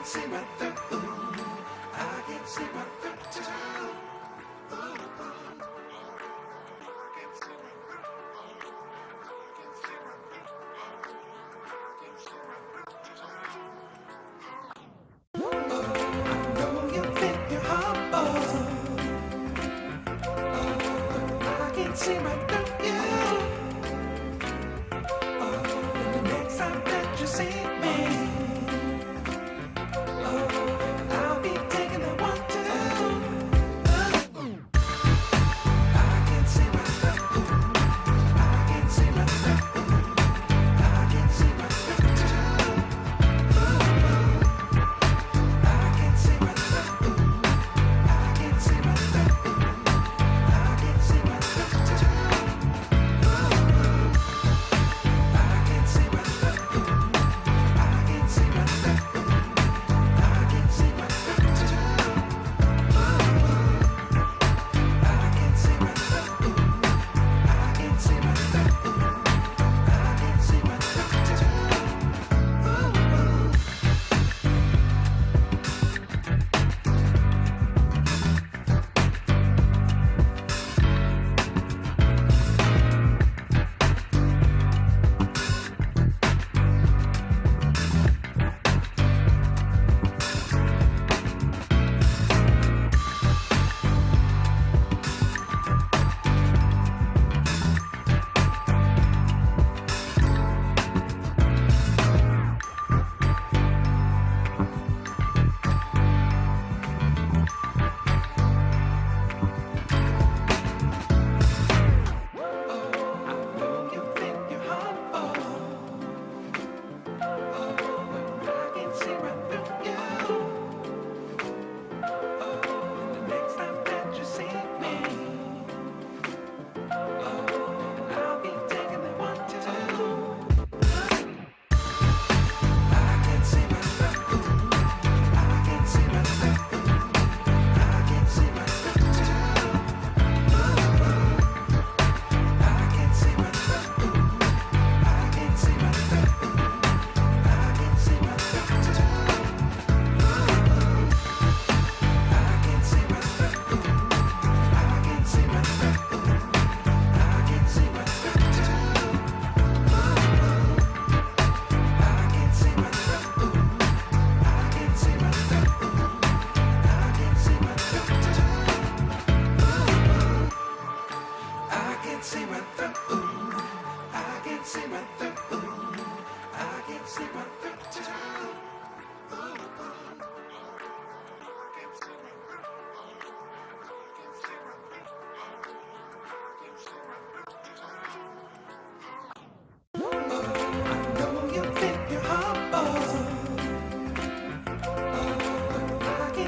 see right through. I can see right through. See right through you. Oh, the next time that you see me, oh, I'll be taking the one to. I can see right through. I can see right through. I can see right through. I can see right through. I can see right through. I can see right through.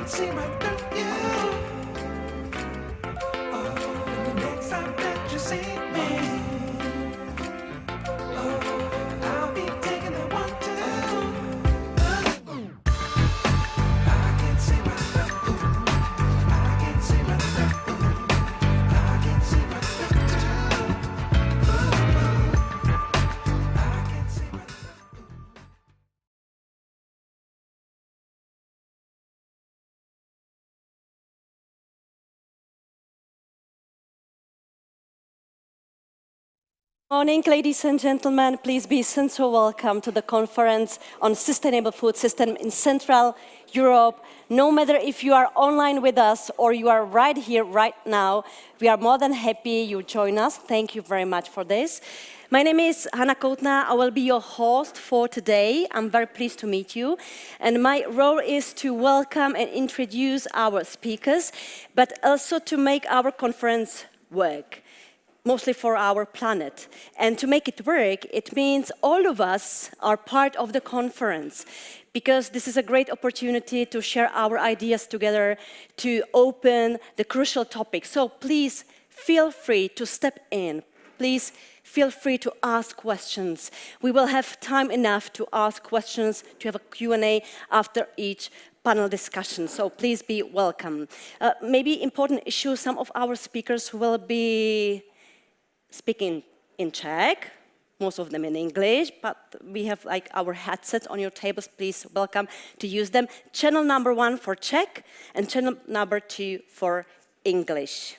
See right through you. Oh, the next time that you see me, oh, I'll be taking the one to. I can see right through. I can see right through. I can see right through. I can see right through. Morning, ladies and gentlemen. Please be sincerely welcome to the conference on sustainable food system in Central Europe. No matter if you are online with us or you are right here, right now, we are more than happy you join us. Thank you very much for this. My name is Hanna Koutna. I will be your host for today. I'm very pleased to meet you. And my role is to welcome and introduce our speakers, but also to make our conference work, mostly for our planet. And to make it work, it means all of us are part of the conference, because this is a great opportunity to share our ideas together, to open the crucial topics. So please feel free to step in. Please feel free to ask questions. We will have time enough to ask questions, to have a Q&A after each panel discussion, so please be welcome. Maybe important issue, some of our speakers will be speaking in Czech, most of them in English, but we have like our headsets on your tables. Please welcome to use them. Channel number 1 for Czech and channel number 2 for English.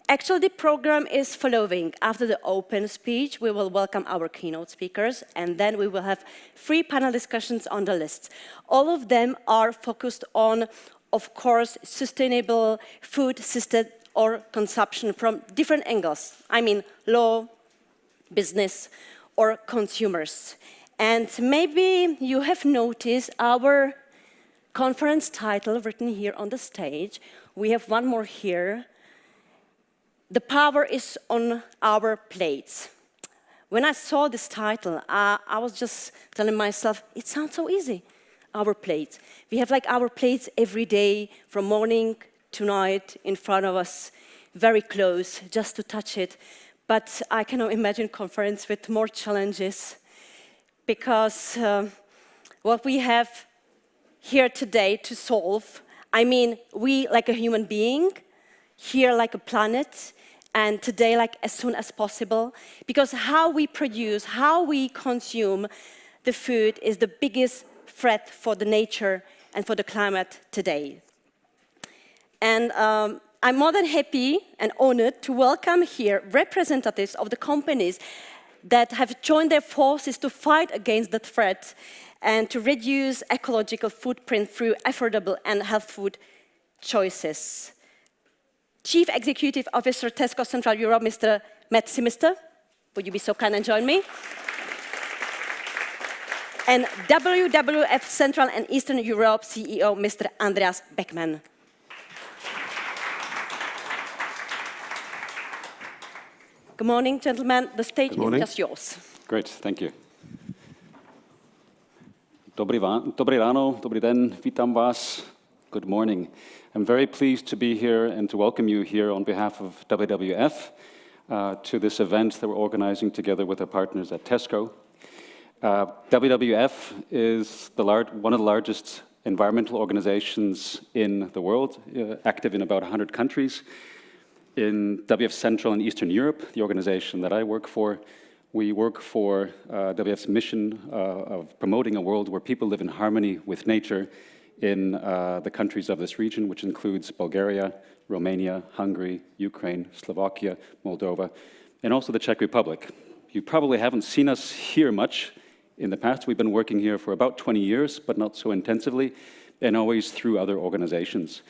Actually, the program is following. After the open speech, we will welcome our keynote speakers, and then we will have 3 panel discussions on the list. All of them are focused on, of course, sustainable food system or consumption from different angles. I mean, law, business, or consumers. And maybe you have noticed our conference title written here on the stage. We have one more here. The power is on our plates. When I saw this title, I was just telling myself, it sounds so easy, our plates. We have like our plates every day, from morning to night, in front of us, very close, just to touch it. But I cannot imagine a conference with more challenges, because what we have here today to solve, I mean, we like a human being, here like a planet, and today like as soon as possible, because how we produce, how we consume the food is the biggest threat for the nature and for the climate today. And I'm more than happy and honored to welcome here representatives of the companies that have joined their forces to fight against that threat and to reduce ecological footprint through affordable and healthy food choices. Chief Executive Officer Tesco Central Europe, Mr. Matt Simister, would you be so kind and join me? And WWF Central and Eastern Europe CEO, Mr. Andreas Beckman. Good morning, gentlemen. The stage is just yours. Great, thank you. Dobrý ráno, dobrý den, vítám vás. Good morning. I'm very pleased to be here and to welcome you here on behalf of WWF to this event that we're organizing together with our partners at Tesco. WWF is one of the largest environmental organizations in the world, active in about 100 countries. In WWF Central and Eastern Europe, the organization that I work for, we work for WWF's mission of promoting a world where people live in harmony with nature in the countries of this region, which includes Bulgaria, Romania, Hungary, Ukraine, Slovakia, Moldova, and also the Czech Republic. You probably haven't seen us here much in the past. We've been working here for about 20 years, but not so intensively, and always through other organizations.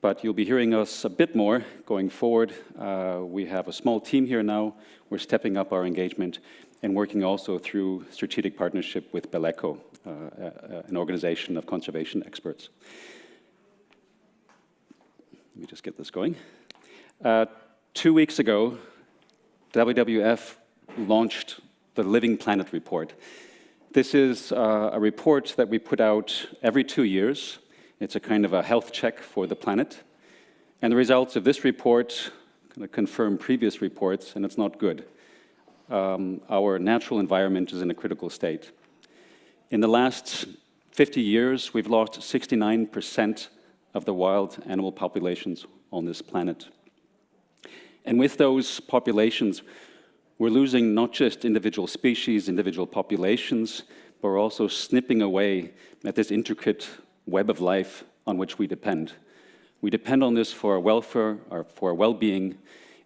But you'll be hearing us a bit more going forward. We have a small team here now. We're stepping up our engagement and working also through strategic partnership with Beleco, an organization of conservation experts. Let me just get this going. 2 weeks ago, WWF launched the Living Planet Report. This is a report that we put out every 2 years. It's a kind of a health check for the planet. And the results of this report kind of confirm previous reports, and it's not good. Our natural environment is in a critical state. In the last 50 years, we've lost 69% of the wild animal populations on this planet. And with those populations, we're losing not just individual species, individual populations, but we're also snipping away at this intricate web of life on which we depend. We depend on this for our welfare, or for our well-being.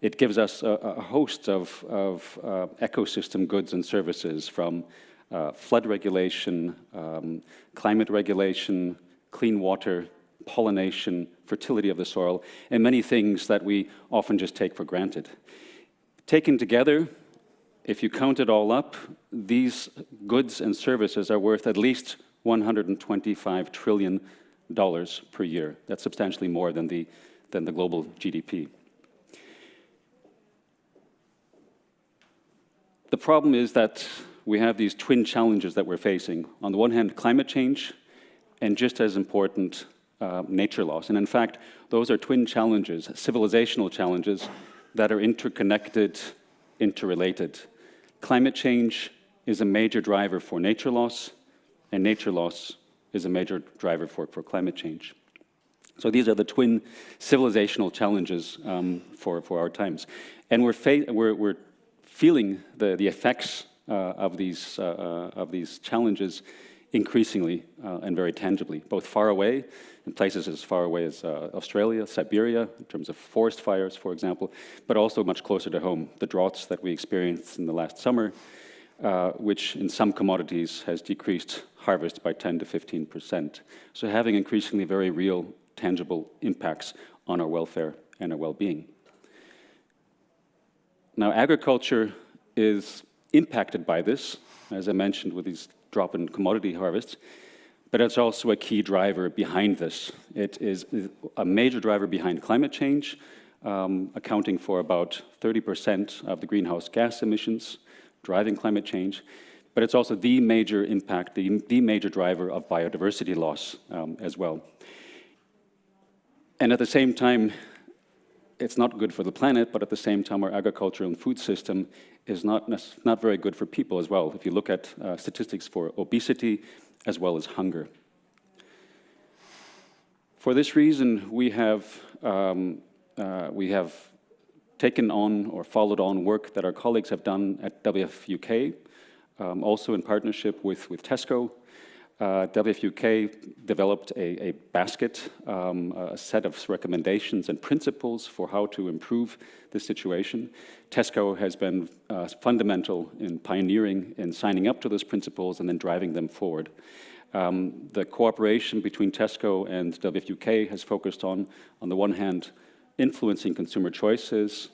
It gives us a host of ecosystem goods and services, from flood regulation, climate regulation, clean water, pollination, fertility of the soil, and many things that we often just take for granted. Taken together, if you count it all up, these goods and services are worth at least $125 trillion per year. That's substantially more than the global GDP. The problem is that we have these twin challenges that we're facing. On the one hand, climate change, and just as important, nature loss. And in fact, those are twin challenges, civilizational challenges, that are interconnected, interrelated. Climate change is a major driver for nature loss, and nature loss is a major driver for climate change. So these are the twin civilizational challenges for our times. And we're feeling the effects of these challenges increasingly and very tangibly, both far away, in places as far away as Australia, Siberia, in terms of forest fires, for example, but also much closer to home, the droughts that we experienced in the last summer, which in some commodities has decreased harvest by 10 to 15%. So having increasingly very real, tangible impacts on our welfare and our well-being. Now, agriculture is impacted by this, as I mentioned, with these drop in commodity harvests, but it's also a key driver behind this. It is a major driver behind climate change, accounting for about 30% of the greenhouse gas emissions, driving climate change, but it's also the major impact, the major driver of biodiversity loss as well. And at the same time, it's not good for the planet, but at the same time, our agricultural and food system is not very good for people as well, if you look at statistics for obesity as well as hunger. For this reason, we have taken on or followed on work that our colleagues have done at WWF UK, also in partnership with Tesco. WWF UK developed a basket, a set of recommendations and principles for how to improve this situation. Tesco has been fundamental in pioneering and signing up to those principles and then driving them forward. The cooperation between Tesco and WWF UK has focused on the one hand, influencing consumer choices,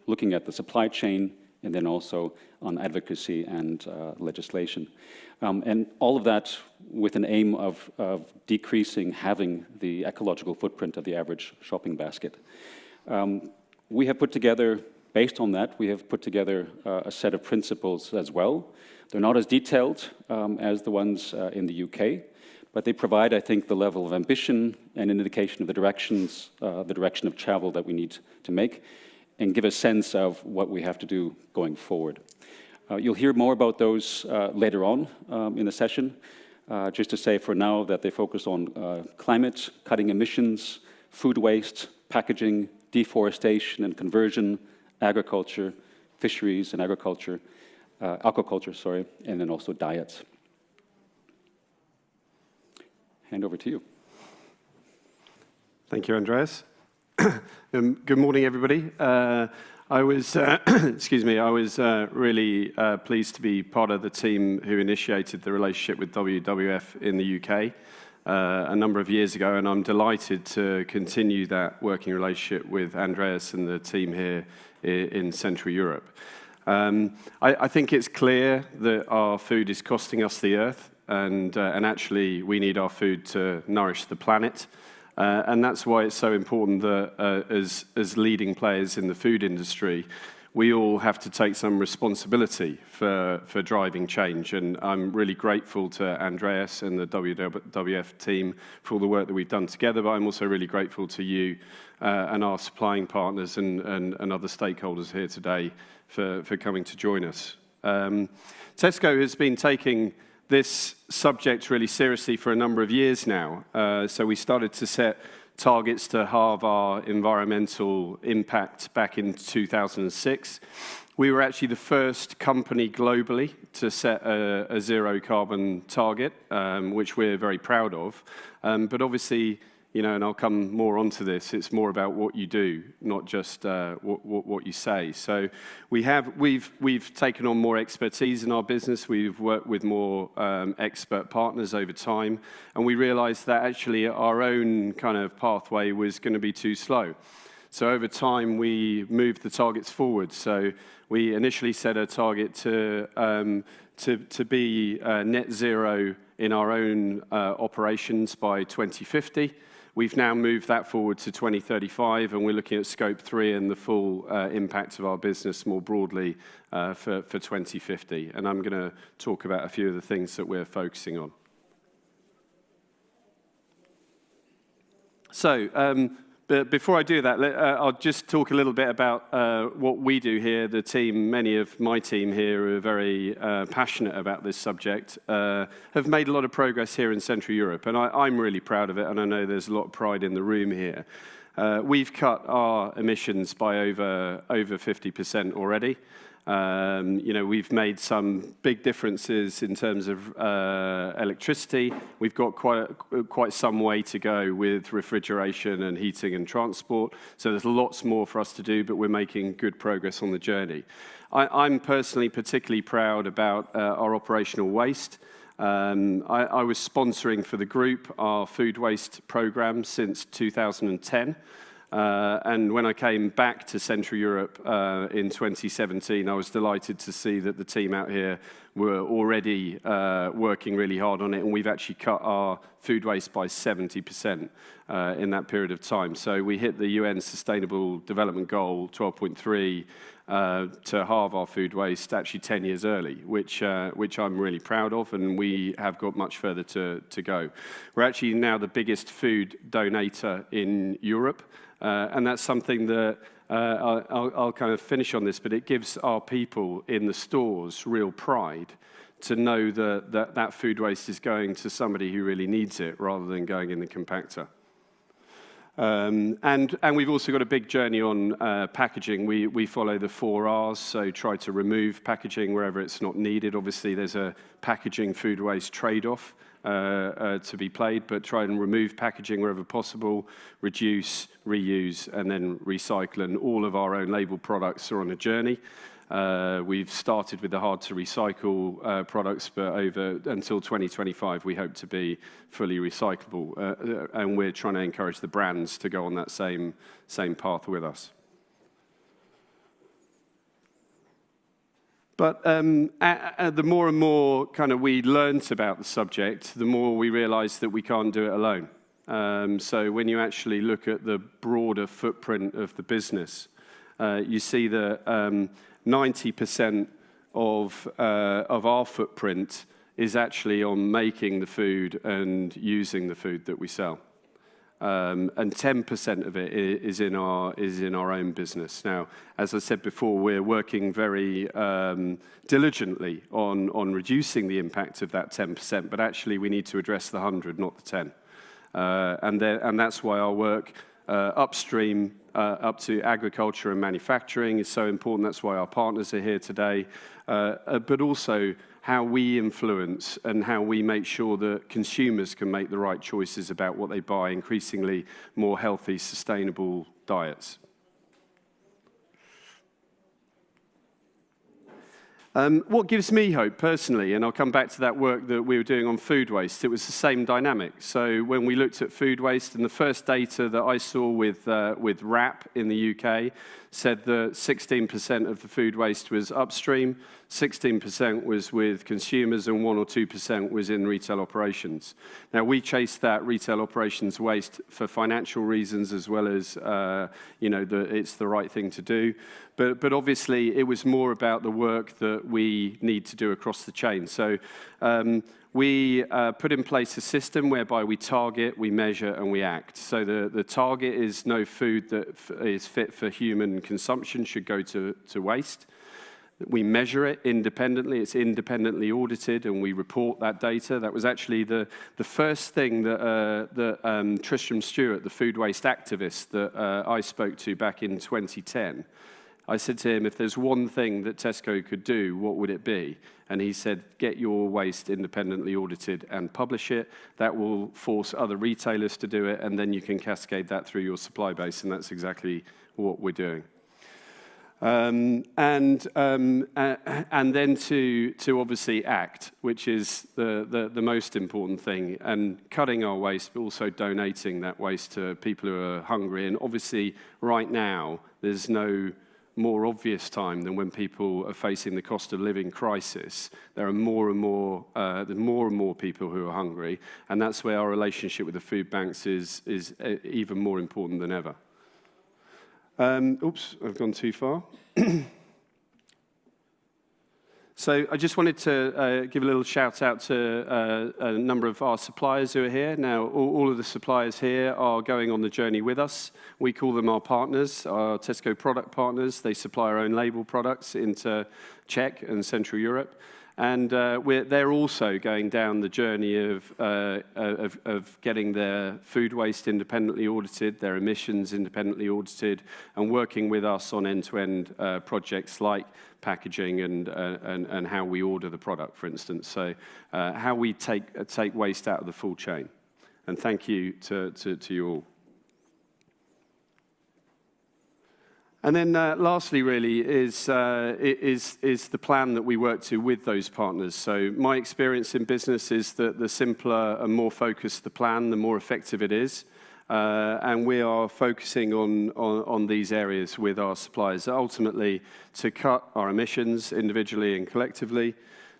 looking at the supply chain, and then also on advocacy and legislation. And all of that with an aim of having the ecological footprint of the average shopping basket. We have put together, based on that, we have put together a set of principles as well. They're not as detailed as the ones in the UK, but they provide, I think, the level of ambition and an indication of the direction of travel that we need to make, and give a sense of what we have to do going forward. You'll hear more about those later on in the session. Just to say for now that they focus on climate, cutting emissions, food waste, packaging, deforestation and conversion, agriculture, fisheries and aquaculture, and then also diets. Hand over to you. Thank you, Andreas. Good morning, everybody. I was, really pleased to be part of the team who initiated the relationship with WWF in the UK a number of years ago, and I'm delighted to continue that working relationship with Andreas and the team here in Central Europe. I think it's clear that our food is costing us the earth, and actually we need our food to nourish the planet. And that's why it's so important that as leading players in the food industry, we all have to take some responsibility for driving change. And I'm really grateful to Andreas and the WWF team for all the work that we've done together, but I'm also really grateful to you and our supplying partners and other stakeholders here today for coming to join us. Tesco has been taking this subject really seriously for a number of years now. So we started to set targets to halve our environmental impact back in 2006. We were actually the first company globally to set a zero carbon target, which we're very proud of. But obviously, you know, and I'll come more onto this, it's more about what you do, not just what you say. So we've taken on more expertise in our business. We've worked with more expert partners over time, and we realized that actually our own kind of pathway was going to be too slow. So over time, we moved the targets forward. So we initially set a target to be net zero in our own operations by 2050. We've now moved that forward to 2035, and we're looking at scope 3 and the full impact of our business more broadly for 2050. And I'm going to talk about a few of the things that we're focusing on. So, but before I do that, I'll just talk a little bit about what we do here. The team, many of my team here who are very passionate about this subject, have made a lot of progress here in Central Europe, and I'm really proud of it, and I know there's a lot of pride in the room here. We've cut our emissions by over 50% already, We've made some big differences in terms of electricity. We've got quite some way to go with refrigeration and heating and transport. So there's lots more for us to do, but we're making good progress on the journey. I'm personally particularly proud about our operational waste. I was sponsoring for the group our food waste program since 2010. And when I came back to Central Europe in 2017, I was delighted to see that the team out here were already working really hard on it, and we've actually cut our food waste by 70% in that period of time. So we hit the UN Sustainable Development Goal 12.3 to halve our food waste actually 10 years early, which I'm really proud of, and we have got much further to go. We're actually now the biggest food donator in Europe. And that's something that I'll kind of finish on this, but it gives our people in the stores real pride to know that food waste is going to somebody who really needs it rather than going in the compactor. And we've also got a big journey on packaging. We follow the 4 R's, so try to remove packaging wherever it's not needed. Obviously, there's a packaging food waste trade-off to be played, but try and remove packaging wherever possible, reduce, reuse, and then recycle. And all of our own label products are on a journey. We've started with the hard-to-recycle products, but until 2025, we hope to be fully recyclable. And we're trying to encourage the brands to go on that same path with us. But the more and more kind of we learnt about the subject, the more we realised that we can't do it alone. So when you actually look at the broader footprint of the business, you see that 90% of our footprint is actually on making the food and using the food that we sell. And 10% of it is in our own business. Now, as I said before, we're working very diligently on reducing the impact of that 10%, but actually we need to address the 100, not the 10. And that's why our work upstream up to agriculture and manufacturing is so important. That's why our partners are here today. But also how we influence and how we make sure that consumers can make the right choices about what they buy, increasingly more healthy, sustainable diets. What gives me hope personally, and I'll come back to that work that we were doing on food waste, it was the same dynamic. So when we looked at food waste, and the first data that I saw with WRAP in the UK said that 16% of the food waste was upstream, 16% was with consumers, and 1 or 2% was in retail operations. Now, we chased that retail operations waste for financial reasons as well as, it's the right thing to do. But obviously, it was more about the work that we need to do across the chain. So we put in place a system whereby we target, we measure, and we act. So the target is no food that is fit for human consumption should go to waste. We measure it independently. It's independently audited, and we report that data. That was actually the first thing that Tristram Stewart, the food waste activist that I spoke to back in 2010, I said to him, if there's one thing that Tesco could do, what would it be? And he said, get your waste independently audited and publish it. That will force other retailers to do it, and then you can cascade that through your supply base, and that's exactly what we're doing. And then to obviously act, which is the most important thing, and cutting our waste, but also donating that waste to people who are hungry. And obviously, right now, there's no more obvious time than when people are facing the cost of living crisis. There are more and more people who are hungry, and that's where our relationship with the food banks is even more important than ever. Oops, I've gone too far. So I just wanted to give a little shout out to a number of our suppliers who are here. Now, all of the suppliers here are going on the journey with us. We call them our partners, our Tesco product partners. They supply our own label products into Czech and Central Europe. And they're also going down the journey of getting their food waste independently audited, their emissions independently audited, and working with us on end-to-end projects like packaging and how we order the product, for instance. So how we take waste out of the full chain. And thank you to you all. And then lastly, really, is the plan that we work to with those partners. So my experience in business is that the simpler and more focused the plan, the more effective it is. And we are focusing on these areas with our suppliers, ultimately to cut our emissions individually and collectively,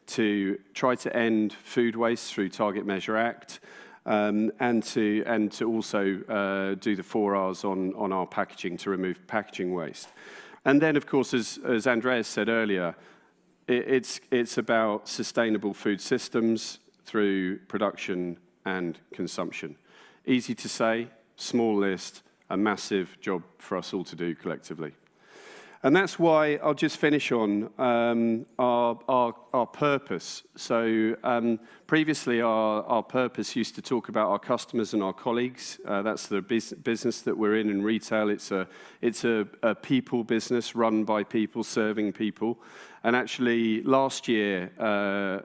to try to end food waste through Target Measure Act, and to also do the 4 Rs on our packaging to remove packaging waste. And then, of course, as Andreas said earlier, it's about sustainable food systems through production and consumption. Easy to say, small list, a massive job for us all to do collectively. And that's why I'll just finish on our purpose. So previously, our purpose used to talk about our customers and our colleagues. That's the business that we're in retail. It's a people business run by people, serving people. And actually, last year,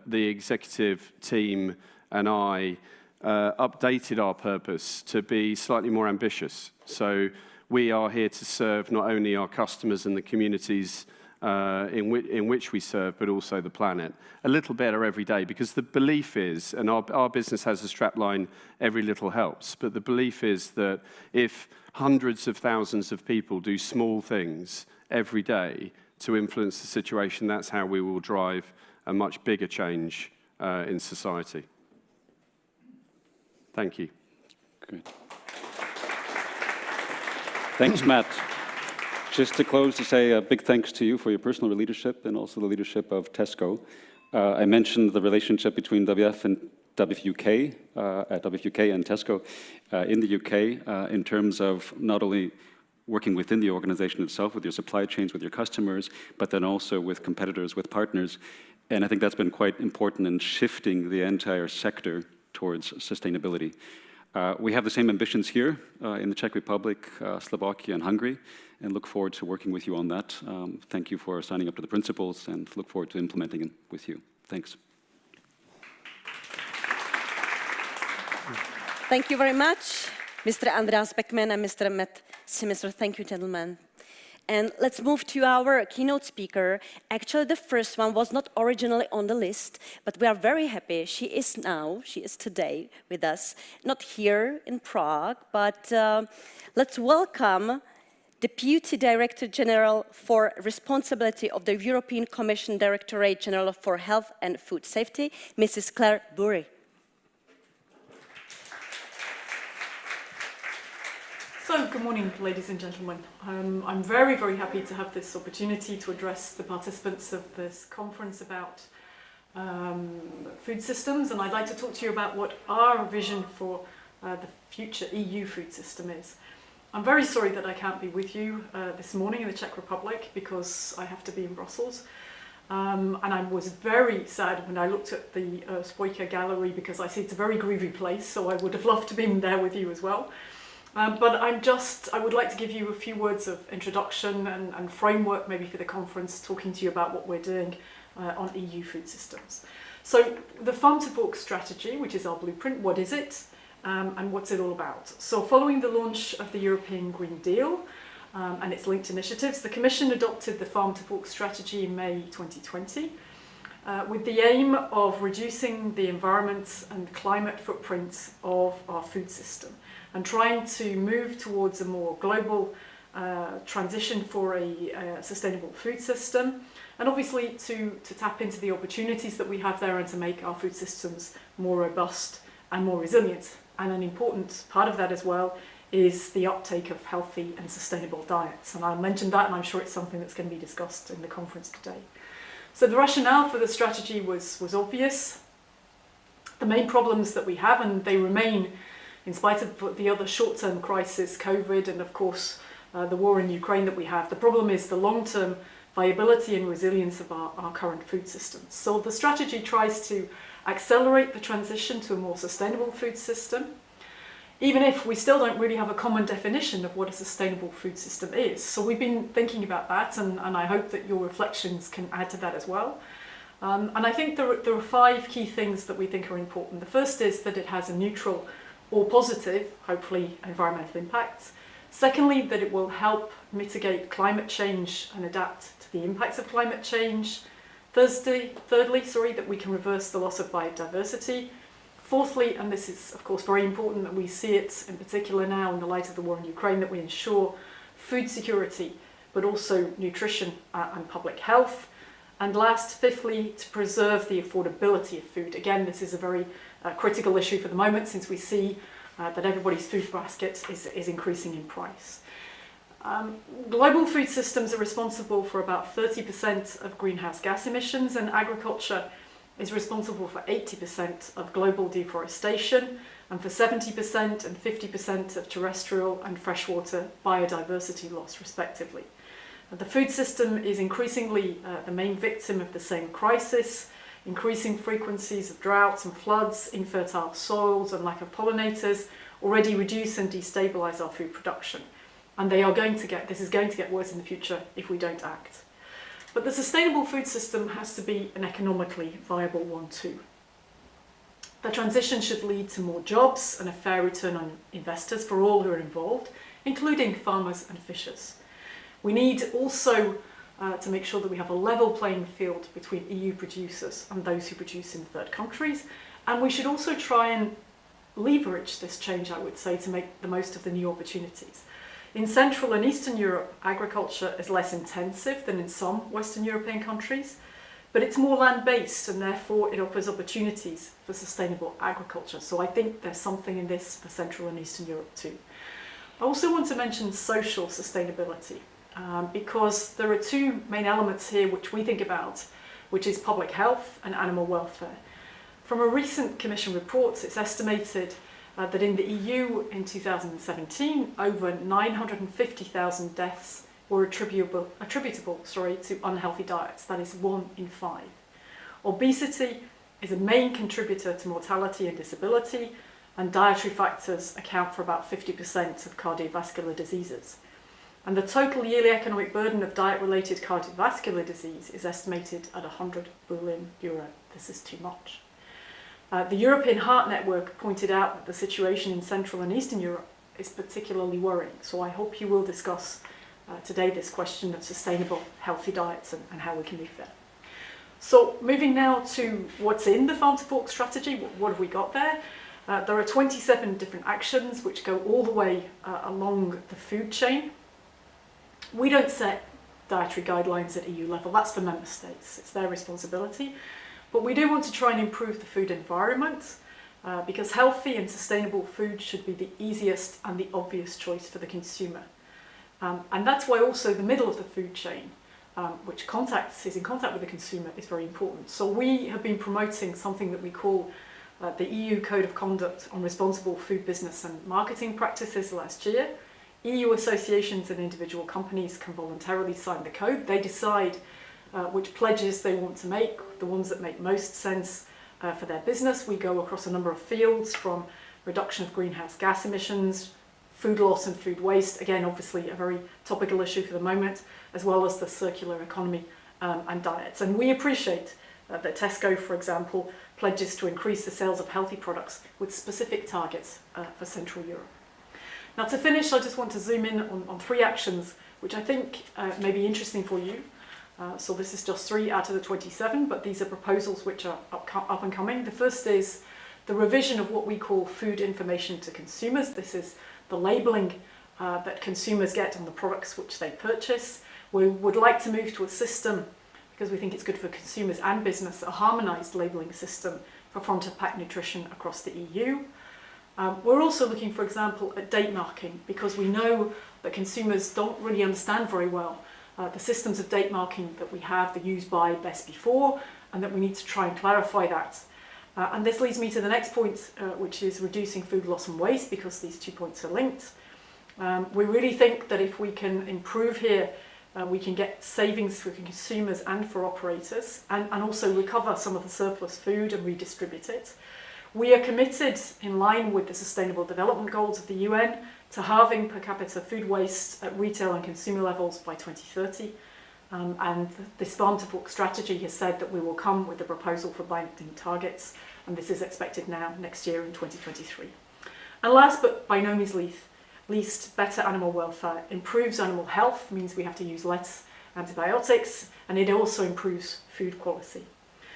the executive team and I updated our purpose to be slightly more ambitious. So we are here to serve not only our customers and the communities in which we serve, but also the planet. A little better every day, because the belief is, and our business has a strapline, every little helps, but the belief is that if hundreds of thousands of people do small things every day to influence the situation, that's how we will drive a much bigger change in society. Thank you. Great. Thanks, Matt. Just to close, to say a big thanks to you for your personal leadership and also the leadership of Tesco. I mentioned the relationship between WWF and WFUK, WFUK and Tesco in the UK in terms of not only working within the organization itself, with your supply chains, with your customers, but then also with competitors, with partners. And I think that's been quite important in shifting the entire sector towards sustainability. We have the same ambitions here in the Czech Republic, Slovakia, and Hungary, and look forward to working with you on that. Thank you for signing up to the principles, and look forward to implementing it with you. Thanks. Thank you very much, Mr. Andreas Beckman and Mr. Matt Simister. Thank you, gentlemen. And let's move to our keynote speaker. Actually, the first one was not originally on the list, but we are very happy. She is today with us, not here in Prague, but let's welcome Deputy Director General for Responsibility of the European Commission Directorate General for Health and Food Safety, Mrs. Claire Burry. So, good morning, ladies and gentlemen. I'm very, very happy to have this opportunity to address the participants of this conference about food systems, and I'd like to talk to you about what our vision for the future EU food system is. I'm very sorry that I can't be with you this morning in the Czech Republic because I have to be in Brussels. And I was very sad when I looked at the Spojka Gallery because I see it's a very groovy place, so I would have loved to be there with you as well. But I would like to give you a few words of introduction and framework maybe for the conference, talking to you about what we're doing on EU food systems. So the Farm to Fork strategy, which is our blueprint, what is it and what's it all about? So following the launch of the European Green Deal and its linked initiatives, the Commission adopted the Farm to Fork strategy in May 2020 with the aim of reducing the environment and climate footprint of our food system, and trying to move towards a more global transition for a sustainable food system, and obviously to tap into the opportunities that we have there and to make our food systems more robust and more resilient. And an important part of that as well is the uptake of healthy and sustainable diets. And I'll mention that, and I'm sure it's something that's going to be discussed in the conference today. So the rationale for the strategy was obvious. The main problems that we have, and they remain in spite of the other short-term crisis, COVID, and of course the war in Ukraine that we have, the problem is the long-term viability and resilience of our current food systems. So the strategy tries to accelerate the transition to a more sustainable food system, even if we still don't really have a common definition of what a sustainable food system is. So we've been thinking about that, and I hope that your reflections can add to that as well. And I think there are 5 key things that we think are important. The first is that it has a neutral or positive, hopefully, environmental impact. Secondly, that it will help mitigate climate change and adapt to the impacts of climate change. Thirdly, that we can reverse the loss of biodiversity. Fourthly, and this is of course very important, that we see it in particular now in the light of the war in Ukraine, that we ensure food security, but also nutrition and public health. And last, fifthly, to preserve the affordability of food. Again, this is a very critical issue for the moment, since we see that everybody's food basket is increasing in price. Global food systems are responsible for about 30% of greenhouse gas emissions, and agriculture is responsible for 80% of global deforestation, and for 70% and 50% of terrestrial and freshwater biodiversity loss, respectively. The food system is increasingly the main victim of the same crisis. Increasing frequencies of droughts and floods, infertile soils and lack of pollinators already reduce and destabilise our food production. And this is going to get worse in the future if we don't act. But the sustainable food system has to be an economically viable one too. The transition should lead to more jobs and a fair return on investors for all who are involved, including farmers and fishers. We need also to make sure that we have a level playing field between EU producers and those who produce in third countries. And we should also try and leverage this change, I would say, to make the most of the new opportunities. In Central and Eastern Europe, agriculture is less intensive than in some Western European countries, but it's more land-based, and therefore it offers opportunities for sustainable agriculture. So I think there's something in this for Central and Eastern Europe too. I also want to mention social sustainability, because there are 2 main elements here which we think about, which is public health and animal welfare. From a recent Commission report, it's estimated that in the EU in 2017, over 950,000 deaths were attributable to unhealthy diets. That is 1 in 5. Obesity is a main contributor to mortality and disability, and dietary factors account for about 50% of cardiovascular diseases. And the total yearly economic burden of diet-related cardiovascular disease is estimated at €100 billion. This is too much. The European Heart Network pointed out that the situation in Central and Eastern Europe is particularly worrying. So I hope you will discuss today this question of sustainable, healthy diets and how we can move there. So moving now to what's in the Farm to Fork strategy, what have we got there? There are 27 different actions which go all the way along the food chain. We don't set dietary guidelines at EU level, that's for member states, it's their responsibility. But we do want to try and improve the food environment because healthy and sustainable food should be the easiest and the obvious choice for the consumer. And that's why also the middle of the food chain, which is in contact with the consumer, is very important. So we have been promoting something that we call the EU Code of Conduct on Responsible Food Business and Marketing Practices last year. EU associations and individual companies can voluntarily sign the code. They decide which pledges they want to make, the ones that make most sense for their business. We go across a number of fields, from reduction of greenhouse gas emissions, food loss and food waste, again obviously a very topical issue for the moment, as well as the circular economy and diets. And we appreciate that Tesco, for example, pledges to increase the sales of healthy products with specific targets for Central Europe. Now to finish, I just want to zoom in on 3 actions which I think may be interesting for you. So this is just 3 out of the 27, but these are proposals which are up and coming. The first is the revision of what we call food information to consumers. This is the labelling that consumers get on the products which they purchase. We would like to move to a system, because we think it's good for consumers and business, a harmonised labelling system for front-of-pack nutrition across the EU. We're also looking, for example, at date marking, because we know that consumers don't really understand very well the systems of date marking that we have, the use by, best before, and that we need to try and clarify that. And this leads me to the next point, which is reducing food loss and waste, because these 2 points are linked. We really think that if we can improve here we can get savings for consumers and for operators, and also recover some of the surplus food and redistribute it. We are committed, in line with the Sustainable Development Goals of the UN, to halving per capita food waste at retail and consumer levels by 2030. And this Farm to Fork strategy has said that we will come with a proposal for binding targets, and this is expected now next year in 2023. And last but by no means least, better animal welfare improves animal health, means we have to use less antibiotics, and it also improves food quality.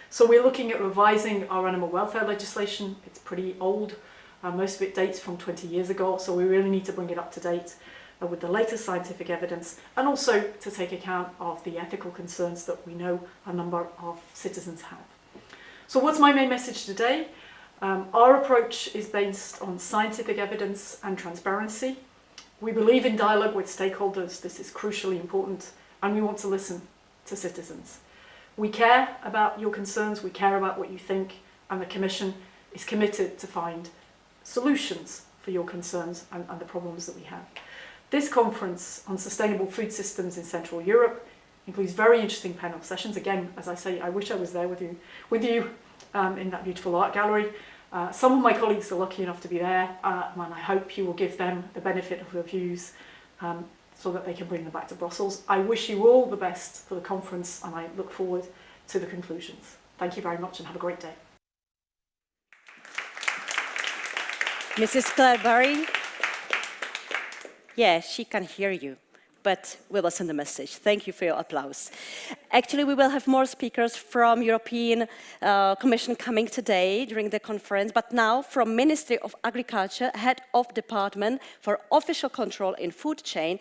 So we're looking at revising our animal welfare legislation. It's pretty old. Most of it dates from 20 years ago, so we really need to bring it up to date with the latest scientific evidence, and also to take account of the ethical concerns that we know a number of citizens have. So what's my main message today? Our approach is based on scientific evidence and transparency. We believe in dialogue with stakeholders. This is crucially important, and we want to listen to citizens. We care about your concerns, we care about what you think, and the Commission is committed to find solutions for your concerns and the problems that we have. This conference on sustainable food systems in Central Europe includes very interesting panel sessions. Again, as I say, I wish I was there with you in that beautiful art gallery. Some of my colleagues are lucky enough to be there, and I hope you will give them the benefit of your views so that they can bring them back to Brussels. I wish you all the best for the conference, and I look forward to the conclusions. Thank you very much and have a great day. Mrs. Claire Barry, yeah, she can hear you, but we will send a message. Thank you for your applause. Actually, we will have more speakers from European Commission coming today during the conference, but now from Ministry of Agriculture, Head of Department for Official Control in Food Chain,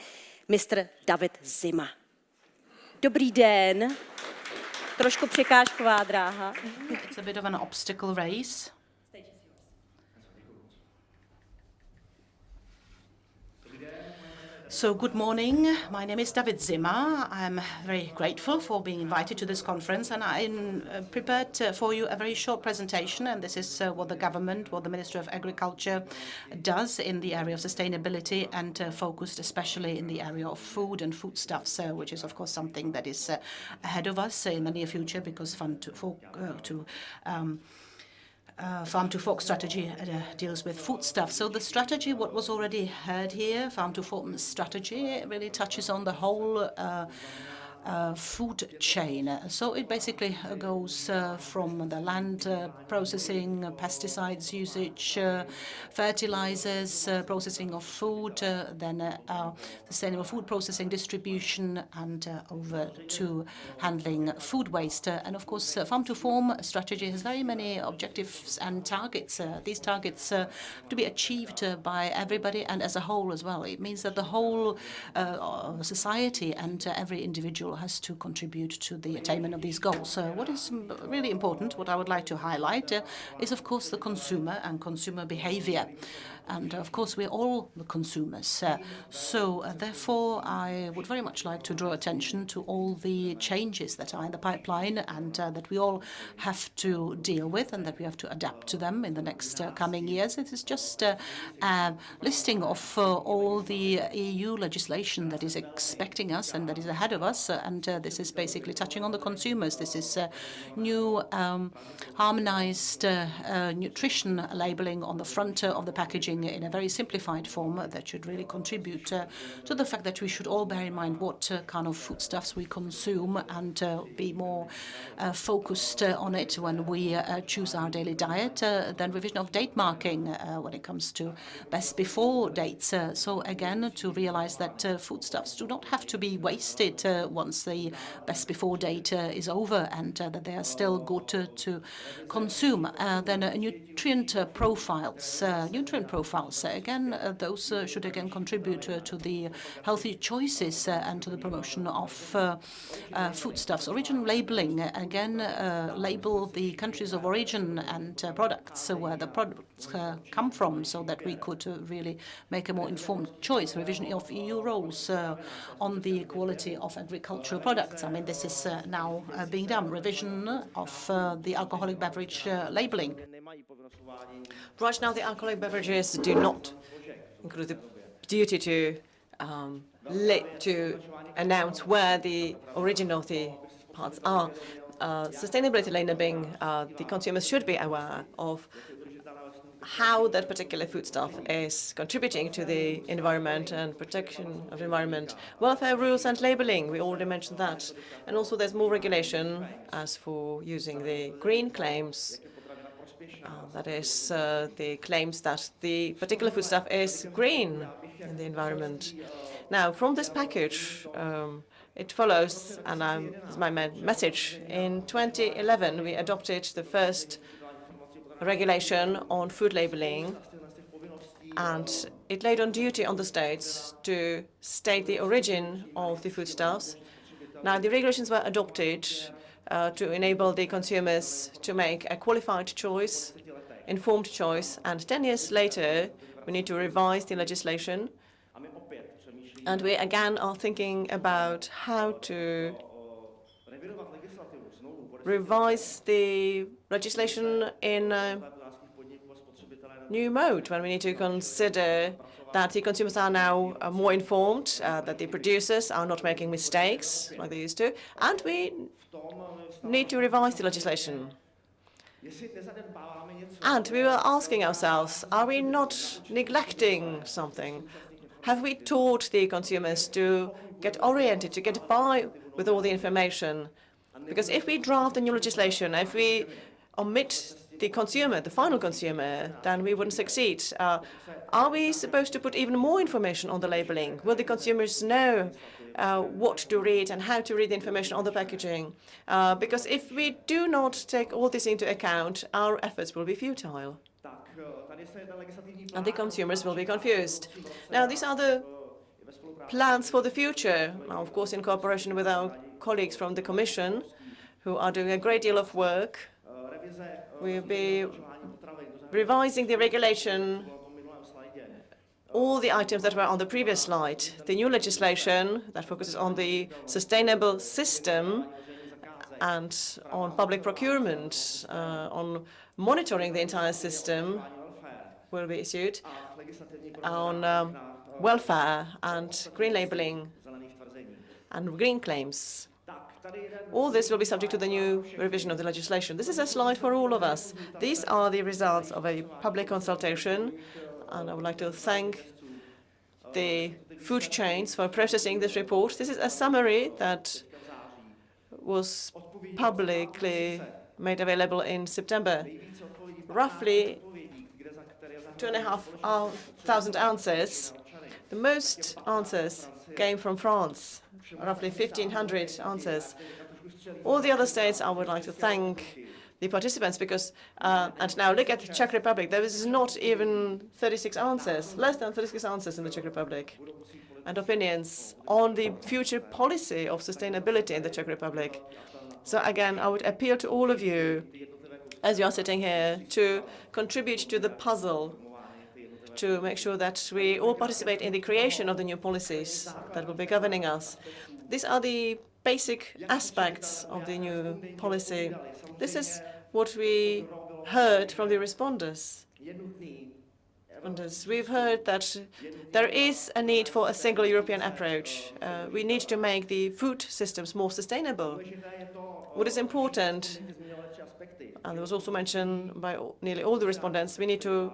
Mr. David Zima. Dobrý den. Trošku překážková dráha. It's a bit of an obstacle race. So good morning, my name is David Zima. I'm very grateful for being invited to this conference, and I'm prepared for you a very short presentation, and this is what the government, what the Ministry of Agriculture does in the area of sustainability, and focused especially in the area of food and foodstuffs, which is of course something that is ahead of us in the near future, because Farm to Fork strategy deals with foodstuff. So the strategy, what was already heard here, Farm to Fork strategy, really touches on the whole food chain. So it basically goes from the land processing, pesticides usage, fertilizers, processing of food, then sustainable food processing, distribution, and over to handling food waste. And of course, Farm to Fork strategy has very many objectives and targets. These targets to be achieved by everybody and as a whole as well. It means that the whole society and every individual has to contribute to the attainment of these goals. What is really important, what I would like to highlight, is of course the consumer and consumer behavior. And of course we're all the consumers. Therefore I would very much like to draw attention to all the changes that are in the pipeline, and that we all have to deal with, and that we have to adapt to them in the next coming years. It is just a listing of all the EU legislation that is expecting us and that is ahead of us, and this is basically touching on the consumers. This is new harmonized nutrition labeling on the front of the packaging in a very simplified form that should really contribute to the fact that we should all bear in mind what kind of foodstuffs we consume, and be more focused on it when we choose our daily diet. Then revision of date marking when it comes to best before dates. So again, to realize that foodstuffs do not have to be wasted once the best before date is over, and that they are still good to consume. Then nutrient profiles. Again, those should again contribute to the healthy choices and to the promotion of foodstuffs. Origin labeling, again, label the countries of origin and products where the products come from, so that we could really make a more informed choice. Revision of EU rules on the quality of agricultural products. I mean, this is now being done. Revision of the alcoholic beverage labeling. Right now, the alcoholic beverages do not include the duty to to announce where the origin of the parts are. Sustainability labeling, the consumers should be aware of how that particular foodstuff is contributing to the environment and protection of the environment. Welfare rules and labeling, we already mentioned that. And also there's more regulation as for using the green claims. That is the claims that the particular foodstuff is green in the environment. Now, from this package, it follows, and this is my message, in 2011 we adopted the first regulation on food labeling, and it laid on duty on the states to state the origin of the foodstuffs. Now, the regulations were adopted to enable the consumers to make a qualified choice, informed choice, and 10 years later we need to revise the legislation. And we again are thinking about how to revise the legislation in a new mode, when we need to consider that the consumers are now more informed, that the producers are not making mistakes like they used to, and we need to revise the legislation. And we were asking ourselves, are we not neglecting something? Have we taught the consumers to get oriented, to get by with all the information? Because if we draft a new legislation, if we omit the consumer, the final consumer, then we wouldn't succeed. Are we supposed to put even more information on the labeling? Will the consumers know what to read and how to read the information on the packaging? Because if we do not take all this into account, our efforts will be futile, and the consumers will be confused. Now, these are the plans for the future, now, of course, in cooperation with our colleagues from the Commission, who are doing a great deal of work. We'll be revising the regulation, all the items that were on the previous slide. The new legislation that focuses on the sustainable system and on public procurement, on monitoring the entire system will be issued, on welfare and green labeling and green claims. All this will be subject to the new revision of the legislation. This is a slide for all of us. These are the results of a public consultation, and I would like to thank the food chains for processing this report. This is a summary that was publicly made available in September. Roughly 2,500 answers. The most answers came from France, roughly 1,500 answers. All the other states, I would like to thank the participants because, and now look at the Czech Republic, there is not even 36 answers, less than 36 answers in the Czech Republic, and opinions on the future policy of sustainability in the Czech Republic. So again, I would appeal to all of you, as you are sitting here, to contribute to the puzzle, to make sure that we all participate in the creation of the new policies that will be governing us. These are the basic aspects of the new policy. This is what we heard from the responders. We've heard that there is a need for a single European approach. We need to make the food systems more sustainable. What is important, and it was also mentioned by nearly all the respondents, we need to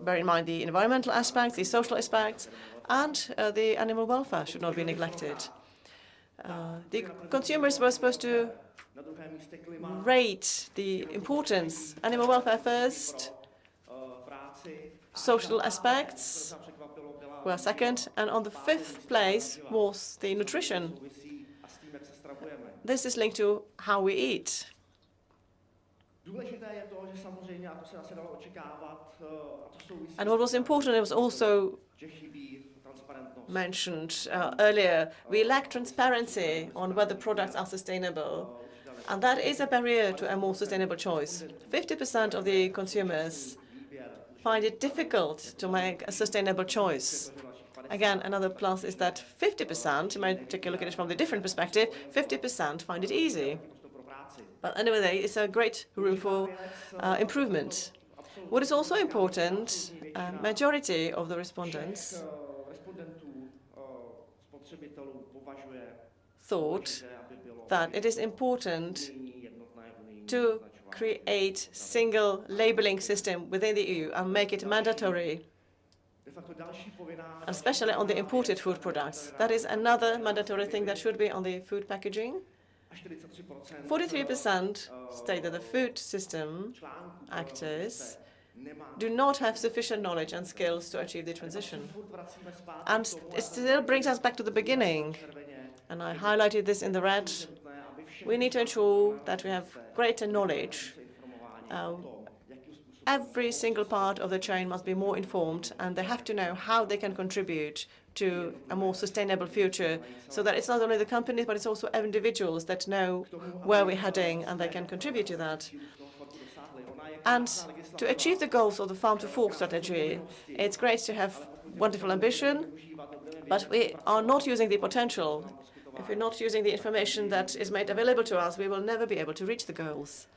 bear in mind the environmental aspects, the social aspects, and the animal welfare should not be neglected. The consumers were supposed to rate the importance. Animal welfare first, social aspects were second, and on the fifth place was the nutrition. This is linked to how we eat. And what was important, it was also mentioned earlier, we lack transparency on whether products are sustainable. And that is a barrier to a more sustainable choice. 50% of the consumers find it difficult to make a sustainable choice. Again, another plus is that 50%, you might take a look at it from the different perspective, 50% find it easy. But anyway, it's a great room for improvement. What is also important, majority of the respondents thought that it is important to create single labeling system within the EU and make it mandatory, especially on the imported food products. That is another mandatory thing that should be on the food packaging. 43% state that the food system actors do not have sufficient knowledge and skills to achieve the transition. And it still brings us back to the beginning, and I highlighted this in the red. We need to ensure that we have greater knowledge. Every single part of the chain must be more informed, and they have to know how they can contribute to a more sustainable future, so that it's not only the companies, but it's also individuals that know where we're heading, and they can contribute to that. And to achieve the goals of the Farm to Fork strategy, it's great to have wonderful ambition, but we are not using the potential. If we're not using the information that is made available to us, we will never be able to reach the goals.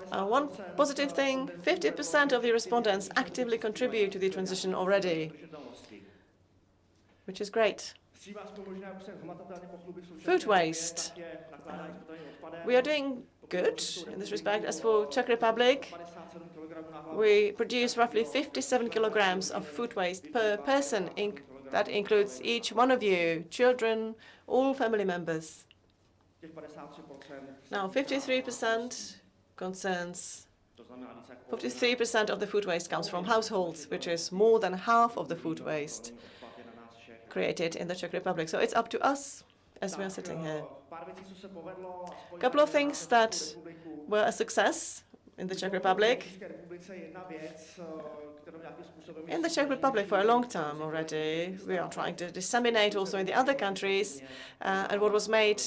One positive thing, 50% of the respondents actively contribute to the transition already, which is great. Food waste. We are doing good in this respect. As for Czech Republic, we produce roughly 57 kilograms of food waste per person. That includes each one of you, children, all family members. Now, 53% concerns, 53% of the food waste comes from households, which is more than half of the food waste created in the Czech Republic. So it's up to us as we are sitting here. A couple of things that were a success in the Czech Republic. In the Czech Republic for a long time already, we are trying to disseminate also in the other countries, and what was made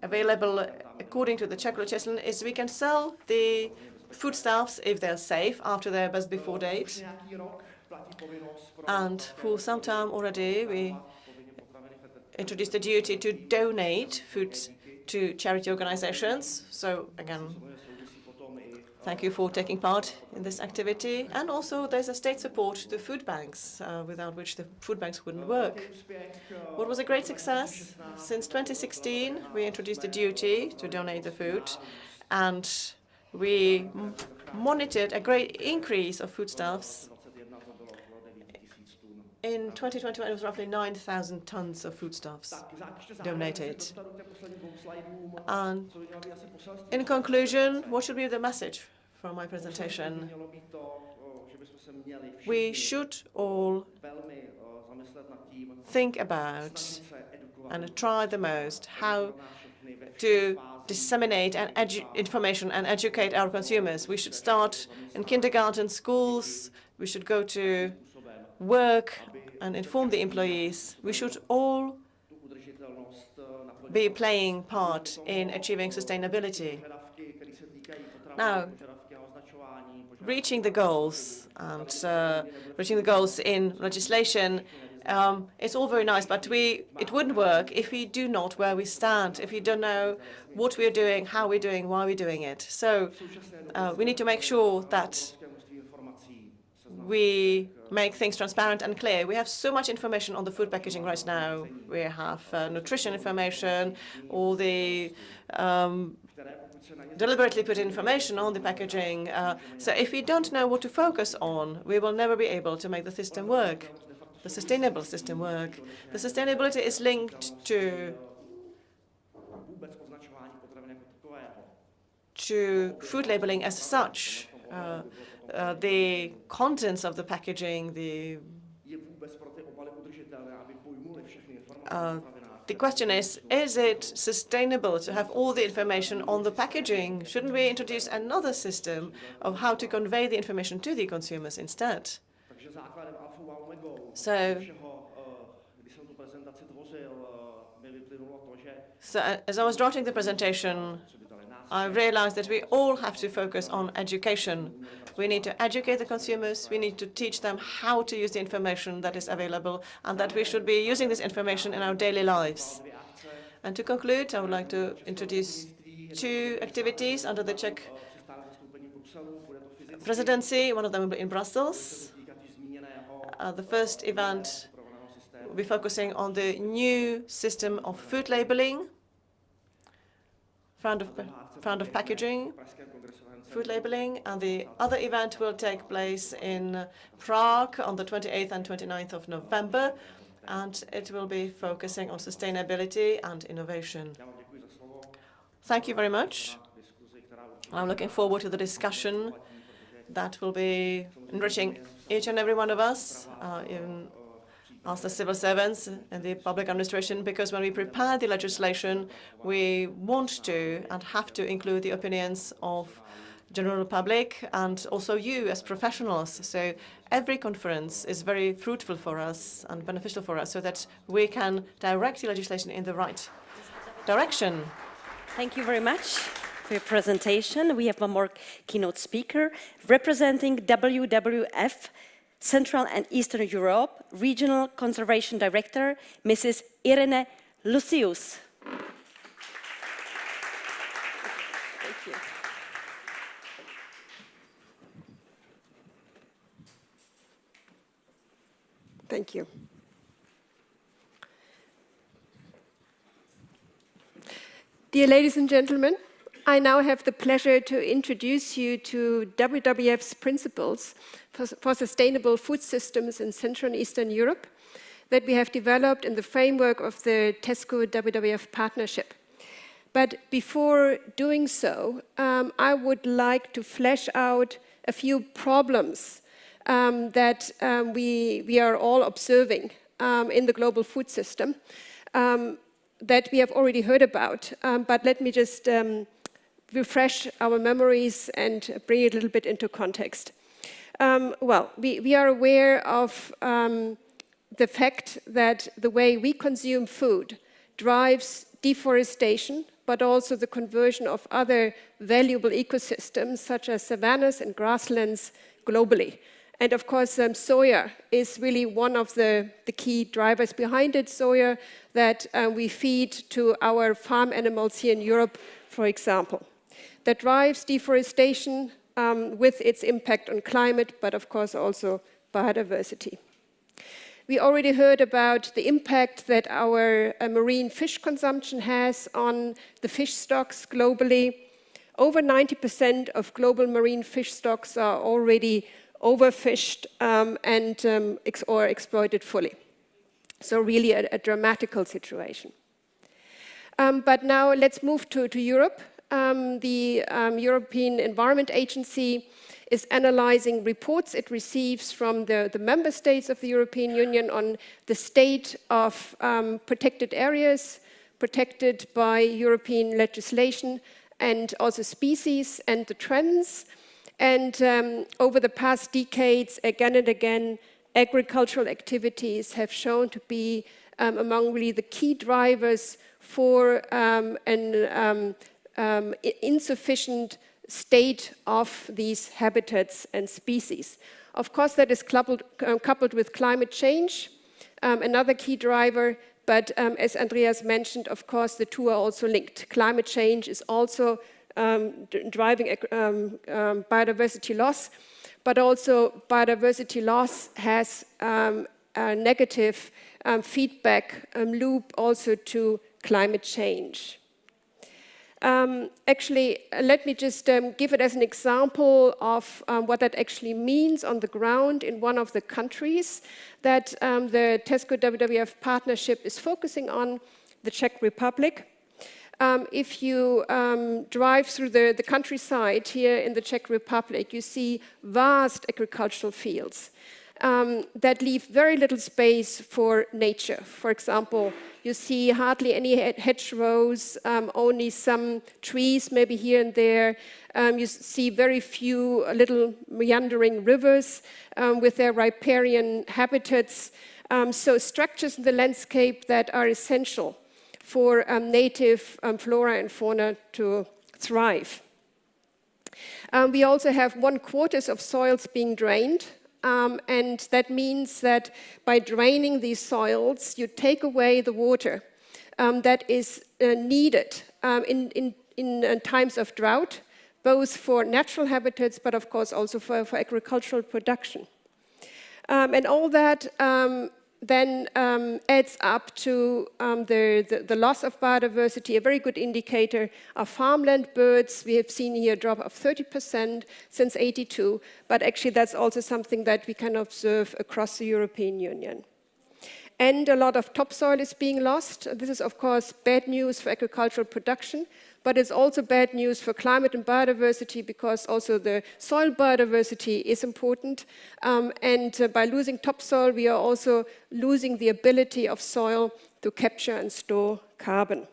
available according to the Czech legislation is we can sell the foodstuffs if they're safe after their best before date. And for some time already, we introduced a duty to donate food to charity organizations. So again, thank you for taking part in this activity. And also there's a state support to food banks, without which the food banks wouldn't work. What was a great success? Since 2016, we introduced a duty to donate the food, and we monitored a great increase of foodstuffs. In 2021, it was roughly 9,000 tons of foodstuffs donated. And in conclusion, what should be the message from my presentation? We should all think about and try the most how to disseminate and information and educate our consumers. We should start in kindergarten, schools. We should go to work and inform the employees. We should all be playing part in achieving sustainability. Now, reaching the goals and reaching the goals in legislation, it's all very nice, but it wouldn't work if we do not where we stand, if we don't know what we're doing, how we're doing, why we're doing it. So we need to make sure that we make things transparent and clear. We have so much information on the food packaging right now. We have nutrition information, all the deliberately put information on the packaging. So if we don't know what to focus on, we will never be able to make the system work, the sustainable system work. The sustainability is linked to food labeling as such. The contents of the packaging, the question is it sustainable to have all the information on the packaging? Shouldn't we introduce another system of how to convey the information to the consumers instead? So as I was drafting the presentation, I realized that we all have to focus on education. We need to educate the consumers, we need to teach them how to use the information that is available, and that we should be using this information in our daily lives. And to conclude, I would like to introduce two activities under the Czech presidency. One of them will be in Brussels. The first event We'll be focusing on the new system of food labeling, front of packaging, food labeling, and the other event will take place in Prague on the 28th and 29th of November, and it will be focusing on sustainability and innovation. Thank you very much. I'm looking forward to the discussion that will be enriching each and every one of us, even as the civil servants in the public administration, because when we prepare the legislation, we want to and have to include the opinions of general public and also you as professionals. So every conference is very fruitful for us and beneficial for us so that we can direct the legislation in the right direction. Thank you very much for your presentation. We have one more keynote speaker representing WWF Central and Eastern Europe, Regional Conservation Director, Mrs. Irene Lucius. Thank you. Thank you. Dear ladies and gentlemen, I now have the pleasure to introduce you to WWF's principles for sustainable food systems in Central and Eastern Europe that we have developed in the framework of the Tesco WWF partnership. But before doing so, I would like to flesh out a few problems that we are all observing in the global food system that we have already heard about. But let me just refresh our memories and bring it a little bit into context. Well, we are aware of the fact that the way we consume food drives deforestation, but also the conversion of other valuable ecosystems, such as savannas and grasslands globally. And of course, soya is really one of the key drivers behind it, soya that we feed to our farm animals here in Europe, for example. That drives deforestation with its impact on climate, but of course also biodiversity. We already heard about the impact that our marine fish consumption has on the fish stocks globally. Over 90% of global marine fish stocks are already overfished or exploited fully. So really a dramatical situation. But now let's move to Europe. The European Environment Agency is analyzing reports it receives from the member states of the European Union on the state of protected areas, protected by European legislation, and also species and the trends. And over the past decades, again and again, agricultural activities have shown to be among really the key drivers for an insufficient state of these habitats and species. Of course, that is coupled with climate change, another key driver, but as Andreas mentioned, of course, the two are also linked. Climate change is also driving biodiversity loss, but also biodiversity loss has a negative feedback loop also to climate change. Actually, let me just give it as an example of what that actually means on the ground in one of the countries that the Tesco WWF partnership is focusing on, the Czech Republic. If you drive through the countryside here in the Czech Republic, you see vast agricultural fields that leave very little space for nature. For example, you see hardly any hedgerows, only some trees maybe here and there. You see very few little meandering rivers with their riparian habitats. So structures in the landscape that are essential for native flora and fauna to thrive. We also have 1/4 of soils being drained. And that means that by draining these soils, you take away the water that is needed in times of drought, both for natural habitats, but of course also for agricultural production. And all that then adds up to the loss of biodiversity. A very good indicator are farmland birds. We have seen here a drop of 30% since '82, but actually that's also something that we can observe across the European Union. And a lot of topsoil is being lost. This is, of course, bad news for agricultural production, but it's also bad news for climate and biodiversity because also the soil biodiversity is important. By losing topsoil, we are also losing the ability of soil to capture and store carbon.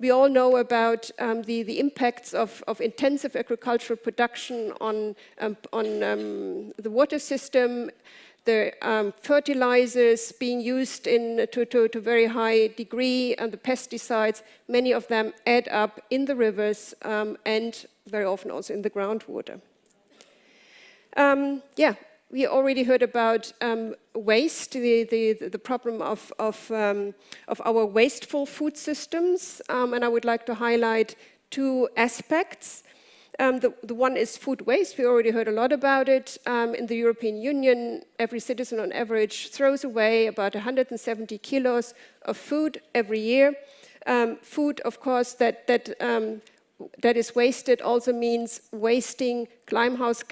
We all know about the impacts of intensive agricultural production on the water system, the fertilizers being used to a very high degree, and the pesticides, many of them add up in the rivers and very often also in the groundwater. We already heard about waste, the problem of our wasteful food systems, and I would like to highlight two aspects. The one is food waste. We already heard a lot about it. In the European Union, every citizen on average throws away about 170 kilos of food every year. Food, of course, that is wasted also means wasting greenhouse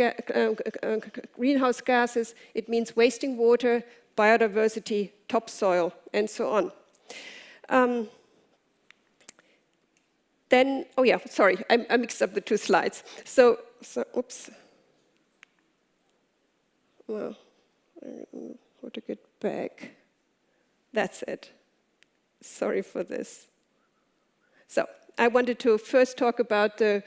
gases. It means wasting water, biodiversity, topsoil, and so on. Then, I mixed up the two slides. Oops. Well, how to get back? That's it. Sorry for this. So, I wanted to first talk about the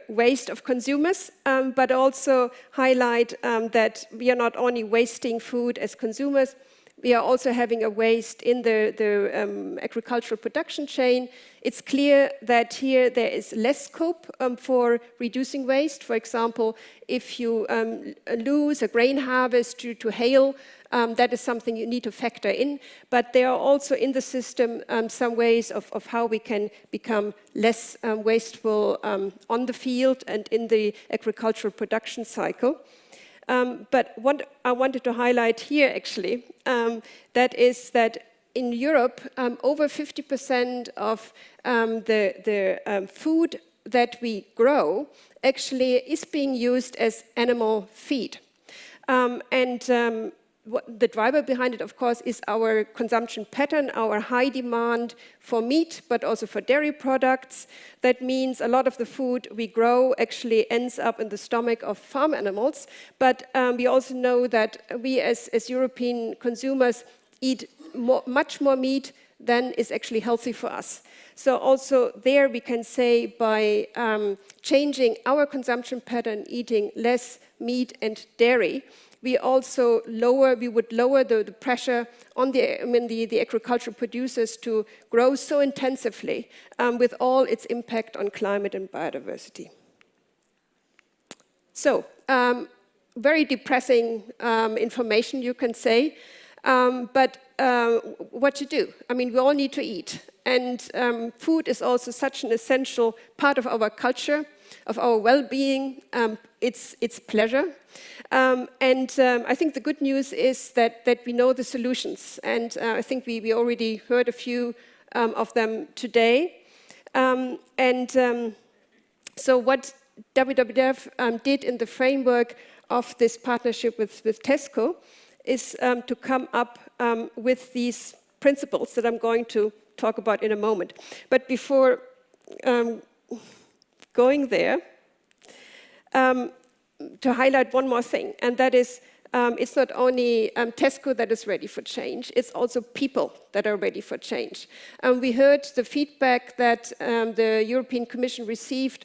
waste of consumers, but also highlight that we are not only wasting food as consumers, we are also having a waste in the agricultural production chain. It's clear that here there is less scope for reducing waste. For example, if you lose a grain harvest due to hail, that is something you need to factor in. But there are also in the system some ways of how we can become less wasteful on the field and in the agricultural production cycle. But what I wanted to highlight here, actually, that is that in Europe, over 50% of the food that we grow actually is being used as animal feed. The driver behind it, of course, is our consumption pattern, our high demand for meat, but also for dairy products. That means a lot of the food we grow actually ends up in the stomach of farm animals. But we also know that we as European consumers eat much more meat than is actually healthy for us. So also there we can say by changing our consumption pattern, eating less meat and dairy, we would lower the pressure on the agricultural producers to grow so intensively with all its impact on climate and biodiversity. So, very depressing information, you can say, but what to do? I mean, we all need to eat, and food is also such an essential part of our culture, of our well-being, its pleasure. I think the good news is that we know the solutions, and I think we already heard a few of them today. So what WWF did in the framework of this partnership with Tesco is to come up with these principles that I'm going to talk about in a moment. But before going there, to highlight one more thing, and that is it's not only Tesco that is ready for change, it's also people that are ready for change. We heard the feedback that the European Commission received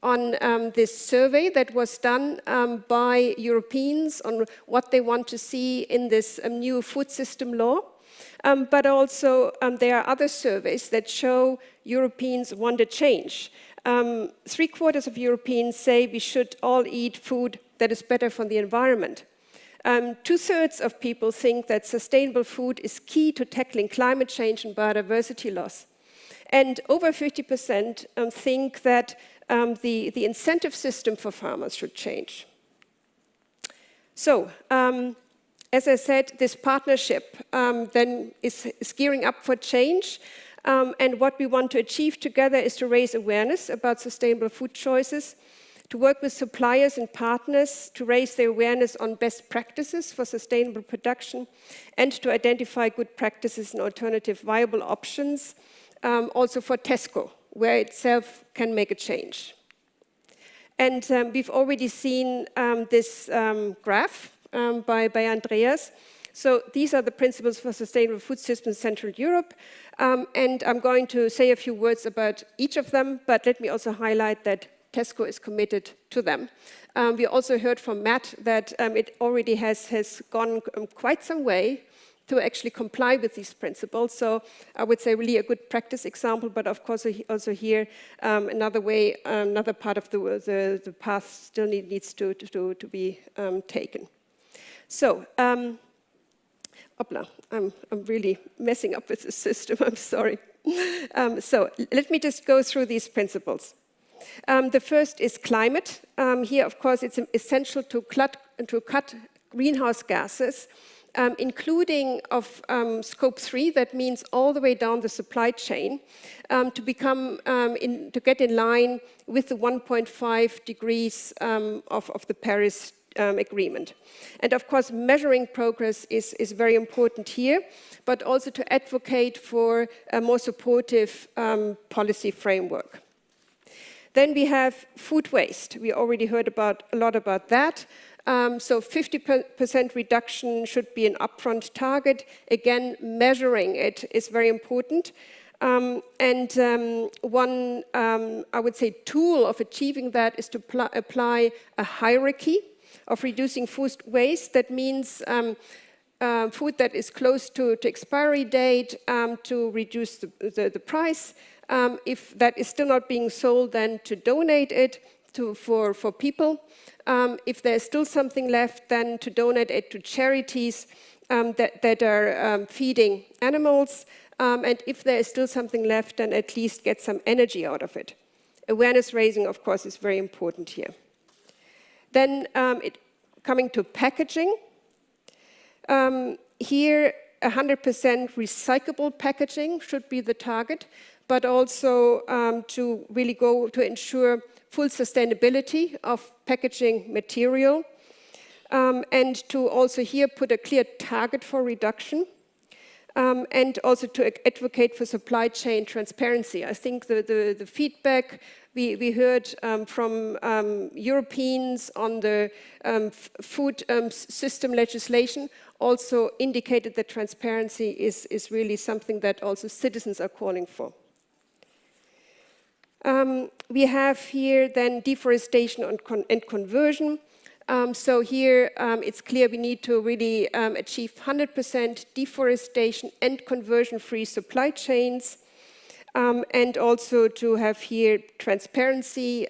on this survey that was done by Europeans on what they want to see in this new food system law. But also there are other surveys that show Europeans want a change. 3/4 of Europeans say we should all eat food that is better for the environment. 2/3 of people think that sustainable food is key to tackling climate change and biodiversity loss. And over 50% think that the incentive system for farmers should change. So, as I said, this partnership then is gearing up for change. And what we want to achieve together is to raise awareness about sustainable food choices, to work with suppliers and partners to raise their awareness on best practices for sustainable production, and to identify good practices and alternative viable options, also for Tesco, where itself can make a change. And we've already seen this graph by Andreas. So these are the principles for sustainable food systems in Central Europe. And I'm going to say a few words about each of them, but let me also highlight that Tesco is committed to them. We also heard from Matt that it already has gone quite some way to actually comply with these principles. So I would say really a good practice example, but of course also here another way, another part of the path still needs to be taken. So, I'm really messing up with the system, I'm sorry. So let me just go through these principles. The first is climate. Here, of course, it's essential to cut greenhouse gases, including of scope 3, that means all the way down the supply chain, to get in line with the 1.5 degrees of the Paris Agreement. And of course, measuring progress is very important here, but also to advocate for a more supportive policy framework. Then we have food waste. We already heard a lot about that. So 50% reduction should be an upfront target. Again, measuring it is very important. One, I would say, tool of achieving that is to apply a hierarchy of reducing food waste. That means food that is close to expiry date to reduce the price. If that is still not being sold, then to donate it for people. If there's still something left, then to donate it to charities that are feeding animals. And if there is still something left, then at least get some energy out of it. Awareness raising, of course, is very important here. Then coming to packaging. Here, 100% recyclable packaging should be the target, but also to really go to ensure full sustainability of packaging material, and to also here put a clear target for reduction, and also to advocate for supply chain transparency. I think the feedback we heard from Europeans on the food system legislation also indicated that transparency is really something that also citizens are calling for. We have here then deforestation and conversion. So here it's clear we need to really achieve 100% deforestation and conversion-free supply chains, and also to have here transparency,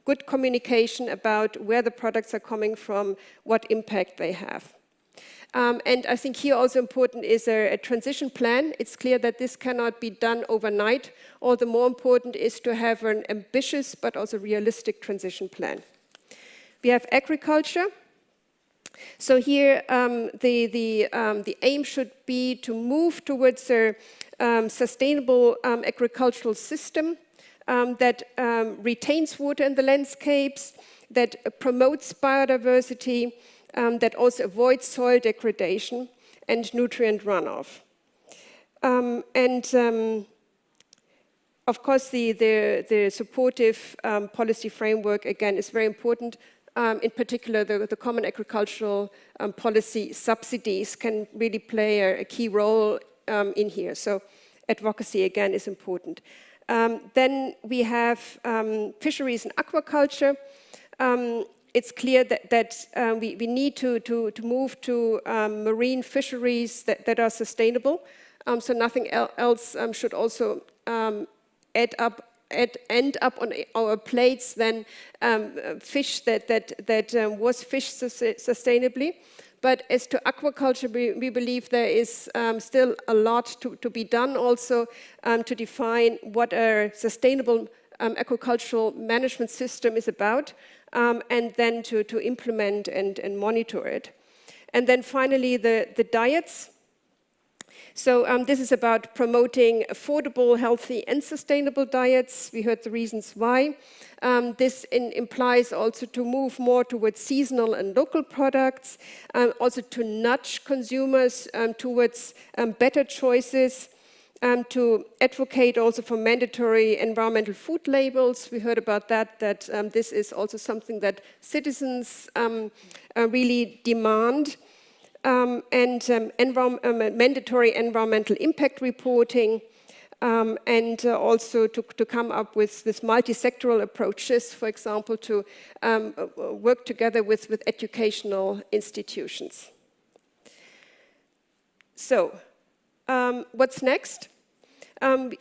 good communication about where the products are coming from, what impact they have. And I think here also important is a transition plan. It's clear that this cannot be done overnight. All the more important is to have an ambitious but also realistic transition plan. We have agriculture. So here the aim should be to move towards a sustainable agricultural system that retains water in the landscapes, that promotes biodiversity, that also avoids soil degradation and nutrient runoff. Of course, the supportive policy framework, again, is very important. In particular, the common agricultural policy subsidies can really play a key role in here. So advocacy, again, is important. Then we have fisheries and aquaculture. It's clear that we need to move to marine fisheries that are sustainable. So nothing else should also end up on our plates than fish that was fished sustainably. But as to aquaculture, we believe there is still a lot to be done also to define what a sustainable agricultural management system is about, and then to implement and monitor it. And then finally, the diets. So this is about promoting affordable, healthy, and sustainable diets. We heard the reasons why. This implies also to move more towards seasonal and local products, also to nudge consumers towards better choices, to advocate also for mandatory environmental food labels. We heard about that this is also something that citizens really demand. Mandatory environmental impact reporting, and also to come up with multi-sectoral approaches, for example, to work together with educational institutions. So, what's next?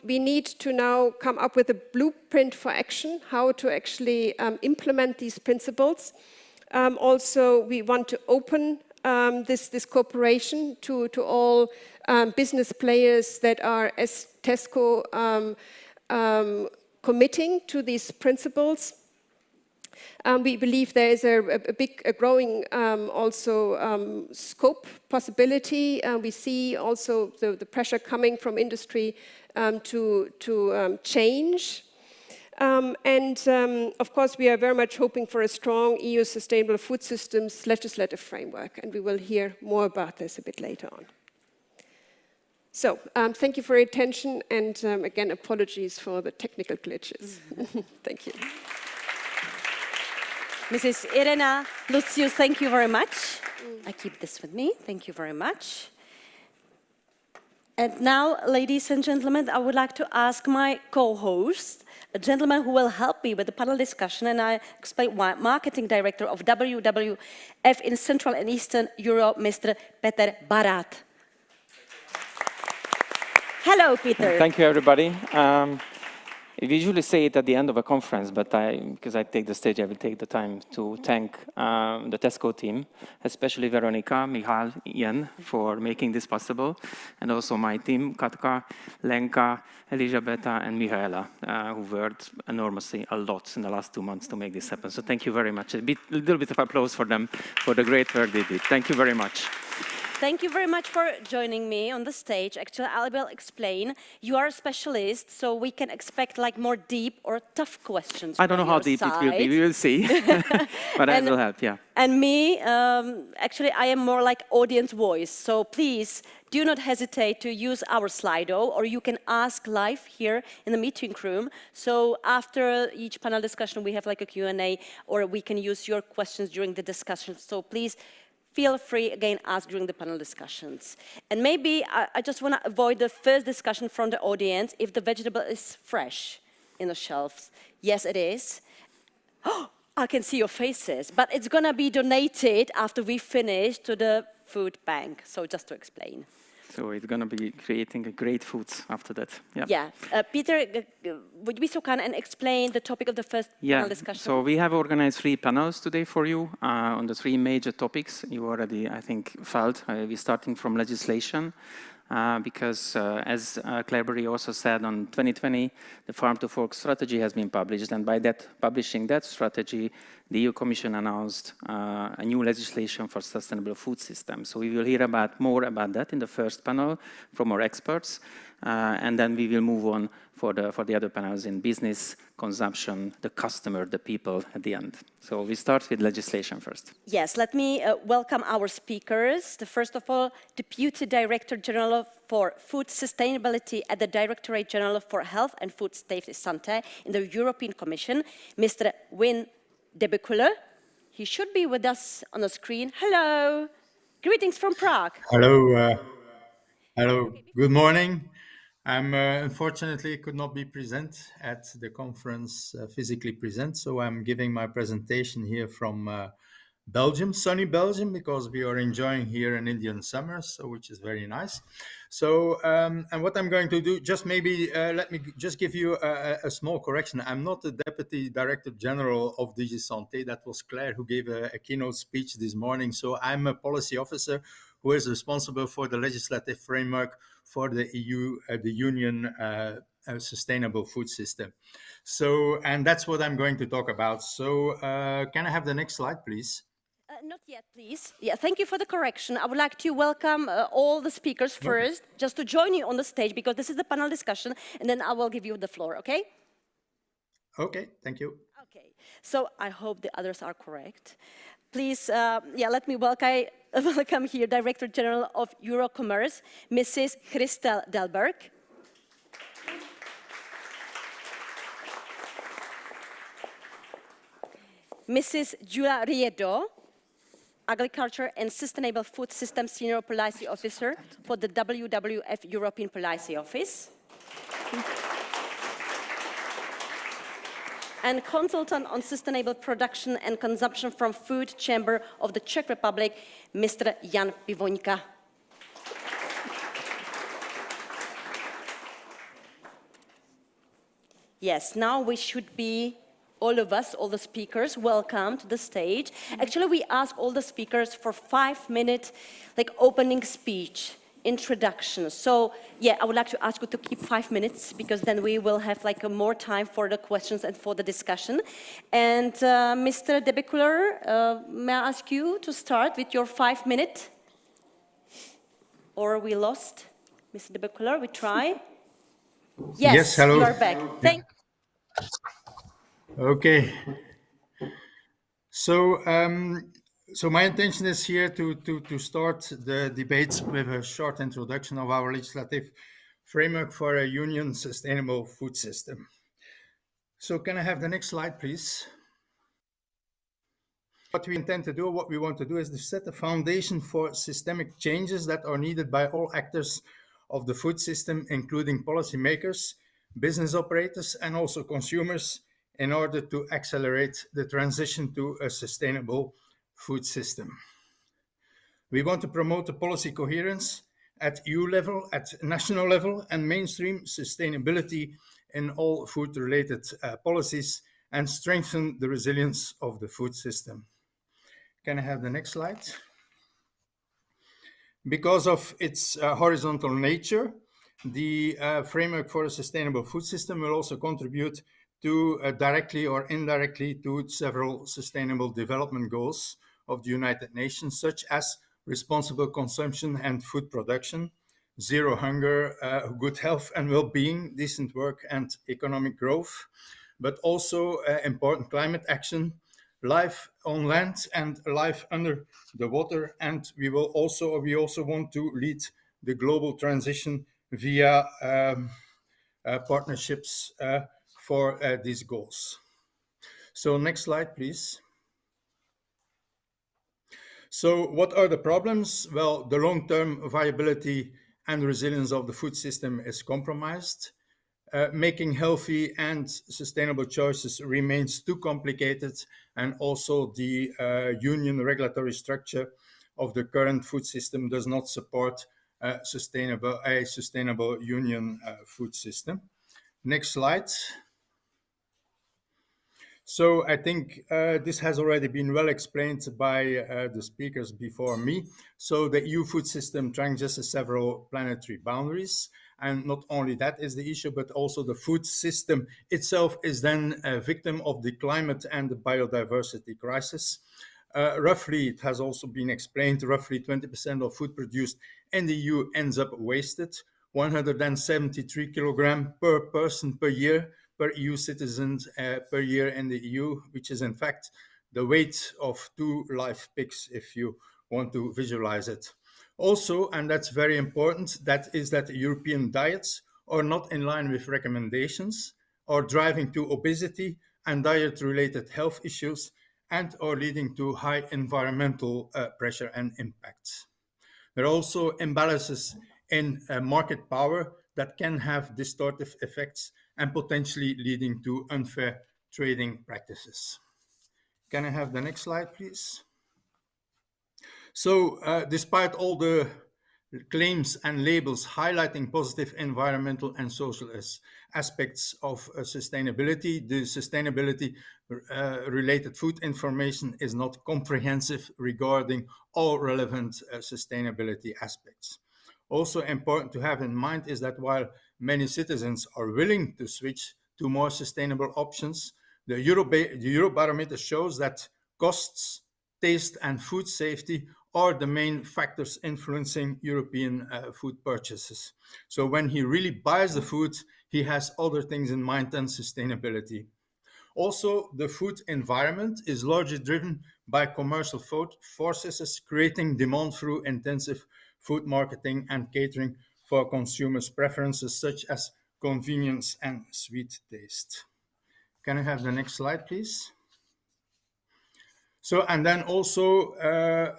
We need to now come up with a blueprint for action, how to actually implement these principles. Also, we want to open this cooperation to all business players that are, as Tesco, committing to these principles. We believe there is a growing also scope possibility. We see also the pressure coming from industry to change. Of course, we are very much hoping for a strong EU sustainable food systems legislative framework, and we will hear more about this a bit later on. So, thank you for your attention, and again, apologies for the technical glitches. Thank you. Mrs. Irena Lucius, thank you very much. I keep this with me. Thank you very much. And now, ladies and gentlemen, I would like to ask my co-host, a gentleman who will help me with the panel discussion, and I explain why, Marketing Director of WWF in Central and Eastern Europe, Mr. Peter Barat. Hello, Peter. Thank you, everybody. We usually say it at the end of a conference, but because I take the stage, I will take the time to thank the Tesco team, especially Veronika, Michal, Ian, for making this possible, and also my team, Katka, Lenka, Elisabetta, and Michaela, who worked enormously a lot in the last 2 months to make this happen. So thank you very much. A little bit of applause for them for the great work they did. Thank you very much. Thank you very much for joining me on the stage. Actually, I will explain. You are a specialist, so we can expect like more deep or tough questions. I don't know how deep it will be. We will see. But I will help, yeah. And me, actually, I am more like audience voice. So please do not hesitate to use our Slido, or you can ask live here in the meeting room. So after each panel discussion, we have like a Q&A, or we can use your questions during the discussion. So please, feel free, again, ask during the panel discussions. And maybe I just want to avoid the first discussion from the audience if the vegetable is fresh in the shelves. Yes, it is. Oh, I can see your faces. But it's going to be donated after we finish to the food bank. So just to explain. So it's going to be creating a great foods after that. Yeah. Peter, would you be so kind and explain the topic of the first panel discussion? So we have organized 3 panels today for you on the 3 major topics. You already, I think, felt. We're starting from legislation. Because as Claire Berry also said, on 2020, the Farm to Fork strategy has been published, and by that publishing that strategy, the EU Commission announced a new legislation for sustainable food systems. So we will hear more about that in the first panel from our experts, and then we will move on for the other panels in business, consumption, the customer, the people at the end. So we start with legislation first. Yes, let me welcome our speakers. First of all, Deputy Director General for Food Sustainability at the Directorate General for Health and Food Safety Santé in the European Commission, Mr. Wim de Bekele. He should be with us on the screen. Hello. Greetings from Prague. Hello. Hello. Good morning. I'm unfortunately could not be present at the conference, physically present, so I'm giving my presentation here from Belgium, sunny Belgium, because we are enjoying here an Indian summer, so which is very nice. So, and what I'm going to do, just maybe let me just give you a small correction. I'm not the Deputy Director General of DG Santé. That was Claire who gave a keynote speech this morning. So I'm a policy officer who is responsible for the legislative framework for the EU, the Union sustainable food system. So, and that's what I'm going to talk about. So, can I have the next slide, please? Not yet, please. Yeah, thank you for the correction. I would like to welcome all the speakers first, just to join you on the stage, because this is the panel discussion, and then I will give you the floor, okay? Okay, thank you. Okay, so I hope the others are correct. Please, let me welcome here Director General of Eurocommerce, Mrs. Christel Delberg. Mrs. Julia Riedo, Agriculture and Sustainable Food System Senior Policy Officer for the WWF European Policy Office. And consultant on sustainable production and consumption from Food Chamber of the Czech Republic, Mr. Jan Pivoňka. Yes, now we should be, all of us, all the speakers, welcome to the stage. Actually, we ask all the speakers for 5-minute opening speech, introduction. So, yeah, I would like to ask you to keep 5 minutes, because then we will have more time for the questions and for the discussion. And Mr. De Bekuler, may I ask you to start with your 5-minute? Or we lost Mr. De Bekuler? We try. Yes, hello. You are back. Thank you. Okay. So, so my intention is here to start the debate with a short introduction of our legislative framework for a union sustainable food system. So can I have the next slide, please? What we intend to do, what we want to do, is to set the foundation for systemic changes that are needed by all actors of the food system, including policymakers, business operators, and also consumers, in order to accelerate the transition to a sustainable food system. We want to promote the policy coherence at EU level, at national level, and mainstream sustainability in all food-related policies, and strengthen the resilience of the food system. Can I have the next slide? Because of its horizontal nature, the framework for a sustainable food system will also contribute to directly or indirectly to several sustainable development goals of the United Nations, such as responsible consumption and food production, zero hunger, good health and well-being, decent work and economic growth, but also important climate action, life on land and life under the water. And we also want to lead the global transition via partnerships for these goals. So next slide, please. So what are the problems? Well, the long-term viability and resilience of the food system is compromised. Making healthy and sustainable choices remains too complicated, and also the union regulatory structure of the current food system does not support a sustainable union food system. Next slide. So I think this has already been well explained by the speakers before me. So the EU food system transgresses several planetary boundaries. And not only that is the issue, but also the food system itself is then a victim of the climate and the biodiversity crisis. Roughly, it has also been explained, roughly 20% of food produced in the EU ends up wasted, 173 kilograms per person per year, per EU citizens per year in the EU, which is in fact the weight of 2 live pigs, if you want to visualize it. Also, and that's very important, that is that European diets are not in line with recommendations, are driving to obesity and diet-related health issues, and are leading to high environmental pressure and impacts. There are also imbalances in market power that can have distortive effects and potentially leading to unfair trading practices. Can I have the next slide, please? So, despite all the claims and labels highlighting positive environmental and social aspects of sustainability, the sustainability related food information is not comprehensive regarding all relevant sustainability aspects. Also important to have in mind is that while many citizens are willing to switch to more sustainable options, the Eurobarometer shows that costs taste, and food safety are the main factors influencing European food purchases. So when he really buys the food, he has other things in mind than sustainability. Also, the food environment is largely driven by commercial forces, creating demand through intensive food marketing and catering for consumers' preferences such as convenience and sweet taste. Can I have the next slide, please? So, and then also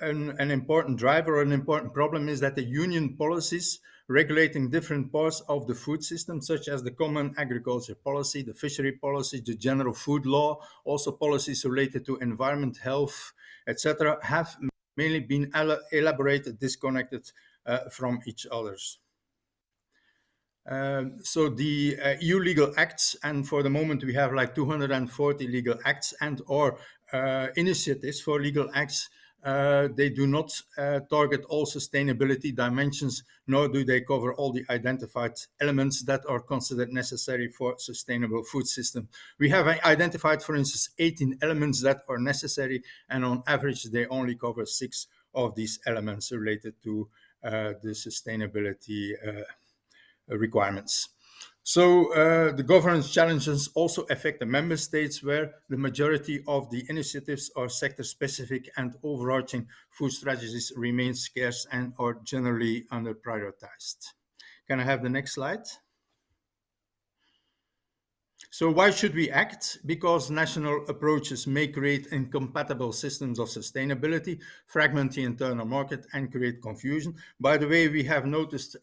an important driver or an important problem is that the union policies regulating different parts of the food system, such as the common agriculture policy, the fishery policy, the general food law, also policies related to environment, health, etc., have mainly been elaborated, disconnected from each other's. So the EU legal acts, and for the moment we have like 240 legal acts and or initiatives for legal acts. They do not target all sustainability dimensions, nor do they cover all the identified elements that are considered necessary for sustainable food system. We have identified, for instance, 18 elements that are necessary, and on average they only cover 6 of these elements related to the sustainability requirements. So the governance challenges also affect the member states, where the majority of the initiatives are sector-specific and overarching food strategies remain scarce and are generally under-prioritized. Can I have the next slide? So why should we act? Because national approaches may create incompatible systems of sustainability, fragment the internal market, and create confusion. By the way, we have noticed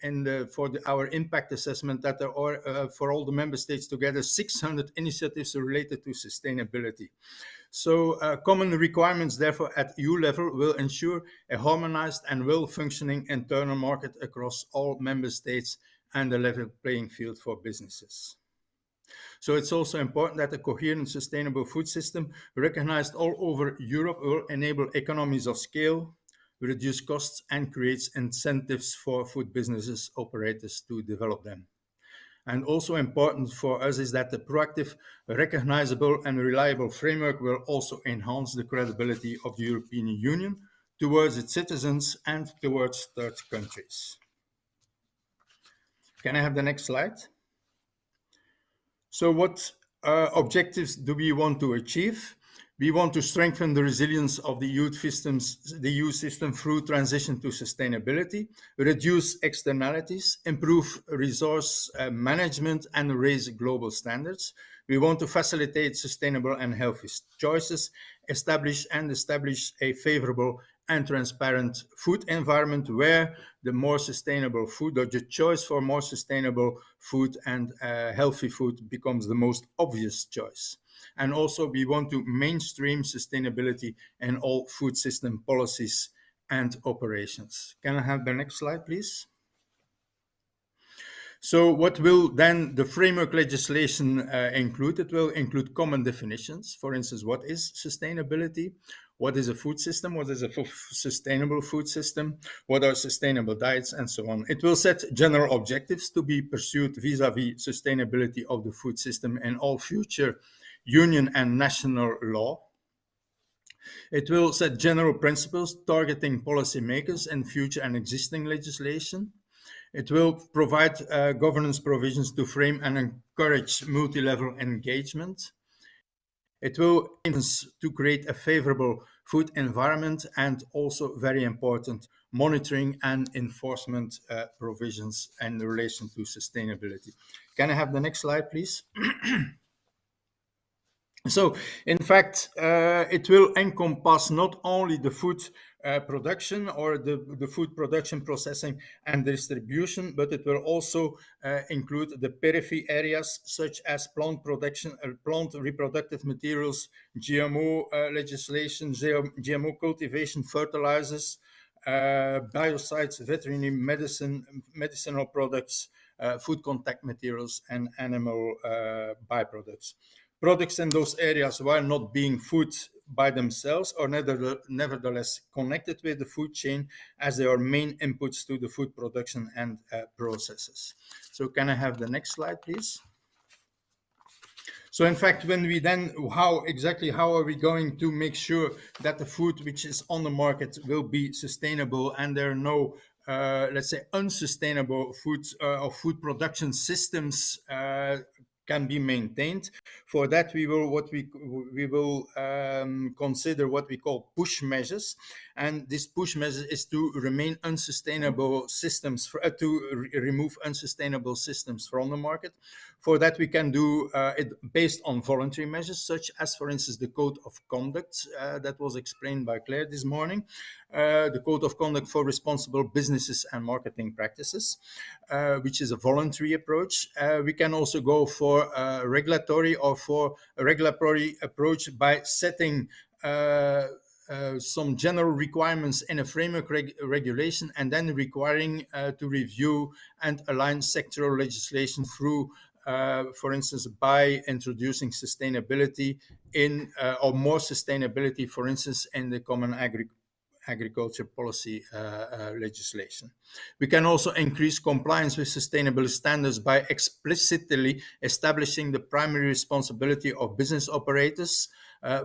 our impact assessment that there are, for all the member states together, 600 initiatives related to sustainability. So common requirements, therefore, at EU level will ensure a harmonized and well-functioning internal market across all member states and a level playing field for businesses. So it's also important that a coherent, sustainable food system recognized all over Europe will enable economies of scale, reduce costs, and creates incentives for food businesses operators to develop them. And also important for us is that the proactive, recognizable, and reliable framework will also enhance the credibility of the European Union towards its citizens and towards third countries. Can I have the next slide? So what objectives do we want to achieve? We want to strengthen the resilience of the EU system through transition to sustainability, reduce externalities, improve resource management, and raise global standards. We want to facilitate sustainable and healthy choices, establish a favorable and transparent food environment where the more sustainable food, or the choice for more sustainable food and healthy food, becomes the most obvious choice. And also we want to mainstream sustainability in all food system policies and operations. Can I have the next slide, please? So what will then the framework legislation include? It will include common definitions. For instance, what is sustainability? What is a food system? What is a sustainable food system? What are sustainable diets, and so on? It will set general objectives to be pursued vis-à-vis sustainability of the food system in all future union and national law. It will set general principles targeting policymakers in future and existing legislation. It will provide governance provisions to frame and encourage multi-level engagement. It will aim to create a favorable food environment, and also, very important, monitoring and enforcement provisions in relation to sustainability. Can I have the next slide, please? So, in fact, it will encompass not only the food production or the food production, processing, and distribution, but it will also include the periphery areas such as plant production, plant reproductive materials, GMO legislation, GMO cultivation, fertilizers, biocides, veterinary medicine, medicinal products, food contact materials, and animal byproducts. Products in those areas, while not being food by themselves, are nevertheless connected with the food chain, as they are main inputs to the food production and processes. So can I have the next slide, please? So in fact, when we then, how are we going to make sure that the food which is on the market will be sustainable and there are no, let's say, unsustainable food or food production systems can be maintained? For that, we will consider what we call push measures, and this push measure is to remain unsustainable systems, remove unsustainable systems from the market. For that, we can do it based on voluntary measures, such as, for instance, the code of conduct that was explained by Claire this morning, the code of conduct for responsible businesses and marketing practices, which is a voluntary approach. We can also go for a regulatory approach by setting some general requirements in a framework regulation, and then requiring to review and align sectoral legislation through, for instance, by introducing sustainability in, or more sustainability, for instance, in the common agriculture policy legislation. We can also increase compliance with sustainable standards by explicitly establishing the primary responsibility of business operators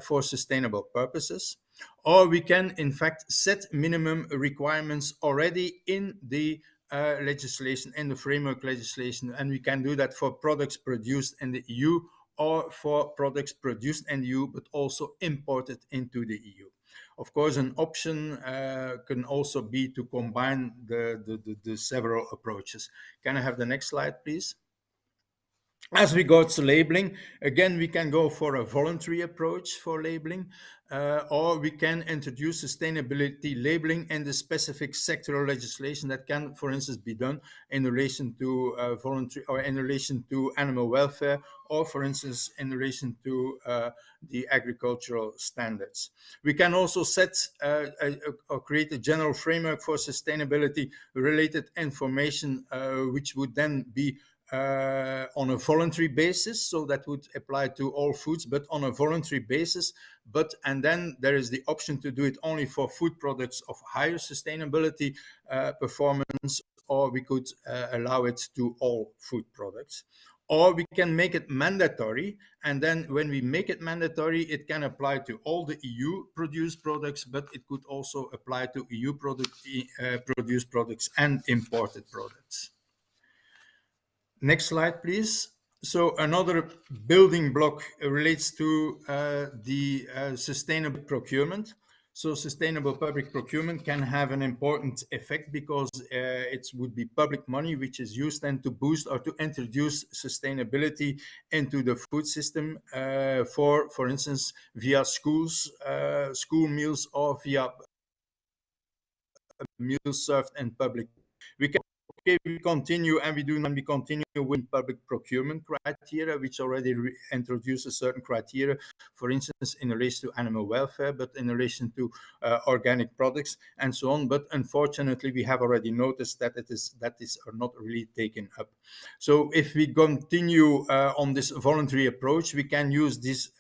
for sustainable purposes. Or we can, in fact, set minimum requirements already in the legislation, in the framework legislation, and we can do that for products produced in the EU or for products produced in the EU but also imported into the EU. Of course, an option can also be to combine the several approaches. Can I have the next slide, please? As regards to labeling, again, we can go for a voluntary approach for labeling, or we can introduce sustainability labeling in the specific sectoral legislation that can, for instance, be done in relation to voluntary, or in relation to animal welfare, or, for instance, in relation to the agricultural standards. We can also set or create a general framework for sustainability related information, which would then be on a voluntary basis, so that would apply to all foods, but on a voluntary basis. And then there is the option to do it only for food products of higher sustainability performance, or we could allow it to all food products. Or we can make it mandatory, and then when we make it mandatory, it can apply to all the EU-produced products, but it could also apply to EU-produced products and imported products. Next slide, please. So another building block relates to the sustainable procurement. So sustainable public procurement can have an important effect because it would be public money which is used then to boost or to introduce sustainability into the food system, for instance, via schools, school meals, or via meals served in public. We continue, and we continue with public procurement criteria, which already introduces certain criteria, for instance, in relation to animal welfare, but in relation to organic products and so on. But unfortunately, we have already noticed that these are not really taken up. So if we continue on this voluntary approach, we can use this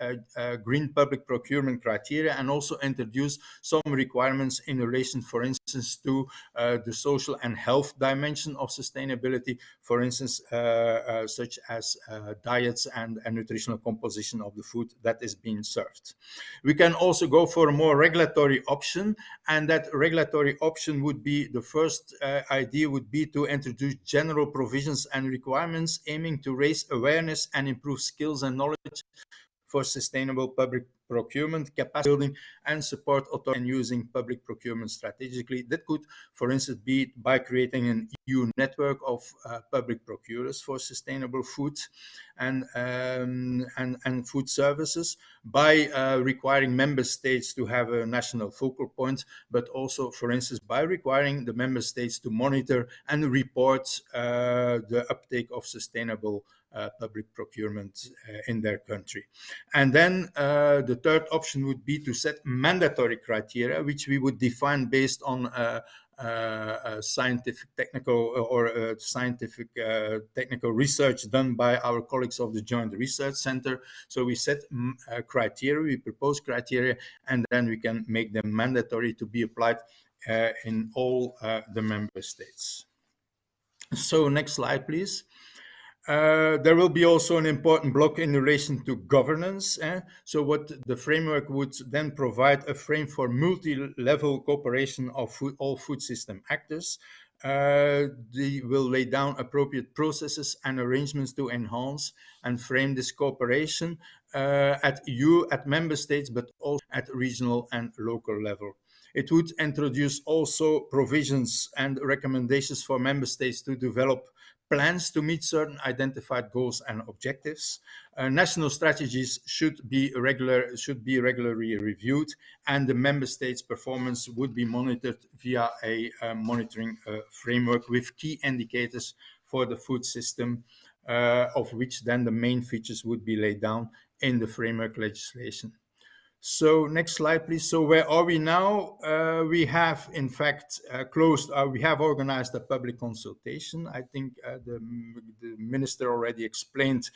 green public procurement criteria and also introduce some requirements in relation, for instance, to the social and health dimension of sustainability, for instance, such as diets and nutritional composition of the food that is being served. We can also go for a more regulatory option, and that regulatory option would be, the first idea would be to introduce general provisions and requirements aiming to raise awareness and improve skills and knowledge for sustainable public procurement, capacity building, and support authority in using public procurement strategically. That could, for instance, be by creating an EU network of public procurers for sustainable food and food services, by requiring member states to have a national focal point, but also, for instance, by requiring the member states to monitor and report the uptake of sustainable public procurement in their country. And then the third option would be to set mandatory criteria, which we would define based on scientific technical research done by our colleagues of the Joint Research Center. So we set criteria, we propose criteria, and then we can make them mandatory to be applied in all the member states. So next slide, please. There will be also an important block in relation to governance. So what the framework would then provide a frame for multi-level cooperation of all food system actors. They will lay down appropriate processes and arrangements to enhance and frame this cooperation at EU, at member states, but also at regional and local level. It would introduce also provisions and recommendations for member states to develop plans to meet certain identified goals and objectives. National strategies should be regularly reviewed, and the member states' performance would be monitored via a monitoring framework with key indicators for the food system, of which then the main features would be laid down in the framework legislation. So next slide, please. So where are we now? We have, in fact, we have organized a public consultation. I think the minister already explained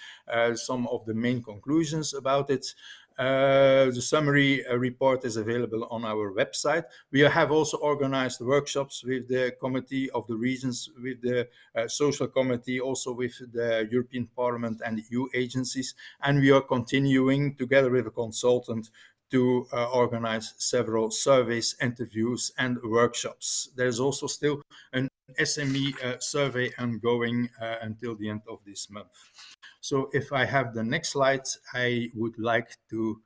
some of the main conclusions about it. The summary report is available on our website. We have also organized workshops with the Committee of the Regions, with the Social Committee, also with the European Parliament and EU agencies. And we are continuing together with a consultant to organize several surveys, interviews, and workshops. There's also still an SME survey ongoing until the end of this month. So if I have the next slide, I would like to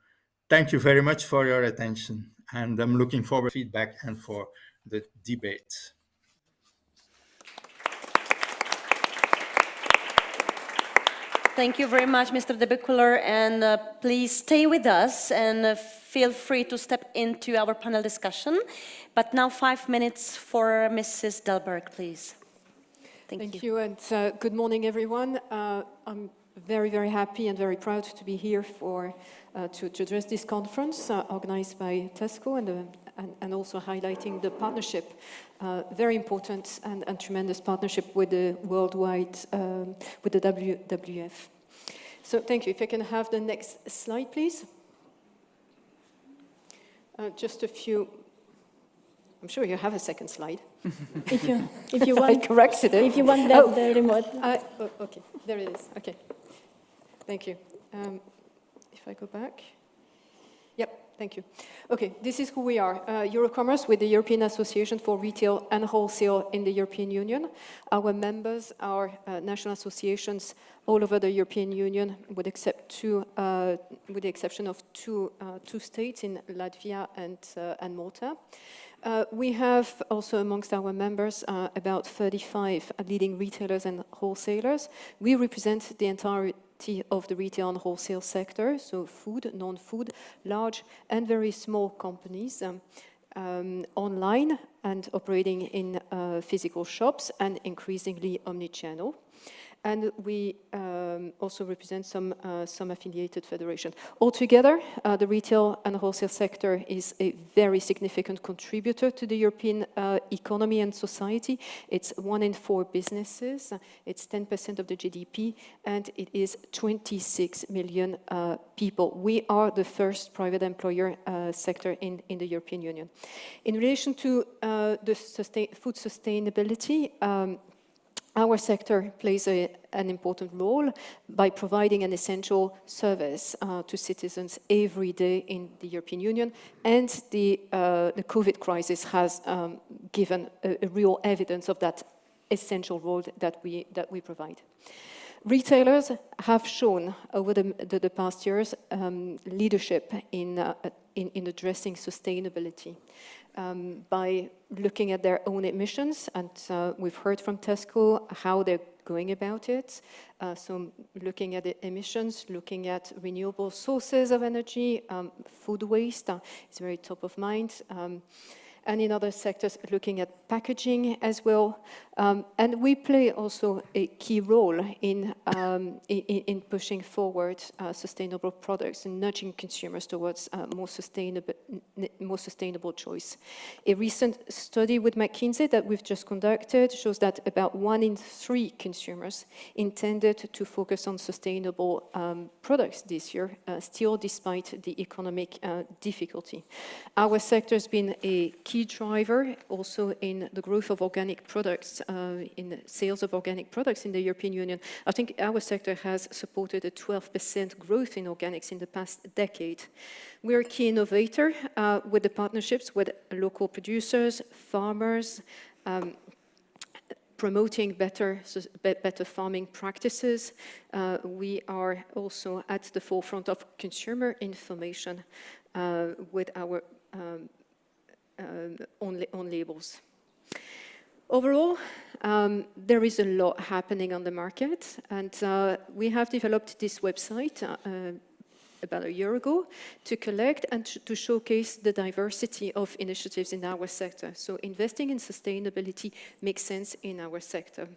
thank you very much for your attention, and I'm looking forward to feedback and for the debate. Thank you very much, Mr. de Bekuler, and please stay with us and feel free to step into our panel discussion. But now 5 minutes for Mrs. Delberg, please. Thank you, and good morning, everyone. I'm very, very happy and very proud to be here to address this conference organized by Tesco and also highlighting the partnership, very important and tremendous partnership with the worldwide, with the WWF. So thank you. If I can have the next slide, please. Just a few. I'm sure you have a second slide. If you want, I corrected it. If you want the remote. Okay, there it is. Okay, thank you. If I go back. Yep, thank you. Okay, this is who we are. Eurocommerce, with the European Association for Retail and Wholesale in the European Union. Our members are national associations all over the European Union, with the exception of two states in Latvia and Malta. We have also amongst our members about 35 leading retailers and wholesalers. We represent the entirety of the retail and wholesale sector, so food, non-food, large and very small companies, online and operating in physical shops and increasingly omni-channel. And we also represent some affiliated federations. Altogether, the retail and wholesale sector is a very significant contributor to the European economy and society. It's 1 in 4 businesses, it's 10% of the GDP, and it is 26 million people. We are the first private employer sector in the European Union. In relation to the food sustainability, our sector plays an important role by providing an essential service to citizens every day in the European Union, and the COVID crisis has given a real evidence of that essential role that we provide. Retailers have shown over the past years leadership in addressing sustainability. By looking at their own emissions, and we've heard from Tesco how they're going about it. So looking at the emissions, looking at renewable sources of energy, food waste is very top of mind. And in other sectors, looking at packaging as well. And we play also a key role in pushing forward sustainable products and nudging consumers towards more sustainable choice. A recent study with McKinsey that we've just conducted shows that about 1 in 3 consumers intended to focus on sustainable products this year, still despite the economic difficulty. Our sector has been a key driver also in the growth of organic products in sales of organic products in the European Union. I think our sector has supported a 12% growth in organics in the past decade. We're a key innovator with the partnerships with local producers, farmers, promoting better farming practices. We are also at the forefront of consumer information with our on labels. Overall, there is a lot happening on the market, and we have developed this website about a year ago to collect and to showcase the diversity of initiatives in our sector. So investing in sustainability makes sense in our sector.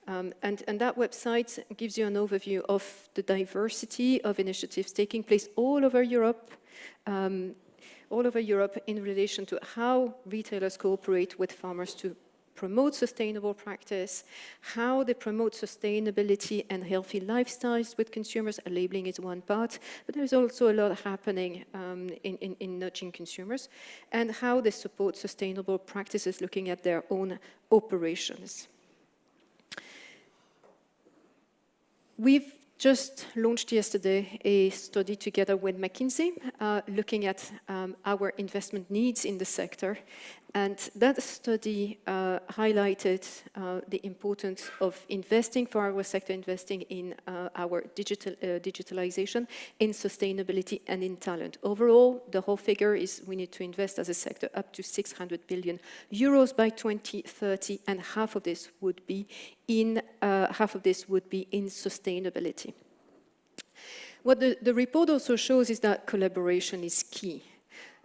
And that website gives you an overview of the diversity of initiatives taking place all over Europe in relation to how retailers cooperate with farmers to promote sustainable practice, how they promote sustainability and healthy lifestyles with consumers. Labeling is one part, but there's also a lot happening in nudging consumers, and how they support sustainable practices looking at their own operations. We've just launched yesterday a study together with McKinsey looking at our investment needs in the sector. And that study highlighted the importance of investing for our sector, investing in our digitalization, in sustainability and in talent. Overall, the whole figure is we need to invest as a sector up to 600 billion euros by 2030, and half of this would be in sustainability. What the report also shows is that collaboration is key.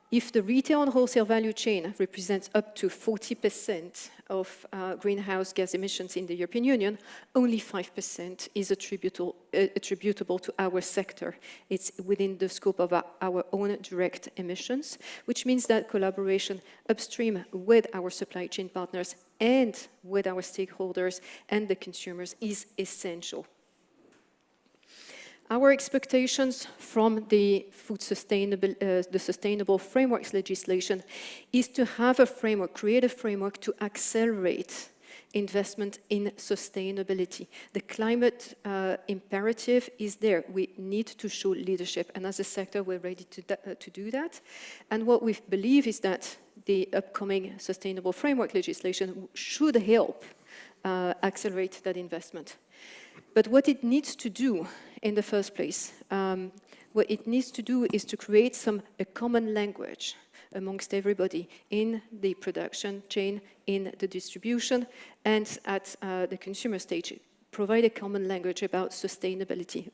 If the retail and wholesale value chain represents up to 40% of greenhouse gas emissions in the European Union, only 5% is attributable to our sector. It's within the scope of our own direct emissions, which means that collaboration upstream with our supply chain partners and with our stakeholders and the consumers is essential. Our expectations from the Sustainable Frameworks legislation is to have a framework, create a framework to accelerate investment in sustainability. The climate imperative is there. We need to show leadership, and as a sector, we're ready to do that. And what we believe is that the upcoming Sustainable Framework legislation should help accelerate that investment. But what it needs to do in the first place, what it needs to do is to create a common language amongst everybody in the production chain, in the distribution, and at the consumer stage. Provide a common language about sustainability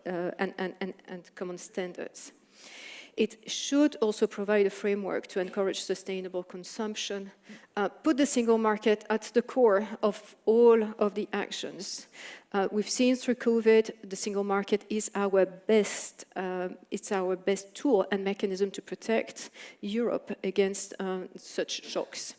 and common standards. It should also provide a framework to encourage sustainable consumption, put the single market at the core of all of the actions. We've seen through COVID, the single market is our best tool and mechanism to protect Europe against such shocks.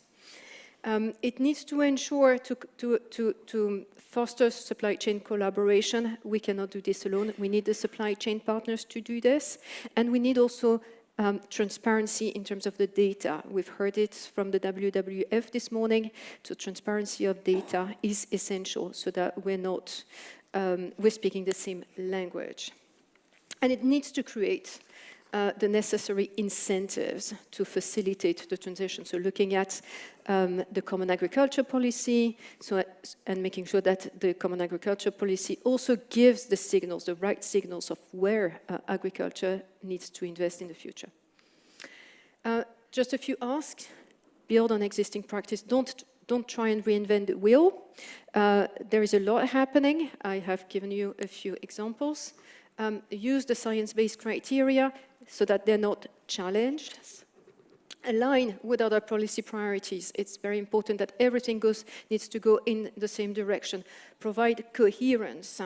It needs to ensure to foster supply chain collaboration. We cannot do this alone. We need the supply chain partners to do this. And we need also transparency in terms of the data. We've heard it from the WWF this morning. So transparency of data is essential so that we're speaking the same language. And it needs to create the necessary incentives to facilitate the transition. So looking at the common agriculture policy, and making sure that the common agriculture policy also gives the signals, the right signals of where agriculture needs to invest in the future. Just a few asks: build on existing practice. Don't try and reinvent the wheel. There is a lot happening. I have given you a few examples. Use the science-based criteria so that they're not challenged. Align with other policy priorities. It's very important that everything needs to go in the same direction. Provide coherence.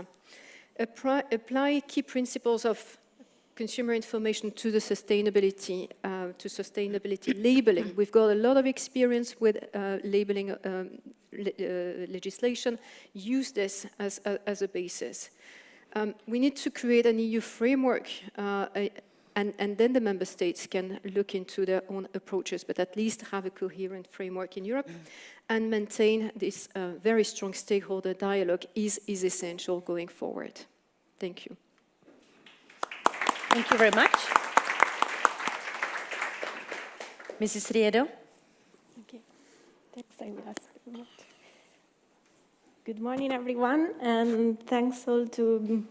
Apply key principles of consumer information to the sustainability labeling. We've got a lot of experience with labeling legislation. Use this as a basis. We need to create an EU framework And then the member states can look into their own approaches, but at least have a coherent framework in Europe and maintain this very strong stakeholder dialogue is essential going forward. Thank you. Thank you very much. Mrs. Riedo. Okay. Thanks, I will ask. Good morning, everyone, and thanks all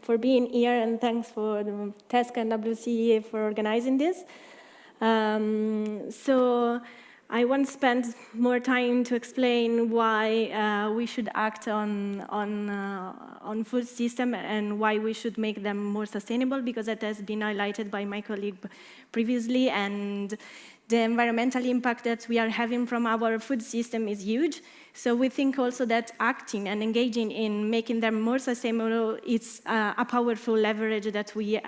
for being here, and thanks for Tesco and WCEA for organizing this. So I won't spend more time to explain why we should act on food system and why we should make them more sustainable, because that has been highlighted by my colleague previously, and the environmental impact that we are having from our food system is huge. So we think also that acting and engaging in making them more sustainable is a powerful leverage that we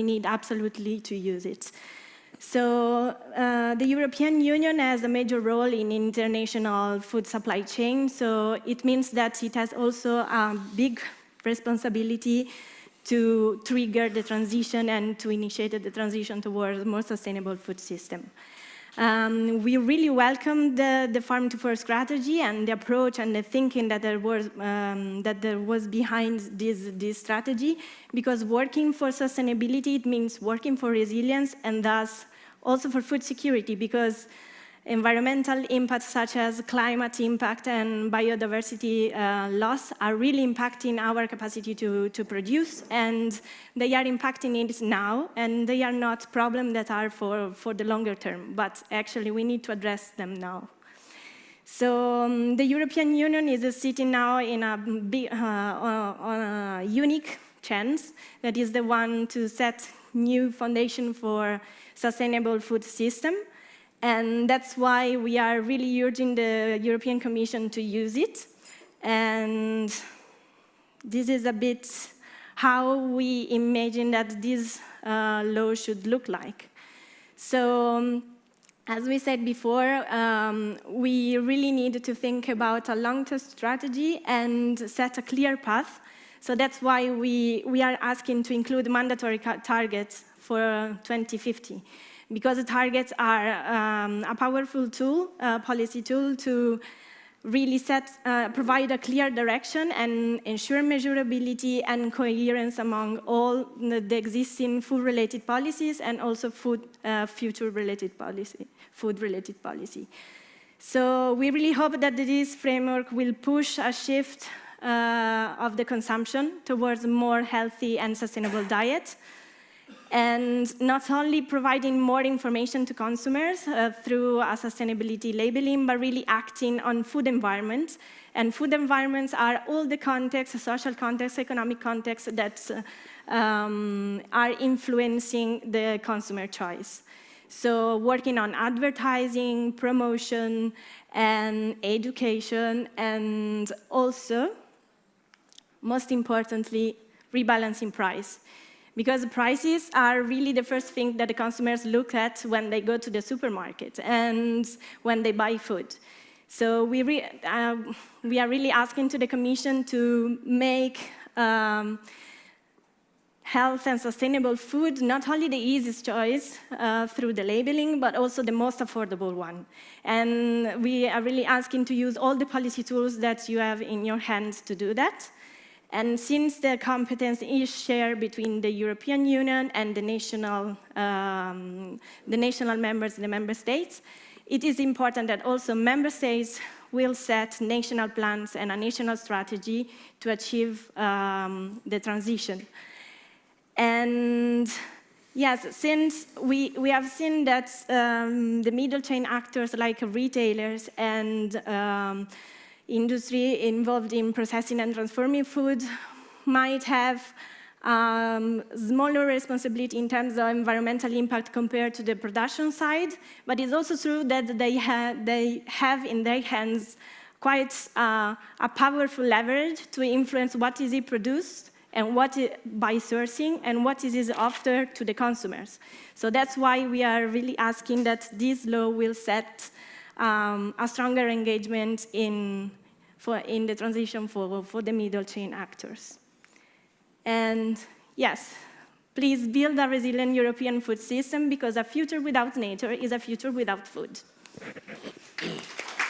need absolutely to use it. So the European Union has a major role in international food supply chain. So it means that it has also a big responsibility to trigger the transition and to initiate the transition towards a more sustainable food system. We really welcome the farm to fork strategy and the approach and the thinking that there was behind this strategy, because working for sustainability, it means working for resilience and thus also for food security, because environmental impacts such as climate impact and biodiversity loss are really impacting our capacity to produce, and they are impacting it now, and they are not problems that are for the longer term, but actually we need to address them now. So the European Union is sitting now in on a unique chance, that is the one to set new foundation for sustainable food system. And that's why we are really urging the European Commission to use it. And this is a bit how we imagine that this law should look like. So, as we said before, we really need to think about a long-term strategy and set a clear path. So that's why we are asking to include mandatory targets for 2050. Because the targets are a powerful tool, policy tool, to really provide a clear direction and ensure measurability and coherence among all the existing food-related policies and also future-related policy, food-related policy. So we really hope that this framework will push a shift of the consumption towards a more healthy and sustainable diet, and not only providing more information to consumers through a sustainability labeling, but really acting on food environments. And food environments are all the contexts, social contexts, economic contexts that are influencing the consumer choice. So working on advertising, promotion, and education, and also, most importantly, rebalancing price. Because prices are really the first thing that the consumers look at when they go to the supermarket and when they buy food. So we are really asking to the Commission to make health and sustainable food not only the easiest choice through the labeling, but also the most affordable one. And we are really asking to use all the policy tools that you have in your hands to do that. And since the competence is shared between the European Union and the national members, the member states, it is important that also member states will set national plans and a national strategy to achieve the transition. And yes, since we have seen that the middle chain actors like retailers and industry involved in processing and transforming food might have smaller responsibility in terms of environmental impact compared to the production side, but it's also true that they have in their hands quite a powerful leverage to influence what is produced and what by sourcing and what is offered to the consumers. So that's why we are really asking that this law will set a stronger engagement in the transition for the middle chain actors. And yes, Please build a resilient European food system, because a future without nature is a future without food.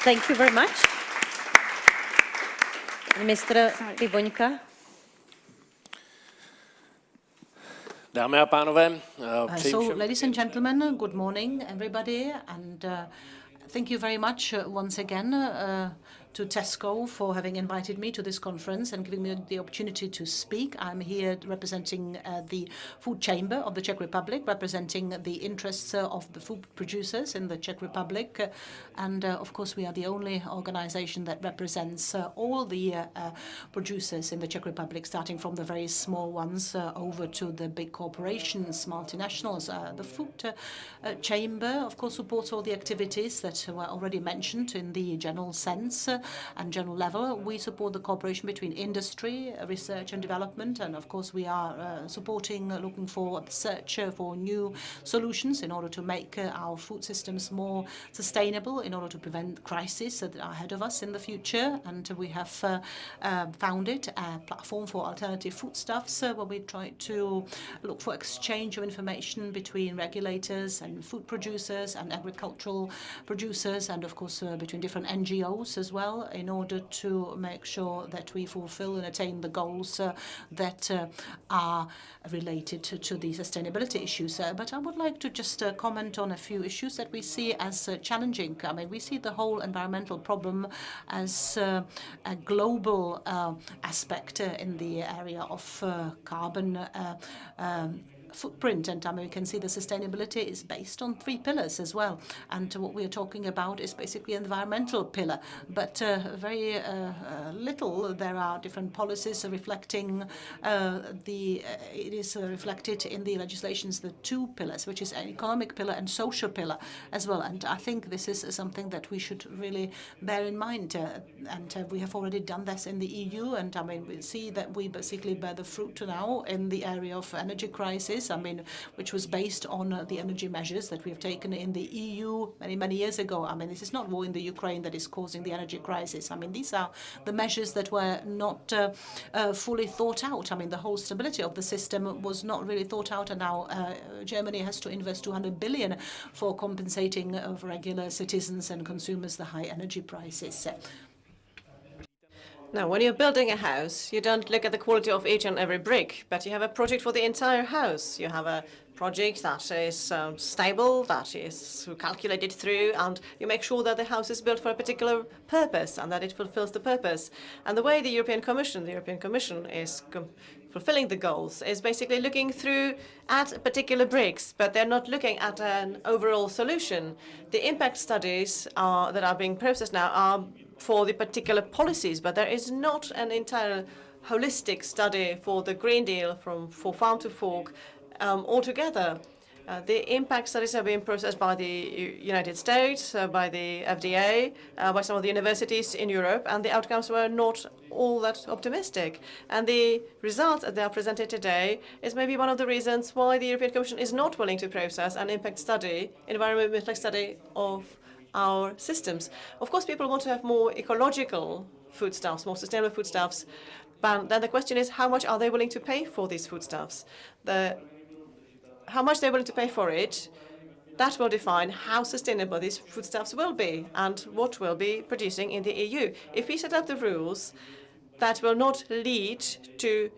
Thank you very much. Mr. Pivoňka. Dámy a pánové, So, ladies and gentlemen, good morning, everybody, and thank you very much once again to Tesco for having invited me to this conference and giving me the opportunity to speak. I'm here representing the Food Chamber of the Czech Republic, representing the interests of the food producers in the Czech Republic. And of course, we are the only organization that represents all the producers in the Czech Republic, starting from the very small ones over to the big corporations, multinationals. The Food Chamber, of course, supports all the activities that were already mentioned in the general sense and general level. We support the cooperation between industry, research and development, and of course we are looking for the search for new solutions in order to make our food systems more sustainable, in order to prevent crises that are ahead of us in the future. And we have founded a platform for alternative foodstuffs where we try to look for exchange of information between regulators and food producers and agricultural producers, and of course between different NGOs as well, in order to make sure that we fulfill and attain the goals that are related to the sustainability issues. But I would like to just comment on a few issues that we see as challenging. I mean, we see the whole environmental problem as a global aspect in the area of carbon footprint, and I mean, we can see the sustainability is based on 3 pillars as well, and what we are talking about is basically an environmental pillar, but very little. There are different policies reflecting it is reflected in the legislations, the 2 pillars, which is an economic pillar and social pillar as well, and I think this is something that we should really bear in mind, and we have already done this in the EU, and I mean, we see that we basically bear the fruit now in the area of energy crisis, I mean, which was based on the energy measures that we have taken in the EU many years ago. I mean, this is not war in the Ukraine that is causing the energy crisis. I mean, these are the measures that were not fully thought out. I mean, the whole stability of the system was not really thought out, and now Germany has to invest 200 billion for compensating of regular citizens and consumers the high energy prices. Now, when you're building a house, you don't look at the quality of each and every brick, but you have a project for the entire house. You have a project that is stable, that is calculated through, and you make sure that the house is built for a particular purpose and that it fulfills the purpose. And the way the European Commission is fulfilling the goals is basically looking through at particular bricks, but they're not looking at an overall solution. The impact studies that are being processed now are for the particular policies, but there is not an entire holistic study for the Green Deal for farm to fork altogether. The impact studies are being processed by the United States, by the FDA, by some of the universities in Europe, and the outcomes were not all that optimistic. And the results that they are presented today is maybe one of the reasons why the European Commission is not willing to process an impact study, environmental impact study of our systems. Of course, people want to have more ecological foodstuffs, more sustainable foodstuffs, but then the question is, how much are they willing to pay for these foodstuffs? How much they're willing to pay for it, that will define how sustainable these foodstuffs will be and what we'll be producing in the EU. If we set up the rules that will not lead to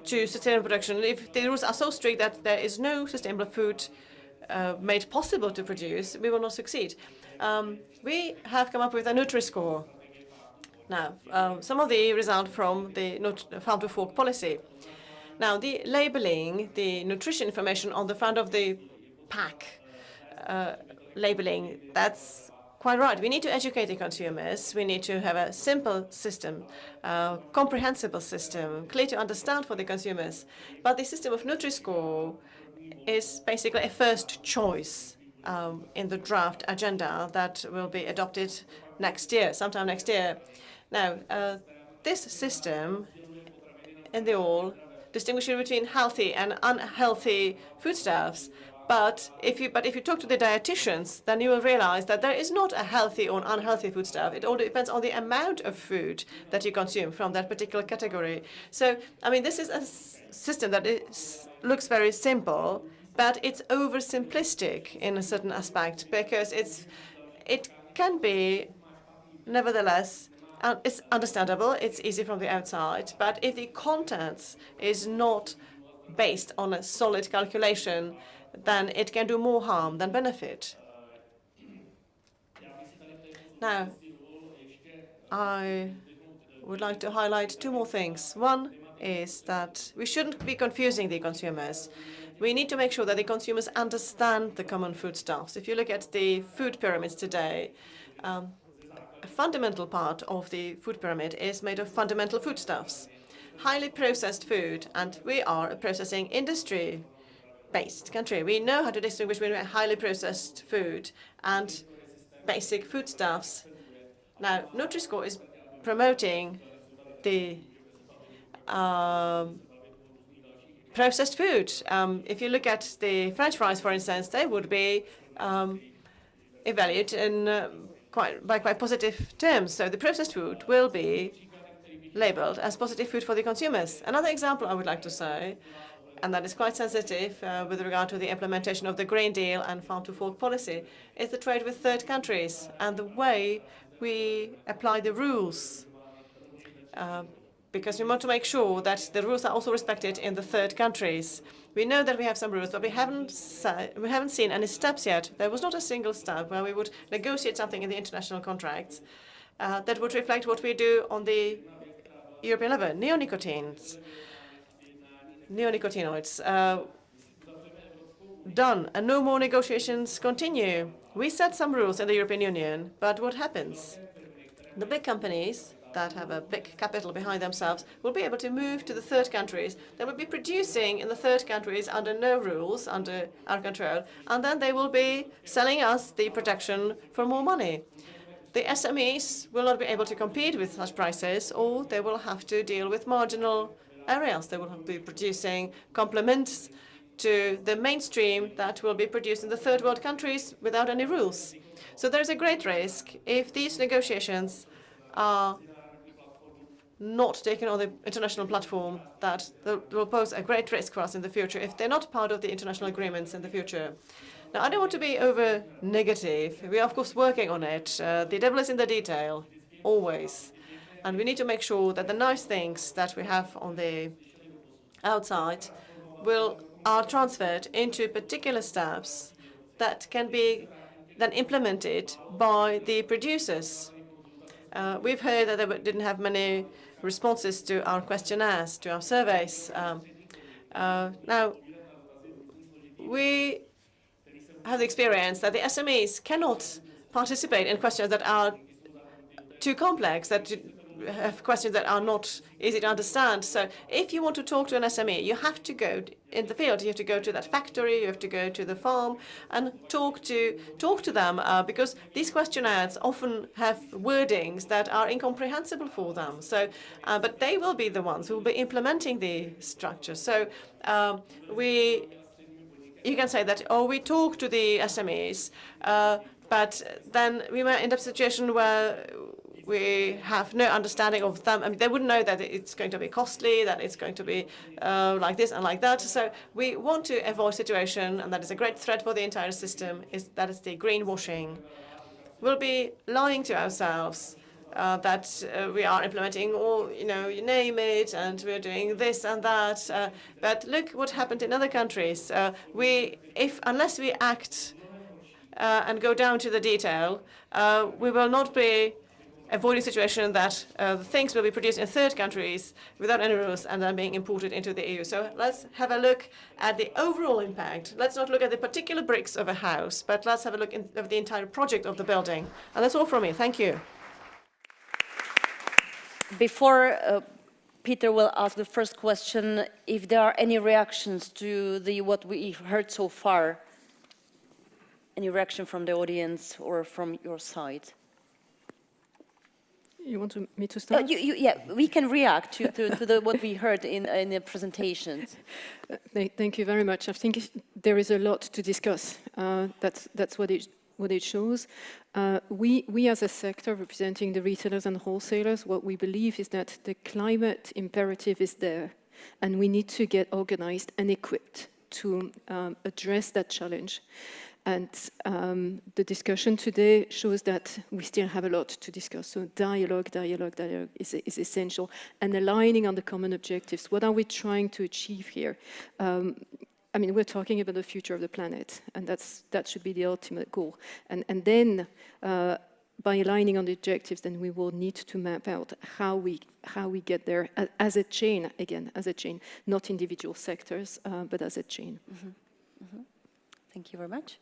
sustainable production, if the rules are so strict that there is no sustainable food made possible to produce, we will not succeed. We have come up with a Nutri-Score. Now, some of the result from the farm to fork policy. Now, the labeling, the nutrition information on the front of the pack, labeling, that's quite right. We need to educate the consumers. We need to have a simple system, comprehensible system, clear to understand for the consumers. But the system of Nutri-Score is basically a first choice in the draft agenda that will be adopted next year, sometime next year. Now, this system, in the all, distinguishing between healthy and unhealthy foodstuffs, But if you talk to the dietitians, then you will realize that there is not a healthy or unhealthy foodstuff. It all depends on the amount of food that you consume from that particular category. So, I mean, this is a system that looks very simple, but it's oversimplistic in a certain aspect because it can be, nevertheless, it's understandable, it's easy from the outside, but if the contents is not based on a solid calculation, then it can do more harm than benefit. Now, I would like to highlight two more things. One is that we shouldn't be confusing the consumers. We need to make sure that the consumers understand the common foodstuffs. If you look at the food pyramids today, a fundamental part of the food pyramid is made of fundamental foodstuffs. Highly processed food, and we are a processing industry-based country. We know how to distinguish between highly processed food and basic foodstuffs. Now, Nutri-Score is promoting the processed food. If you look at the French fries, for instance, they would be evaluated in by quite positive terms. So the processed food will be labeled as positive food for the consumers. Another example I would like to say, and that is quite sensitive with regard to the implementation of the Green Deal and farm-to-fork policy, is the trade with third countries and the way we apply the rules. Because we want to make sure that the rules are also respected in the third countries. We know that we have some rules, but we haven't seen any steps yet. There was not a single step where we would negotiate something in the international contracts that would reflect what we do on the European level. Neonicotinoids, done, and no more negotiations continue. We set some rules in the European Union, but what happens? The big companies that have a big capital behind themselves will be able to move to the third countries. They will be producing in the third countries under no rules, under our control, and then they will be selling us the production for more money. The SMEs will not be able to compete with such prices, or they will have to deal with marginal areas. They will have to be producing complements to the mainstream that will be produced in the third world countries without any rules. So there's a great risk if these negotiations are not taken on the international platform, that will pose a great risk for us in the future if they're not part of the international agreements in the future. Now, I don't want to be over negative. We are, of course, working on it. The devil is in the detail, always. And we need to make sure that the nice things that we have on the outside are transferred into particular steps that can be then implemented by the producers. We've heard that they didn't have many responses to our questionnaires, to our surveys. Now, we have the experience that the SMEs cannot participate in questions that are too complex, that have questions that are not easy to understand. So if you want to talk to an SME, you have to go in the field. You have to go to that factory, you have to go to the farm and talk to them because these questionnaires often have wordings that are incomprehensible for them. So, but they will be the ones who will be implementing the structure. So you can say that, oh, we talk to the SMEs, but then we might end up in a situation where we have no understanding of them. I mean, they wouldn't know that it's going to be costly, that it's going to be like this and like that. So we want to avoid a situation, and that is a great threat for the entire system, that is the greenwashing. We'll be lying to ourselves that we are implementing all, you name it, and we're doing this and that. But look what happened in other countries. Unless we act and go down to the detail, we will not be avoiding a situation that things will be produced in third countries without any rules and then being imported into the EU. So let's have a look at the overall impact. Let's not look at the particular bricks of a house, but let's have a look at the entire project of the building. And that's all from me. Thank you. Before Peter will ask the first question, if there are any reactions to what we've heard so far, any reaction from the audience or from your side? You want me to start? Yeah, we can react to what we heard in the presentations. Thank you very much. I think there is a lot to discuss. That's what it shows. We as a sector representing the retailers and wholesalers, what we believe is that the climate imperative is there, and we need to get organized and equipped to address that challenge. And the discussion today shows that we still have a lot to discuss. So dialogue is essential. And aligning on the common objectives. What are we trying to achieve here? I mean, we're talking about the future of the planet, and that should be the ultimate goal. And then, by aligning on the objectives, then we will need to map out how we get there as a chain, again, as a chain, not individual sectors, but as a chain. Mm-hmm. Mm-hmm. Thank you very much.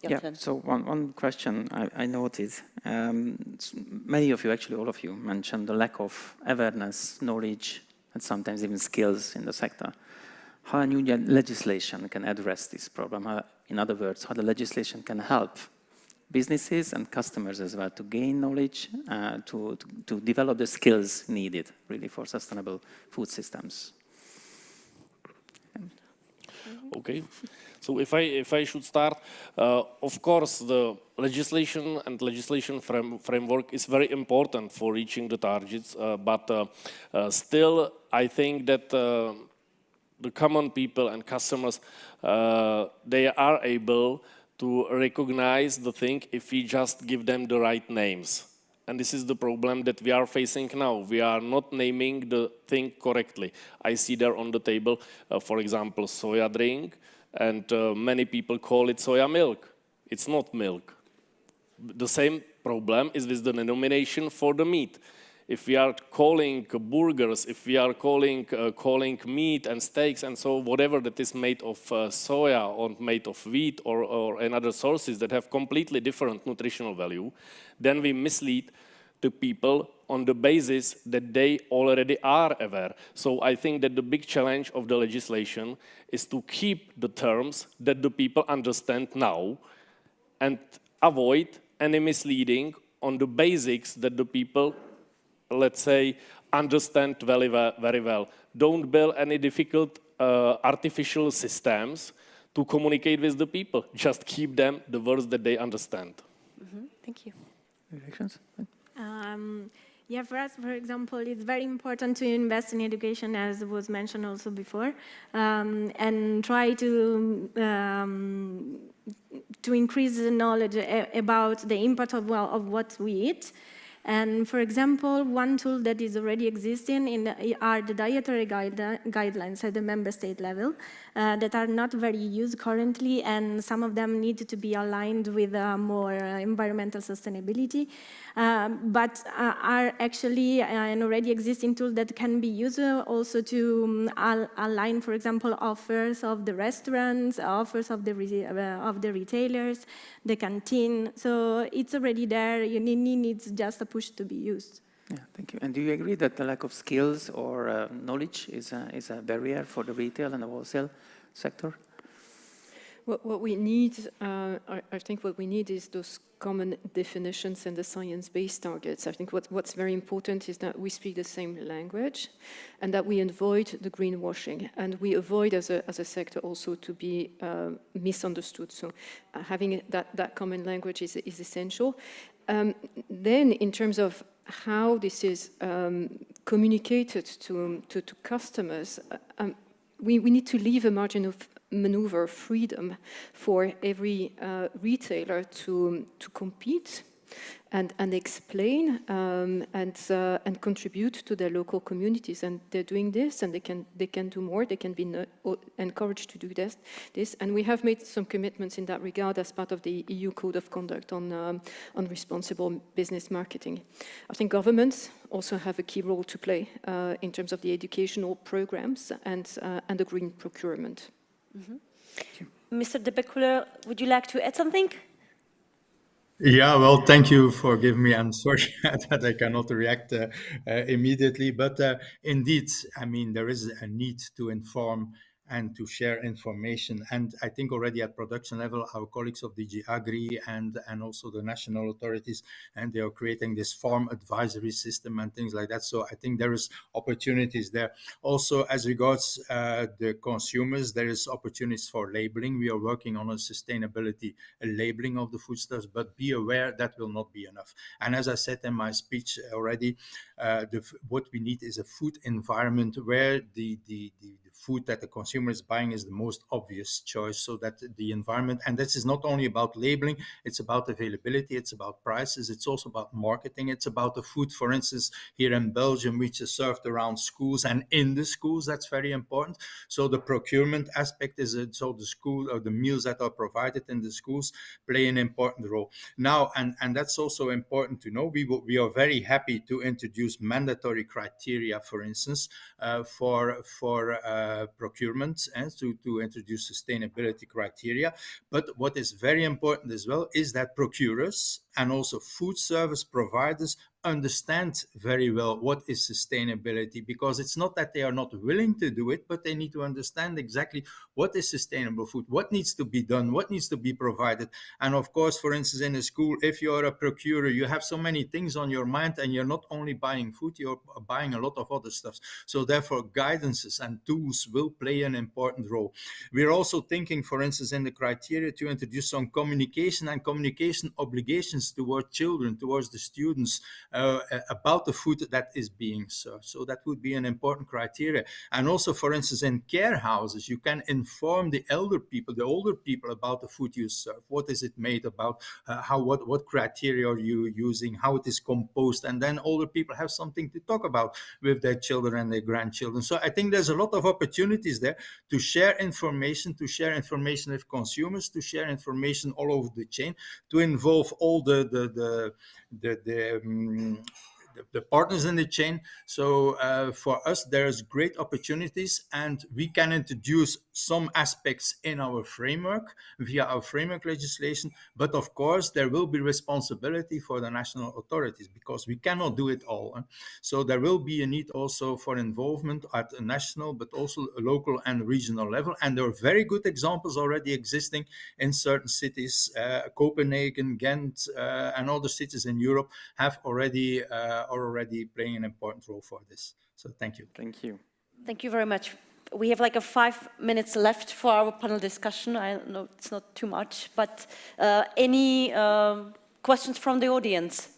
Yeah, so one question I noted. Many of you, actually all of you, mentioned the lack of awareness, knowledge, and sometimes even skills in the sector. How a new legislation can address this problem? In other words, how the legislation can help businesses and customers as well to gain knowledge, to develop the skills needed, really, for sustainable food systems. Okay. So if I should start, of course, the legislation and legislation framework is very important for reaching the targets, but still I think that the common people and customers, they are able to recognize the thing if we just give them the right names. And this is the problem that we are facing now. We are not naming the thing correctly. I see there on the table, for example, soya drink, and many people call it soya milk. It's not milk. The same problem is with the denomination for the meat. If we are calling burgers, if we are calling meat and steaks and so whatever that is made of soya or made of wheat or another sources that have completely different nutritional value, then we mislead the people on the basis that they already are aware. So I think that the big challenge of the legislation is to keep the terms that the people understand now and avoid any misleading on the basics that the people, let's say, understand very well. Don't build any difficult artificial systems to communicate with the people. Just keep them the words that they understand. Mm-hmm. Thank you. Reactions? Yeah, for us, for example, it's very important to invest in education, as was mentioned also before, and try to increase the knowledge about the impact of what we eat. And for example, one tool that is already existing are the dietary guidelines at the member state level that are not very used currently, and some of them need to be aligned with more environmental sustainability, but are actually an already existing tool that can be used also to align, for example, offers of the restaurants, offers of the retailers, the canteen. So it's already there. You needs just a push to be used. Yeah, thank you. And do you agree that the lack of skills or knowledge is a barrier for the retail and the wholesale sector? What we need, I think what we need is those common definitions and the science-based targets. I think what's very important is that we speak the same language and that we avoid the greenwashing, and we avoid as a sector also to be misunderstood. So having that common language is essential. Then in terms of how this is communicated to customers, we need to leave a margin of maneuver freedom for every retailer to compete and explain and contribute to their local communities, and they're doing this, and they can do more. They can be encouraged to do this, and we have made some commitments in that regard as part of the EU Code of Conduct on responsible business marketing. I think governments also have a key role to play in terms of the educational programs and the green procurement. Mm-hmm. Mr. De Beculer, would you like to add something? Yeah, well, thank you for giving me. I'm sorry that I cannot react immediately, but indeed, I mean, there is a need to inform and to share information. And I think already at production level, our colleagues of DG Agri and also the national authorities, and they are creating this farm advisory system and things like that. So I think there is opportunities there. Also, as regards the consumers, there is opportunities for labeling. We are working on a sustainability labeling of the foodstuffs, but be aware that will not be enough. And as I said in my speech already, what we need is a food environment where the food that the consumer is buying is the most obvious choice, so that the environment, and this is not only about labeling, it's about availability, it's about prices, it's also about marketing, it's about the food, for instance, here in Belgium, which is served around schools and in the schools. That's very important. So the procurement aspect is so the school or the meals that are provided in the schools play an important role. Now, and that's also important to know, we are very happy to introduce mandatory criteria, for instance, for procurement, and to introduce sustainability criteria. But what is very important as well is that procurers and also food service providers understand very well what is sustainability, because it's not that they are not willing to do it, but they need to understand exactly what is sustainable food, what needs to be done, what needs to be provided. And of course, for instance, in a school, if you're a procurer, you have so many things on your mind, and you're not only buying food, you're buying a lot of other stuff. So therefore, guidances and tools will play an important role. We're also thinking, for instance, in the criteria to introduce some communication and communication obligations towards children, towards the students, about the food that is being served. So that would be an important criteria. And also, for instance, in care houses, you can inform the elder people, the older people, about the food you serve. What is it made about? What criteria are you using? How it is composed? And then older people have something to talk about with their children and their grandchildren. So I think there's a lot of opportunities there to share information with consumers, to share information all over the chain, to involve all the partners in the chain. So for us, there's great opportunities, and we can introduce some aspects in our framework via our framework legislation. But of course, there will be responsibility for the national authorities, because we cannot do it all. So there will be a need also for involvement at a national, but also a local and regional level. And there are very good examples already existing in certain cities. Copenhagen, Ghent, and other cities in Europe have already playing an important role for this. So thank you. Thank you. Thank you very much. We have like 5 minutes left for our panel discussion. I know it's not too much, but any questions from the audience?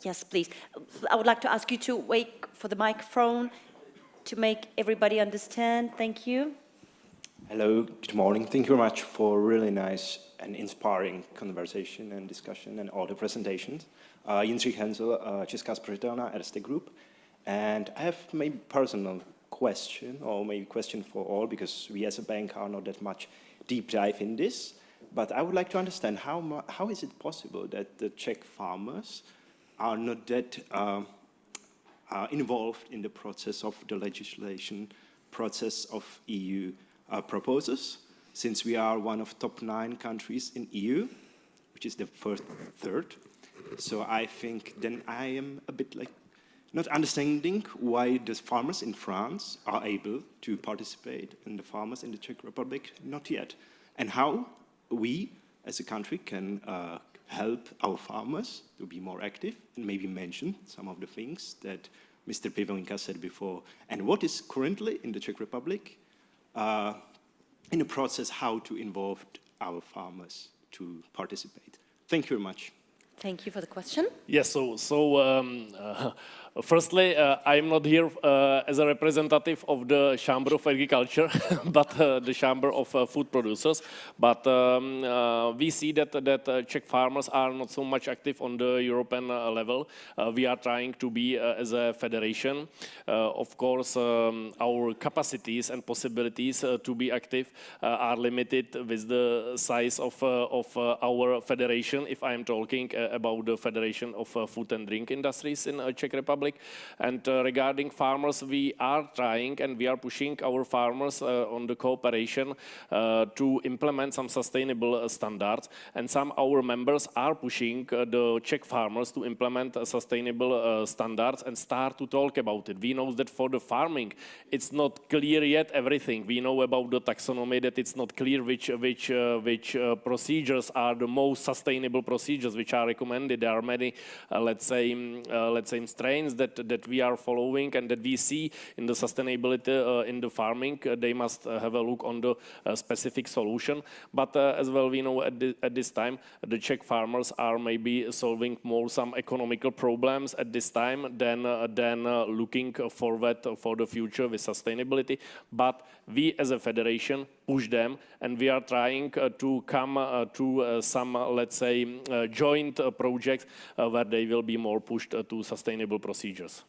Yes, please. I would like to ask you to wait for the microphone to make everybody understand. Thank you. Hello, good morning. Thank you very much for really nice and inspiring conversation and discussion and all the presentations. Jindřich Hensel, Česká spořitelna, Erste Group. And I have maybe personal question, or maybe question for all, because we as a bank are not that much deep dive in this. But I would like to understand how is it possible that the Czech farmers are not that involved in the process of the legislation process of EU proposals, since we are one of top 9 countries in EU, which is the third. So I think then I am a bit like not understanding why the farmers in France are able to participate and the farmers in the Czech Republic not yet. And how we as a country can help our farmers to be more active, and maybe mention some of the things that Mr. Pivoinka said before. And what is currently in the Czech Republic in the process, how to involve our farmers to participate. Thank you very much. Thank you for the question. Yes, firstly, I'm not here as a representative of the Chamber of Agriculture, but the Chamber of Food Producers. But we see that Czech farmers are not so much active on the European level. We are trying to be as a federation. Of course, our capacities and possibilities to be active are limited with the size of our federation, if I am talking about the Federation of Food and Drink Industries in Czech Republic. Republic. And regarding farmers, we are trying and we are pushing our farmers on the cooperation to implement some sustainable standards. And some our members are pushing the Czech farmers to implement sustainable standards and start to talk about it. We know that for the farming, it's not clear yet everything. We know about the taxonomy that it's not clear which procedures are the most sustainable procedures which are recommended. There are many, let's say strains that we are following and that we see in the sustainability in the farming. They must have a look on the specific solution. But as well, we know at this time the Czech farmers are maybe solving more some economical problems at this time than looking forward for the future with sustainability. But we as a federation push them, and we are trying to come to some, let's say, joint projects where they will be more pushed to sustainable procedures.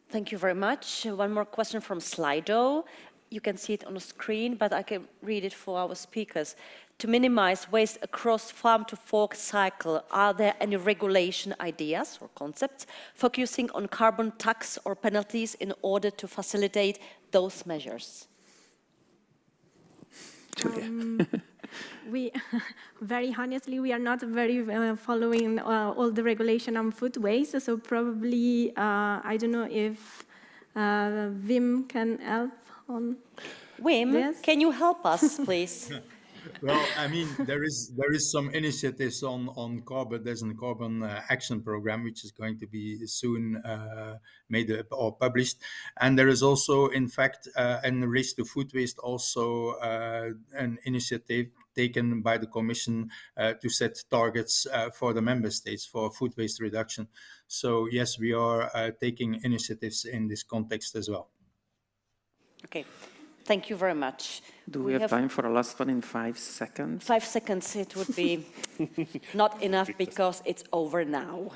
Thank you very much. One more question from Slido. You can see it on the screen, but I can read it for our speakers. To minimize waste across farm-to-fork cycle, are there any regulation ideas or concepts focusing on carbon tax or penalties in order to facilitate those measures? We, very honestly, we are not very following all the regulation on food waste, so probably, I don't know if Wim can help on Wim, this. can you help us, please? Well, I mean, there is some initiatives on carbon. There's a carbon action program which is going to be soon made or published, and there is also, in fact, in relation to food waste, also an initiative taken by the Commission to set targets for the member states for food waste reduction. So yes, we are taking initiatives in this context as well. Okay, thank you very much. Do we have time for a last one in 5 seconds? 5 seconds, it would be not enough because it's over now.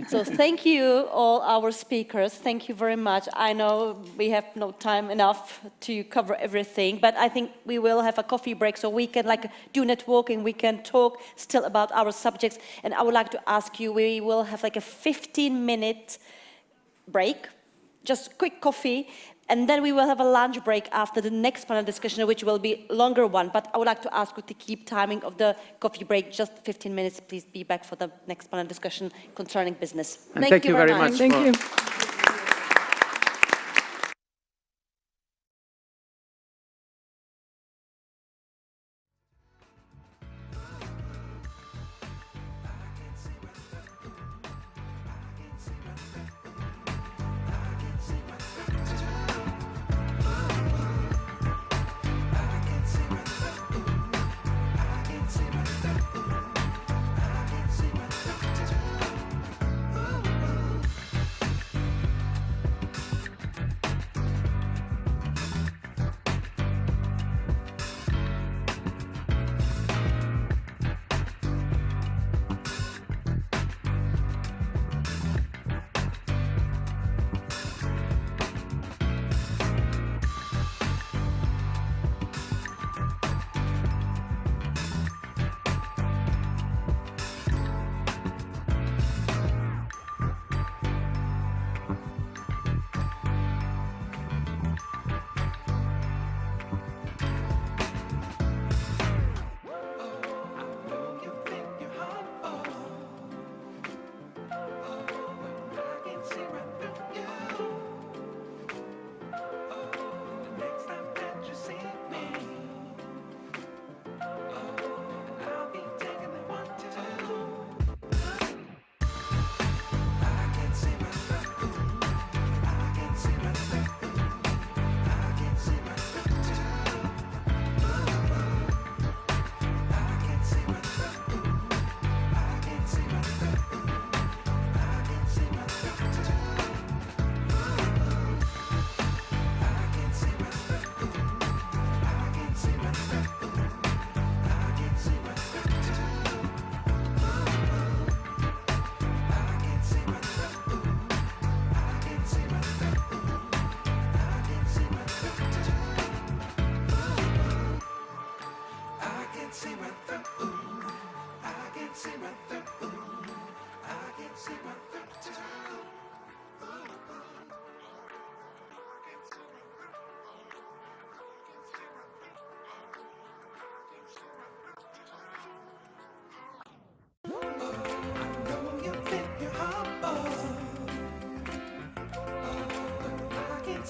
So thank you, all our speakers. Thank you very much. I know we have no time enough to cover everything, but I think we will have a coffee break so we can do networking, we can talk still about our subjects. And I would like to ask you, we will have a 15-minute break, just quick coffee. And then we will have a lunch break after the next panel discussion, which will be a longer one. But I would like to ask you to keep timing of the coffee break, just 15 minutes. Please be back for the next panel discussion concerning business. Thank you very much. Thank you.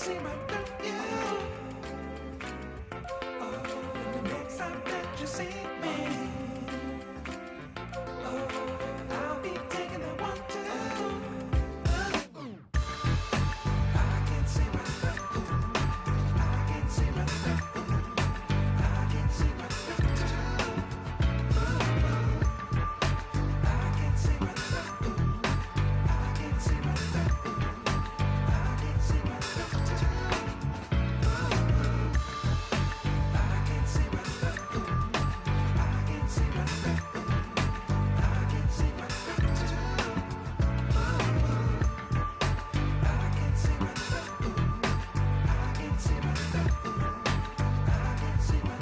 see right through you. Oh, the next time that you see me, oh, I'll be taking the one, two. I can see right through. I can see right through. I can see right through. I can see right through. I can see right through. I can see right through. I can see right through. I can see right through. I can see right through. I can see right through. I can see right through. I can see right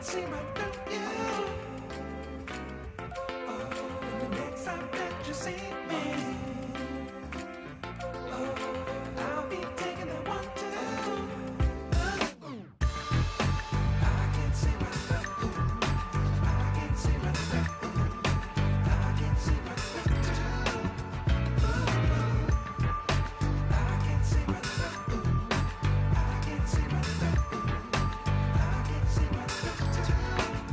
see right through you. Oh, the next time that you see me, oh, I'll be taking the one, two. I can see right through. I can see right through. I can see right through. I can see right through. I can see right through. I can see right through.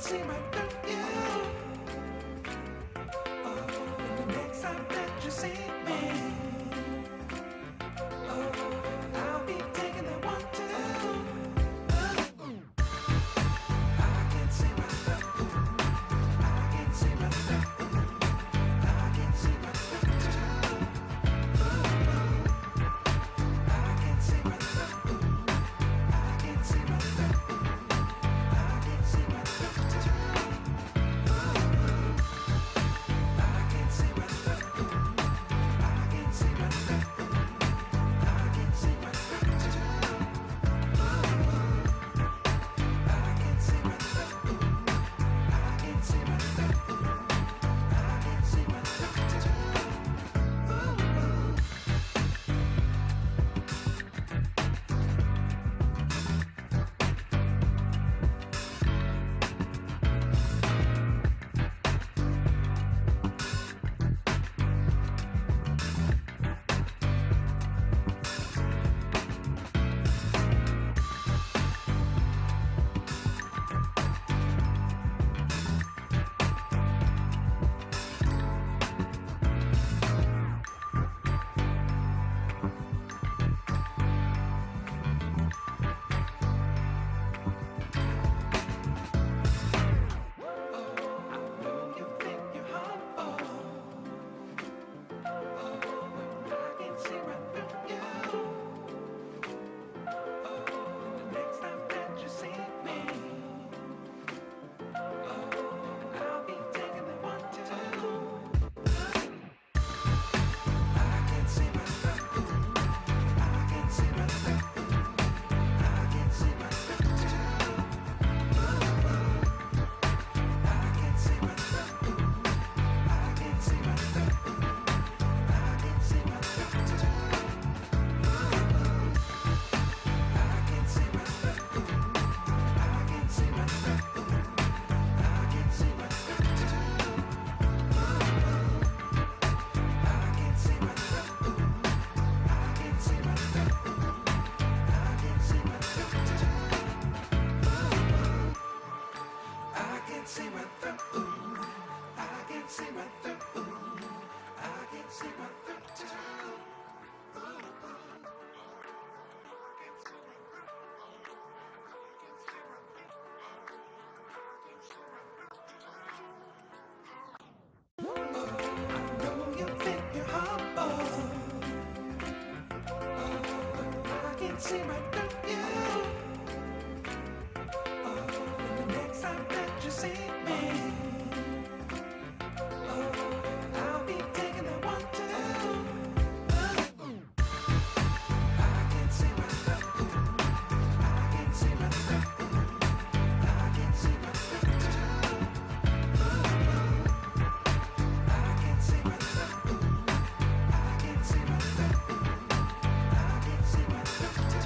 see right through you. Oh, the next time that you see me, oh, I'll be taking that one too. I can see right through. I can see right through. I can see right through too. I can see right through. I can see right through. I can see right through too. I can see right through. I can see right through. I can see right through too. I can see right through. I can see right through too. See right through you. Oh, the next time that you see me, oh, I'll be taking that one too. I can see right through. I can see right through. I can see right through too. I can see right through. I can see right through. I can see right through.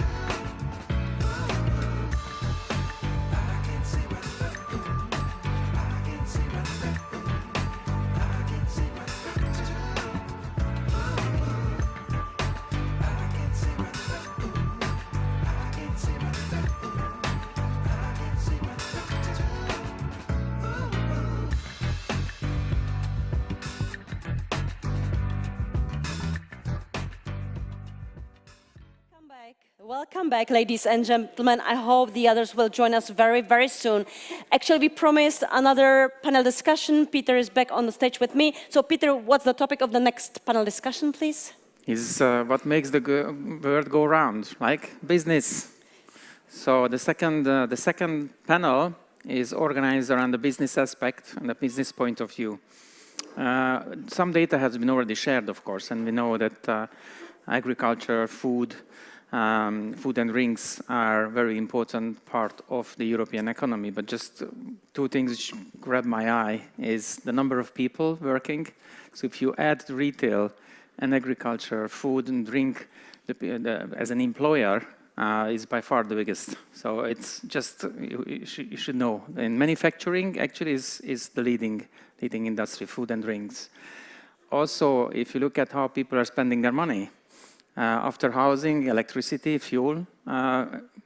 Welcome back, ladies and gentlemen. I hope the others will join us very, very soon. Actually, we promised another panel discussion. Peter is back on the stage with me. So, Peter, what's the topic of the next panel discussion, please? Is what makes the world go round, like business. So the second panel is organized around the business aspect and the business point of view. Some data has been already shared, of course, and we know that agriculture, food and drinks are a very important part of the European economy. But just two things which grab my eye is the number of people working. So if you add retail and agriculture, food and drink as an employer, is by far the biggest. So it's just, you should know. And manufacturing actually is the leading industry, food and drinks. Also, if you look at how people are spending their money, After housing, electricity, fuel,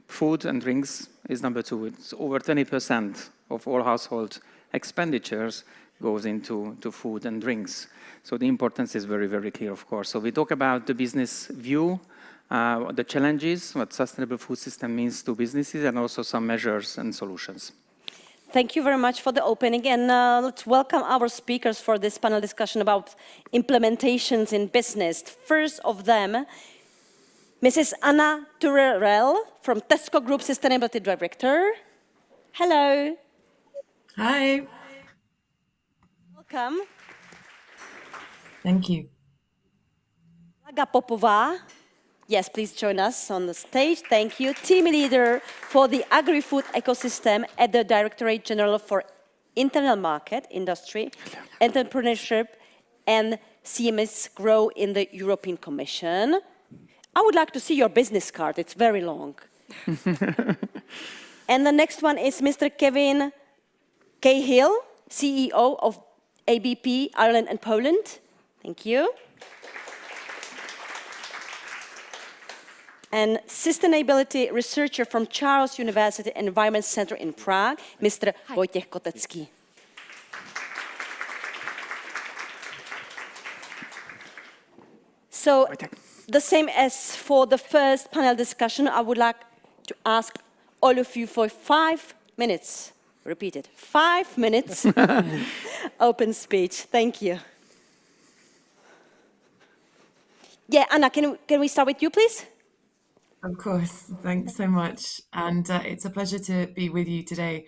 food and drinks is number 2. It's over 20% of all household expenditures goes into food and drinks. So the importance is very, very clear, of course. So we talk about the business view, the challenges, what sustainable food system means to businesses, and also some measures and solutions. Thank you very much for the opening, and let's welcome our speakers for this panel discussion about implementations in business. First of them, Mrs. Anna Turrell from Tesco Group Sustainability Director. Hello. Hi. Welcome. Thank you. Olga Popová. Yes, please join us on the stage. Thank you. Team leader for the agri-food ecosystem at the Directorate General for Internal Market, Industry, Entrepreneurship, and CMS Grow in the European Commission. I would like to see your business card. It's very long. And the next one is Mr. Kevin Cahill, CEO of ABP Ireland and Poland. Thank you. And sustainability researcher from Charles University Environment Center in Prague, Mr. Wojciech Kotecký. So, the same as for the first panel discussion, I would like to ask all of you for 5 minutes. Repeat it, 5 minutes open speech. Thank you. Yeah, Anna, can we start with you, please? Of course. Thanks so much. And it's a pleasure to be with you today,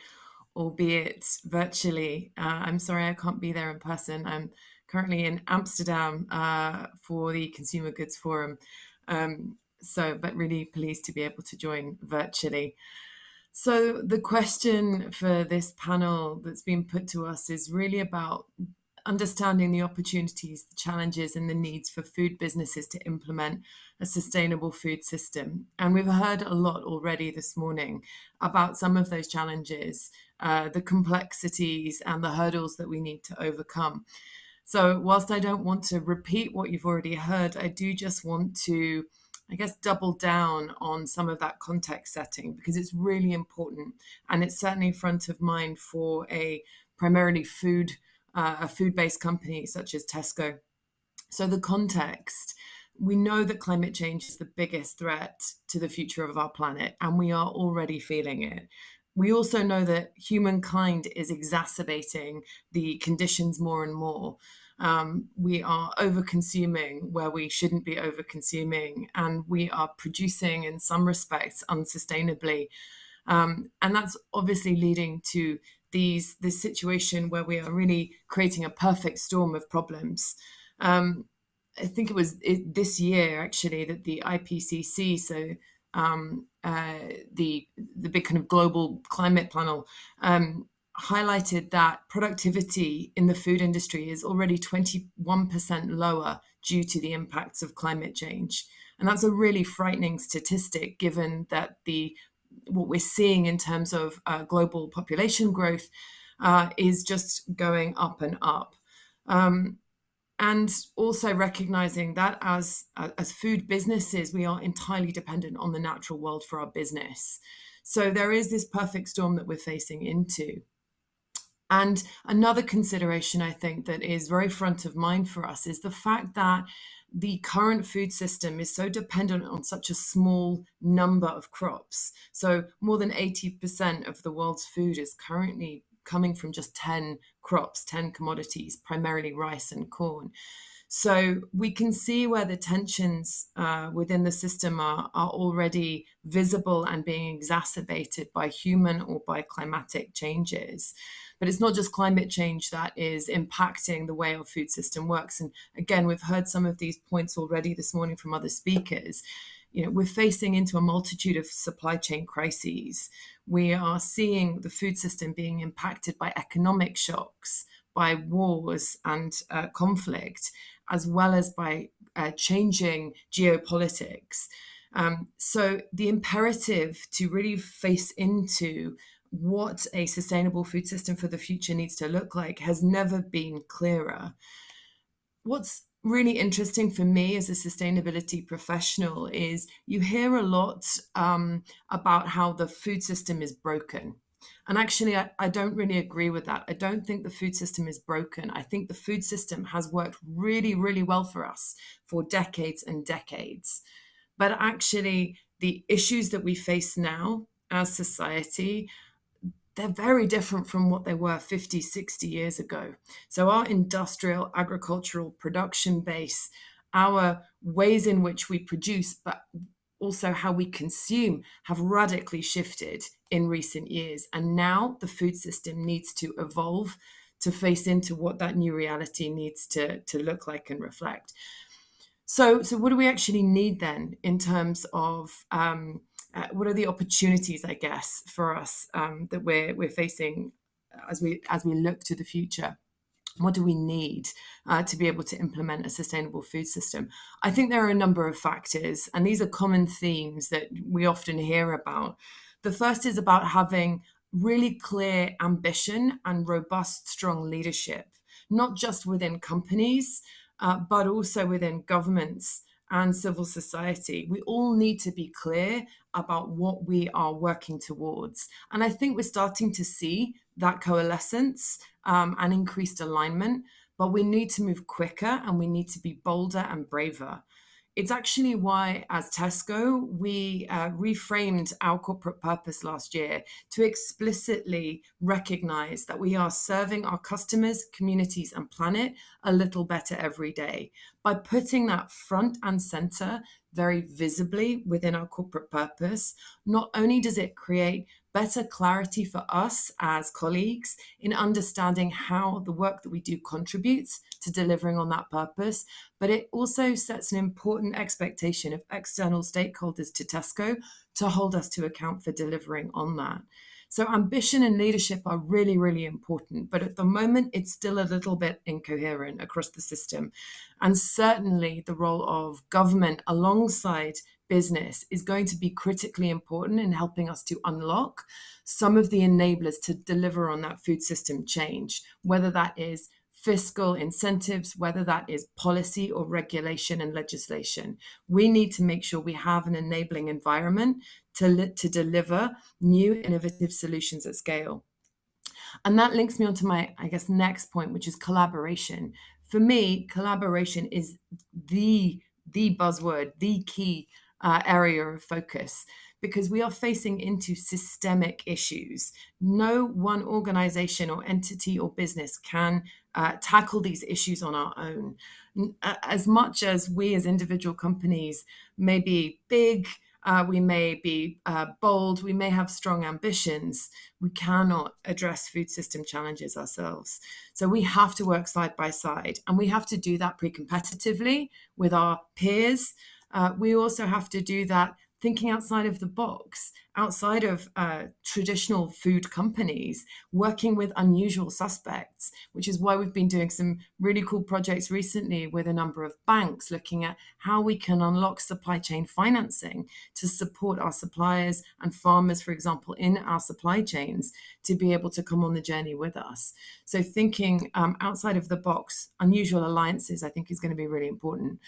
albeit virtually. I'm sorry I can't be there in person. I'm currently in Amsterdam for the Consumer Goods Forum. But really pleased to be able to join virtually. So the question for this panel that's been put to us is really about understanding the opportunities, the challenges, and the needs for food businesses to implement a sustainable food system. And we've heard a lot already this morning about some of those challenges, the complexities and the hurdles that we need to overcome. So whilst I don't want to repeat what you've already heard, I do just want to, I guess, double down on some of that context setting, because it's really important. And it's certainly front of mind for a primarily a food-based company such as Tesco. So the context, we know that climate change is the biggest threat to the future of our planet, and we are already feeling it. We also know that humankind is exacerbating the conditions more and more. We are over-consuming where we shouldn't be over-consuming, and we are producing in some respects unsustainably. And that's obviously leading to this situation where we are really creating a perfect storm of problems. I think it was this year actually that the IPCC, so the big kind of global climate panel, highlighted that productivity in the food industry is already 21% lower due to the impacts of climate change. And that's a really frightening statistic, given that what we're seeing in terms of global population growth is just going up and up. And also recognizing that as food businesses, we are entirely dependent on the natural world for our business. So there is this perfect storm that we're facing into. And another consideration, I think, that is very front of mind for us is the fact that the current food system is so dependent on such a small number of crops. So more than 80% of the world's food is currently coming from just 10 crops, 10 commodities, primarily rice and corn. So we can see where the tensions within the system are already visible and being exacerbated by human or by climatic changes. But it's not just climate change that is impacting the way our food system works. And again, we've heard some of these points already this morning from other speakers. You know, we're facing into a multitude of supply chain crises. We are seeing the food system being impacted by economic shocks, by wars and conflict, as well as by changing geopolitics. So the imperative to really face into what a sustainable food system for the future needs to look like has never been clearer. What's really interesting for me as a sustainability professional is you hear a lot about how the food system is broken. And actually, I don't really agree with that. I don't think the food system is broken. I think the food system has worked really, really well for us for decades and decades. But actually, the issues that we face now as society, they're very different from what they were 50, 60 years ago. So our industrial agricultural production base, our ways in which we produce, but also how we consume have radically shifted in recent years. And now the food system needs to evolve to face into what that new reality needs to look like and reflect. So what do we actually need then in terms of what are the opportunities, I guess, for us that we're facing as we look to the future? What do we need to be able to implement a sustainable food system? I think there are a number of factors, and these are common themes that we often hear about. The first is about having really clear ambition and robust, strong leadership, not just within companies, but also within governments and civil society. We all need to be clear about what we are working towards. And I think we're starting to see that coalescence and increased alignment, but we need to move quicker and we need to be bolder and braver. It's actually why, as Tesco, we reframed our corporate purpose last year to explicitly recognize that we are serving our customers, communities, and planet a little better every day. By putting that front and center very visibly within our corporate purpose, not only does it create better clarity for us as colleagues in understanding how the work that we do contributes to delivering on that purpose, but it also sets an important expectation of external stakeholders to Tesco to hold us to account for delivering on that. So ambition and leadership are really, really important, but at the moment it's still a little bit incoherent across the system. And certainly the role of government alongside business is going to be critically important in helping us to unlock some of the enablers to deliver on that food system change, whether that is fiscal incentives, whether that is policy or regulation and legislation. We need to make sure we have an enabling environment to deliver new innovative solutions at scale. And that links me on to my, I guess, next point, which is collaboration. For me, collaboration is the buzzword, the key area of focus, because we are facing into systemic issues. No one organization or entity or business can tackle these issues on our own. As much as we as individual companies may be big, we may be bold, we may have strong ambitions, we cannot address food system challenges ourselves. So we have to work side by side, and we have to do that pre-competitively with our peers. We also have to do that thinking outside of the box, outside of traditional food companies, working with unusual suspects, which is why we've been doing some really cool projects recently with a number of banks, looking at how we can unlock supply chain financing to support our suppliers and farmers, for example, in our supply chains, to be able to come on the journey with us. So thinking outside of the box, unusual alliances, I think is going to be really important.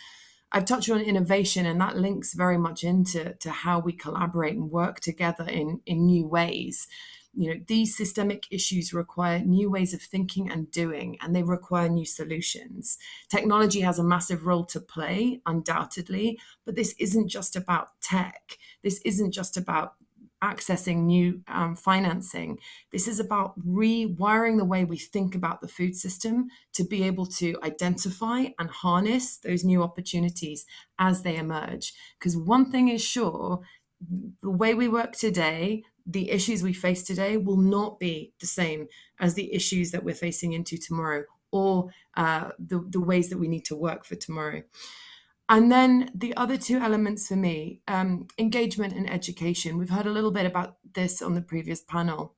I've touched on innovation, and that links very much into how we collaborate and work together in new ways. You know, these systemic issues require new ways of thinking and doing, and they require new solutions. Technology has a massive role to play, undoubtedly, but this isn't just about tech. This isn't just about accessing new financing. This is about rewiring the way we think about the food system to be able to identify and harness those new opportunities as they emerge. Because one thing is sure, the way we work today, the issues we face today will not be the same as the issues that we're facing into tomorrow, or the ways that we need to work for tomorrow. And then the other two elements for me, engagement and education. We've heard a little bit about this on the previous panel.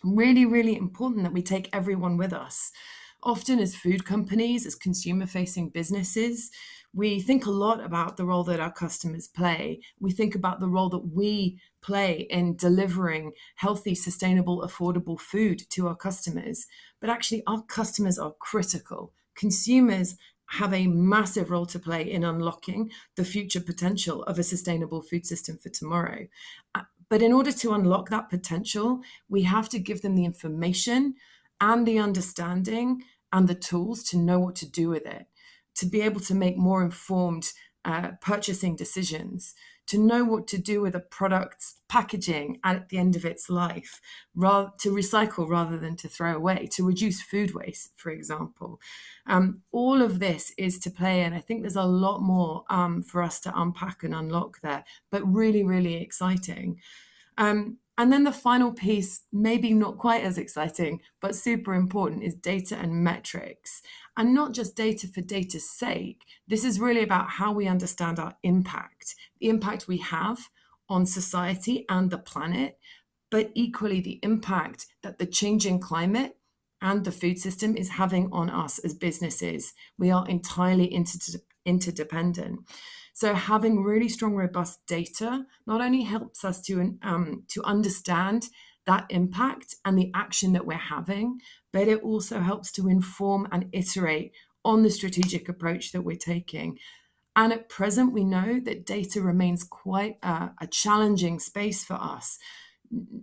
Really, really important that we take everyone with us. Often as food companies, as consumer-facing businesses, we think a lot about the role that our customers play. We think about the role that we play in delivering healthy, sustainable, affordable food to our customers. But actually, our customers are critical. Consumers have a massive role to play in unlocking the future potential of a sustainable food system for tomorrow. But in order to unlock that potential, we have to give them the information and the understanding and the tools to know what to do with it, to be able to make more informed purchasing decisions, to know what to do with a product's packaging at the end of its life, to recycle rather than to throw away, to reduce food waste, for example. All of this is to play, and I think there's a lot more for us to unpack and unlock there, but really, really exciting. And then the final piece, maybe not quite as exciting, but super important, is data and metrics. And not just data for data's sake. This is really about how we understand our impact, the impact we have on society and the planet, but equally the impact that the changing climate and the food system is having on us as businesses. We are entirely interdependent. So having really strong, robust data not only helps us to understand that impact and the action that we're having, but it also helps to inform and iterate on the strategic approach that we're taking. And at present, we know that data remains quite a challenging space for us,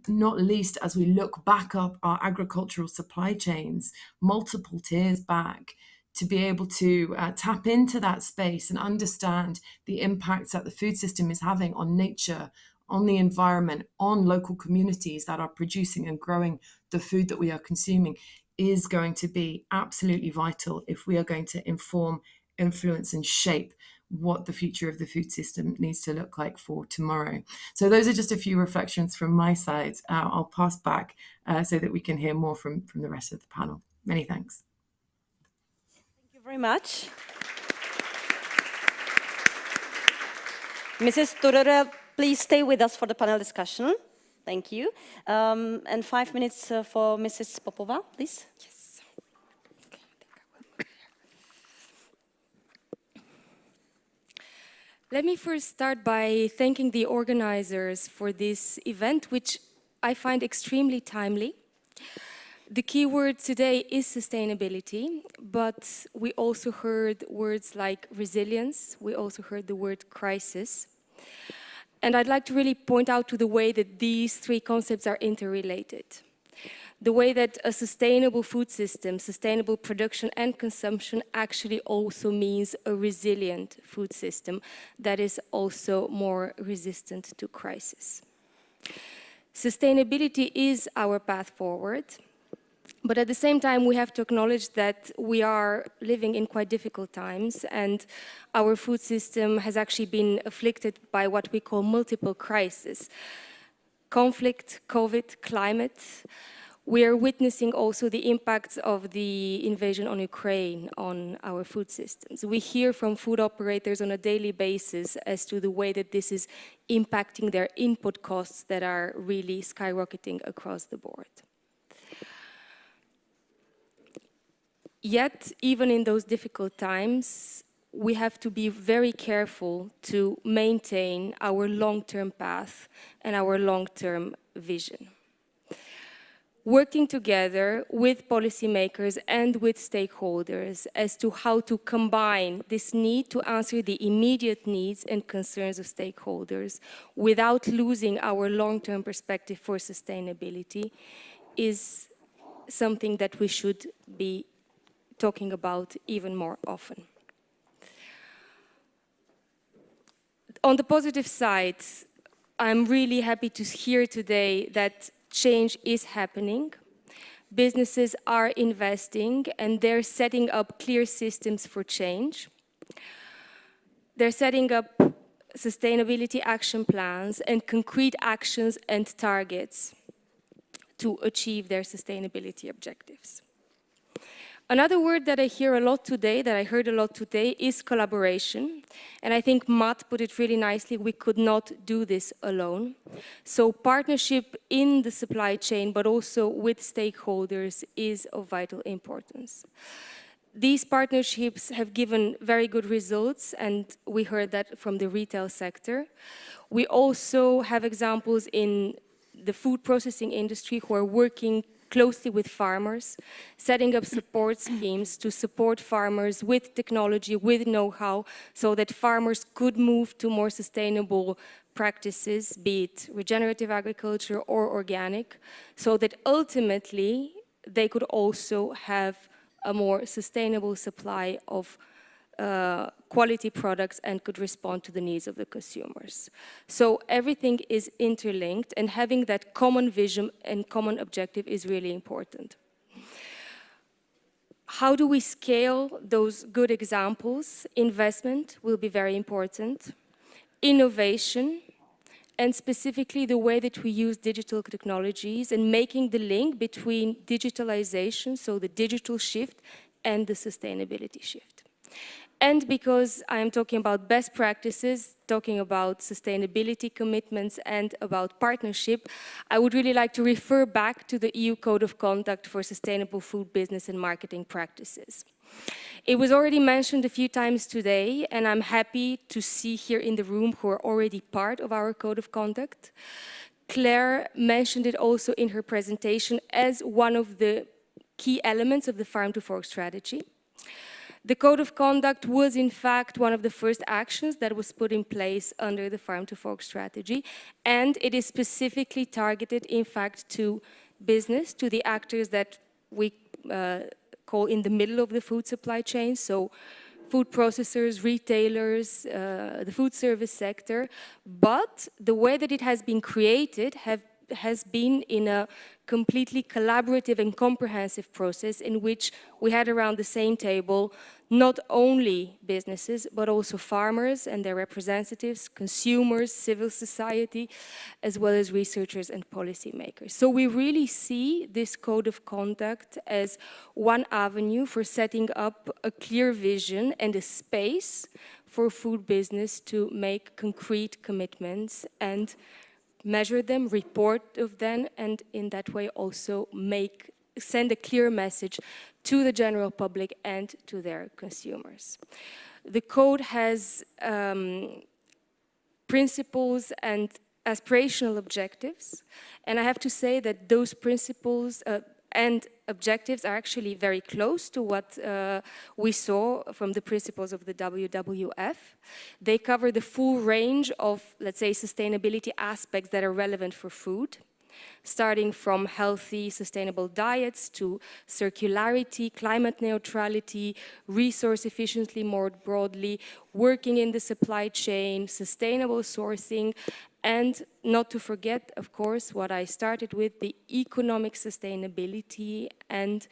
not least as we look back up our agricultural supply chains multiple tiers back, to be able to tap into that space and understand the impacts that the food system is having on nature, on the environment, on local communities that are producing and growing the food that we are consuming, is going to be absolutely vital if we are going to inform, influence, and shape what the future of the food system needs to look like for tomorrow. So those are just a few reflections from my side. I'll pass back so that we can hear more from the rest of the panel. Many thanks. Thank you very much. Mrs. Turere, please stay with us for the panel discussion. Thank you. And 5 minutes for Mrs. Popova, please. Yes. Let me first start by thanking the organizers for this event, which I find extremely timely. The key word today is sustainability, but we also heard words like resilience. We also heard the word crisis. And I'd like to really point out to the way that these three concepts are interrelated. The way that a sustainable food system, sustainable production and consumption actually also means a resilient food system that is also more resistant to crisis. Sustainability is our path forward, but at the same time we have to acknowledge that we are living in quite difficult times and our food system has actually been afflicted by what we call multiple crises. Conflict, COVID, climate. We are witnessing also the impacts of the invasion on Ukraine on our food systems. We hear from food operators on a daily basis as to the way that this is impacting their input costs that are really skyrocketing across the board. Yet, even in those difficult times, we have to be very careful to maintain our long-term path and our long-term vision. Working together with policymakers and with stakeholders as to how to combine this need to answer the immediate needs and concerns of stakeholders without losing our long-term perspective for sustainability is something that we should be talking about even more often. On the positive side, I'm really happy to hear today that change is happening. Businesses are investing and they're setting up clear systems for change. They're setting up sustainability action plans and concrete actions and targets to achieve their sustainability objectives. Another word that I hear a lot today, that I heard a lot today, is collaboration. And I think Matt put it really nicely, we could not do this alone. So partnership in the supply chain, but also with stakeholders, is of vital importance. These partnerships have given very good results, and we heard that from the retail sector. We also have examples in the food processing industry who are working closely with farmers, setting up support schemes to support farmers with technology, with know-how, so that farmers could move to more sustainable practices, be it regenerative agriculture or organic, so that ultimately they could also have a more sustainable supply of quality products and could respond to the needs of the consumers. So everything is interlinked, and having that common vision and common objective is really important. How do we scale those good examples? Investment will be very important. Innovation, and specifically the way that we use digital technologies and making the link between digitalization, so the digital shift, and the sustainability shift. And because I am talking about best practices, talking about sustainability commitments and about partnership, I would really like to refer back to the EU Code of Conduct for Sustainable Food Business and Marketing Practices. It was already mentioned a few times today, and I'm happy to see here in the room who are already part of our Code of Conduct. Claire mentioned it also in her presentation as one of the key elements of the Farm to Fork strategy. The Code of Conduct was, in fact, one of the first actions that was put in place under the Farm to Fork strategy, and it is specifically targeted, in fact, to business, to the actors that we call in the middle of the food supply chain, so food processors, retailers, the food service sector. But the way that it has been created has been in a completely collaborative and comprehensive process in which we had around the same table not only businesses, but also farmers and their representatives, consumers, civil society, as well as researchers and policymakers. So we really see this code of conduct as one avenue for setting up a clear vision and a space for food business to make concrete commitments and measure them, report of them, and in that way also send a clear message to the general public and to their consumers. The code has principles and aspirational objectives, and I have to say that those principles and objectives are actually very close to what we saw from the principles of the WWF. They cover the full range of, let's say, sustainability aspects that are relevant for food, starting from healthy, sustainable diets to circularity, climate neutrality, resource efficiency more broadly, working in the supply chain, sustainable sourcing, and not to forget, of course, what I started with, the economic sustainability and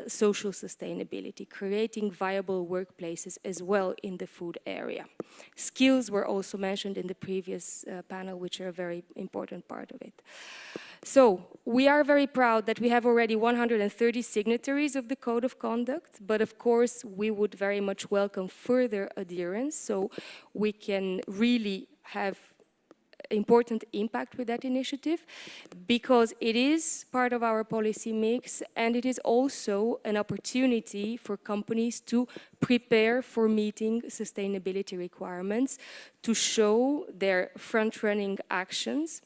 social sustainability, creating viable workplaces as well in the food area. Skills were also mentioned in the previous panel, which are a very important part of it. So we are very proud that we have already 130 signatories of the Code of Conduct, but of course we would very much welcome further adherence so we can really have important impact with that initiative, because it is part of our policy mix and it is also an opportunity for companies to prepare for meeting sustainability requirements, to show their front-running actions.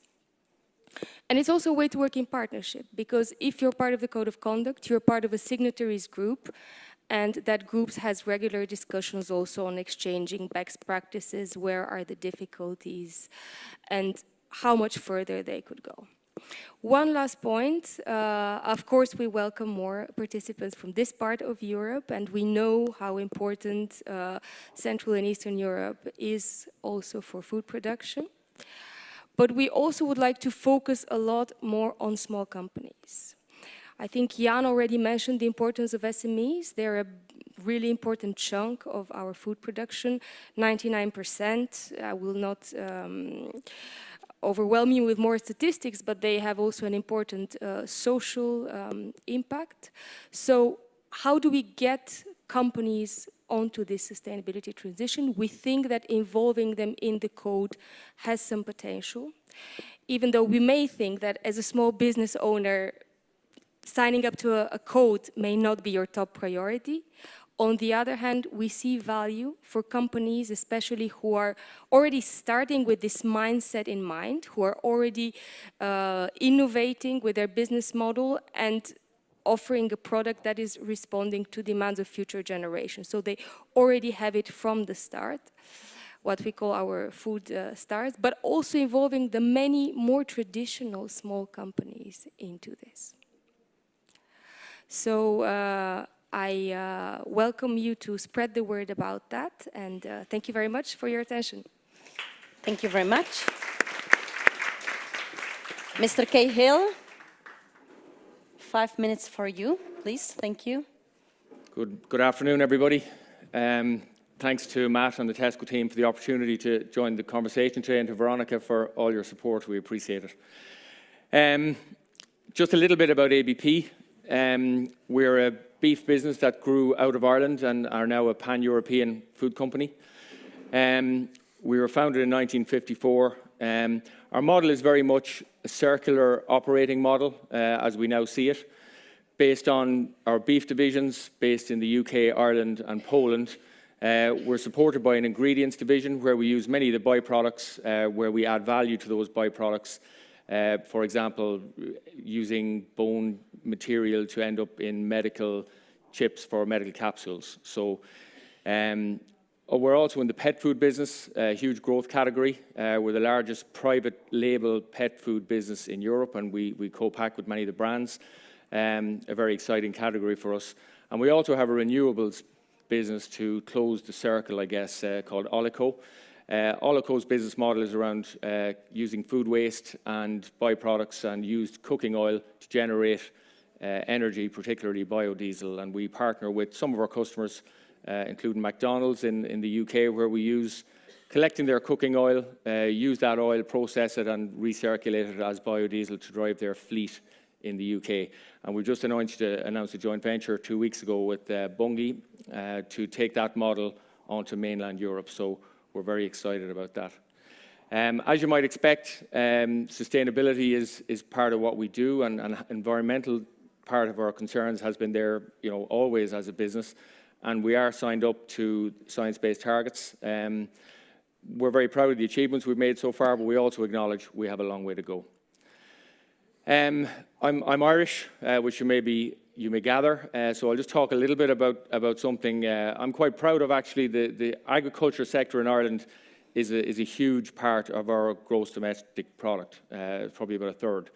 And it's also a way to work in partnership, because if you're part of the Code of Conduct, you're part of a signatories group, and that group has regular discussions also on exchanging best practices, where are the difficulties, and how much further they could go. One last point, of course we welcome more participants from this part of Europe, and we know how important Central and Eastern Europe is also for food production. But we also would like to focus a lot more on small companies. I think Jan already mentioned the importance of SMEs. They're a really important chunk of our food production, 99%. I will not overwhelm you with more statistics, but they have also an important social impact. So how do we get companies onto this sustainability transition? We think that involving them in the code has some potential, even though we may think that as a small business owner, signing up to a code may not be your top priority. On the other hand, we see value for companies, especially who are already starting with this mindset in mind, who are already innovating with their business model and offering a product that is responding to demands of future generations. So they already have it from the start, what we call our food stars, but also involving the many more traditional small companies into this. So I welcome you to spread the word about that, and thank you very much for your attention. Thank you very much. Mr. Cahill, 5 minutes for you, please. Thank you. Good afternoon, everybody. Thanks to Matt and the Tesco team for the opportunity to join the conversation today, and to Veronica for all your support. We appreciate it. Just a little bit about ABP. We're a beef business that grew out of Ireland and are now a pan-European food company. We were founded in 1954. Our model is very much a circular operating model, as we now see it, based on our beef divisions, based in the UK, Ireland and Poland. We're supported by an ingredients division where we use many of the byproducts, where we add value to those byproducts. For example, using bone material to end up in medical chips for medical capsules. So we're also in the pet food business, a huge growth category. We're the largest private label pet food business in Europe, and we co-pack with many of the brands. A very exciting category for us. And we also have a renewables business to close the circle, I guess, called Olico. Olico's business model is around using food waste and byproducts and used cooking oil to generate energy, particularly biodiesel. And we partner with some of our customers, including McDonald's in the UK, where we use collecting their cooking oil, use that oil, process it and recirculate it as biodiesel to drive their fleet in the UK. And we just announced a joint venture 2 weeks ago with Bunge to take that model onto mainland Europe. So we're very excited about that. As you might expect, sustainability is part of what we do, and environmental part of our concerns has been there, always as a business. And we are signed up to science-based targets. We're very proud of the achievements we've made so far, but we also acknowledge we have a long way to go. I'm Irish, which you may gather, so I'll just talk a little bit about something. I'm quite proud of actually the agriculture sector in Ireland is a huge part of our gross domestic product, probably about a third.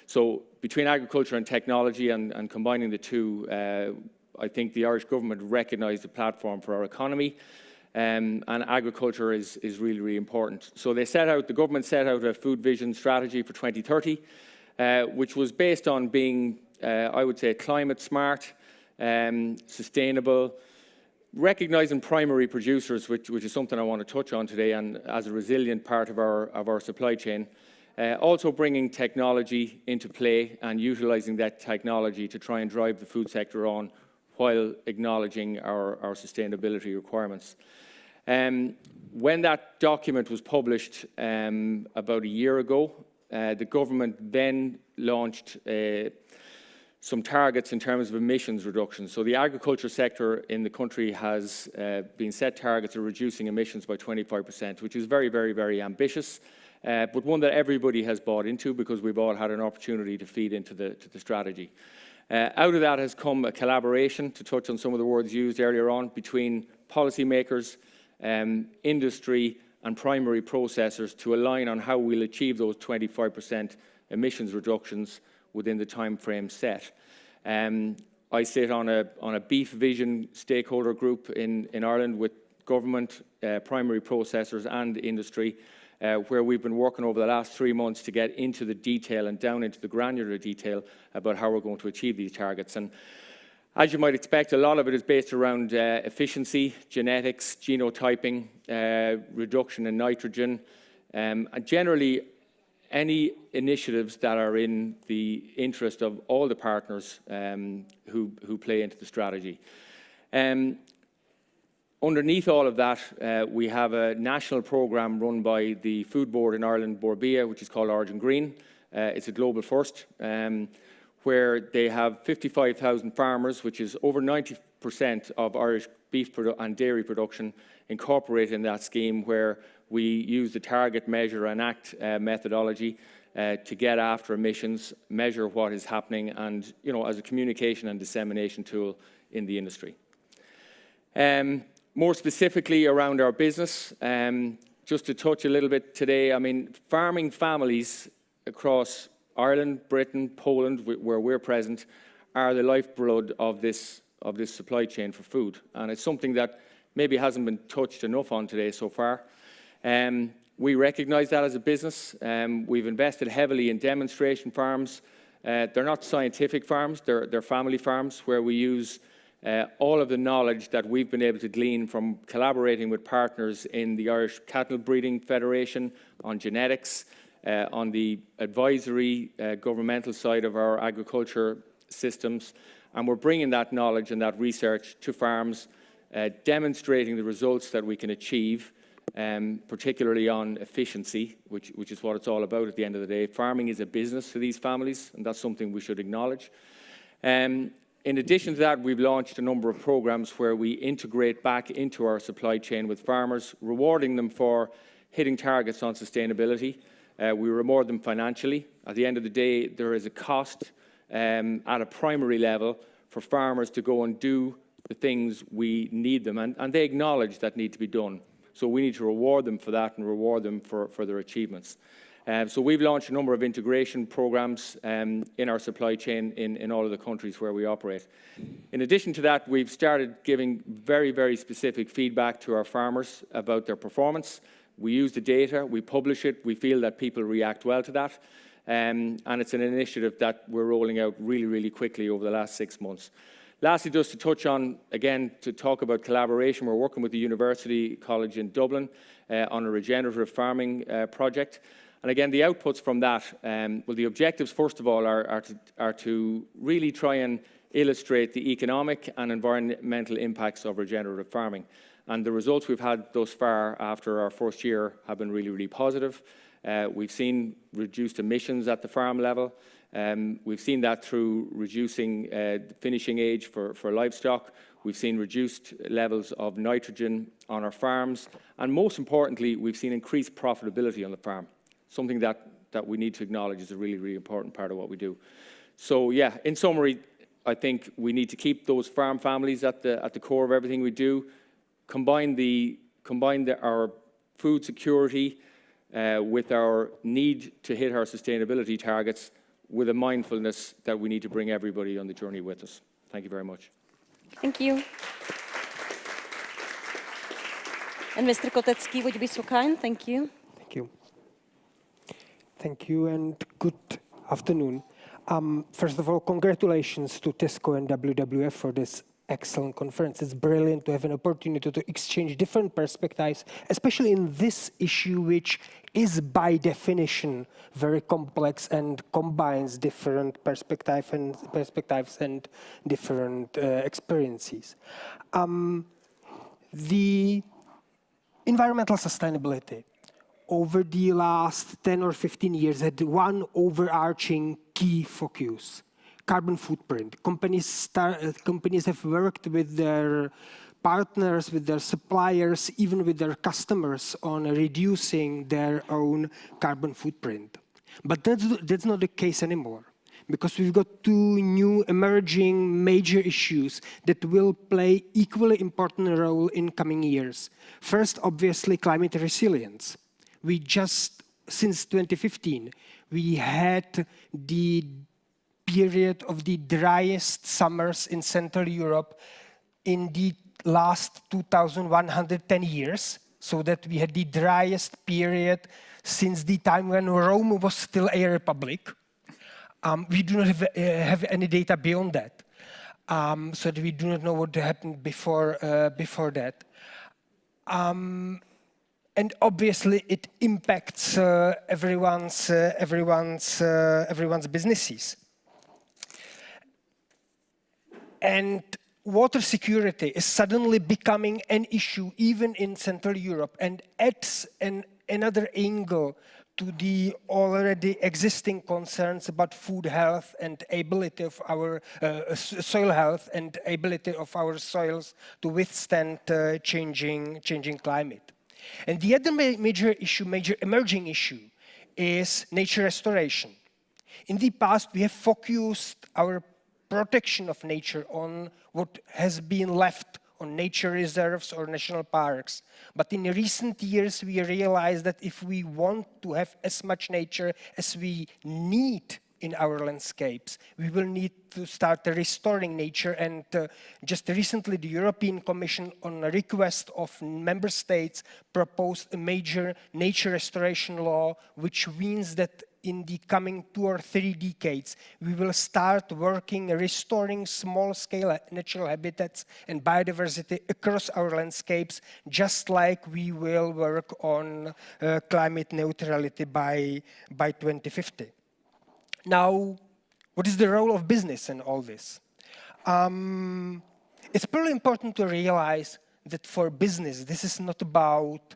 So between agriculture and technology and combining the two, I think the Irish government recognised the platform for our economy, and agriculture is really, really important. So the government set out a food vision strategy for 2030, which was based on being, I would say, climate smart, sustainable, recognising primary producers, which is something I want to touch on today, and as a resilient part of our supply chain. Also bringing technology into play and utilising that technology to try and drive the food sector on while acknowledging our sustainability requirements. When that document was published about a year ago, the government then launched some targets in terms of emissions reduction. So the agriculture sector in the country has been set targets of reducing emissions by 25%, which is very, very, very ambitious, but one that everybody has bought into because we've all had an opportunity to feed into the strategy. Out of that has come a collaboration, to touch on some of the words used earlier on, between policymakers, industry and primary processors to align on how we'll achieve those 25% emissions reductions within the time frame set. I sit on a beef vision stakeholder group in Ireland with government, primary processors and industry, where we've been working over the last 3 months to get into the detail and down into the granular detail about how we're going to achieve these targets. And as you might expect, a lot of it is based around efficiency, genetics, genotyping, reduction in nitrogen, and generally any initiatives that are in the interest of all the partners who play into the strategy. Underneath all of that, we have a national programme run by the Food Board in Ireland, Borbia, which is called Origin Green. It's a global first. where they have 55,000 farmers, which is over 90% of Irish beef and dairy production, incorporated in that scheme, where we use the target, measure and act methodology to get after emissions, measure what is happening, and as a communication and dissemination tool in the industry. More specifically around our business, just to touch a little bit today, I mean, farming families across Ireland, Britain, Poland, where we're present, are the lifeblood of this supply chain for food. And it's something that maybe hasn't been touched enough on today so far. We recognise that as a business. We've invested heavily in demonstration farms. They're not scientific farms, they're family farms where we use all of the knowledge that we've been able to glean from collaborating with partners in the Irish Cattle Breeding Federation on genetics, on the advisory governmental side of our agriculture systems. And we're bringing that knowledge and that research to farms, demonstrating the results that we can achieve, particularly on efficiency, which is what it's all about at the end of the day. Farming is a business to these families, and that's something we should acknowledge. In addition to that, we've launched a number of programs where we integrate back into our supply chain with farmers, rewarding them for hitting targets on sustainability. We reward them financially. At the end of the day, there is a cost at a primary level for farmers to go and do the things we need them, and they acknowledge that need to be done. So we need to reward them for that and reward them for their achievements. So we've launched a number of integration programs in our supply chain in all of the countries where we operate. In addition to that, we've started giving very, very specific feedback to our farmers about their performance. We use the data, we publish it, we feel that people react well to that. And it's an initiative that we're rolling out really, really quickly over the last 6 months. Lastly, just to touch on, again, to talk about collaboration, we're working with the University College in Dublin on a regenerative farming project. And again, the outputs from that, well, the objectives, first of all, are to really try and illustrate the economic and environmental impacts of regenerative farming. And the results we've had thus far after our first year have been really, really positive. We've seen reduced emissions at the farm level. We've seen that through reducing the finishing age for livestock. We've seen reduced levels of nitrogen on our farms. And most importantly, we've seen increased profitability on the farm, something that we need to acknowledge is a really, really important part of what we do. So yeah, in summary, I think we need to keep those farm families at the core of everything we do, combine our food security with our need to hit our sustainability targets, with a mindfulness that we need to bring everybody on the journey with us. Thank you very much. Thank you. And Mr. Kotecký, would you be so kind? Thank you. Thank you. Thank you and good afternoon. First of all, congratulations to Tesco and WWF for this excellent conference. It's brilliant to have an opportunity to exchange different perspectives, especially in this issue, which is by definition very complex and combines different perspectives and different experiences. The environmental sustainability over the last 10 or 15 years had one overarching key focus: carbon footprint. Companies have worked with their partners, with their suppliers, even with their customers on reducing their own carbon footprint. But that's not the case anymore, because we've got two new emerging major issues that will play equally important role in coming years. First, obviously, climate resilience. We just, since 2015, we had the period of the driest summers in Central Europe in the last 2,110 years, so that we had the driest period since the time when Rome was still a republic. We do not have any data beyond that, so that we do not know what happened before that. And obviously, it impacts everyone's businesses. And water security is suddenly becoming an issue even in Central Europe, and adds another angle to the already existing concerns about food health and ability of our soil health and ability of our soils to withstand changing climate. And the other major emerging issue is nature restoration. In the past, we have focused our protection of nature on what has been left on nature reserves or national parks. But in recent years, we realized that if we want to have as much nature as we need in our landscapes, we will need to start restoring nature. And just recently, the European Commission, on a request of member states, proposed a major nature restoration law, which means that in the coming 2 or 3 decades, we will start working, restoring small-scale natural habitats and biodiversity across our landscapes, just like we will work on climate neutrality by 2050. Now, what is the role of business in all this? It's probably important to realize that for business, this is not about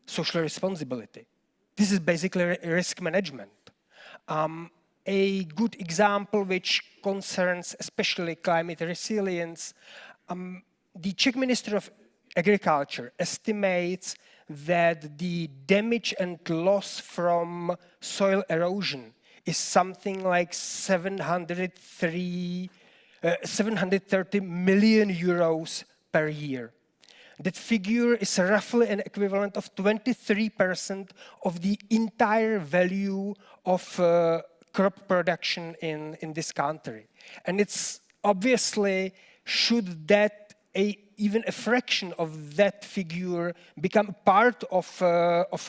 social responsibility. This is basically risk management. A good example which concerns especially climate resilience, the Czech Ministry of Agriculture estimates that the damage and loss from soil erosion is something like 730 million euros per year. That figure is roughly an equivalent of 23% of the entire value of crop production in this country. And it's obviously, should that even a fraction of that figure become part of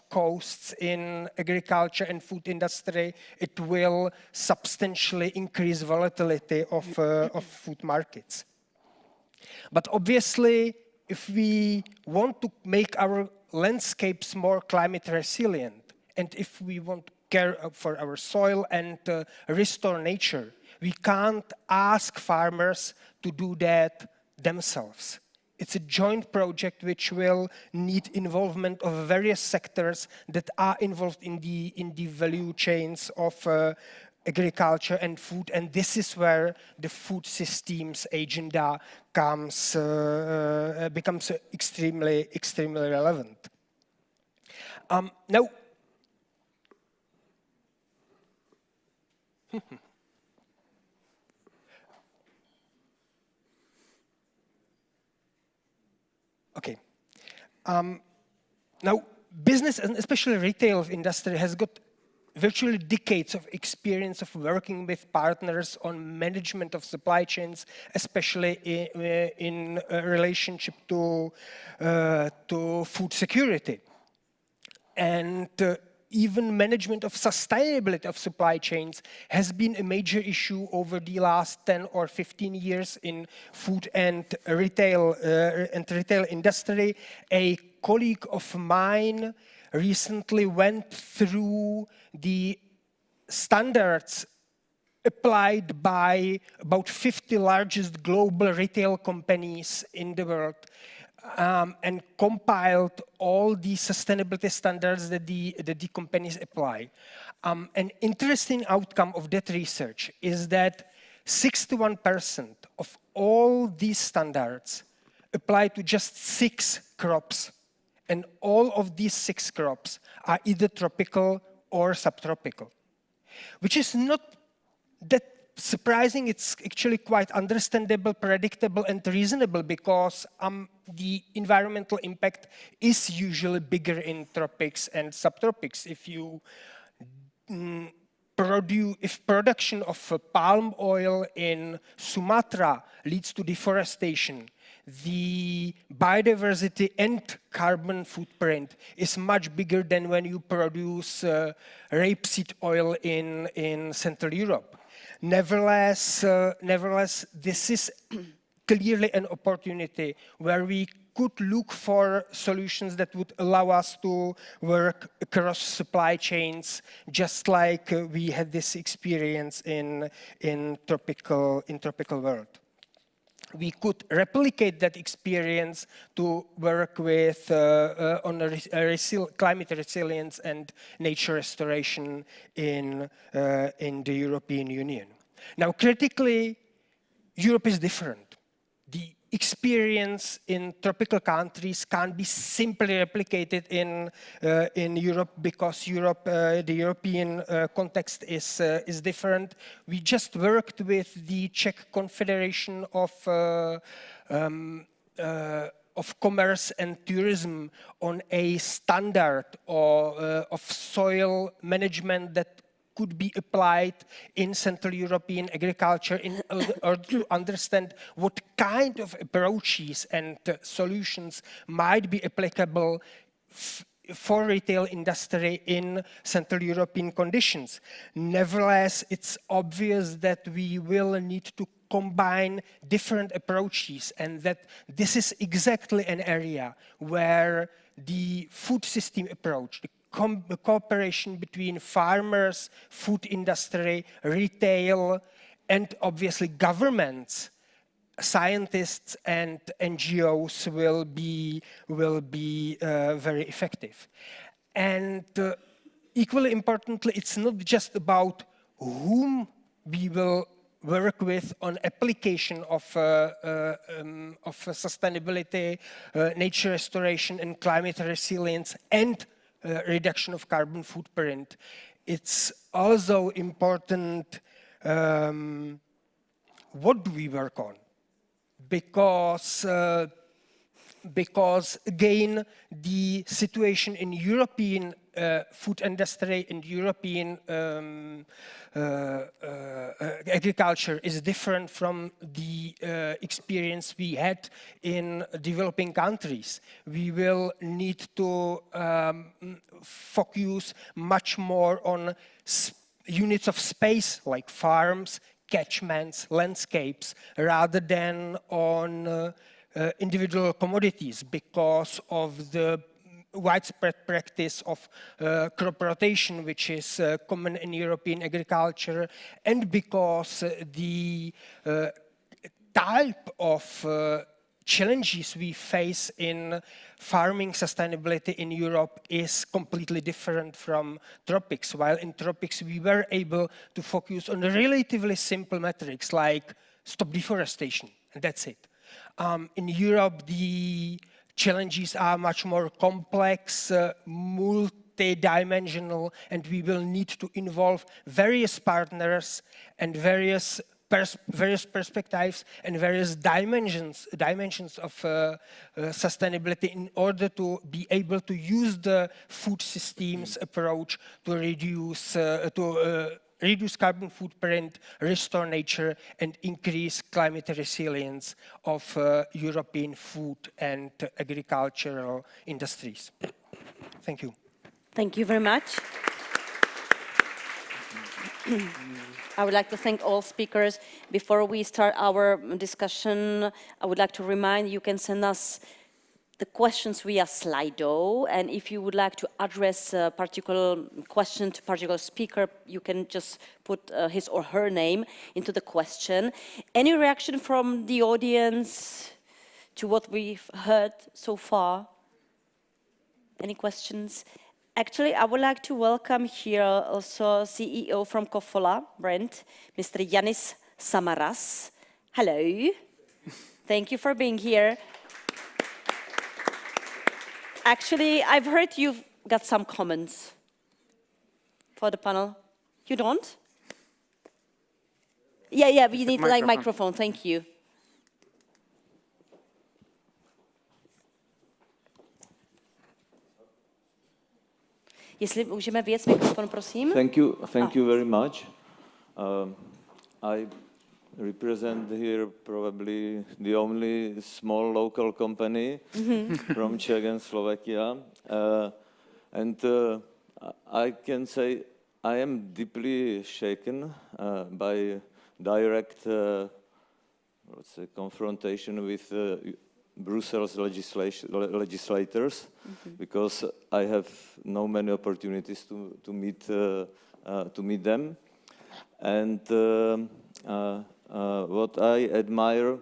costs in agriculture and food industry, it will substantially increase volatility of food markets. But obviously, if we want to make our landscapes more climate resilient, and if we want to care for our soil and restore nature, we can't ask farmers to do that themselves. It's a joint project which will need involvement of various sectors that are involved in the value chains of agriculture and food, and this is where the food systems agenda becomes extremely relevant. Now, okay. Now, business and especially retail industry has got virtually decades of experience of working with partners on management of supply chains, especially in relationship to food security. And even management of sustainability of supply chains has been a major issue over the last 10 or 15 years in food and retail industry. A colleague of mine recently went through the standards applied by about 50 largest global retail companies in the world and compiled all the sustainability standards that the companies apply. An interesting outcome of that research is that 61% of all these standards apply to just 6 crops. And all of these 6 crops are either tropical or subtropical, which is not that surprising. It's actually quite understandable, predictable, and reasonable because the environmental impact is usually bigger in tropics and subtropics. If production of palm oil in Sumatra leads to deforestation, the biodiversity and carbon footprint is much bigger than when you produce rapeseed oil in Central Europe. Nevertheless, this is clearly an opportunity where we could look for solutions that would allow us to work across supply chains, just like we had this experience in tropical world. we could replicate that experience to work with on climate resilience and nature restoration in the European Union. Now, critically, Europe is different. The experience in tropical countries can't be simply replicated in Europe because the European context is different. We just worked with the Czech Confederation of Commerce and Tourism on a standard of soil management that could be applied in Central European agriculture in order to understand what kind of approaches and solutions might be applicable for retail industry in Central European conditions. Nevertheless, it's obvious that we will need to combine different approaches, and that this is exactly an area where the food system approach, the cooperation between farmers, food industry, retail, and obviously governments, scientists and NGOs will be very effective. And equally importantly, it's not just about whom we will work with on application of sustainability, nature restoration, and climate resilience, and reduction of carbon footprint. It's also important what do we work on, because again, the situation in European food industry and European agriculture is different from the experience we had in developing countries. We will need to focus much more on units of space like farms, catchments, landscapes, rather than on individual commodities, because of the widespread practice of crop rotation, which is common in European agriculture, and because the type of challenges we face in farming sustainability in Europe is completely different from tropics. While in tropics we were able to focus on relatively simple metrics like stop deforestation, and that's it. In Europe, the challenges are much more complex, multi-dimensional, and we will need to involve various partners and various perspectives and various dimensions of sustainability in order to be able to use the food systems approach to reduce carbon footprint, restore nature, and increase climate resilience of European food and agricultural industries. Thank you. Thank you very much. I would like to thank all speakers. Before we start our discussion, I would like to remind you can send us the questions via Slido, and if you would like to address a particular question to a particular speaker, you can just put his or her name into the question. Any reaction from the audience to what we've heard so far? Any questions? Actually, I would like to welcome here also CEO from Kofola brand, Mr. Yanis Samaras. Hello. Thank you for being here. Actually, I've heard you've got some comments for the panel. You don't? Yeah, we need like microphone. Thank you. Jestli můžeme věc mikrofon, prosím. Thank you very much. I represent here probably the only small local company from Czech and Slovakia. And I can say I am deeply shaken by direct confrontation with Brussels legislators, because I have no many opportunities to meet them. And what I admire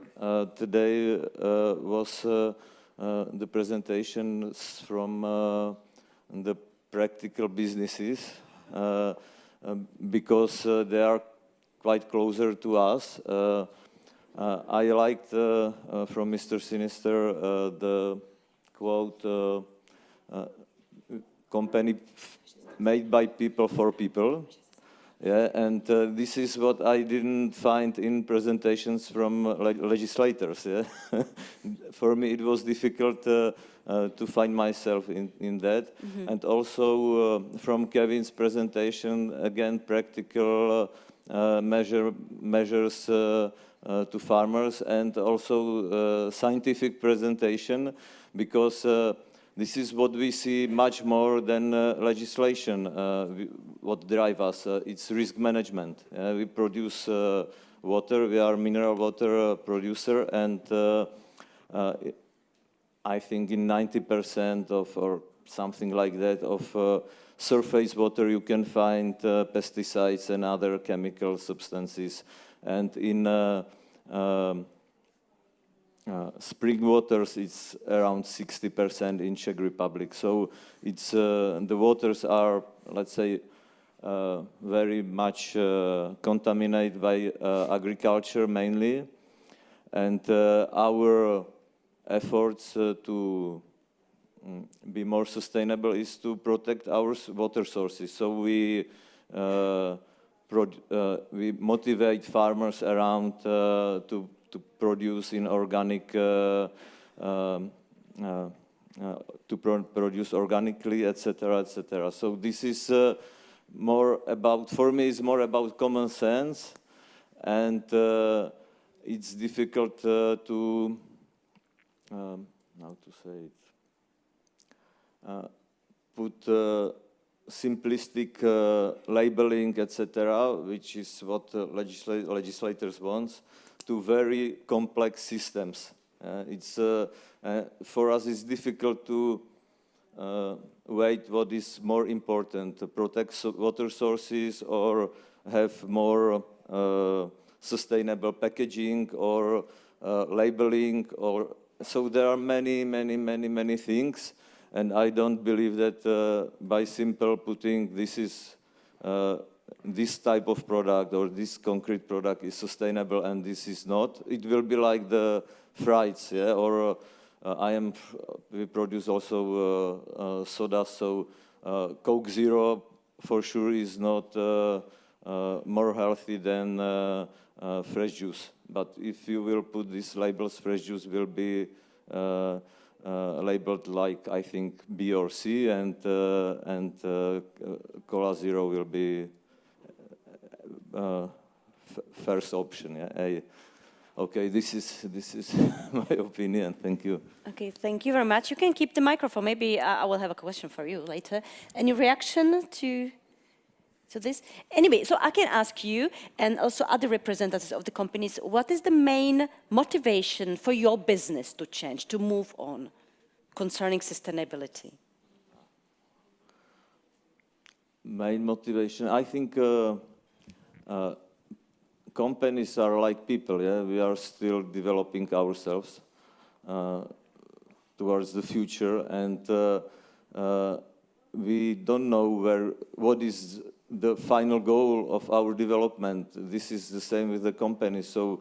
today was the presentations from the practical businesses because they are quite closer to us. I liked from Mr. Sinister the quote, company made by people for people. Yeah, and this is what I didn't find in presentations from legislators. Yeah? For me, it was difficult to find myself in that. Mhm. And also from Kevin's presentation, again, practical measures to farmers, and also scientific presentation, because this is what we see much more than legislation. What drives us, it's risk management. We produce water, we are mineral water producer, and I think in 90% of, or something like that, of surface water you can find pesticides and other chemical substances. And in spring waters, it's around 60% in Czech Republic. So it's the waters are, let's say, very much contaminated by agriculture mainly, and our efforts to be more sustainable is to protect our water sources. So we motivate farmers around to produce in organic, produce organically, etc., etc. So this is more about, for me, it's more about common sense, and it's difficult to, how to say it, put simplistic labeling, etc., which is what legislators want, to very complex systems. It's for us, it's difficult to weigh what is more important: to protect water sources, or have more sustainable packaging, or labeling, or so there are many things. And I don't believe that by simple putting this is this type of product or this concrete product is sustainable and this is not. It will be like the fries, yeah. Or we produce also soda, so Coke Zero for sure is not more healthy than fresh juice. But if you will put these labels, fresh juice will be labeled like, I think, B or C, and Cola Zero will be first option. Yeah? A. Okay, this is my opinion. Thank you. Okay, thank you very much. You can keep the microphone. Maybe I will have a question for you later. Any reaction to this? Anyway, so I can ask you, and also other representatives of the companies, what is the main motivation for your business to change, to move on, concerning sustainability? Main motivation, I think companies are like people, yeah? We are still developing ourselves towards the future, and we don't know what is the final goal of our development. This is the same with the company. So,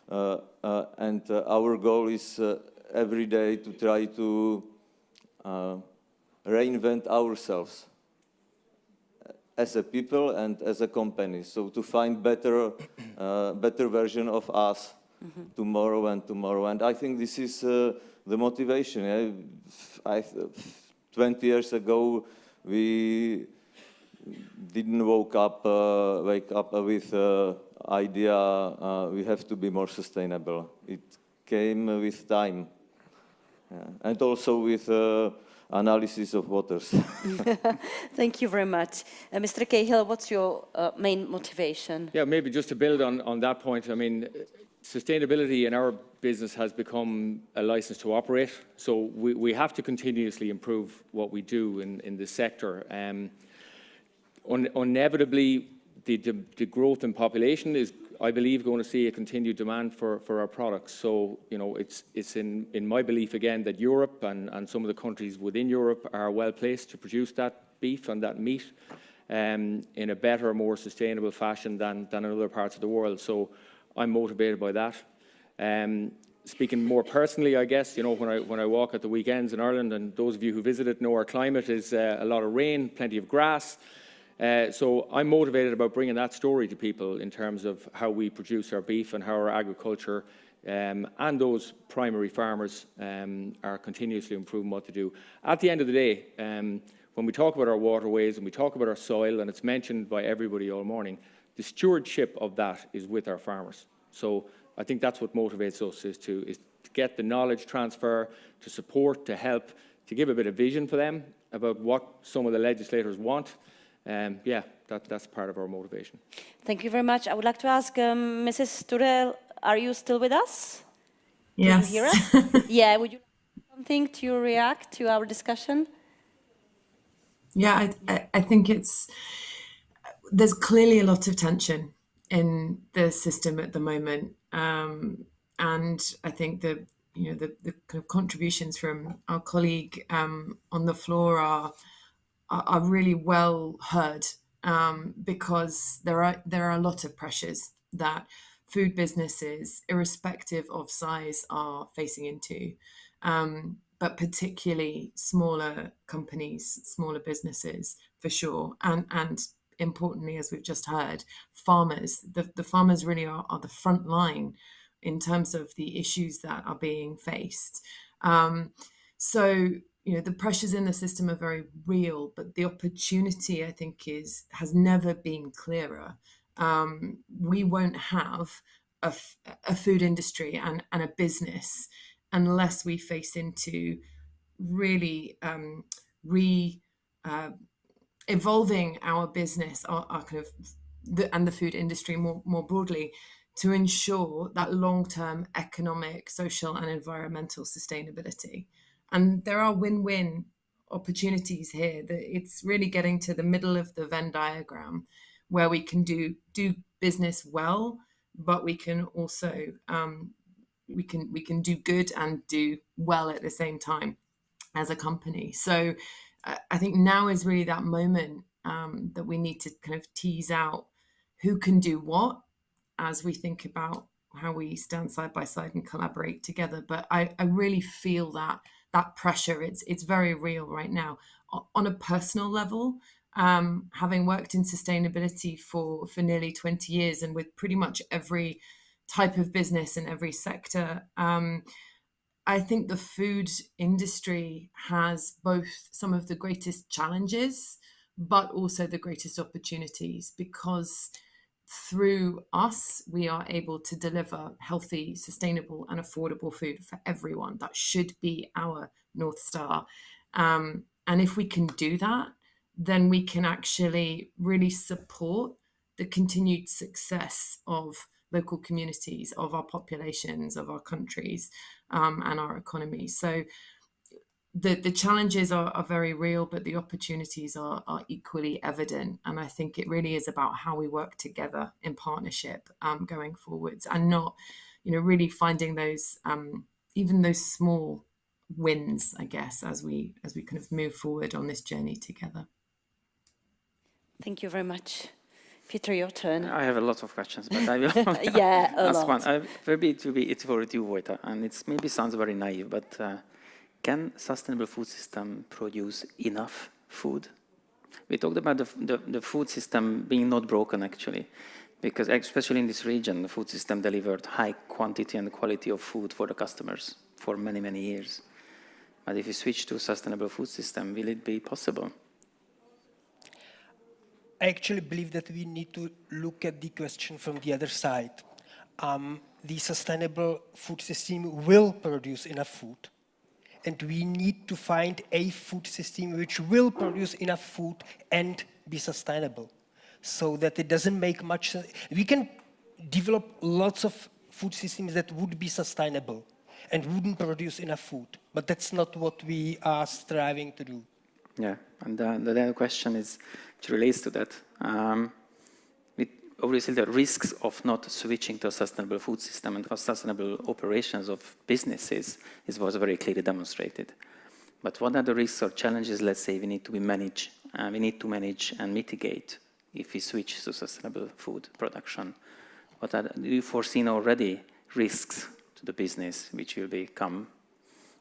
and our goal is every day to try to reinvent ourselves as a people and as a company. So to find better version of us tomorrow and tomorrow. And I think this is the motivation. Yeah? 20 years ago, we didn't wake up with idea we have to be more sustainable. It came with time, yeah. And also with analysis of waters. Thank you very much. Mr. Cahill, what's your main motivation? Yeah, maybe just to build on that point, I mean, sustainability in our business has become a license to operate. So we have to continuously improve what we do in this sector. Inevitably, the growth in population is I believe, going to see a continued demand for our products. So, you know, it's in my belief, again, that Europe and some of the countries within Europe are well placed to produce that beef and that meat in a better, more sustainable fashion than in other parts of the world. So I'm motivated by that. Speaking more personally, I guess, you know, when I walk at the weekends in Ireland, and those of you who visited know our climate is a lot of rain, plenty of grass. So I'm motivated about bringing that story to people in terms of how we produce our beef and how our agriculture and those primary farmers are continuously improving what they do. At the end of the day, when we talk about our waterways and we talk about our soil, and it's mentioned by everybody all morning, the stewardship of that is with our farmers. So I think that's what motivates us, is to get the knowledge transfer, to support, to help, to give a bit of vision for them about what some of the legislators want. Yeah, that's part of our motivation. Thank you very much. I would like to ask Mrs. Turel, are you still with us? Yes. Can you hear us? Yeah, would you like something to react to our discussion? Yeah, I think there's clearly a lot of tension in the system at the moment, and I think the kind of contributions from our colleague on the floor are really well heard, because there are a lot of pressures that food businesses, irrespective of size, are facing into. But particularly smaller companies, smaller businesses, for sure. And importantly, as we've just heard, farmers. The farmers really are the front line in terms of the issues that are being faced. So, you know, the pressures in the system are very real, but the opportunity, I think, has never been clearer. We won't have a food industry and a business unless we face into really evolving our business, our kind of and the food industry more broadly, to ensure that long-term economic, social, and environmental sustainability. And there are win-win opportunities here. It's really getting to the middle of the Venn diagram, where we can do business well, but we can also we can do good and do well at the same time as a company. So I think now is really that moment that we need to kind of tease out who can do what as we think about how we stand side by side and collaborate together. But I really feel that pressure. It's very real right now. On a personal level, having worked in sustainability for nearly 20 years and with pretty much every type of business in every sector, I think the food industry has both some of the greatest challenges, but also the greatest opportunities, because through us, we are able to deliver healthy, sustainable, and affordable food for everyone. That should be our North Star. And if we can do that, then we can actually really support the continued success of local communities, of our populations, of our countries, and our economies. So the challenges are very real, but the opportunities are equally evident. And I think it really is about how we work together in partnership going forwards, and not, really finding those, even those small wins, I guess, as we kind of move forward on this journey together. Thank you very much. Peter, your turn. I have a lot of questions, but I will ask one. Maybe it's for you, Vojta, and it maybe sounds very naive, but can sustainable food system produce enough food? We talked about the food system being not broken, actually, because especially in this region, the food system delivered high quantity and quality of food for the customers for many, many years. But if you switch to a sustainable food system, will it be possible? I actually believe that we need to look at the question from the other side. The sustainable food system will produce enough food, and we need to find a food system which will produce enough food and be sustainable, so that it doesn't make much sense. We can develop lots of food systems that would be sustainable and wouldn't produce enough food, but that's not what we are striving to do. Yeah, and the other question is, which relates to that. obviously the risks of not switching to a sustainable food system and for sustainable operations of businesses was very clearly demonstrated. But what are the risks or challenges, let's say, we need to manage and mitigate if we switch to sustainable food production? Do you foresee already risks to the business which will become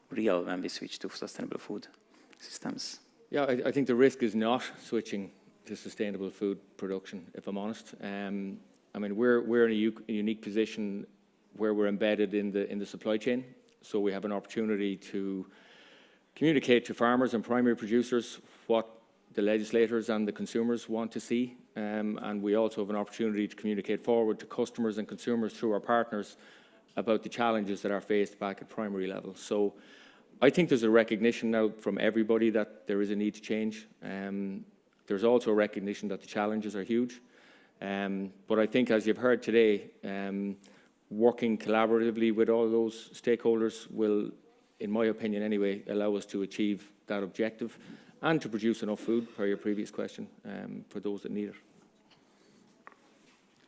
real when we switch to sustainable food systems? Yeah, I think the risk is not switching to sustainable food production, if I'm honest. I mean, we're in a unique position where we're embedded in the supply chain, so we have an opportunity to communicate to farmers and primary producers what the legislators and the consumers want to see, and we also have an opportunity to communicate forward to customers and consumers through our partners about the challenges that are faced back at primary level. So I think there's a recognition now from everybody that there is a need to change. There's also a recognition that the challenges are huge. But I think, as you've heard today, working collaboratively with all those stakeholders will, in my opinion anyway, allow us to achieve that objective and to produce enough food, per your previous question, for those that need it.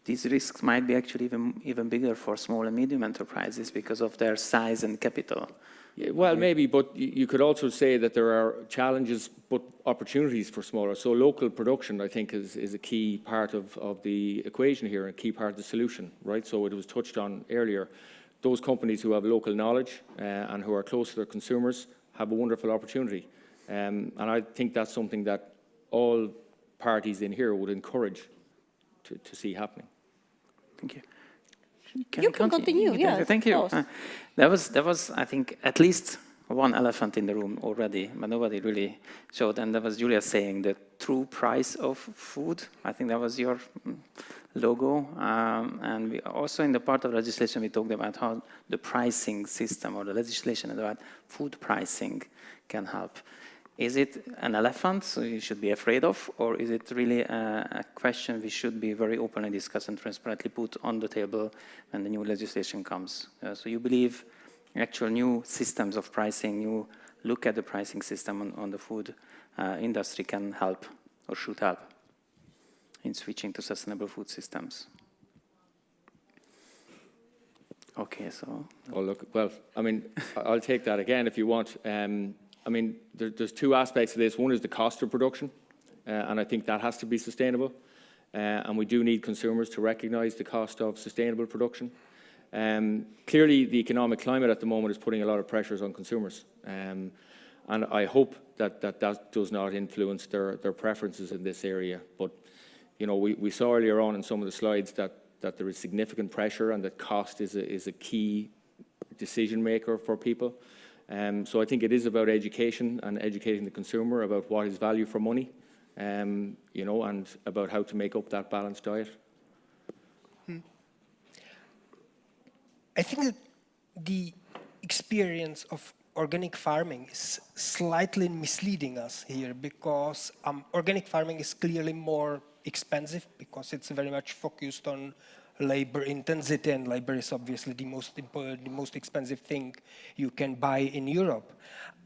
These risks might be actually even bigger for small and medium enterprises because of their size and capital. Yeah, well, maybe, but you could also say that there are challenges but opportunities for smaller. So local production, I think, is a key part of the equation here, a key part of the solution, right? So it was touched on earlier. Those companies who have local knowledge and who are close to their consumers have a wonderful opportunity. And I think that's something that all parties in here would encourage to see happening. Thank you. You can continue, yeah. Thank you. There was, I think, at least one elephant in the room already, but nobody really showed. And that was Julia saying the true price of food. I think that was your logo. And we also, in the part of legislation, we talked about how the pricing system or the legislation about food pricing can help. Is it an elephant so you should be afraid of, or is it really a question we should be very openly discuss and transparently put on the table when the new legislation comes? So you believe actual new systems of pricing, you look at the pricing system on the food industry can help or should help in switching to sustainable food systems? Okay, so... Oh, look, well, I mean, I'll take that again if you want. I mean, there's two aspects of this. One is the cost of production, and I think that has to be sustainable. And we do need consumers to recognise the cost of sustainable production. Clearly, the economic climate at the moment is putting a lot of pressures on consumers. And I hope that does not influence their preferences in this area. But, you know, we saw earlier on in some of the slides that there is significant pressure and that cost is a key decision maker for people. So I think it is about education and educating the consumer about what is value for money, you know, and about how to make up that balanced diet. I think that the experience of organic farming is slightly misleading us here because organic farming is clearly more expensive because it's very much focused on labor intensity, and labor is obviously the most expensive thing you can buy in Europe.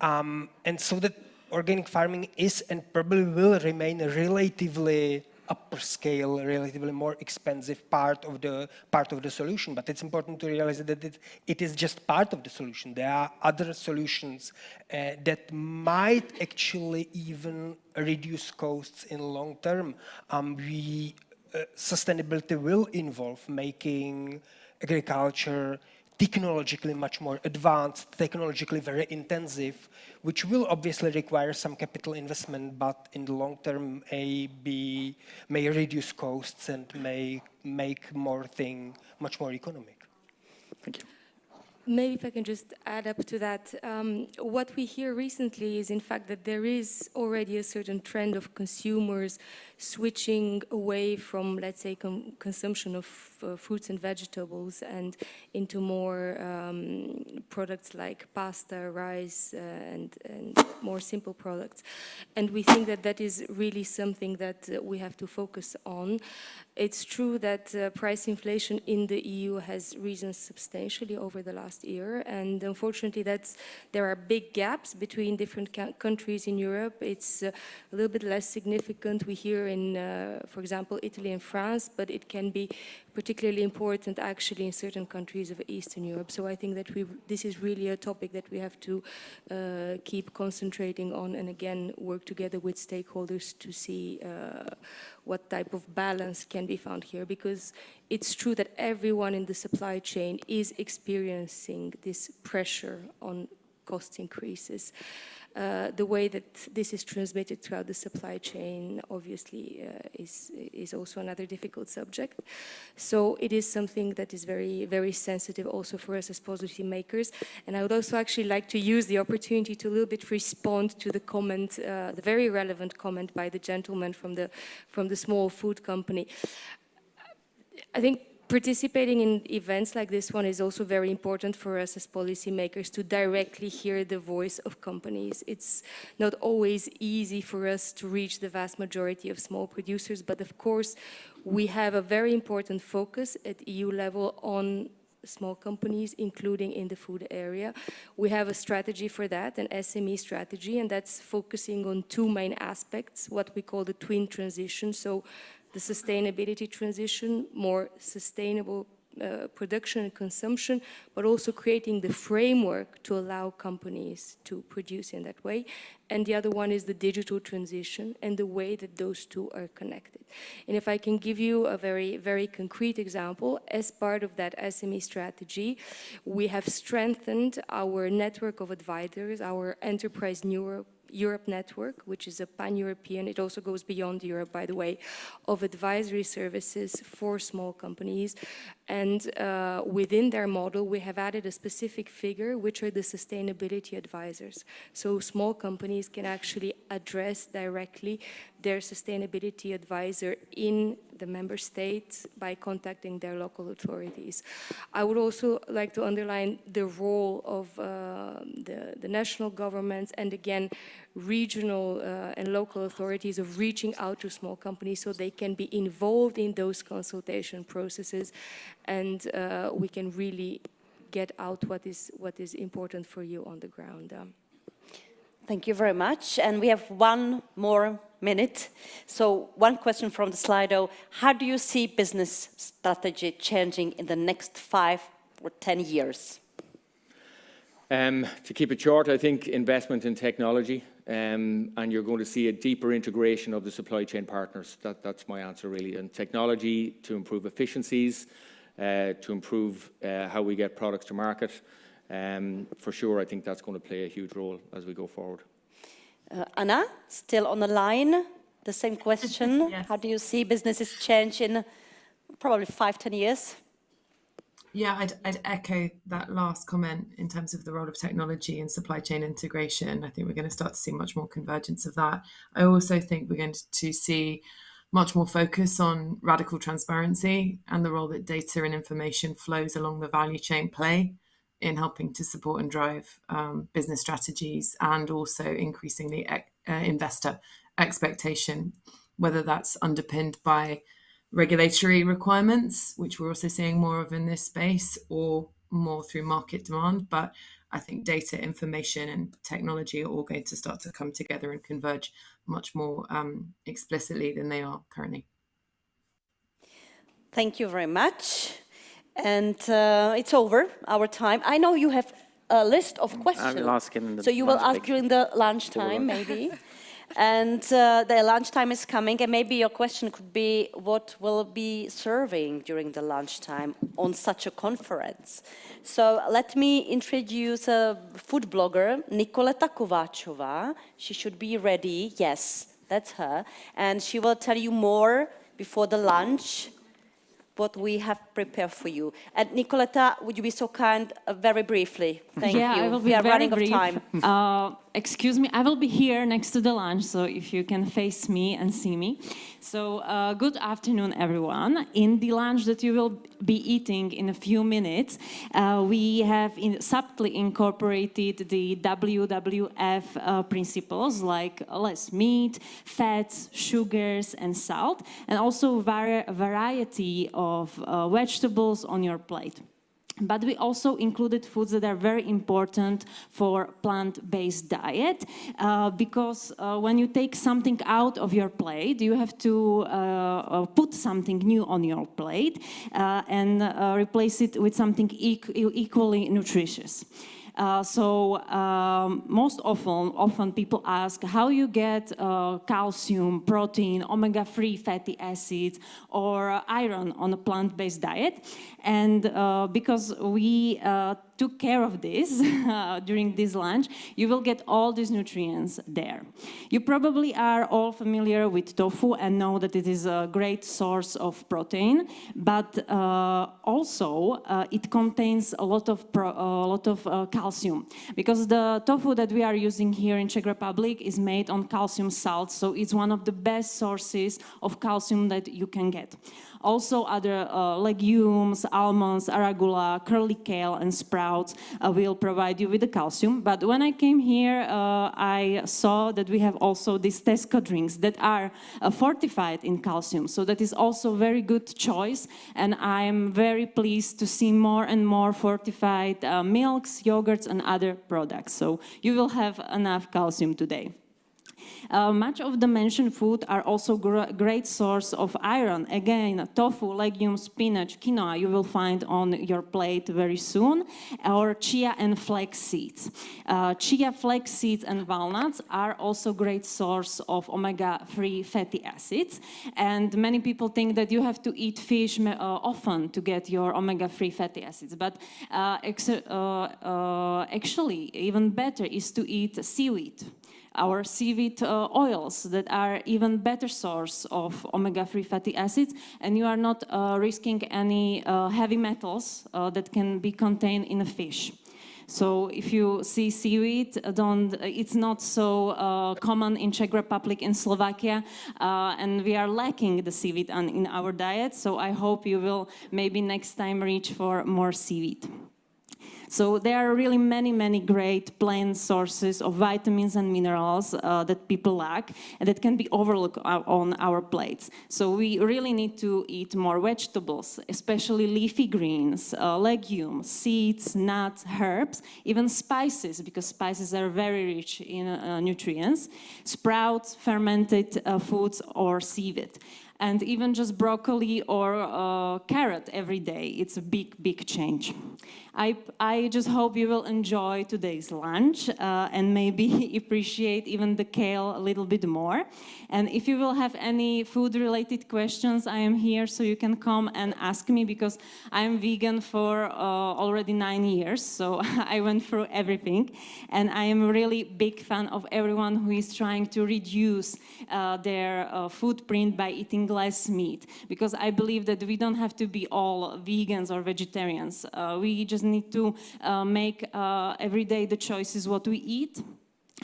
And so that organic farming is and probably will remain a relatively upper scale, relatively more expensive part of the solution. But it's important to realize that it is just part of the solution. There are other solutions that might actually even reduce costs in long term. Sustainability will involve making agriculture technologically much more advanced, technologically very intensive, which will obviously require some capital investment, but in the long term may reduce costs and may make much more economic. Thank you. Maybe if I can just add up to that, what we hear recently is in fact that there is already a certain trend of consumers switching away from, let's say, consumption of fruits and vegetables and into more products like pasta, rice, and more simple products. And we think that that is really something that we have to focus on. It's true that price inflation in the EU has risen substantially over the last year, and unfortunately there are big gaps between different countries in Europe. It's a little bit less significant. We hear here in, for example, Italy and France, but it can be particularly important actually in certain countries of Eastern Europe. So I think that this is really a topic that we have to keep concentrating on, and again work together with stakeholders to see what type of balance can be found here, because it's true that everyone in the supply chain is experiencing this pressure on cost increases. The way that this is transmitted throughout the supply chain obviously is also another difficult subject. So it is something that is very, very sensitive also for us as policy makers. And I would also actually like to use the opportunity to a little bit respond to the comment, the very relevant comment by the gentleman from the small food company. I think participating in events like this one is also very important for us as policymakers to directly hear the voice of companies. It's not always easy for us to reach the vast majority of small producers, but of course we have a very important focus at EU level on small companies, including in the food area. We have a strategy for that, an SME strategy, and that's focusing on two main aspects, what we call the twin transition. So the sustainability transition, more sustainable production and consumption, but also creating the framework to allow companies to produce in that way. And the other one is the digital transition and the way that those two are connected. And if I can give you a very, very concrete example, as part of that SME strategy, we have strengthened our network of advisors, our Enterprise Europe network, which is a pan-European, it also goes beyond Europe, by the way, of advisory services for small companies. And within their model, we have added a specific figure, which are the sustainability advisors. So small companies can actually address directly their sustainability advisor in the member states by contacting their local authorities. I would also like to underline the role of the national governments and again regional and local authorities of reaching out to small companies so they can be involved in those consultation processes, and we can really get out what is important for you on the ground. Thank you very much. And we have one more minute. So one question from the Slido. How do you see business strategy changing in the next 5 or 10 years? To keep it short, I think investment in technology, and you're going to see a deeper integration of the supply chain partners. That's my answer really. And technology to improve efficiencies, to improve how we get products to market. For sure, I think that's going to play a huge role as we go forward. Anna, still on the line, the same question. Yes. How do you see businesses change in probably 5-10 years? Yeah, I'd echo that last comment in terms of the role of technology and supply chain integration. I think we're going to start to see much more convergence of that. I also think we're going to see much more focus on radical transparency and the role that data and information flows along the value chain play in helping to support and drive business strategies, and also increasing the investor expectation, whether that's underpinned by regulatory requirements, which we're also seeing more of in this space, or more through market demand. But I think data, information and technology are all going to start to come together and converge much more explicitly than they are currently. Thank you very much. And it's over, our time. I know you have a list of questions. I will ask in the so you will ask break. during the lunchtime, maybe. And the lunchtime is coming, and maybe your question could be, what will be serving during the lunchtime on such a conference? So let me introduce a food blogger, Nikoleta Kováčová. She should be ready. Yes, that's her. And she will tell you more before the lunch what we have prepared for you. And Nikoleta, would you be so kind, very briefly? Thank you. I will be we are very running brief. out of time. Excuse me, I will be here next to the lunch, so if you can face me and see me. So good afternoon, everyone. In the lunch that you will be eating in a few minutes, we have subtly incorporated the WWF principles like less meat, fats, sugars, and salt, and also variety of vegetables on your plate. But we also included foods that are very important for plant-based diet, because when you take something out of your plate, you have to put something new on your plate and replace it with something equally nutritious. Most often people ask how you get calcium, protein, omega-3 fatty acids, or iron on a plant-based diet. And because we took care of this during this lunch, you will get all these nutrients there. You probably are all familiar with tofu and know that it is a great source of protein, but also it contains a lot of calcium, because the tofu that we are using here in Czech Republic is made on calcium salt, so it's one of the best sources of calcium that you can get. Also, other legumes, almonds, arugula, curly kale, and sprouts will provide you with the calcium. But when I came here, I saw that we have also these Tesco drinks that are fortified in calcium. So that is also a very good choice. And I'm very pleased to see more and more fortified milks, yogurts, and other products. So you will have enough calcium today. Much of the mentioned food are also great source of iron. Again, tofu, legumes, spinach, quinoa you will find on your plate very soon, or chia and flax seeds. Chia, flax seeds, and walnuts are also great source of omega-3 fatty acids. And many people think that you have to eat fish often to get your omega-3 fatty acids. But actually, even better is to eat seaweed. Our seaweed oils that are even better source of omega-3 fatty acids, and you are not risking any heavy metals that can be contained in a fish. So if you see seaweed, it's not so common in Czech Republic and Slovakia, and we are lacking the seaweed in our diet, so I hope you will maybe next time reach for more seaweed. So there are really many, many great plant sources of vitamins and minerals that people lack and that can be overlooked on our plates. So we really need to eat more vegetables, especially leafy greens, legumes, seeds, nuts, herbs, even spices, because spices are very rich in nutrients, sprouts, fermented foods, or seaweed. And even just broccoli or carrot every day, it's a big, big change. I just hope you will enjoy today's lunch and maybe appreciate even the kale a little bit more. And if you will have any food-related questions, I am here so you can come and ask me, because I am vegan for already 9 years, so I went through everything. And I am a really big fan of everyone who is trying to reduce their footprint by eating less meat, because I believe that we don't have to be all vegans or vegetarians. We just need to make every day the choices what we eat,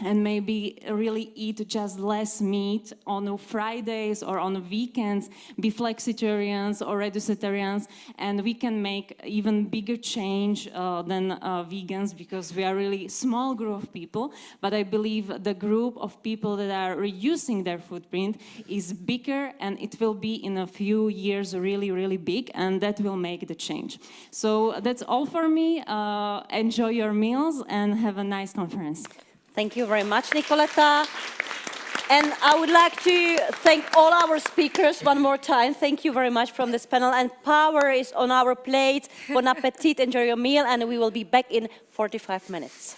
and maybe really eat just less meat on Fridays or on weekends, be flexitarians or reducitarians, and we can make even bigger change than vegans, because we are really small group of people, but I believe the group of people that are reducing their footprint is bigger, and it will be in a few years really, really big, and that will make the change. So that's all for me. Enjoy your meals and have a nice conference. Thank you very much, Nicoletta. And I would like to thank all our speakers one more time. Thank you very much from this panel. And power is on our plate. Bon appetit, enjoy your meal, and we will be back in 45 minutes.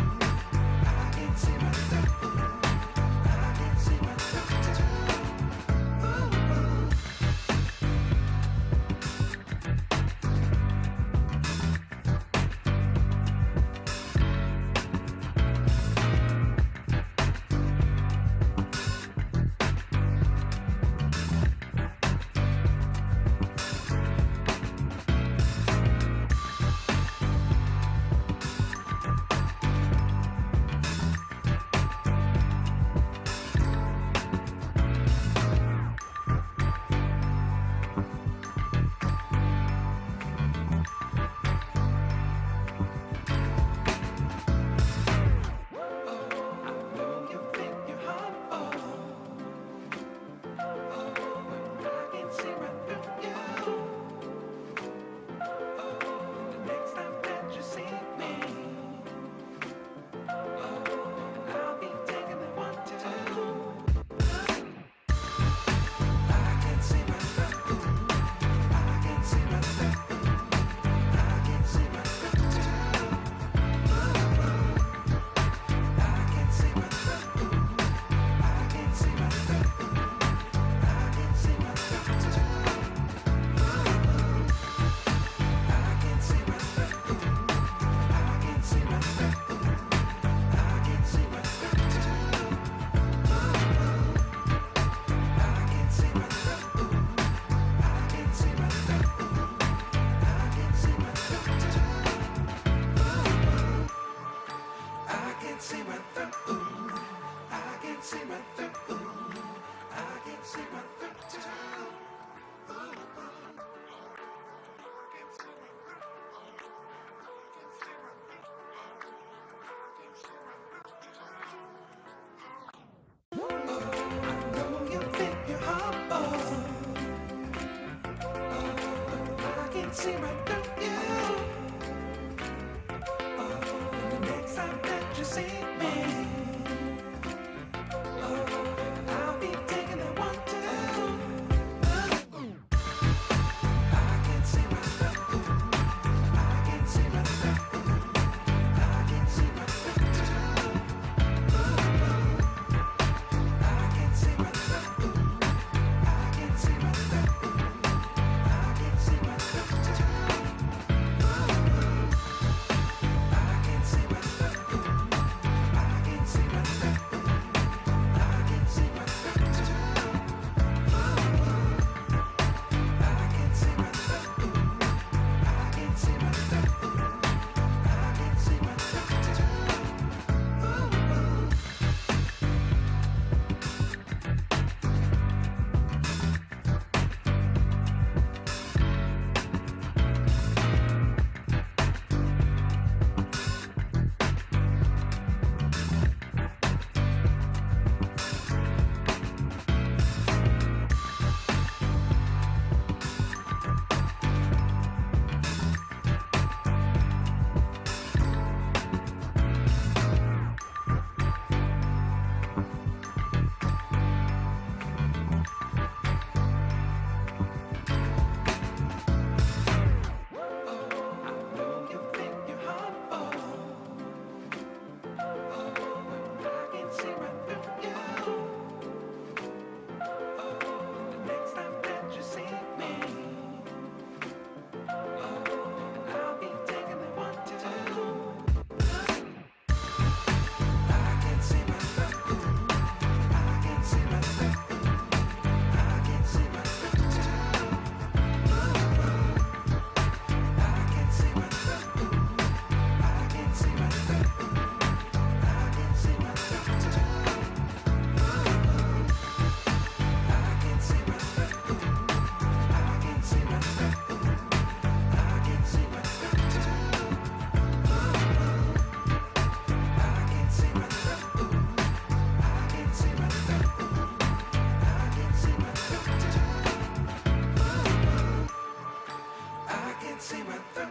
see right through.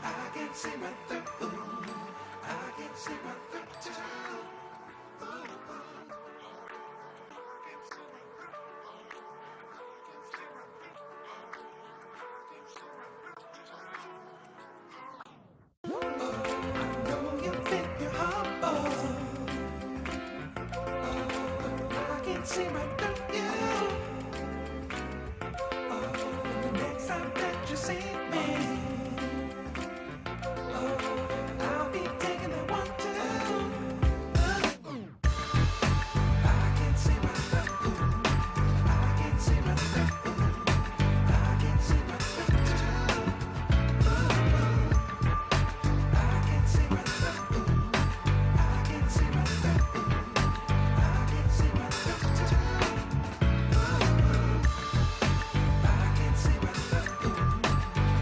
I can see right through. I can see right through too. See right through you. Oh, the next time that you see me, oh, I'll be taking it 1, 2. I can see right through. I can see right through. I can see right through too. I can see right through. I can see right through. I can see right through. I can see right through.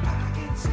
I can see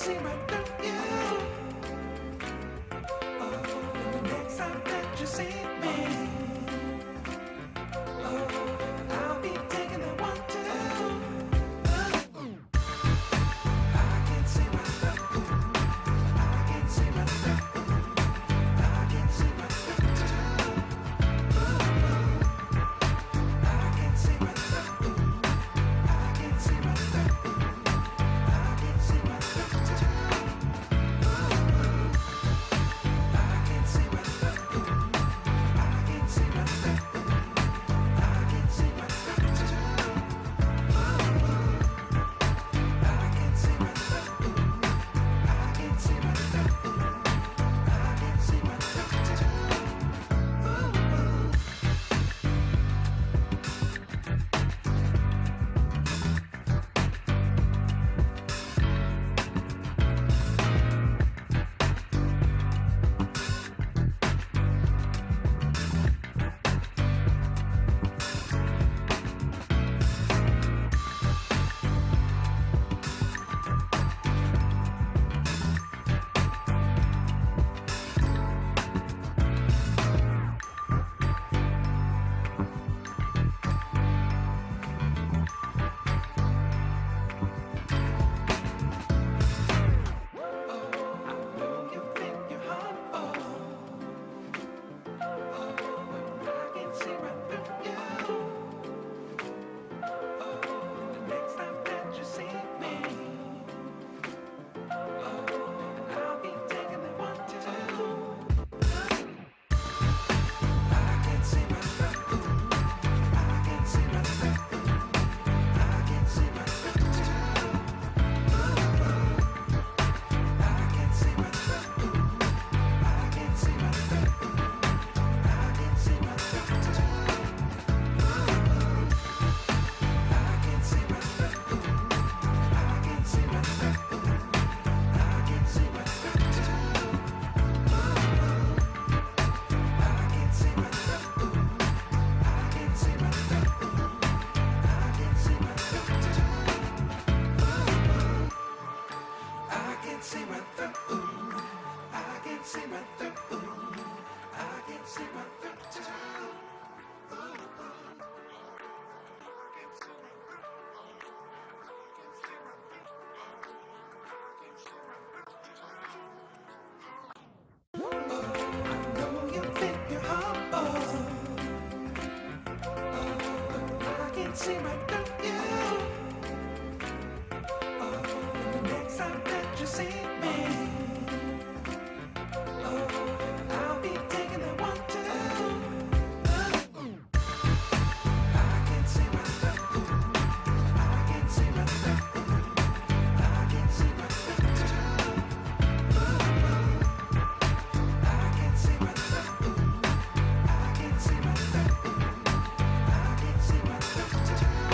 see right through you. Oh, the next time that you see me, oh, I'll be taking the one two. I can see right through. I can see right through. I can see right through. I can see right through. I can see right through. I can see right through. See right through you. Oh, the next time that you see me, oh, I'll be taking the one two. I can see right through. I can see right through. I can see right through. I can see right through. I can see right through. I can see right through.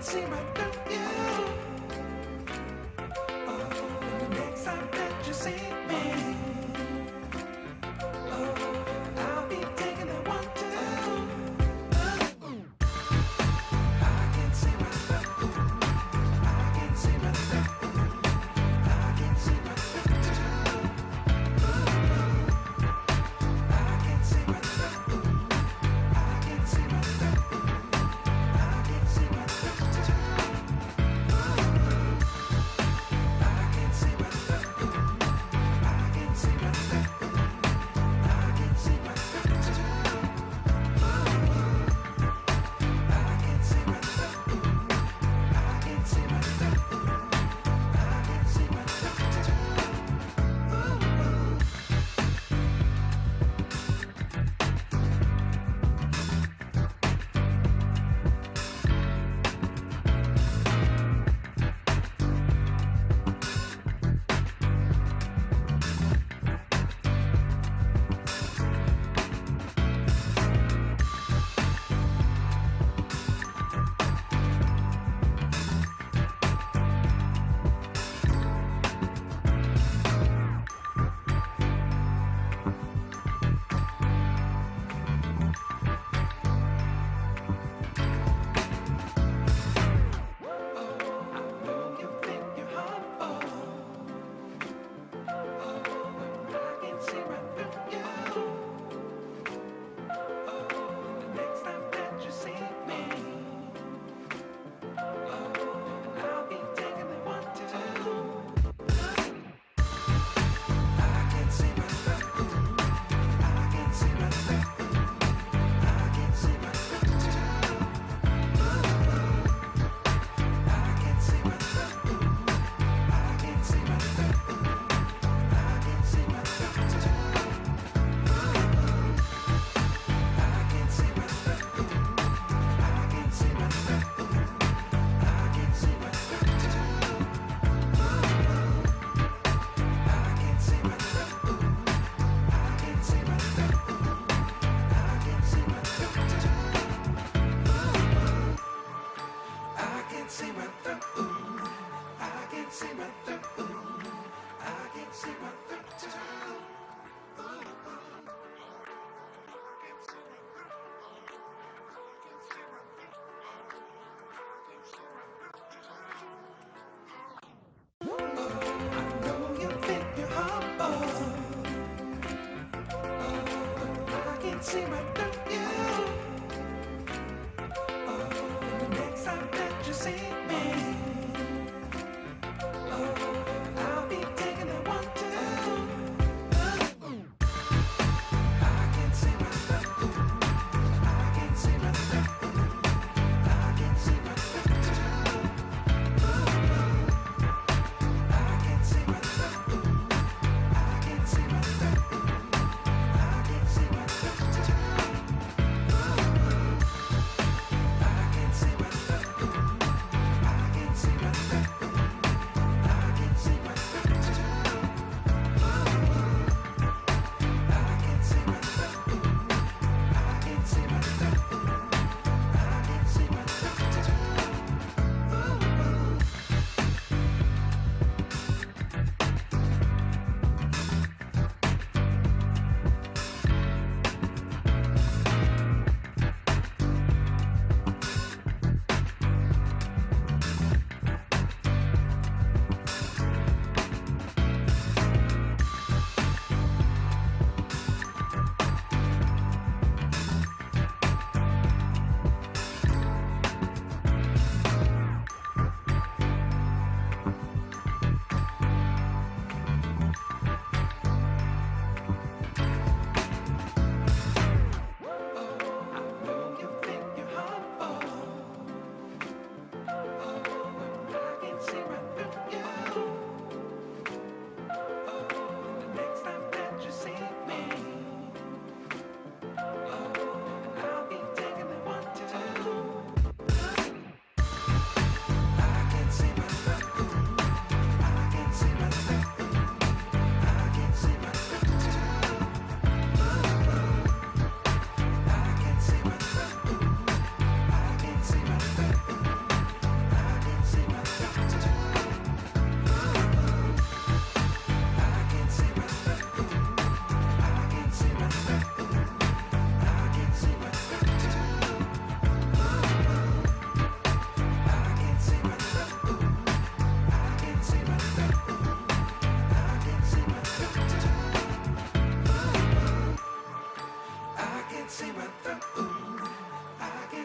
can see right through you. Oh, next time that you see me, oh, I'll be taking that one too. I can see right through. I can see right through. I can see right through too. I can see right through. I can see right through. I can see right through too.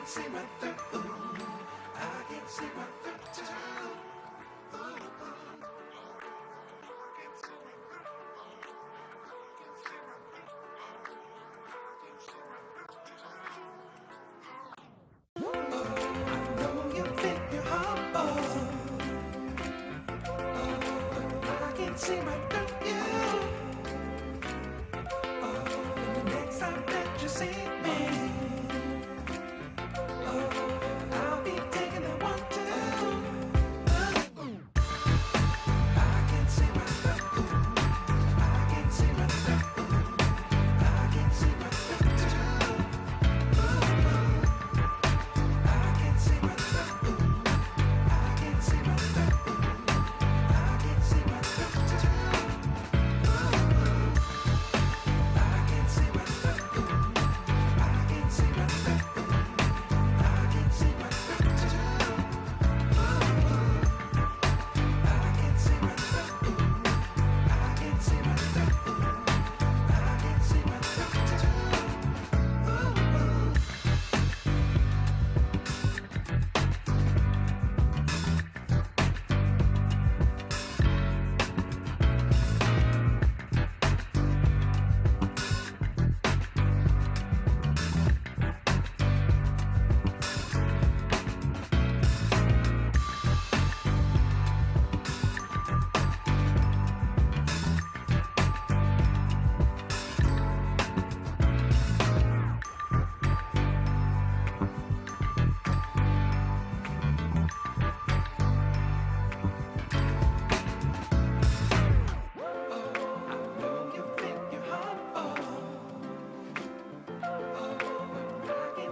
can see right through. I can see right through too. See right through you. Oh, the next time that you see me, oh, I'll be taking that one too. I can see right through. I can see right through. I can see right through too. I can see right through. I can see right through. I can see right through.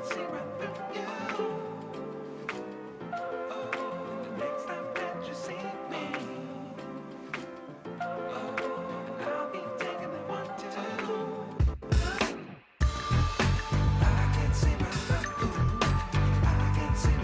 See right through you. Oh, the next time that you see me, oh, I'll be taking that one too. I can see right through. I can see right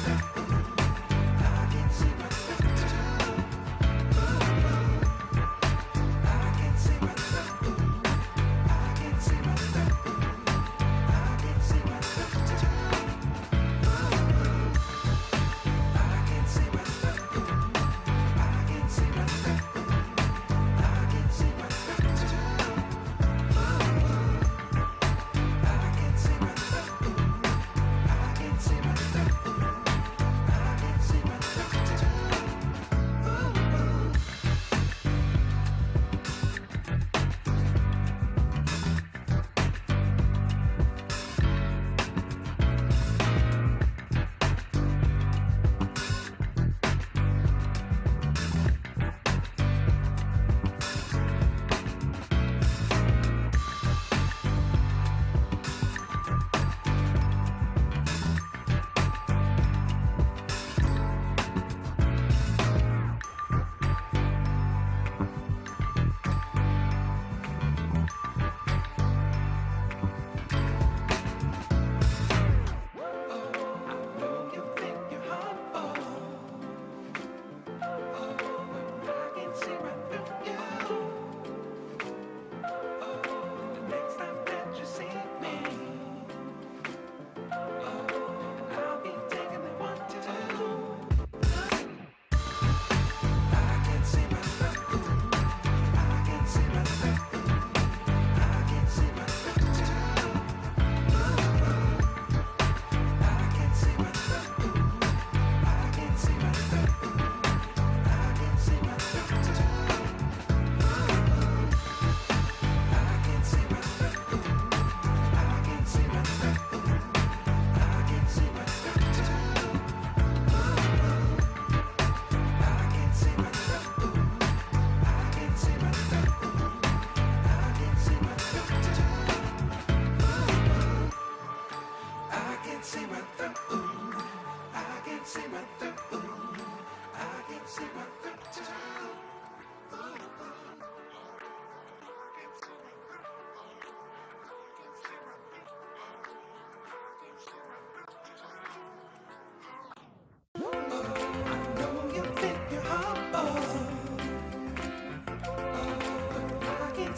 through. I can see right through too. I can see right through. I can see right through. I can see right through too.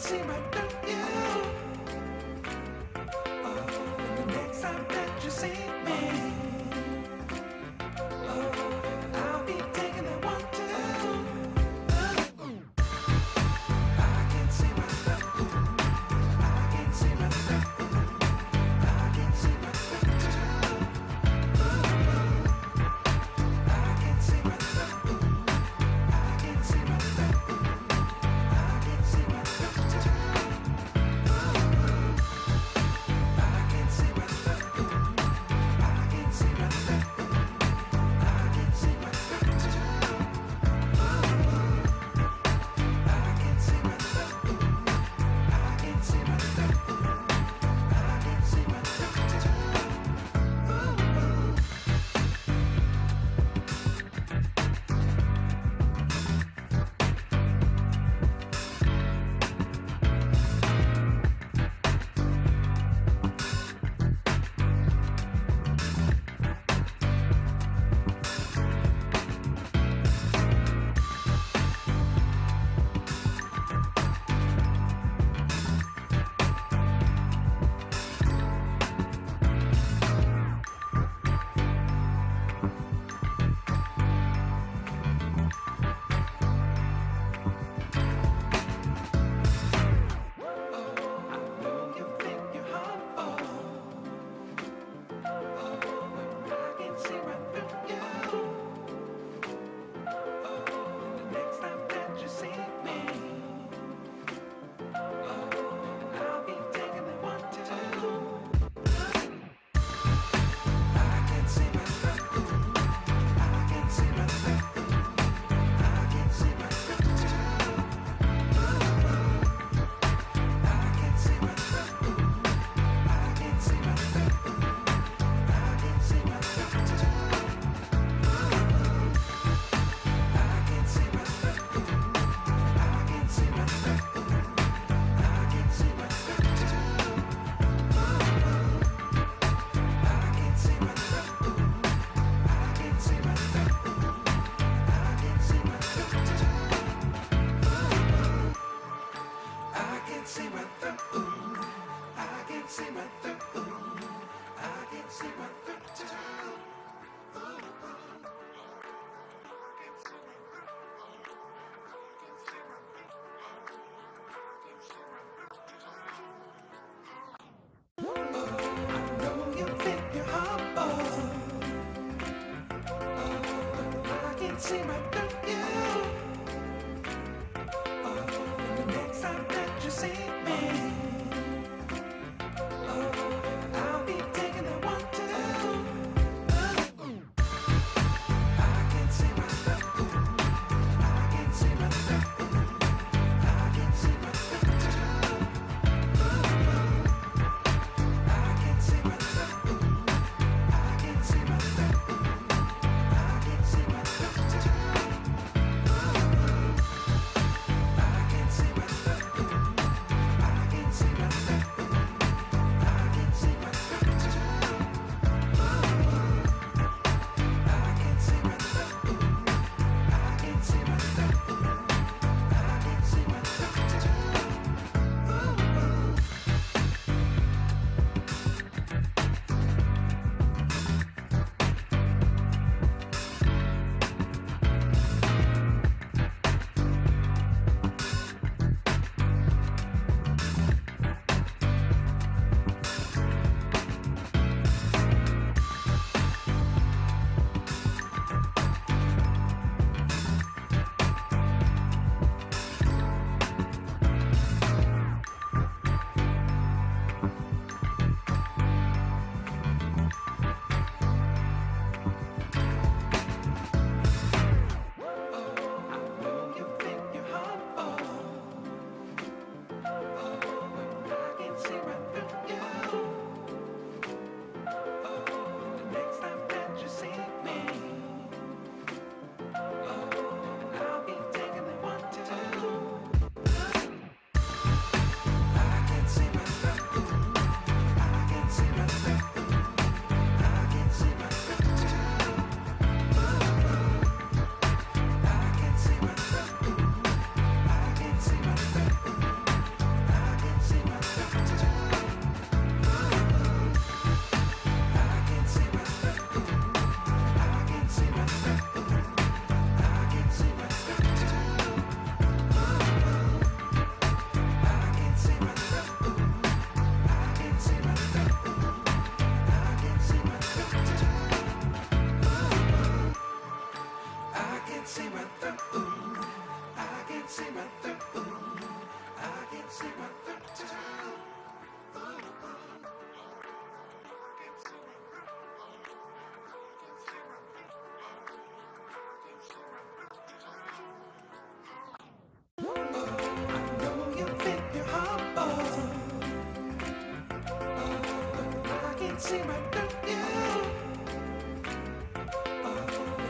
see right through you. Oh, the next time that you see me, oh, I'll be taking it 1, 2. I can see right through. I can see right through. I can see right through. I can see right through. I can see right through. See right through you. Oh, the next time that you see me, oh, I'll be taking it 1, 2. can see right through you. Oh,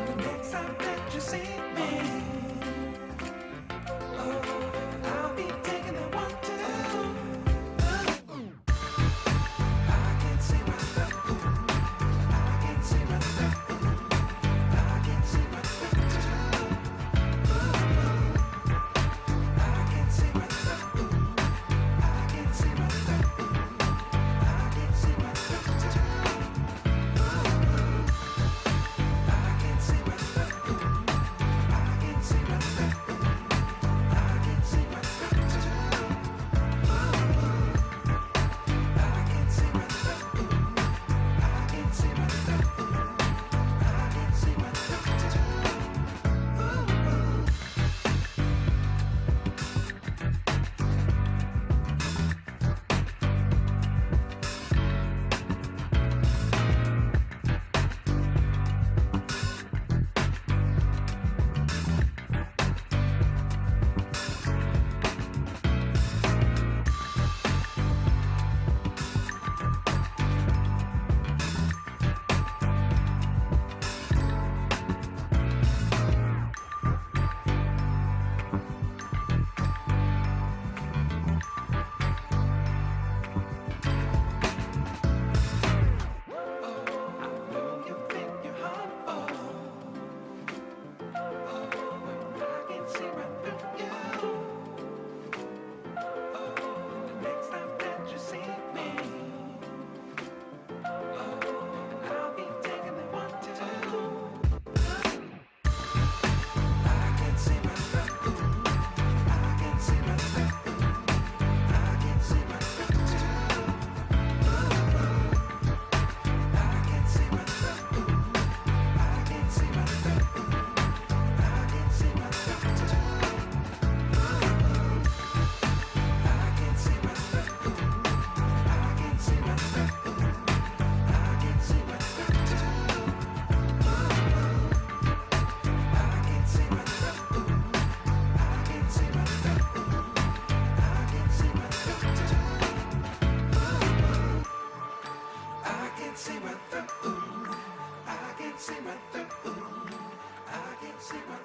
the next time that you see me, oh, I'll be taking it 1, 2. I can see right through. I can see right through. I can see right through. I can see right through. I can see right through. I can see right through. I can see right through. I can see right through. I can see right through. I can see right through. I can see right through. I can see right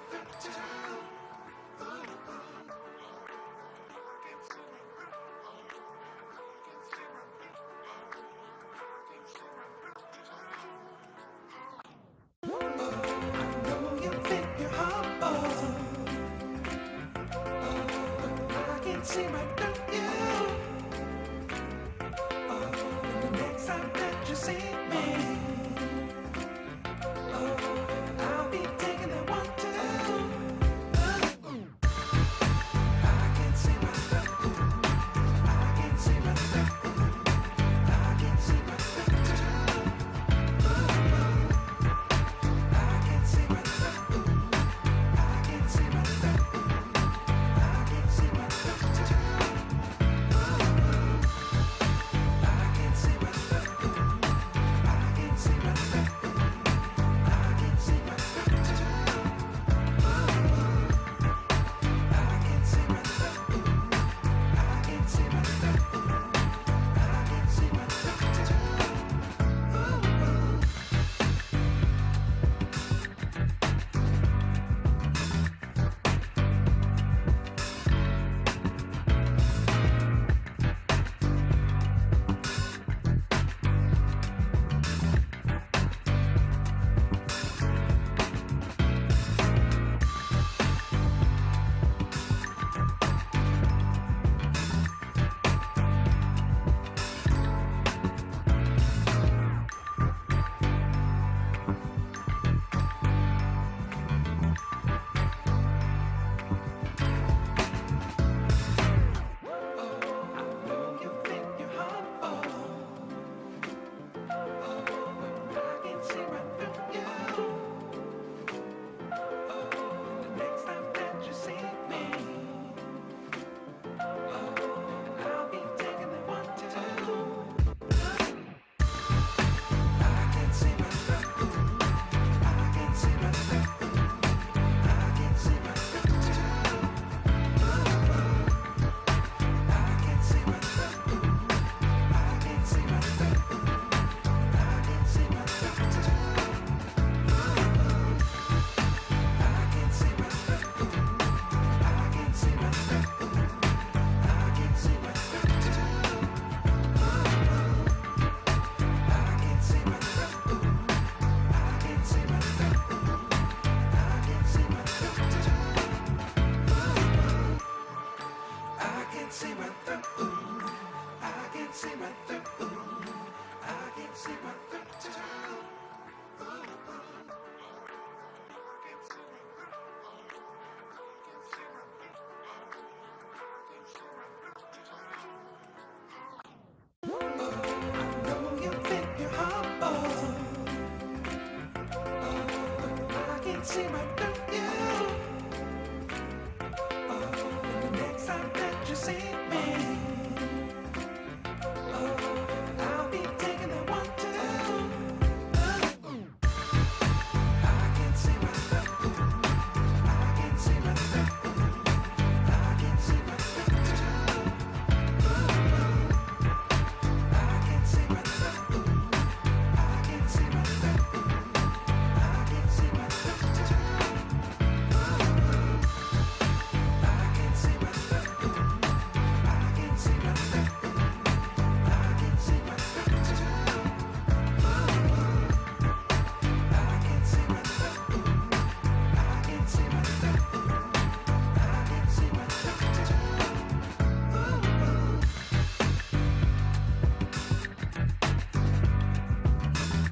see right through you. Oh, the next time that you see me, oh, I'll be taking the one, two. I can see right through you. I can see right through you. I can see right through you. I can see right through you. I can see right through you. I can see right through you. I can see right through you. I can see right through you. I can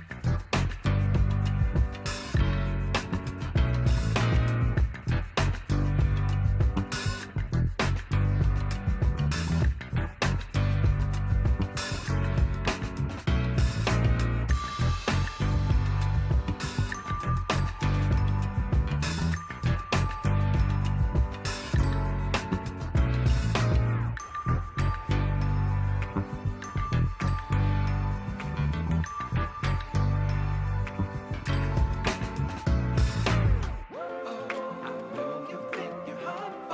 see right through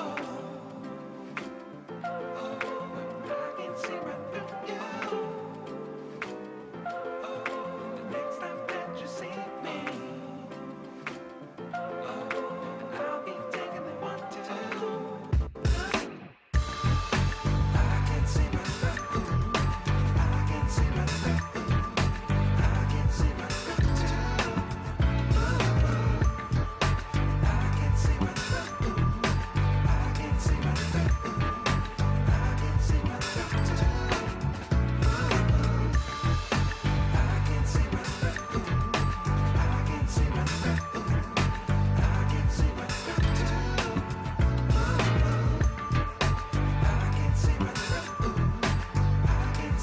you. I can see right through you.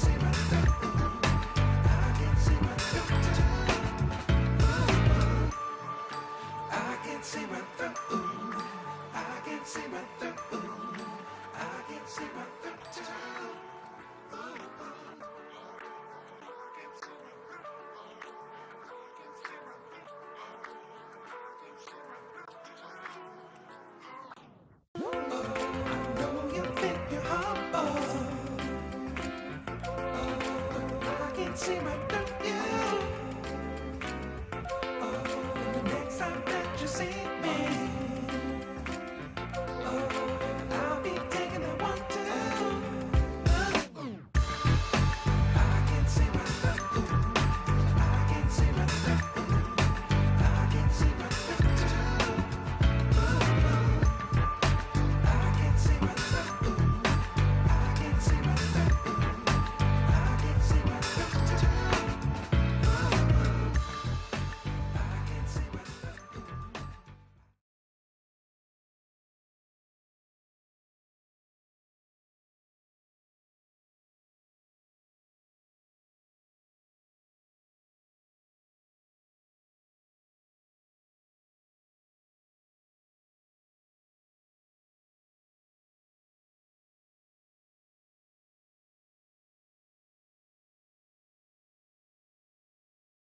I can see right through you. I can see right through you. See right through you. Oh, the next time that you see me, oh, I'll be taking the one, two. I can see right through you. I can see right through you. I can see right through you. I can see right through you. I can see right through you. I can see right through you.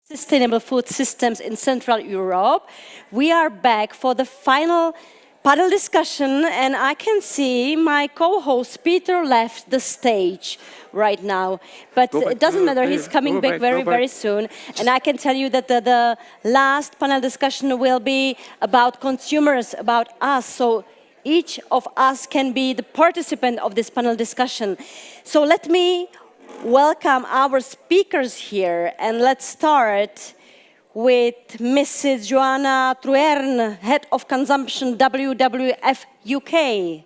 Sustainable food systems in Central Europe. We are back for the final panel discussion, and I can see my co-host Peter left the stage right now, but it doesn't matter, he's coming back very soon. And I can tell you that the last panel discussion will be about consumers, about us, so each of us can be the participant of this panel discussion. So let me welcome our speakers here, and let's start with Mrs. Joanna Truern, Head of Consumption, WWF UK.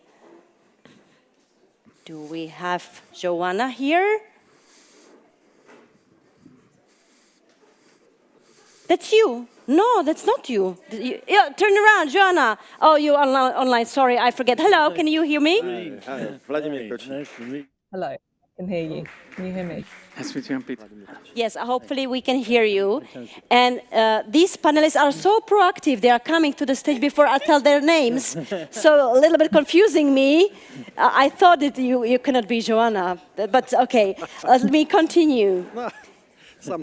Do we have Joanna here? That's you. No, that's not you. Yeah, turn around, Joanna. Oh, you online. Sorry, I forget. Hello, can you hear me? Hi, Vladimir. Nice to meet you. Hello, I can hear you. Can you hear me? Yes, we jump it. Yes, hopefully we can hear you. And these panelists are so proactive. They are coming to the stage before I tell their names. So a little bit confusing me. I thought that you cannot be Joanna, but okay, let me continue.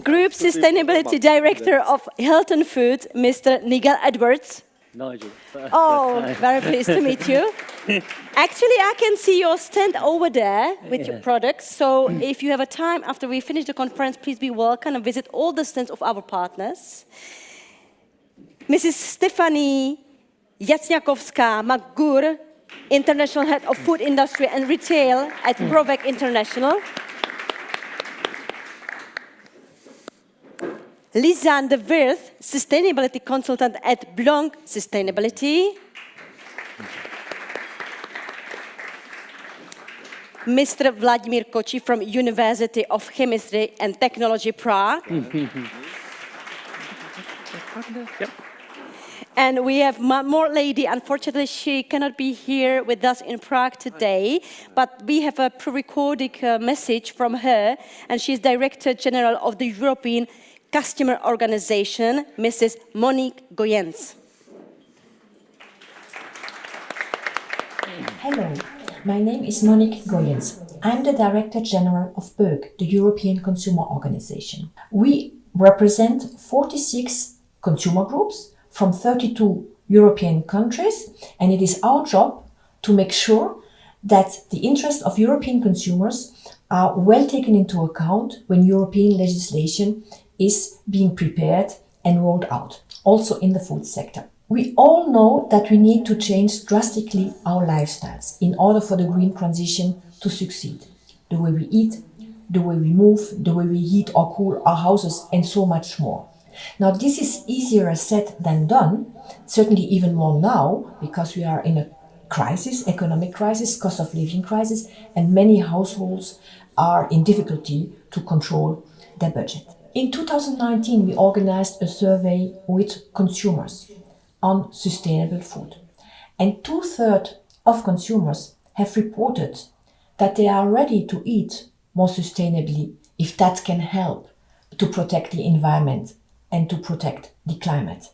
Group Sustainability Director of Health and Food, Mr. Nigel Edwards. Nigel. Oh, very pleased to meet you. Actually, I can see your stand over there with your products. So if you have a time after we finish the conference, please be welcome and visit all the stands of our partners. Mrs. Stefanie Jacniakowska-McGur, International Head of Food Industry and Retail at Prague International. Lisanne de Wirth, Sustainability Consultant at Blanc Sustainability. Mr. Vladimír Koči from University of Chemistry and Technology, Prague. Yep. And we have one more lady. Unfortunately, she cannot be here with us in Prague today, but we have a pre-recorded message from her, and she's Director General of the European Customer Organization, Mrs. Monique Goyens. Hello, my name is Monique Goyens. I'm the Director General of BÖG, the European Consumer Organization. We represent 46 consumer groups from 32 European countries, and it is our job to make sure that the interests of European consumers are well taken into account when European legislation is being prepared and rolled out, also in the food sector. We all know that we need to change drastically our lifestyles in order for the green transition to succeed. The way we eat, the way we move, the way we heat or cool our houses, and so much more. Now, this is easier said than done, certainly even more now, because we are in a crisis, economic crisis, cost of living crisis, and many households are in difficulty to control their budget. In 2019, we organized a survey with consumers on sustainable food. And 2/3 of consumers have reported that they are ready to eat more sustainably if that can help to protect the environment and to protect the climate.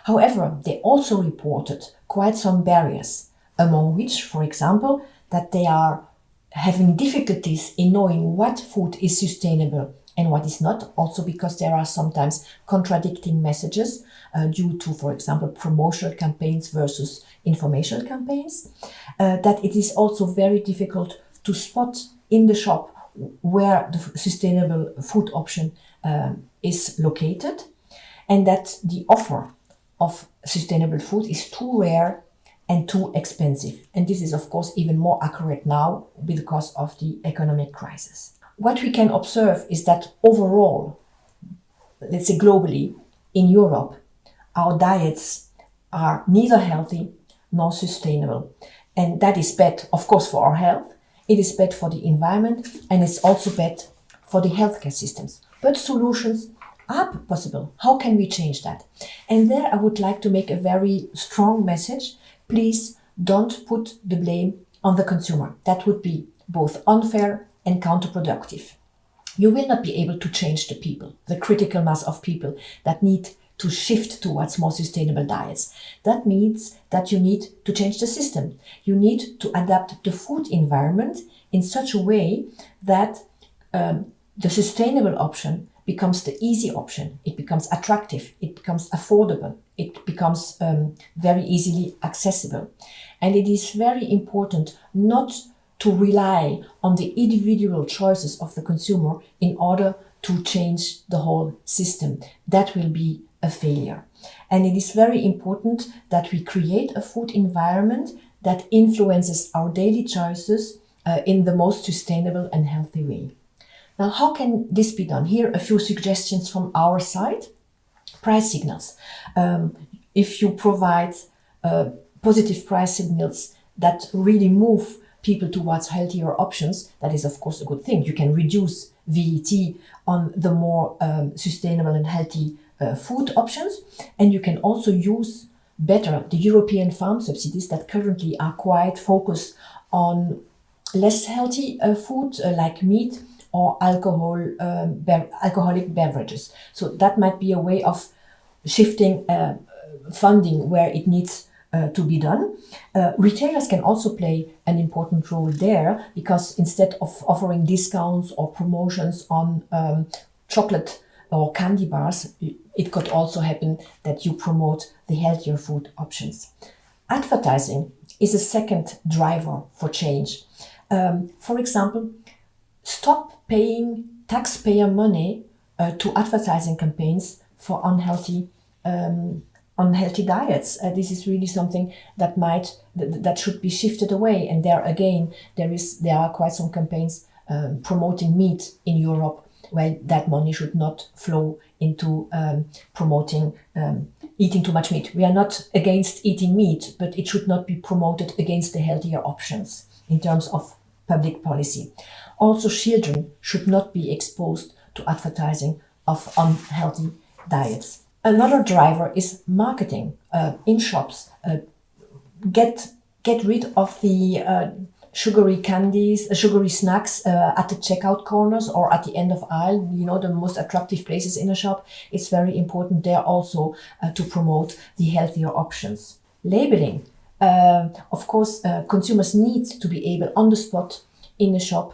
However, they also reported quite some barriers, among which, for example, that they are having difficulties in knowing what food is sustainable and what is not, also because there are sometimes contradicting messages due to, for example, promotional campaigns versus informational campaigns, that it is also very difficult to spot in the shop where the sustainable food option is located, and that the offer of sustainable food is too rare and too expensive. And this is, of course, even more accurate now because of the economic crisis. What we can observe is that overall, let's say globally, in Europe, our diets are neither healthy nor sustainable. And that is bad, of course, for our health. It is bad for the environment, and it's also bad for the healthcare systems. But solutions are possible. How can we change that? And there I would like to make a very strong message. Please don't put the blame on the consumer. That would be both unfair and counterproductive. You will not be able to change the people, the critical mass of people that need to shift towards more sustainable diets. That means that you need to change the system. You need to adapt the food environment in such a way that the sustainable option becomes the easy option. It becomes attractive. It becomes affordable. It becomes very easily accessible. And it is very important not to rely on the individual choices of the consumer in order to change the whole system. That will be a failure. And it is very important that we create a food environment that influences our daily choices in the most sustainable and healthy way. Now, how can this be done? Here, a few suggestions from our side. Price signals. If you provide positive price signals that really move people towards healthier options, that is, of course, a good thing. You can reduce VAT on the more sustainable and healthy food options. And you can also use better the European farm subsidies that currently are quite focused on less healthy food like meat or alcoholic beverages. So that might be a way of shifting funding where it needs to be done. Retailers can also play an important role there, because instead of offering discounts or promotions on chocolate or candy bars, it could also happen that you promote the healthier food options. Advertising is a second driver for change. For example, stop paying taxpayer money to advertising campaigns for unhealthy diets. This is really something that should be shifted away. And there again, there are quite some campaigns promoting meat in Europe, where that money should not flow into promoting eating too much meat. We are not against eating meat, but it should not be promoted against the healthier options in terms of public policy. Also, children should not be exposed to advertising of unhealthy diets. Another driver is marketing in shops. Get rid of the sugary candies, sugary snacks at the checkout corners or at the end of aisle, the most attractive places in a shop. It's very important there also to promote the healthier options. Labeling. Of course, consumers need to be able on the spot in the shop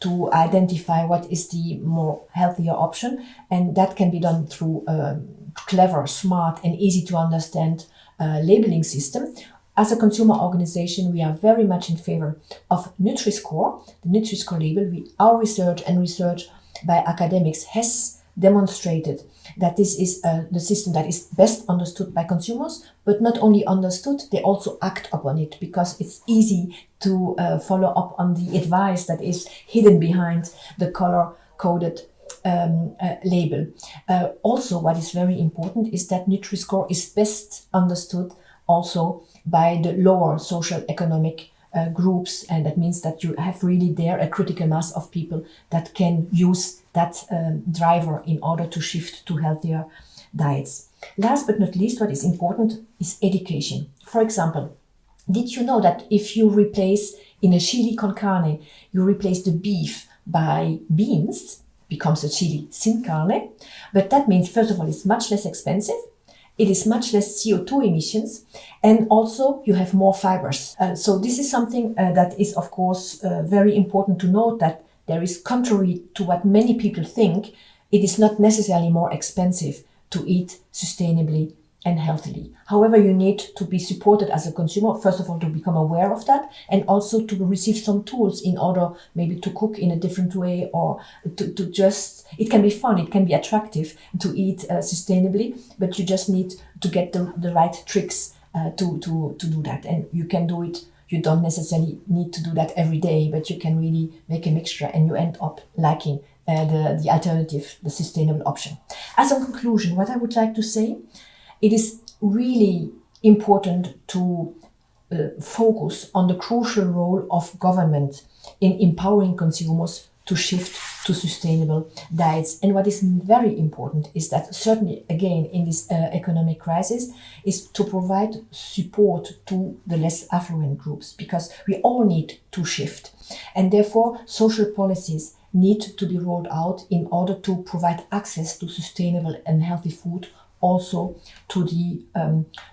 to identify what is the more healthier option, and that can be done through clever, smart and easy to understand labeling system. As a consumer organization, we are very much in favor of Nutri-Score. The Nutri-Score label, our research by academics has demonstrated that this is the system that is best understood by consumers, but not only understood, they also act upon it, because it's easy to follow up on the advice that is hidden behind the color-coded label. Also, what is very important is that Nutri-Score is best understood also by the lower social economic groups, and that means that you have really there a critical mass of people that can use that driver in order to shift to healthier diets. Last but not least, what is important is education. For example, did you know that if you replace in a chili con carne, you replace the beef by beans, becomes a chili sin carne, but that means first of all it's much less expensive, it is much less CO2 emissions, and also you have more fibers. So this is something that is of course very important to note, that there is, contrary to what many people think, it is not necessarily more expensive to eat sustainably and healthily. However, you need to be supported as a consumer, first of all, to become aware of that, and also to receive some tools in order maybe to cook in a different way, or to just, it can be fun, it can be attractive to eat sustainably, but you just need to get the right tricks to do that. And you can do it, you don't necessarily need to do that every day, but you can really make a mixture and you end up liking the alternative, the sustainable option. As a conclusion, what I would like to say, it is really important to focus on the crucial role of government in empowering consumers to shift to sustainable diets. And what is very important is that, certainly again in this economic crisis, is to provide support to the less affluent groups, because we all need to shift. And therefore, social policies need to be rolled out in order to provide access to sustainable and healthy food also to the,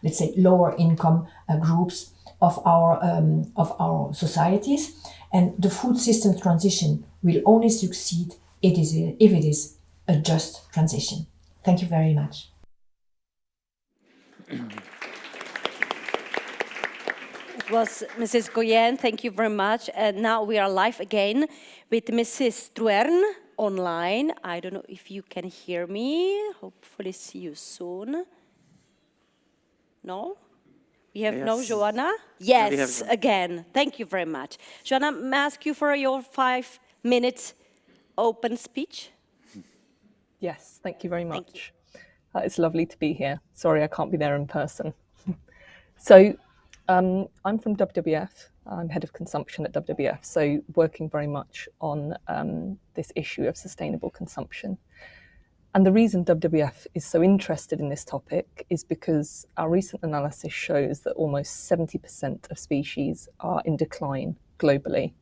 let's say, lower income groups of our societies. And the food system transition will only succeed if it is a just transition. Thank you very much. It was Mrs. Goyen, thank you very much. And now we are live again with Mrs. Truern online. I don't know if you can hear me. Hopefully see you soon. No? We have no Joanna? Yes, again. Thank you very much. Joanna, may I ask you for your 5-minute open speech? Yes, thank you very much. It's lovely to be here. Sorry, I can't be there in person. So I'm from WWF. I'm head of consumption at WWF, so working very much on this issue of sustainable consumption. And the reason WWF is so interested in this topic is because our recent analysis shows that almost 70% of species are in decline globally.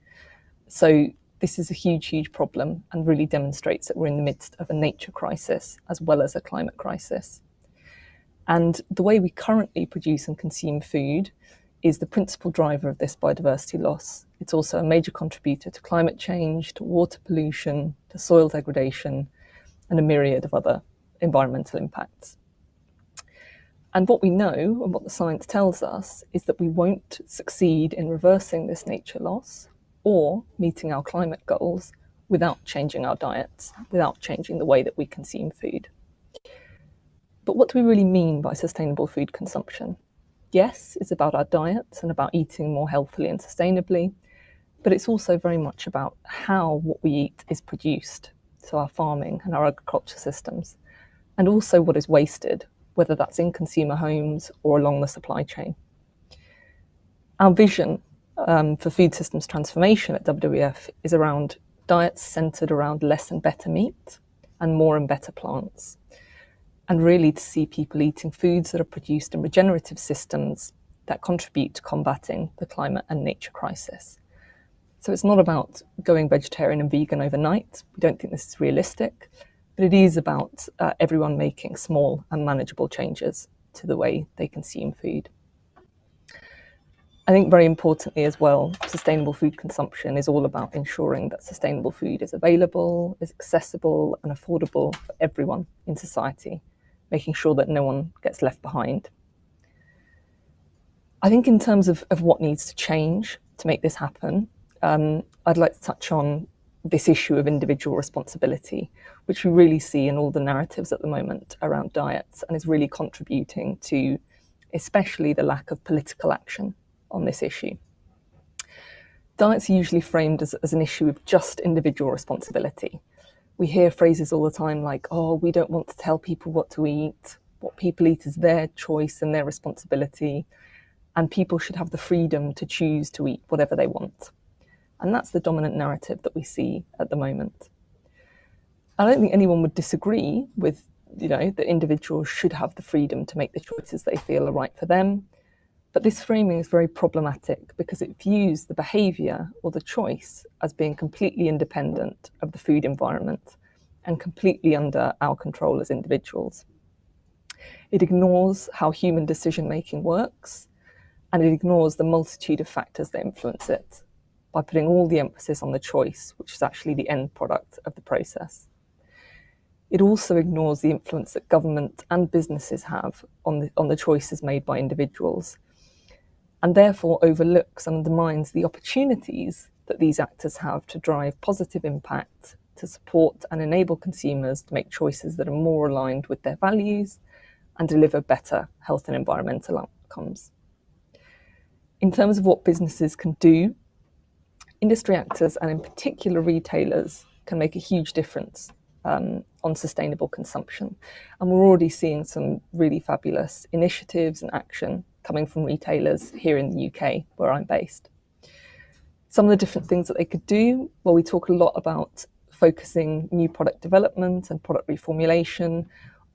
So this is a huge, huge problem and really demonstrates that we're in the midst of a nature crisis as well as a climate crisis. And the way we currently produce and consume food is the principal driver of this biodiversity loss. It's also a major contributor to climate change, to water pollution, to soil degradation, and a myriad of other environmental impacts. And what we know and what the science tells us is that we won't succeed in reversing this nature loss or meeting our climate goals without changing our diets, without changing the way that we consume food. But what do we really mean by sustainable food consumption? Yes, it's about our diets and about eating more healthily and sustainably, but it's also very much about how what we eat is produced, so our farming and our agriculture systems, and also what is wasted, whether that's in consumer homes or along the supply chain. Our vision for food systems transformation at WWF is around diets centred around less and better meat and more and better plants, and really to see people eating foods that are produced in regenerative systems that contribute to combating the climate and nature crisis. So it's not about going vegetarian and vegan overnight. We don't think this is realistic, but it is about everyone making small and manageable changes to the way they consume food. I think very importantly as well, sustainable food consumption is all about ensuring that sustainable food is available, is accessible and affordable for everyone in society, making sure that no one gets left behind. I think in terms of what needs to change to make this happen, I'd like to touch on this issue of individual responsibility, which we really see in all the narratives at the moment around diets and is really contributing to especially the lack of political action on this issue. Diets are usually framed as an issue of just individual responsibility. We hear phrases all the time like, oh, we don't want to tell people what to eat. What people eat is their choice and their responsibility, and people should have the freedom to choose to eat whatever they want. And that's the dominant narrative that we see at the moment. I don't think anyone would disagree with, that individuals should have the freedom to make the choices they feel are right for them. But this framing is very problematic because it views the behaviour or the choice as being completely independent of the food environment and completely under our control as individuals. It ignores how human decision-making works, and it ignores the multitude of factors that influence it, by putting all the emphasis on the choice, which is actually the end product of the process. It also ignores the influence that government and businesses have on the choices made by individuals, and therefore overlooks and undermines the opportunities that these actors have to drive positive impact, to support and enable consumers to make choices that are more aligned with their values and deliver better health and environmental outcomes. In terms of what businesses can do, industry actors and in particular retailers can make a huge difference on sustainable consumption. And we're already seeing some really fabulous initiatives and action coming from retailers here in the UK, where I'm based. Some of the different things that they could do, well, we talk a lot about focusing new product development and product reformulation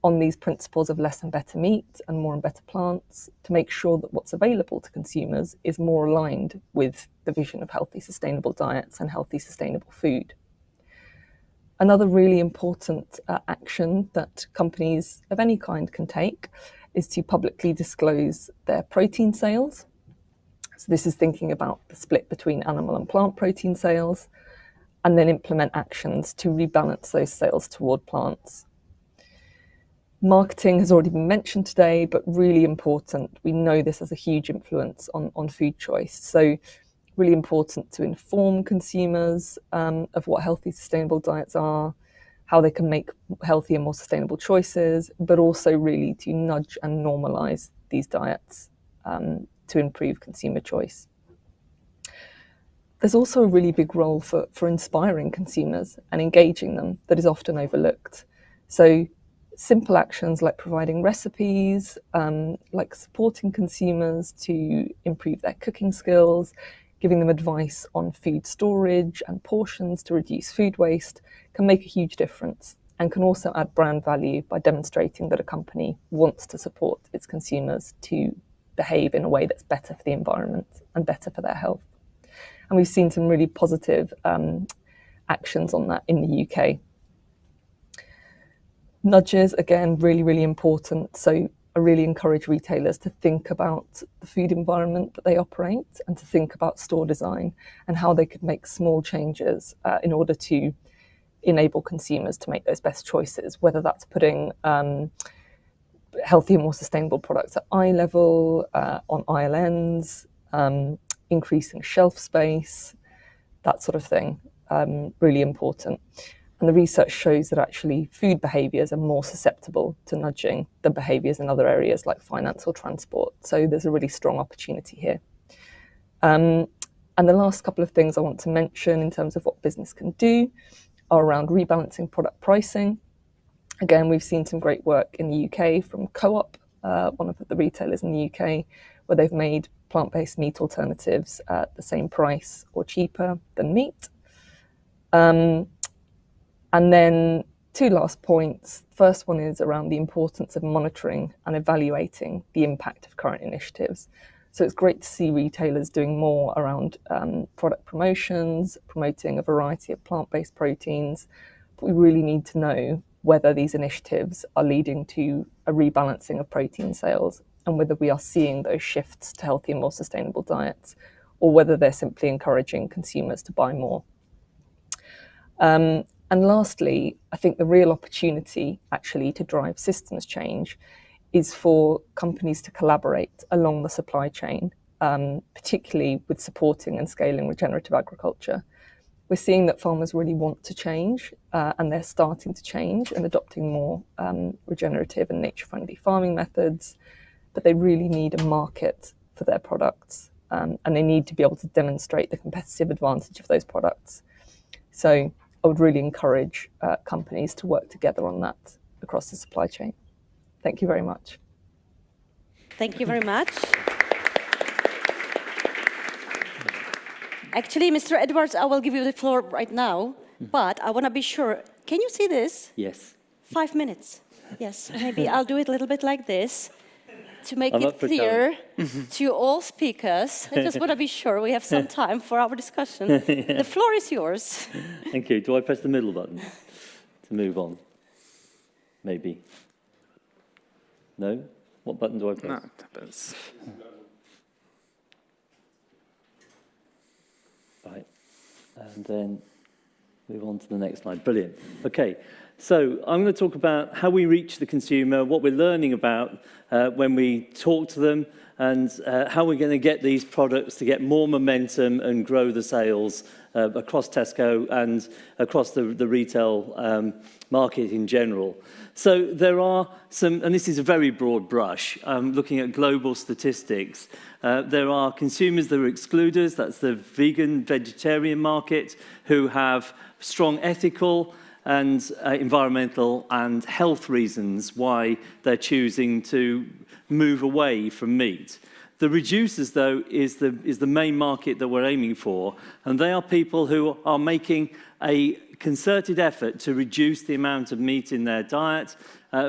on these principles of less and better meat and more and better plants to make sure that what's available to consumers is more aligned with the vision of healthy, sustainable diets and healthy, sustainable food. Another really important action that companies of any kind can take is to publicly disclose their protein sales. So this is thinking about the split between animal and plant protein sales, and then implement actions to rebalance those sales toward plants. Marketing has already been mentioned today, but really important. We know this has a huge influence on food choice. So really important to inform consumers of what healthy, sustainable diets are, how they can make healthy and more sustainable choices, but also really to nudge and normalise these diets to improve consumer choice. There's also a really big role for inspiring consumers and engaging them that is often overlooked. So simple actions like providing recipes, like supporting consumers to improve their cooking skills, giving them advice on food storage and portions to reduce food waste can make a huge difference and can also add brand value by demonstrating that a company wants to support its consumers to behave in a way that's better for the environment and better for their health. And we've seen some really positive actions on that in the UK. Nudges, again, really, really important. So I really encourage retailers to think about the food environment that they operate and to think about store design and how they could make small changes in order to enable consumers to make those best choices, whether that's putting healthier, more sustainable products at eye level, on aisle ends, increasing shelf space, that sort of thing, really important. And the research shows that actually food behaviours are more susceptible to nudging than behaviours in other areas like finance or transport. So there's a really strong opportunity here. And the last couple of things I want to mention in terms of what business can do are around rebalancing product pricing. Again, we've seen some great work in the UK from Co-op, one of the retailers in the UK, where they've made plant-based meat alternatives at the same price or cheaper than meat. And then two last points. First one is around the importance of monitoring and evaluating the impact of current initiatives. So it's great to see retailers doing more around product promotions, promoting a variety of plant-based proteins. But we really need to know whether these initiatives are leading to a rebalancing of protein sales and whether we are seeing those shifts to healthier, more sustainable diets, or whether they're simply encouraging consumers to buy more. And lastly, I think the real opportunity actually to drive systems change is for companies to collaborate along the supply chain, particularly with supporting and scaling regenerative agriculture. We're seeing that farmers really want to change, and they're starting to change and adopting more regenerative and nature-friendly farming methods, but they really need a market for their products, and they need to be able to demonstrate the competitive advantage of those products. So I would really encourage companies to work together on that across the supply chain. Thank you very much. Thank you very much. Actually, Mr. Edwards, I will give you the floor right now, but I want to be sure. Can you see this? Yes. 5 minutes. Yes, maybe I'll do it a little bit like this to make I'm it up for clear to all speakers. I just want to be sure we have some time for our discussion. Yeah. The floor is yours. Thank you. Do I press the middle button to move on? Maybe. No? What button do I press? No, it depends. Right. And then move on to the next slide. Brilliant. Okay. So I'm going to talk about how we reach the consumer, what we're learning about when we talk to them, and how we're going to get these products to get more momentum and grow the sales across Tesco and across the retail market in general. So there are some, and this is a very broad brush, looking at global statistics. There are consumers that are excluders, that's the vegan, vegetarian market, who have strong ethical and environmental and health reasons why they're choosing to move away from meat. The reducers, though, is the main market that we're aiming for, and they are people who are making a concerted effort to reduce the amount of meat in their diet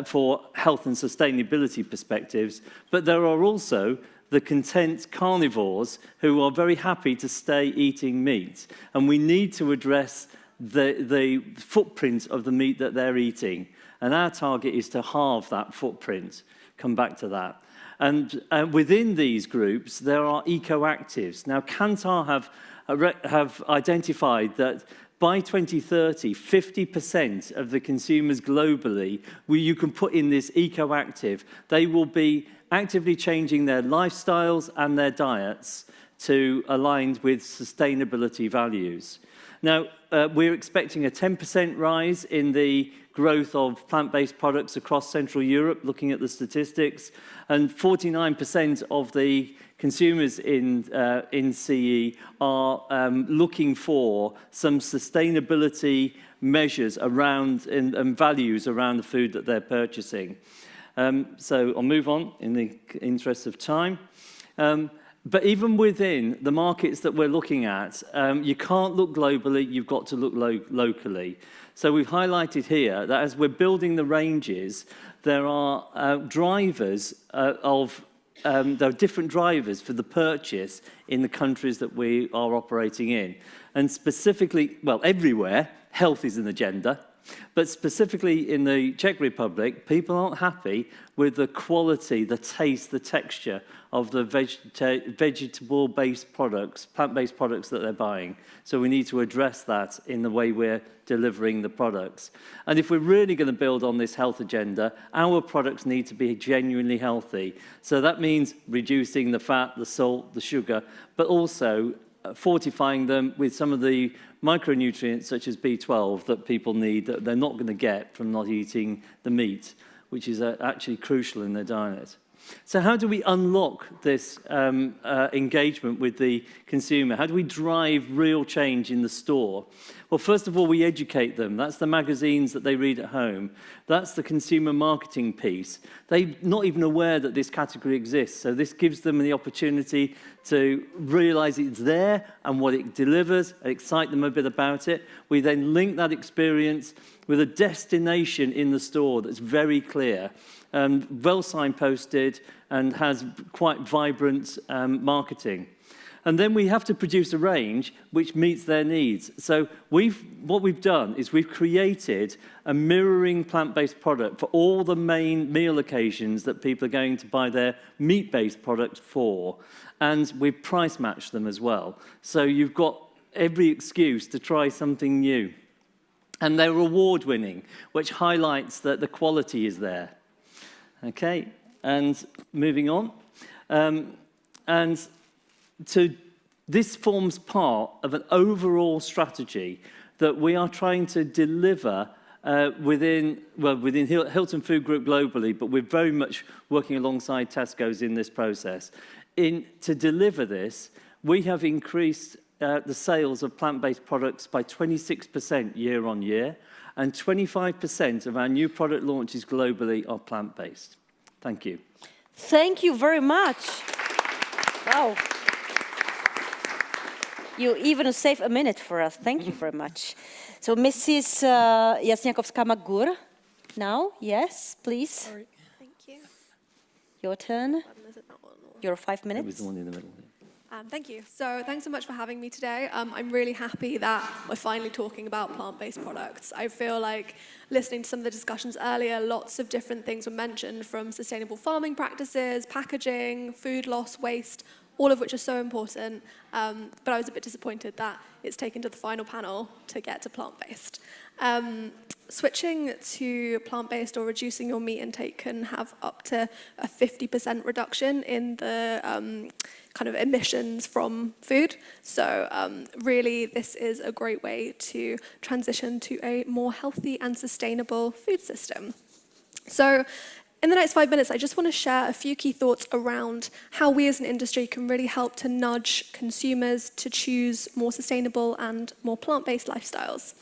for health and sustainability perspectives, but there are also the content carnivores who are very happy to stay eating meat, and we need to address the footprint of the meat that they're eating. And our target is to halve that footprint. Come back to that. And within these groups, there are eco-actives. Now, Kantar have identified that by 2030, 50% of the consumers globally, you can put in this eco-active. They will be actively changing their lifestyles and their diets to align with sustainability values. Now, we're expecting a 10% rise in the growth of plant-based products across Central Europe, looking at the statistics, and 49% of the consumers in CE are looking for some sustainability measures around and values around the food that they're purchasing. So I'll move on in the interest of time. But even within the markets that we're looking at, you can't look globally, you've got to look locally. So we've highlighted here that as we're building the ranges, there are drivers of there are different drivers for the purchase in the countries that we are operating in. And specifically, well, everywhere, health is an agenda. But specifically in the Czech Republic, people aren't happy with the quality, the taste, the texture of the vegetable-based products, plant-based products that they're buying. So we need to address that in the way we're delivering the products. And if we're really going to build on this health agenda, our products need to be genuinely healthy. So that means reducing the fat, the salt, the sugar, but also fortifying them with some of the micronutrients such as B12 that people need that they're not going to get from not eating the meat, which is actually crucial in their diet. So how do we unlock this engagement with the consumer? How do we drive real change in the store? Well, first of all, we educate them. That's the magazines that they read at home. That's the consumer marketing piece. They're not even aware that this category exists. So this gives them the opportunity to realize it's there and what it delivers, excite them a bit about it. We then link that experience with a destination in the store that's very clear, well signposted, and has quite vibrant marketing. And then we have to produce a range which meets their needs. So what we've done is we've created a mirroring plant-based product for all the main meal occasions that people are going to buy their meat-based products for. And we've price matched them as well. So you've got every excuse to try something new. And they're award-winning, which highlights that the quality is there. Okay, and moving on. This forms part of an overall strategy that we are trying to deliver within Hilton Food Group globally, but we're very much working alongside Tesco's in this process. To deliver this, we have increased the sales of plant-based products by 26% year on year, and 25% of our new product launches globally are plant-based. Thank you. Thank you very much. Wow. You even save a minute for us. Thank you very much. So Mrs. Jasniakowska-Magur, now, yes, please. Sorry. Thank you. Your turn. Is it that one, or? Your 5 minutes. It was the one in the middle. Thank you. So thanks so much for having me today. I'm really happy that we're finally talking about plant-based products. I feel like listening to some of the discussions earlier, lots of different things were mentioned, from sustainable farming practices, packaging, food loss, waste, all of which are so important. But I was a bit disappointed that it's taken to the final panel to get to plant-based. Switching to plant-based or reducing your meat intake can have up to a 50% reduction in the kind of emissions from food. So really, this is a great way to transition to a more healthy and sustainable food system. So in the next 5 minutes, I just want to share a few key thoughts around how we as an industry can really help to nudge consumers to choose more sustainable and more plant-based lifestyles.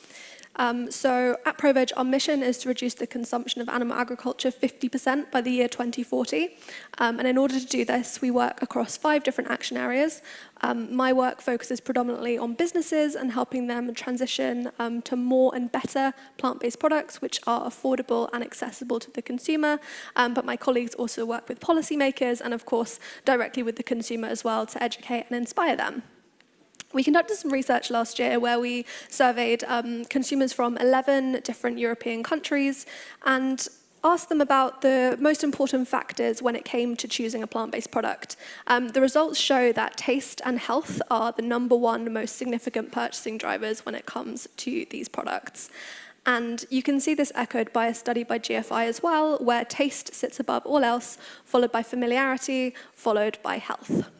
So at ProVeg, our mission is to reduce the consumption of animal agriculture 50% by the year 2040. And in order to do this, we work across 5 different action areas. My work focuses predominantly on businesses and helping them transition to more and better plant-based products, which are affordable and accessible to the consumer. But my colleagues also work with policymakers and, of course, directly with the consumer as well to educate and inspire them. We conducted some research last year where we surveyed consumers from 11 different European countries and asked them about the most important factors when it came to choosing a plant-based product. The results show that taste and health are the #1 most significant purchasing drivers when it comes to these products. And you can see this echoed by a study by GFI as well, where taste sits above all else, followed by familiarity, followed by health.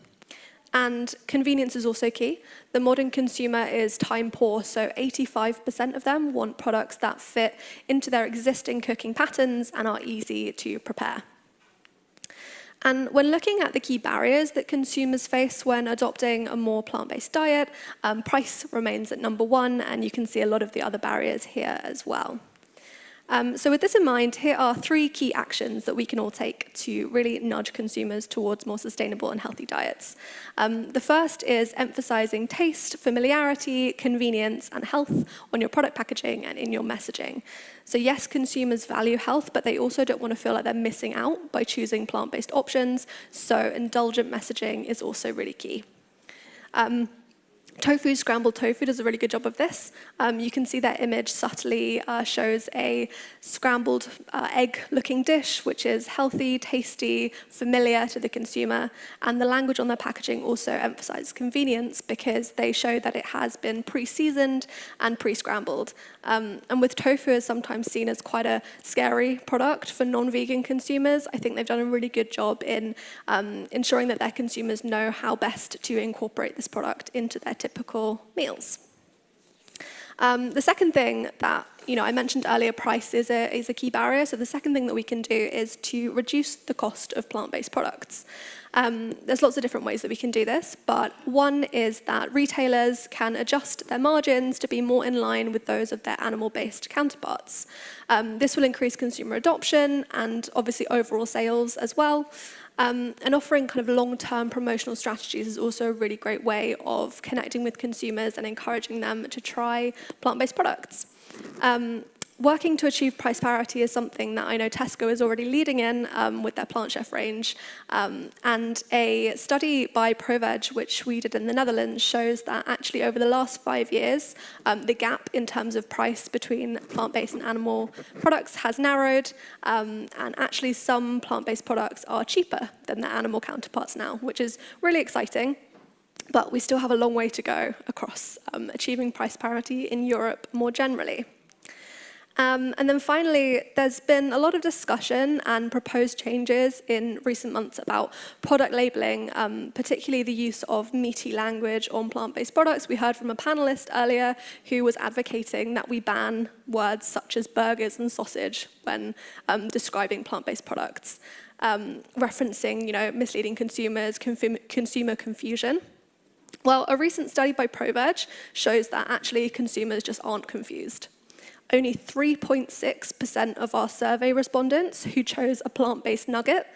And convenience is also key. The modern consumer is time poor, so 85% of them want products that fit into their existing cooking patterns and are easy to prepare. And when looking at the key barriers that consumers face when adopting a more plant-based diet, price remains at #1, and you can see a lot of the other barriers here as well. So with this in mind, here are 3 key actions that we can all take to really nudge consumers towards more sustainable and healthy diets. The first is emphasizing taste, familiarity, convenience, and health on your product packaging and in your messaging. So yes, consumers value health, but they also don't want to feel like they're missing out by choosing plant-based options. So indulgent messaging is also really key. Tofu, scrambled tofu, does a really good job of this. You can see that image subtly shows a scrambled egg-looking dish, which is healthy, tasty, familiar to the consumer. And the language on their packaging also emphasizes convenience because they show that it has been pre-seasoned and pre-scrambled. And with tofu is sometimes seen as quite a scary product for non-vegan consumers, I think they've done a really good job in ensuring that their consumers know how best to incorporate this product into their typical meals. The second thing that I mentioned earlier, price is a key barrier. So the second thing that we can do is to reduce the cost of plant-based products. There's lots of different ways that we can do this, but one is that retailers can adjust their margins to be more in line with those of their animal-based counterparts. This will increase consumer adoption and obviously overall sales as well. And offering kind of long-term promotional strategies is also a really great way of connecting with consumers and encouraging them to try plant-based products. Working to achieve price parity is something that I know Tesco is already leading in with their Plant Chef range. And a study by ProVeg, which we did in the Netherlands, shows that actually over the last 5 years, the gap in terms of price between plant-based and animal products has narrowed. And actually some plant-based products are cheaper than their animal counterparts now, which is really exciting. But we still have a long way to go across achieving price parity in Europe more generally. And then finally, there's been a lot of discussion and proposed changes in recent months about product labeling, particularly the use of meaty language on plant-based products. We heard from a panelist earlier who was advocating that we ban words such as burgers and sausage when describing plant-based products, referencing, misleading consumers, consumer confusion. Well, a recent study by ProVeg shows that actually consumers just aren't confused. Only 3.6% of our survey respondents who chose a plant-based nugget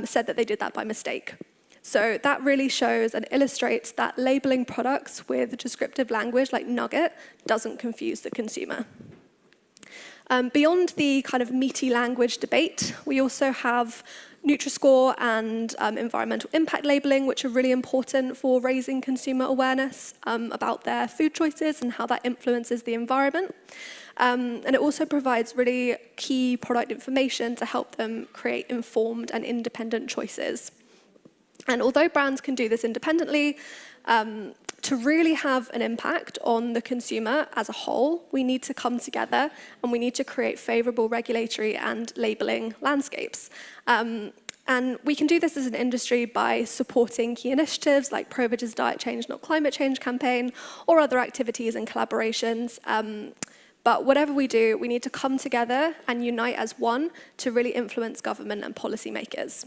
said that they did that by mistake. So that really shows and illustrates that labeling products with descriptive language like nugget doesn't confuse the consumer. Beyond the kind of meaty language debate, we also have Nutri-Score and environmental impact labeling, which are really important for raising consumer awareness about their food choices and how that influences the environment. And it also provides really key product information to help them create informed and independent choices. And although brands can do this independently, to really have an impact on the consumer as a whole, we need to come together and we need to create favorable regulatory and labeling landscapes. And we can do this as an industry by supporting key initiatives like ProVeg's Diet Change, Not Climate Change campaign, or other activities and collaborations. But whatever we do, we need to come together and unite as one to really influence government and policymakers.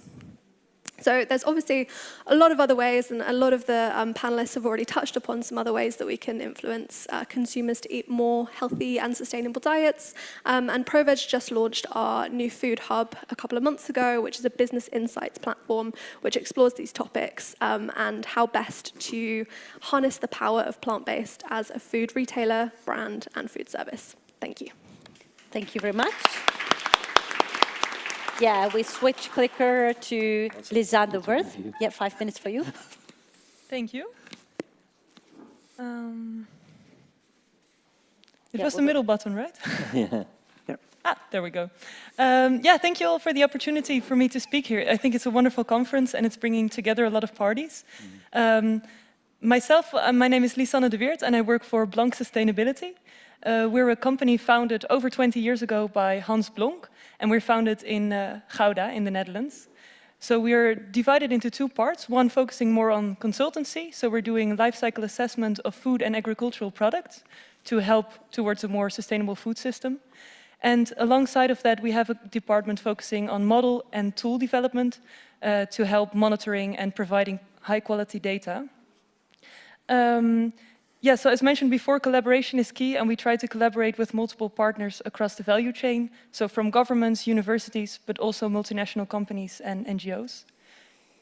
So there's obviously a lot of other ways, and a lot of the panelists have already touched upon some other ways that we can influence consumers to eat more healthy and sustainable diets. And ProVeg just launched our new food hub a couple of months ago, which is a business insights platform which explores these topics and how best to harness the power of plant-based as a food retailer, brand, and food service. Thank you. Thank you very much. Yeah, we switch clicker to Lisanne de Worth. Yeah, 5 minutes for you. Thank you. It was the middle button, right? Yeah. There we go. Yeah, thank you all for the opportunity for me to speak here. I think it's a wonderful conference and it's bringing together a lot of parties. Myself, my name is Lisanne de Weert and I work for Blanc Sustainability. We're a company founded over 20 years ago by Hans Blonk, and we're founded in Gouda in the Netherlands. So we're divided into two parts, one focusing more on consultancy. So we're doing life cycle assessment of food and agricultural products to help towards a more sustainable food system. And alongside of that, we have a department focusing on model and tool development to help monitoring and providing high quality data. Yeah, so as mentioned before, collaboration is key, and we try to collaborate with multiple partners across the value chain, so from governments, universities, but also multinational companies and NGOs.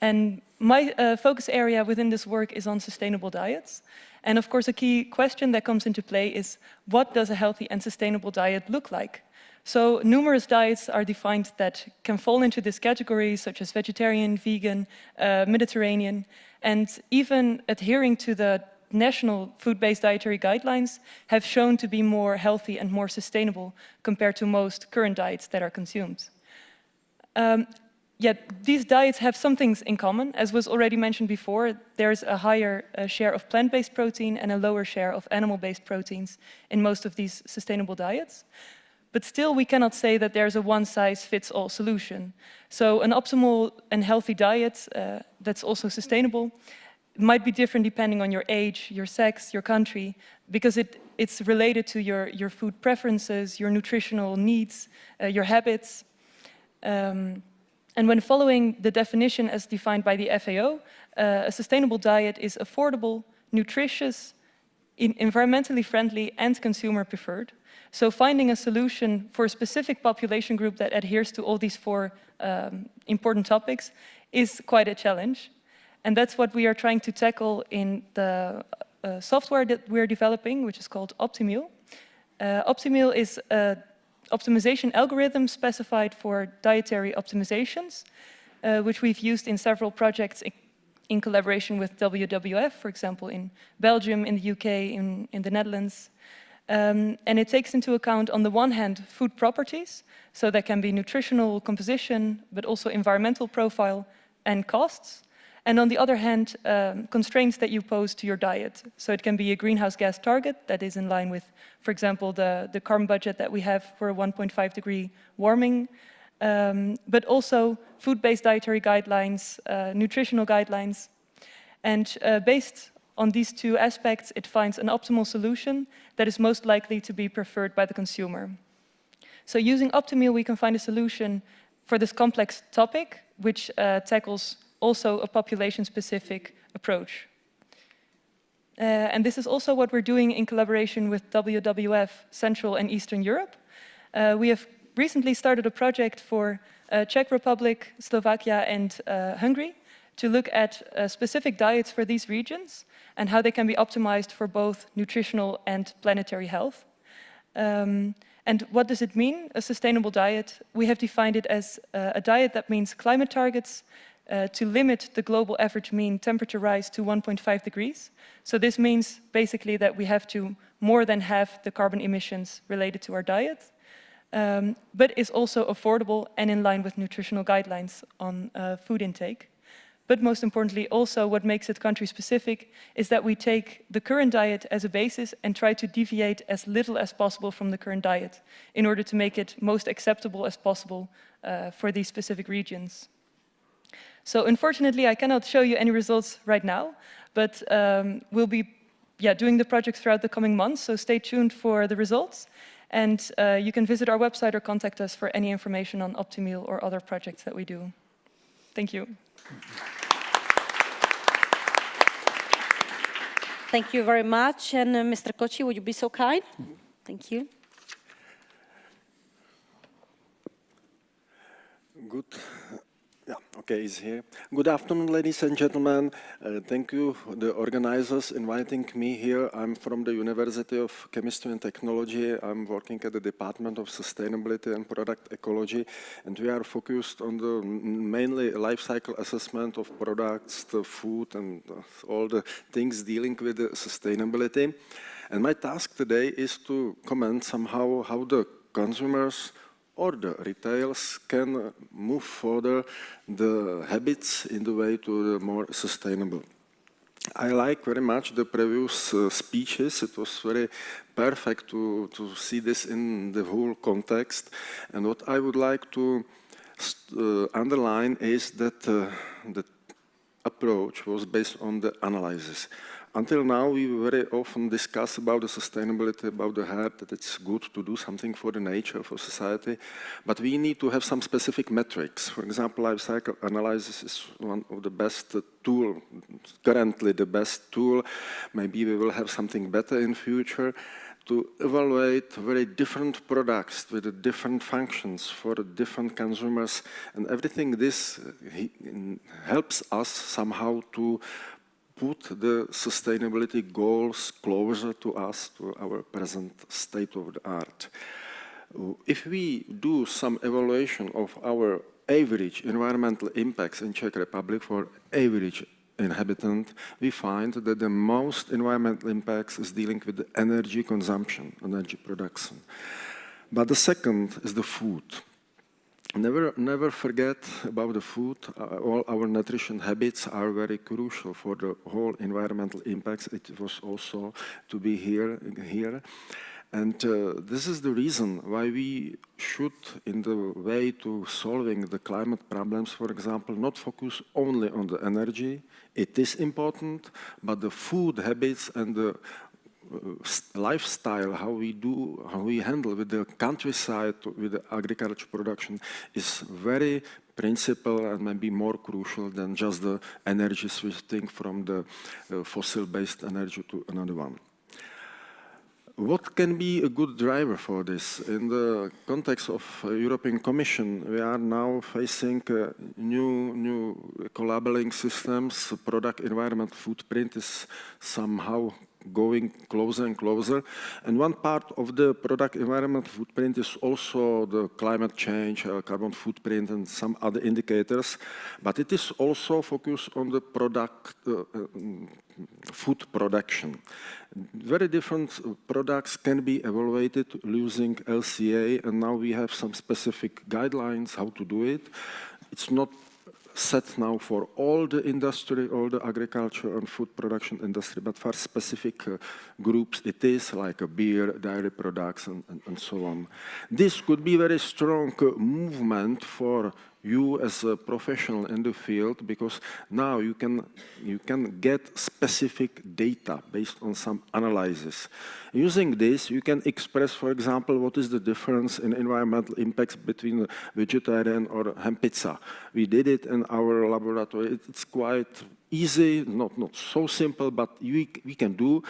And my focus area within this work is on sustainable diets. And of course, a key question that comes into play is, what does a healthy and sustainable diet look like? So numerous diets are defined that can fall into this category, such as vegetarian, vegan, Mediterranean, and even adhering to the national food-based dietary guidelines have shown to be more healthy and more sustainable compared to most current diets that are consumed. Yet these diets have some things in common. As was already mentioned before, there's a higher share of plant-based protein and a lower share of animal-based proteins in most of these sustainable diets. But still, we cannot say that there's a one-size-fits-all solution. So an optimal and healthy diet that's also sustainable might be different depending on your age, your sex, your country, because it's related to your food preferences, your nutritional needs, your habits. And when following the definition as defined by the FAO, a sustainable diet is affordable, nutritious, environmentally friendly, and consumer preferred. So finding a solution for a specific population group that adheres to all these four important topics is quite a challenge. And that's what we are trying to tackle in the software that we're developing, which is called Optimeal. Optimeal is an optimization algorithm specified for dietary optimizations, which we've used in several projects in collaboration with WWF, for example, in Belgium, in the UK, in the Netherlands. And it takes into account, on the one hand, food properties, so that can be nutritional composition, but also environmental profile and costs. And on the other hand, constraints that you pose to your diet. So it can be a greenhouse gas target that is in line with, for example, the carbon budget that we have for a 1.5 degree warming, but also food-based dietary guidelines, nutritional guidelines. And based on these two aspects, it finds an optimal solution that is most likely to be preferred by the consumer. So using Optimeal, we can find a solution for this complex topic, which tackles also a population-specific approach. And this is also what we're doing in collaboration with WWF Central and Eastern Europe. We have recently started a project for Czech Republic, Slovakia, and Hungary to look at specific diets for these regions and how they can be optimized for both nutritional and planetary health. And what does it mean, a sustainable diet? We have defined it as a diet that means climate targets to limit the global average mean temperature rise to 1.5 degrees. So this means basically that we have to more than halve the carbon emissions related to our diet, but is also affordable and in line with nutritional guidelines on food intake. But most importantly, also what makes it country-specific is that we take the current diet as a basis and try to deviate as little as possible from the current diet in order to make it most acceptable as possible for these specific regions. So unfortunately, I cannot show you any results right now, but we'll be doing the project throughout the coming months, so stay tuned for the results. And you can visit our website or contact us for any information on Optimeal or other projects that we do. Thank you. Thank you very much. And Mr. Kochi, would you be so kind? Thank you. Good. Yeah, okay, it's here. Good afternoon, ladies and gentlemen. Thank you, the organizers, inviting me here. I'm from the University of Chemistry and Technology. I'm working at the Department of Sustainability and Product Ecology, and we are focused on the mainly life cycle assessment of products, the food, and all the things dealing with the sustainability. And my task today is to comment somehow how the consumers or the retailers can move further the habits in the way to the more sustainable. I like very much the previous speeches. It was very perfect to see this in the whole context. And what I would like to underline is that the approach was based on the analysis. Until now, we very often discuss about the sustainability, about the health, that it's good to do something for the nature, for society, but we need to have some specific metrics. For example, life cycle analysis is one of the best tool, currently the best tool. Maybe we will have something better in future to evaluate very different products with different functions for different consumers, and everything this helps us somehow to put the sustainability goals closer to us, to our present state of the art. If we do some evaluation of our average environmental impacts in Czech Republic for average inhabitant, we find that the most environmental impacts is dealing with the energy consumption, energy production. But the second is the food. Never forget about the food. All our nutrition habits are very crucial for the whole environmental impacts. It was also to be here. And this is the reason why we should, in the way to solving the climate problems, for example, not focus only on the energy. It is important, but the food habits and the lifestyle, how we handle with the countryside, with the agriculture production, is very principal and maybe more crucial than just the energy switching from the fossil-based energy to another one. What can be a good driver for this? In the context of European Commission, we are now facing new eco-labeling systems. Product environment footprint is somehow going closer and closer. And one part of the product environment footprint is also the climate change, carbon footprint, and some other indicators. But it is also focused on the product, food production. Very different products can be evaluated using LCA, and now we have some specific guidelines how to do it. It's not set now for all the industry, all the agriculture and food production industry, but for specific groups it is, like a beer, dairy products, and so on. This could be a very strong movement for you as a professional in the field, because now you can get specific data based on some analysis. Using this, you can express, for example, what is the difference in environmental impacts between vegetarian or ham pizza. We did it in our laboratory. It's quite easy, not so simple, but we can do.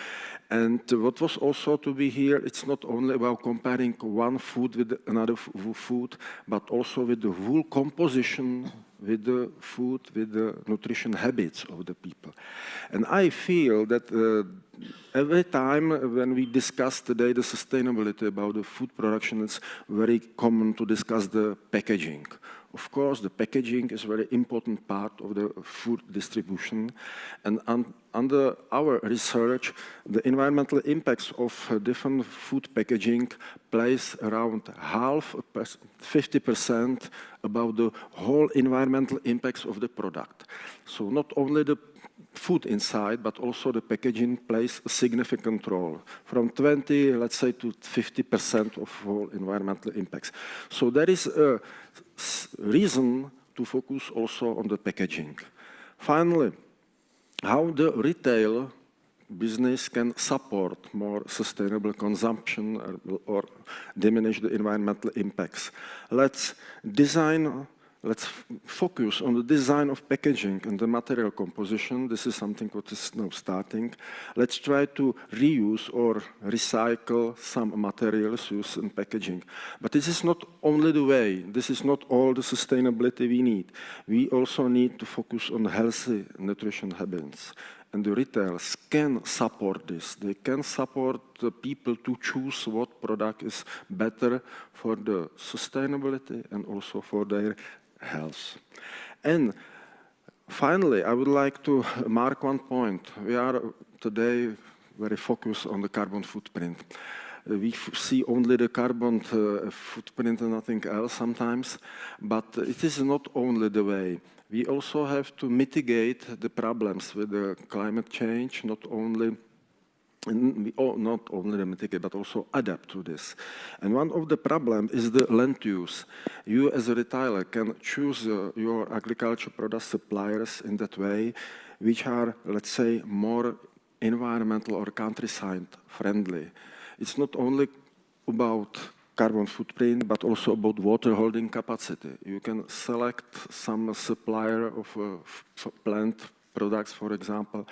And what was also to be here, it's not only about comparing one food with another food, but also with the whole composition, with the food, with the nutrition habits of the people. And I feel that every time when we discuss today the sustainability about the food production, it's very common to discuss the packaging. Of course, the packaging is a very important part of the food distribution. And under our research, the environmental impacts of different food packaging plays around 50% about the whole environmental impacts of the product. So not only the food inside, but also the packaging plays a significant role, from 20, let's say, to 50% of whole environmental impacts. So there is a reason to focus also on the packaging. Finally, how the retail business can support more sustainable consumption or diminish the environmental impacts. Let's focus on the design of packaging and the material composition. This is something what is now starting. Let's try to reuse or recycle some materials used in packaging. But this is not only the way. This is not all the sustainability we need. We also need to focus on healthy nutrition habits. And the retailers can support this. They can support the people to choose what product is better for the sustainability and also for their health. And finally, I would like to mark one point. We are today very focused on the carbon footprint. We see only the carbon footprint and nothing else sometimes, but it is not only the way. We also have to mitigate the problems with the climate change, not only mitigate, but also adapt to this. And one of the problems is the land use. You as a retailer can choose your agriculture product suppliers in that way, which are, let's say, more environmental or countryside friendly. It's not only about carbon footprint, but also about water holding capacity. You can select some supplier of plant products, for example,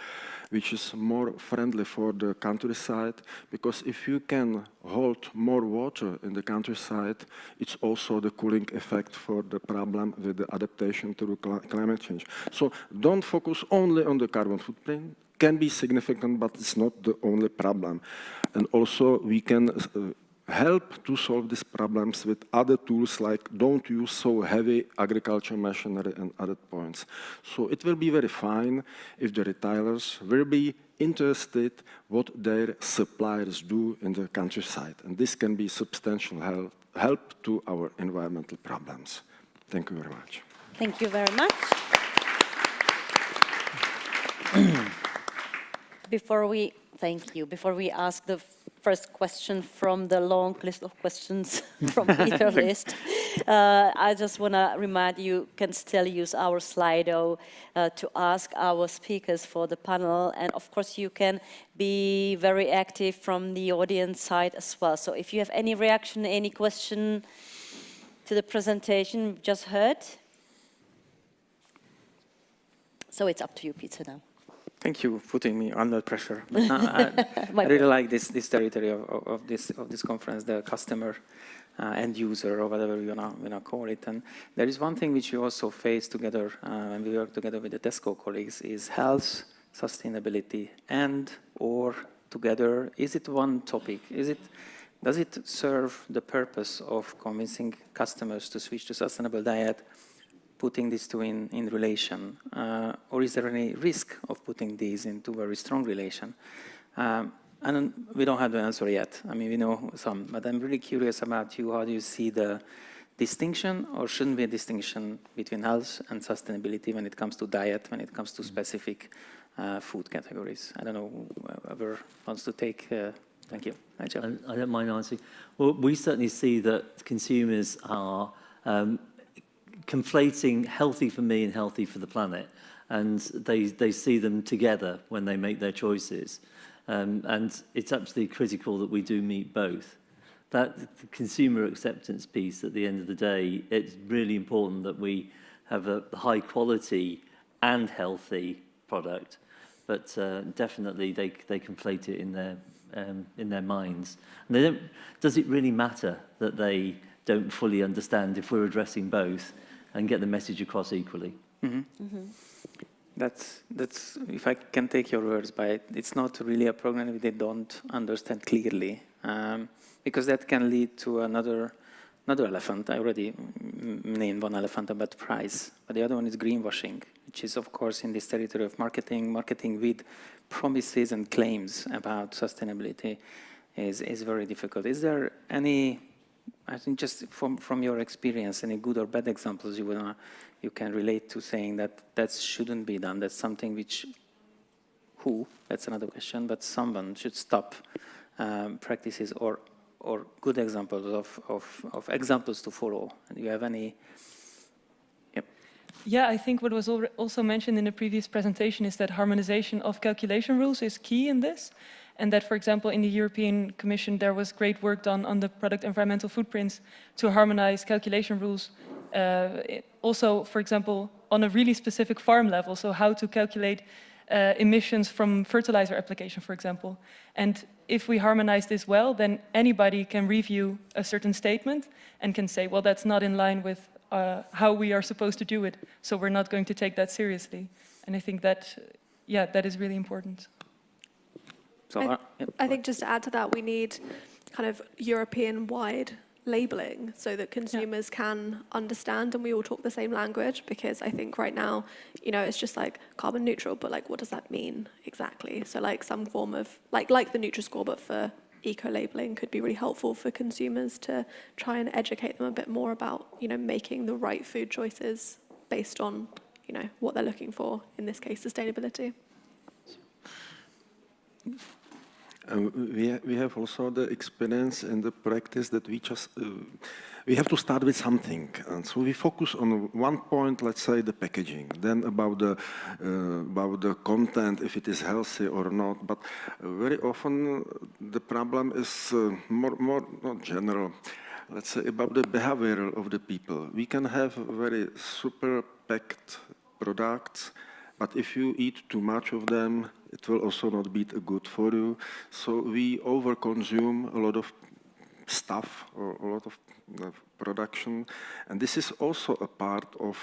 which is more friendly for the countryside, because if you can hold more water in the countryside, it's also the cooling effect for the problem with the adaptation to climate change. So don't focus only on the carbon footprint. Can be significant, but it's not the only problem. And also we can help to solve these problems with other tools, like don't use so heavy agriculture machinery and other points. So it will be very fine if the retailers will be interested what their suppliers do in the countryside. And this can be substantial help to our environmental problems. Thank you very much. Thank you very much. Before we ask the first question from the long list of questions from Peter's list, I just want to remind you can still use our Slido to ask our speakers for the panel. And of course, you can be very active from the audience side as well. So if you have any reaction, any question to the presentation you just heard, so it's up to you, Peter, now. Thank you for putting me under pressure. I really like this territory of this conference, the customer, end user, or whatever you wanna call it. And there is one thing which we also face together when we work together with the Tesco colleagues is health, sustainability, and or together. Is it one topic? Does it serve the purpose of convincing customers to switch to sustainable diet? Putting these two in relation, or is there any risk of putting these into very strong relation? And we don't have the answer yet. I mean, we know some, but I'm really curious about you. How do you see the distinction, or shouldn't be a distinction between health and sustainability when it comes to diet, when it comes to specific food categories? I don't know whoever wants to take. Thank you. I don't mind answering. Well, we certainly see that consumers are conflating healthy for me and healthy for the planet, and they see them together when they make their choices, and it's absolutely critical that we do meet both. That consumer acceptance piece, at the end of the day, it's really important that we have a high quality and healthy product, but definitely they conflate it in their minds, and they don't. Does it really matter that they don't fully understand if we're addressing both and get the message across equally? Mm-hmm. Mm-hmm. That's if I can take your words by it, it's not really a program if they don't understand clearly, because that can lead to another elephant. I already named one elephant about price, but the other one is greenwashing, which is of course in this territory of marketing with promises and claims about sustainability is very difficult. Is there any, I think just from your experience, any good or bad examples you can relate to saying that shouldn't be done? That's something which, that's another question, but someone should stop practices or good examples of examples to follow. Do you have any? Yep. Yeah, I think what was also mentioned in the previous presentation is that harmonization of calculation rules is key in this. And that, for example, in the European Commission, there was great work done on the product environmental footprints to harmonize calculation rules. Also, for example, on a really specific farm level, so how to calculate emissions from fertilizer application, for example. And if we harmonize this well, then anybody can review a certain statement and can say, well, that's not in line with how we are supposed to do it, so we're not going to take that seriously. And I think that, that is really important. So, I think just to add to that, we need kind of European-wide labeling so that consumers can understand and we all talk the same language, because I think right now, it's just like carbon neutral, but like, what does that mean exactly? So like some form of, like the Nutri-Score, but for eco-labeling could be really helpful for consumers to try and educate them a bit more about, making the right food choices based on, what they're looking for, in this case, sustainability. We have also the experience and the practice that we have to start with something, and so we focus on one point, let's say the packaging, then about the content, if it is healthy or not. But very often the problem is more not general. Let's say about the behavior of the people. We can have very super packed products but if you eat too much of them, it will also not be good for you. So we overconsume a lot of stuff or a lot of production, and this is also a part of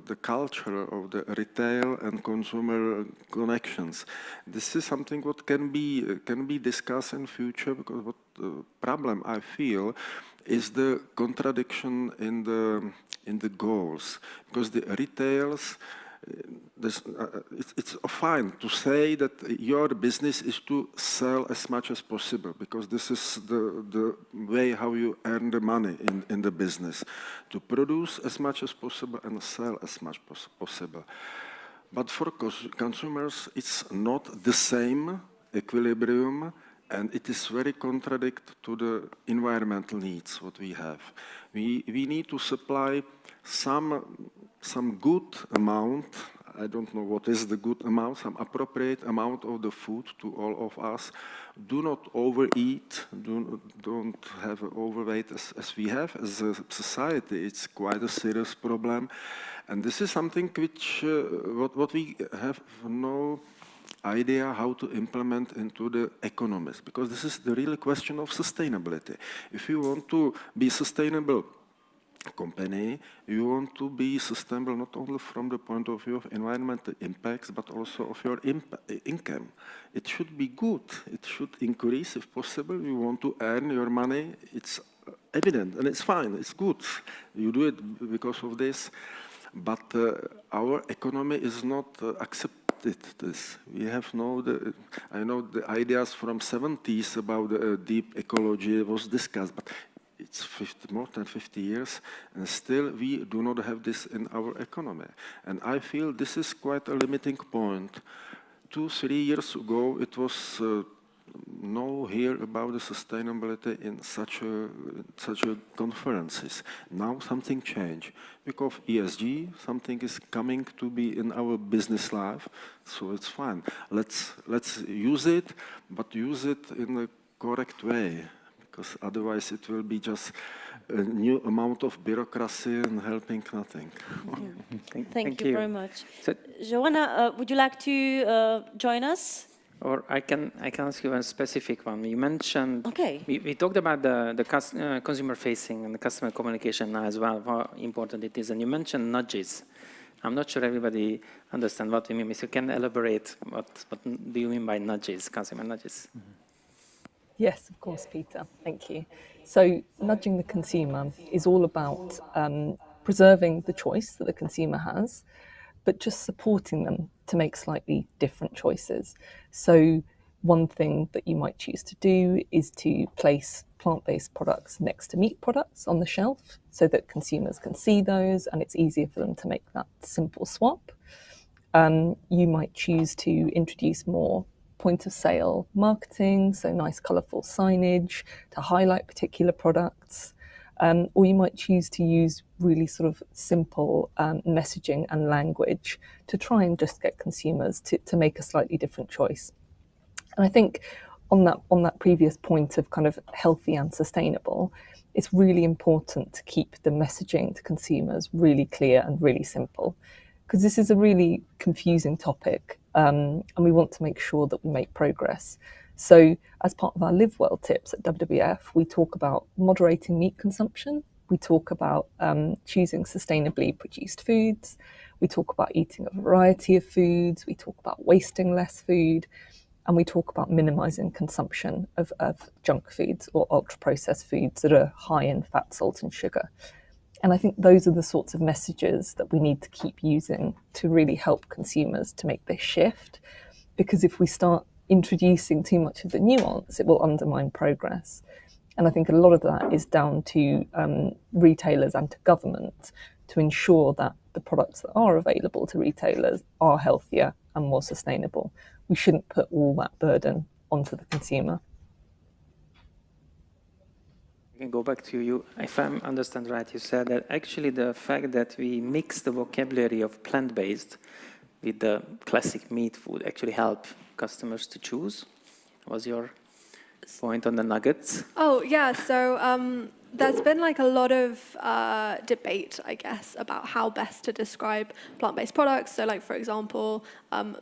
the culture of the retail and consumer connections. This is something what can be discussed in future, because what the problem I feel is the contradiction in the goals, because the retailers. It's fine to say that your business is to sell as much as possible, because this is the way how you earn the money in the business, to produce as much as possible and sell as much as possible. But for consumers, it's not the same equilibrium, and it is very contradict to the environmental needs what we have. We need to supply some good amount, I don't know what is the good amount, some appropriate amount of the food to all of us. Do not overeat, don't have overweight as we have as a society. It's quite a serious problem. And this is something which, what we have no idea how to implement into the economies, because this is the real question of sustainability. If you want to be sustainable company, you want to be sustainable not only from the point of view of environmental impacts, but also of your income. It should be good. It should increase if possible. You want to earn your money. It's evident and it's fine. It's good. You do it because of this. But our economy is not accepted this. We have I know the ideas from 70s about deep ecology was discussed, but it's more than 50 years, and still we do not have this in our economy. And I feel this is quite a limiting point. 2-3 years ago, it was no hear about the sustainability in such a conferences. Now something changed. Because of ESG, something is coming to be in our business life, so it's fine. Let's use it, but use it in a correct way, because otherwise it will be just a new amount of bureaucracy and helping nothing. Thank you very much. So, Joanna, would you like to join us? Or I can ask you a specific one. You mentioned, okay. We talked about the consumer facing and the customer communication as well, how important it is. And you mentioned nudges. I'm not sure everybody understands what you mean. So you can elaborate what do you mean by nudges, consumer nudges? Mm-hmm. Yes, of course, Peter. Thank you. So nudging the consumer is all about preserving the choice that the consumer has, but just supporting them to make slightly different choices. So one thing that you might choose to do is to place plant-based products next to meat products on the shelf so that consumers can see those and it's easier for them to make that simple swap. You might choose to introduce more point of sale marketing, so nice colourful signage to highlight particular products. Or you might choose to use really sort of simple messaging and language to try and just get consumers to make a slightly different choice. And I think on that previous point of kind of healthy and sustainable, it's really important to keep the messaging to consumers really clear and really simple, because this is a really confusing topic, and we want to make sure that we make progress. So as part of our Live Well tips at WWF, we talk about moderating meat consumption. We talk about choosing sustainably produced foods. We talk about eating a variety of foods. We talk about wasting less food. And we talk about minimizing consumption of junk foods or ultra-processed foods that are high in fat, salt, and sugar. And I think those are the sorts of messages that we need to keep using to really help consumers to make this shift. Because if we start introducing too much of the nuance, it will undermine progress. And I think a lot of that is down to retailers and to government to ensure that the products that are available to retailers are healthier and more sustainable. We shouldn't put all that burden onto the consumer. I can go back to you. If I understand right, you said that actually the fact that we mix the vocabulary of plant-based with the classic meat food actually help customers to choose. Was your point on the nuggets? Oh, yeah. So there's been like a lot of debate, I guess, about how best to describe plant-based products. So like, for example,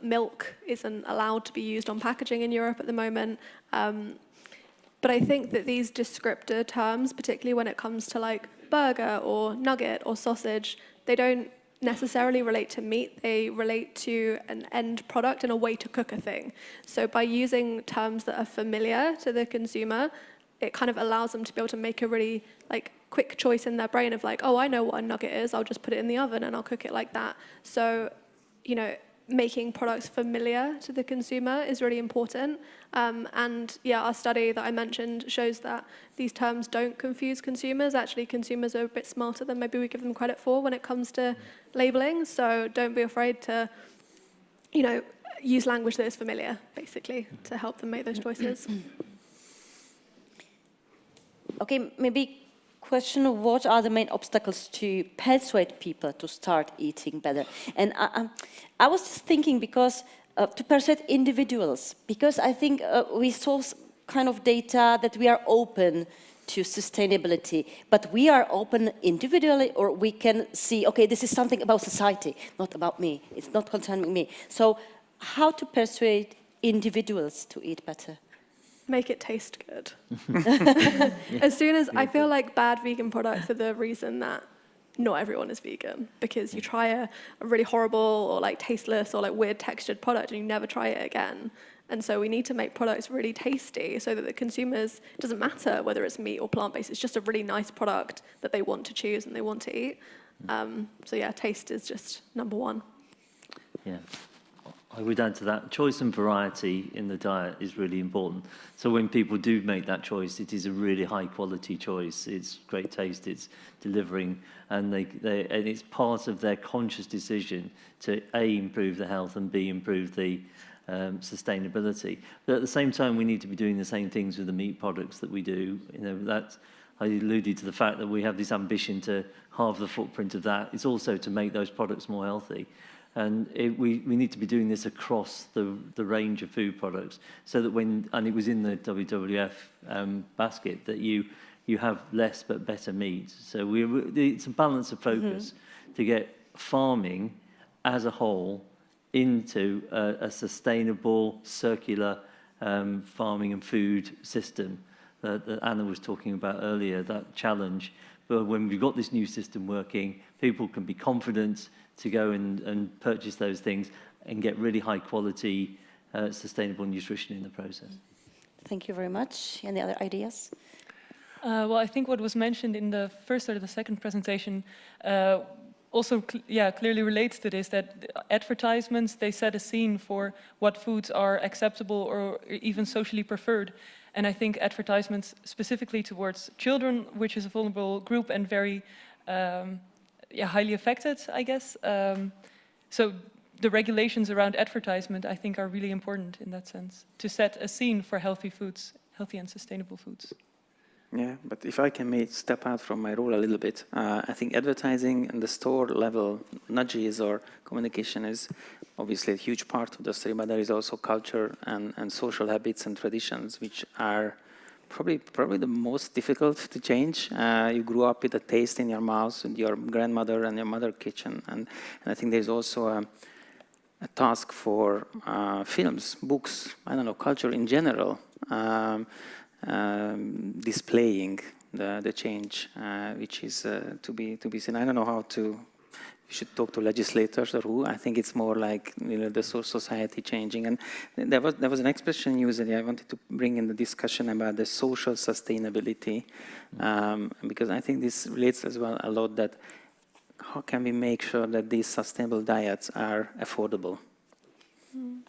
milk isn't allowed to be used on packaging in Europe at the moment. But I think that these descriptor terms, particularly when it comes to like burger or nugget or sausage, they don't necessarily relate to meat. They relate to an end product and a way to cook a thing. So by using terms that are familiar to the consumer, it kind of allows them to be able to make a really like quick choice in their brain of like, oh, I know what a nugget is. I'll just put it in the oven and I'll cook it like that. So, you know, making products familiar to the consumer is really important. And yeah, our study that I mentioned shows that these terms don't confuse consumers. Actually, consumers are a bit smarter than maybe we give them credit for when it comes to labeling. So don't be afraid to, you know, use language that is familiar, basically, to help them make those choices. Okay, maybe question, what are the main obstacles to persuade people to start eating better? And I was just thinking because to persuade individuals, because I think we saw kind of data that we are open to sustainability, but we are open individually, or we can see, okay, this is something about society, not about me. It's not concerning me. So how to persuade individuals to eat better? Make it taste good. As soon as I feel like bad vegan products are the reason that not everyone is vegan, because you try a really horrible or like tasteless or like weird textured product and you never try it again. And so we need to make products really tasty so that the consumers, it doesn't matter whether it's meat or plant-based, it's just a really nice product that they want to choose and they want to eat. So yeah, taste is just number one. Yeah. I would add to that, choice and variety in the diet is really important. So when people do make that choice, it is a really high quality choice. It's great taste, it's delivering, and and it's part of their conscious decision to A, improve the health, and B, improve the sustainability. But at the same time, we need to be doing the same things with the meat products that we do. You know, that I alluded to the fact that we have this ambition to halve the footprint of that. It's also to make those products more healthy. And we need to be doing this across the range of food products, so that and it was in the WWF basket, that you have less but better meat. So it's a balance of focus to get farming as a whole into a sustainable, circular farming and food system that Anna was talking about earlier, that challenge. But when we've got this new system working, people can be confident to go and purchase those things and get really high quality, sustainable nutrition in the process. Thank you very much. Any other ideas? Well, I think what was mentioned in the first or the second presentation also clearly relates to this, that advertisements, they set a scene for what foods are acceptable or even socially preferred. And I think advertisements specifically towards children, which is a vulnerable group and very highly affected, I guess. So the regulations around advertisement, I think, are really important in that sense, to set a scene for healthy foods, healthy and sustainable foods. Yeah, but if I can step out from my role a little bit, I think advertising and the store level nudges or communication is obviously a huge part of the story, but there is also culture and social habits and traditions, which are probably the most difficult to change. You grew up with a taste in your mouth with your grandmother and your mother kitchen, and I think there's also a task for films, books, I don't know, culture in general, displaying the change, which is to be seen. I don't know how to. We should talk to legislators or who. I think it's more like, you know, the society changing. And there was an expression used that I wanted to bring in the discussion about the social sustainability, because I think this relates as well a lot, that how can we make sure that these sustainable diets are affordable?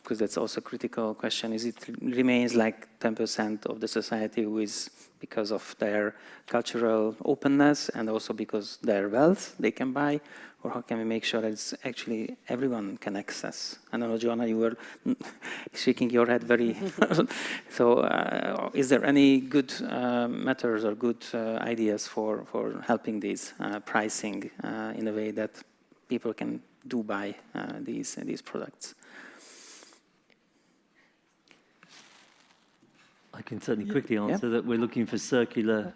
Because that's also a critical question. Is it remains like 10% of the society who is, because of their cultural openness and also because their wealth they can buy, or how can we make sure that it's actually everyone can access? I don't know, Joanna, you were shaking your head very. So is there any good matters or good ideas for helping these pricing in a way that people can do buy these products? I can certainly quickly answer that we're looking for circular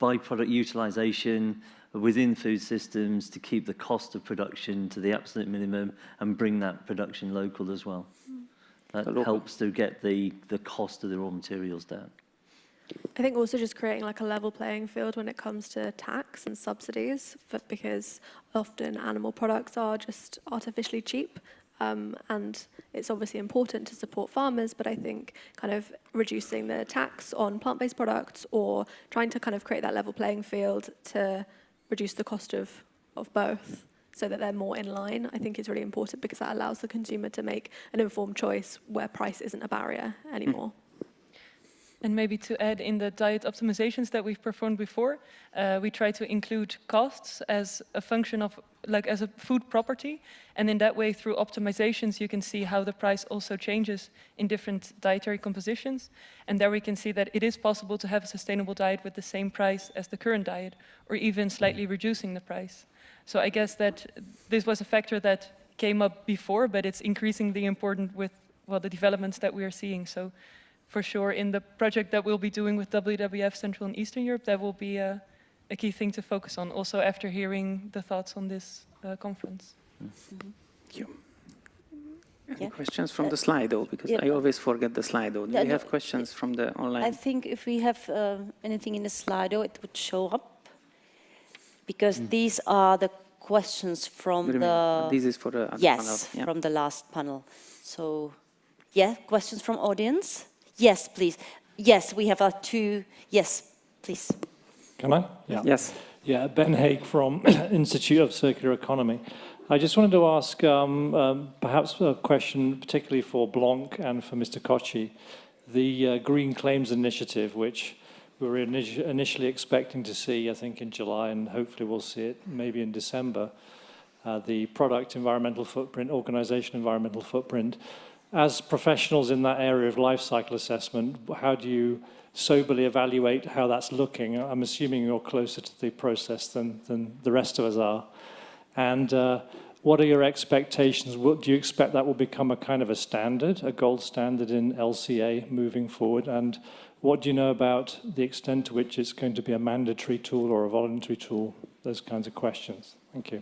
byproduct utilization within food systems to keep the cost of production to the absolute minimum and bring that production local as well. That helps to get the cost of the raw materials down. I think also just creating like a level playing field when it comes to tax and subsidies, because often animal products are just artificially cheap. And it's obviously important to support farmers, but I think kind of reducing the tax on plant-based products or trying to kind of create that level playing field to reduce the cost of both so that they're more in line, I think is really important, because that allows the consumer to make an informed choice where price isn't a barrier anymore. And maybe to add, in the diet optimizations that we've performed before, we try to include costs as a function of, like, as a food property. And in that way, through optimizations, you can see how the price also changes in different dietary compositions. And there we can see that it is possible to have a sustainable diet with the same price as the current diet, or even slightly reducing the price. So I guess that this was a factor that came up before, but it's increasingly important with, well, the developments that we are seeing. So for sure, in the project that we'll be doing with WWF Central and Eastern Europe, that will be a key thing to focus on, also after hearing the thoughts on this conference. Thank you. Any questions from the Slido? Because I always forget the Slido. Do we have questions from the online? I think if we have anything in the Slido, it would show up. Because these are the questions from the... This is for the other yes, panel. Yeah. from the last panel. So, yeah, questions from audience? Yes, please. Yes, we have two. Yes, please. Can I? Yeah. Yes. Yeah, Ben Haig from Institute of Circular Economy. I just wanted to ask perhaps a question particularly for Blanc and for Mr. Kochi. The Green Claims Initiative, which we were initially expecting to see, I think, in July, and hopefully we'll see it maybe in December, the product environmental footprint, organization environmental footprint. As professionals in that area of life cycle assessment, how do you soberly evaluate how that's looking? I'm assuming you're closer to the process than the rest of us are. And what are your expectations? Do you expect that will become a kind of a standard, a gold standard in LCA moving forward? And what do you know about the extent to which it's going to be a mandatory tool or a voluntary tool? Those kinds of questions. Thank you.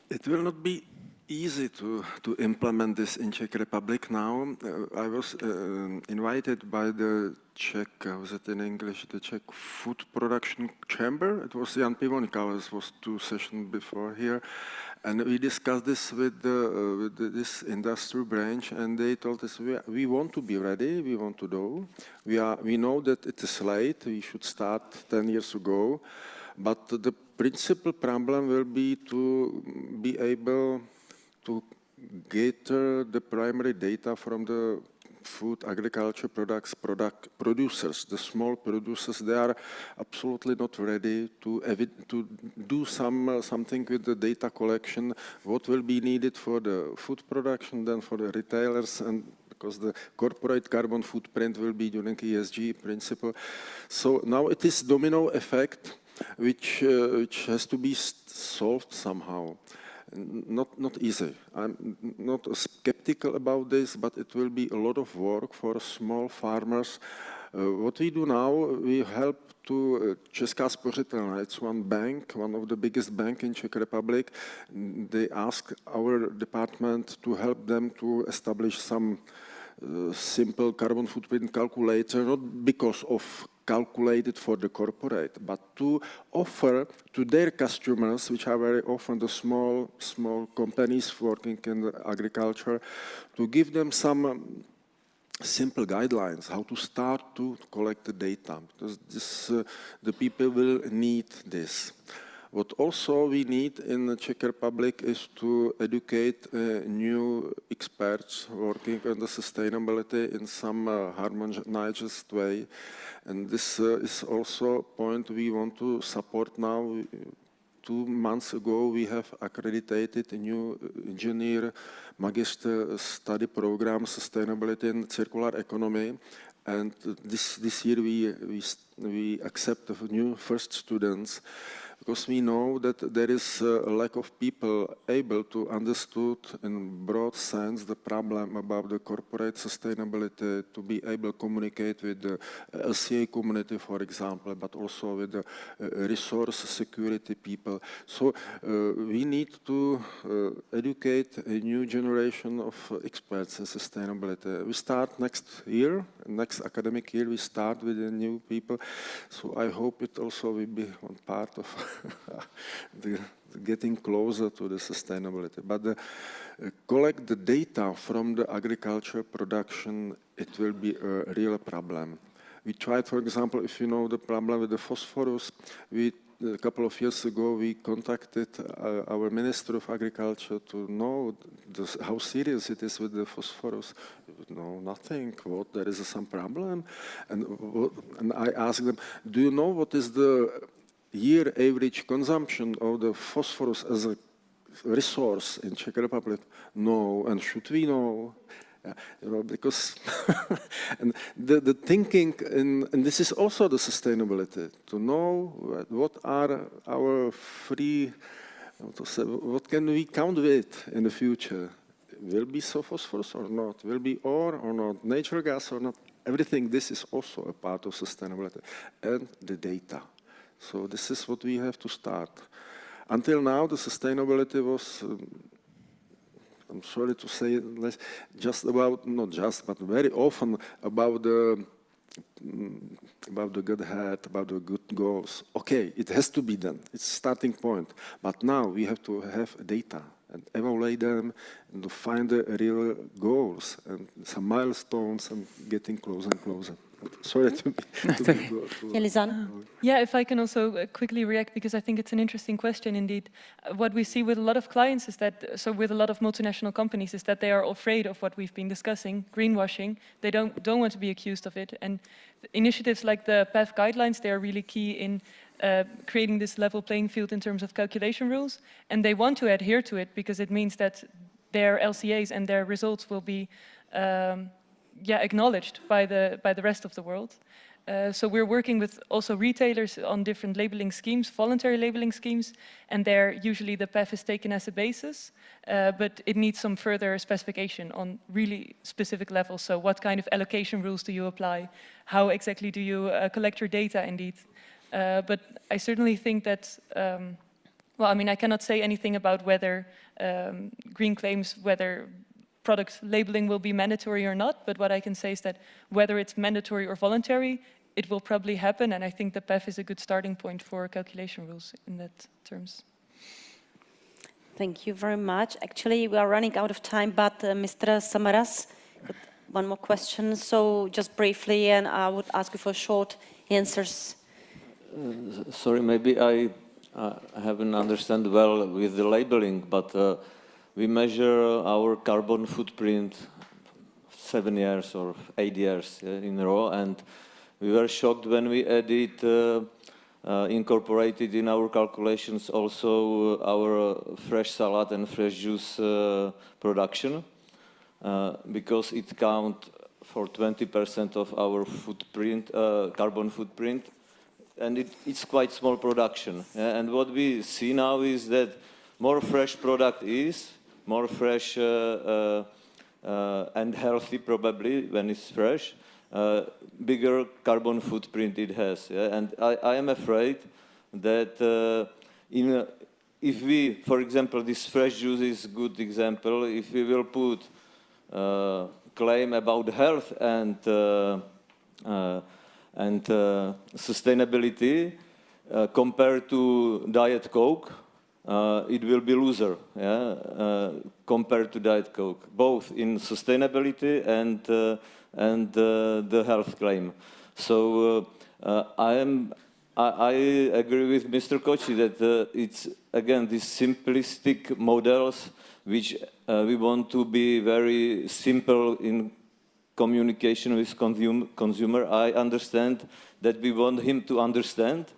It will not be easy to implement this in Czech Republic now. I was invited by the Czech, was it in English, the Czech Food Production Chamber. It was Jan Pivoňka, it was 2 sessions before here. And we discussed this with this industry branch, and they told us, we want to be ready, we want to do. We know that it is late, we should start 10 years ago, but the principal problem will be to be able to gather the primary data from the food agriculture producers, the small producers. They are absolutely not ready to do something with the data collection, what will be needed for the food production, then for the retailers, and because the corporate carbon footprint will be during ESG principle. So now it is domino effect, which has to be solved somehow. Not easy. I'm not skeptical about this, but it will be a lot of work for small farmers. What we do now, we help to Česká spořitelna. It's one bank, one of the biggest banks in Czech Republic. They ask our department to help them to establish some simple carbon footprint calculator, not because of calculated for the corporate, but to offer to their customers, which are very often the small companies working in the agriculture, to give them some simple guidelines how to start to collect the data, because the people will need this. What also we need in the Czech Republic is to educate new experts working on the sustainability in some harmonized way. And this is also a point we want to support now. 2 months ago, we have accredited a new engineer magister study program, sustainability and circular economy. And this year we accept the new first students. because we know that there is a lack of people able to understand in broad sense the problem about the corporate sustainability, to be able to communicate with the LCA community, for example, but also with the resource security people. So we need to educate a new generation of experts in sustainability. We start next year, next academic year, we start with the new people. So I hope it also will be one part of the getting closer to the sustainability. But collect the data from the agriculture production, it will be a real problem. We tried, for example, if you know the problem with the phosphorus, a couple of years ago, we contacted our Minister of Agriculture to know how serious it is with the phosphorus. No, nothing. What, there is some problem? And I asked them, do you know what is the year average consumption of the phosphorus as a resource in Czech Republic? No, and should we know? You know, because and the thinking, and this is also the sustainability, to know what are our free, what can we count with in the future? Will be so phosphorus or not? Will be ore or not? Natural gas or not? Everything, this is also a part of sustainability. And the data. So this is what we have to start. Until now, the sustainability was I'm sorry to say, just about, not just, but very often about the good head, about the good goals. Okay, it has to be done. It's a starting point. But now we have to have data and evaluate them and to find the real goals and some milestones and getting closer and closer. Sorry to be Yeah, if I can also quickly react, because I think it's an interesting question indeed. What we see with a lot of clients is that, so with a lot of multinational companies, is that they are afraid of what we've been discussing, greenwashing. They don't want to be accused of it. And initiatives like the PAF guidelines, they are really key in creating this level playing field in terms of calculation rules. And they want to adhere to it because it means that their LCAs and their results will be acknowledged by the rest of the world. So we're working with also retailers on different labeling schemes, voluntary labeling schemes, and there usually the PAF is taken as a basis, but it needs some further specification on really specific levels. So what kind of allocation rules do you apply? How exactly do you collect your data indeed? But I certainly think that, well, I mean, I cannot say anything about whether green claims, whether product labeling will be mandatory or not, but what I can say is that whether it's mandatory or voluntary, it will probably happen, and I think the PAF is a good starting point for calculation rules in that terms. Thank you very much. Actually, we are running out of time, but Mr. Samaras, one more question. So just briefly, and I would ask you for short answers. Sorry, maybe I haven't understood well with the labeling, but we measure our carbon footprint 7 years or 8 years in a row, and we were shocked when we added, incorporated in our calculations also our fresh salad and fresh juice production, because it counts for 20% of our footprint, carbon footprint, and it's quite small production. And what we see now is that more fresh product is, more fresh and healthy probably when it's fresh, bigger carbon footprint it has. Yeah? And I am afraid that if we, for example, this fresh juice is a good example, if we will put claim about health and sustainability compared to Diet Coke, it will be loser, compared to Diet Coke, both in sustainability and the health claim. So I agree with Mr. Kochi that it's again these simplistic models which we want to be very simple in communication with consumer. I understand that we want him to understand.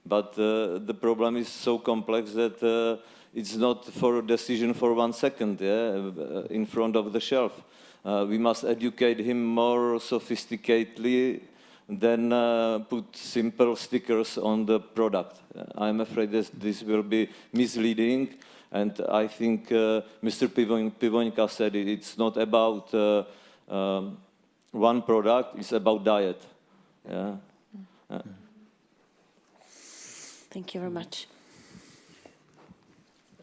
But the problem is so complex that it's not for a decision for 1 second in front of the shelf. We must educate him more sophisticatedly than put simple stickers on the product. I'm afraid that this will be misleading, and I think Mr. Pivoňka said it, it's not about one product, it's about diet. Yeah. Thank you very much.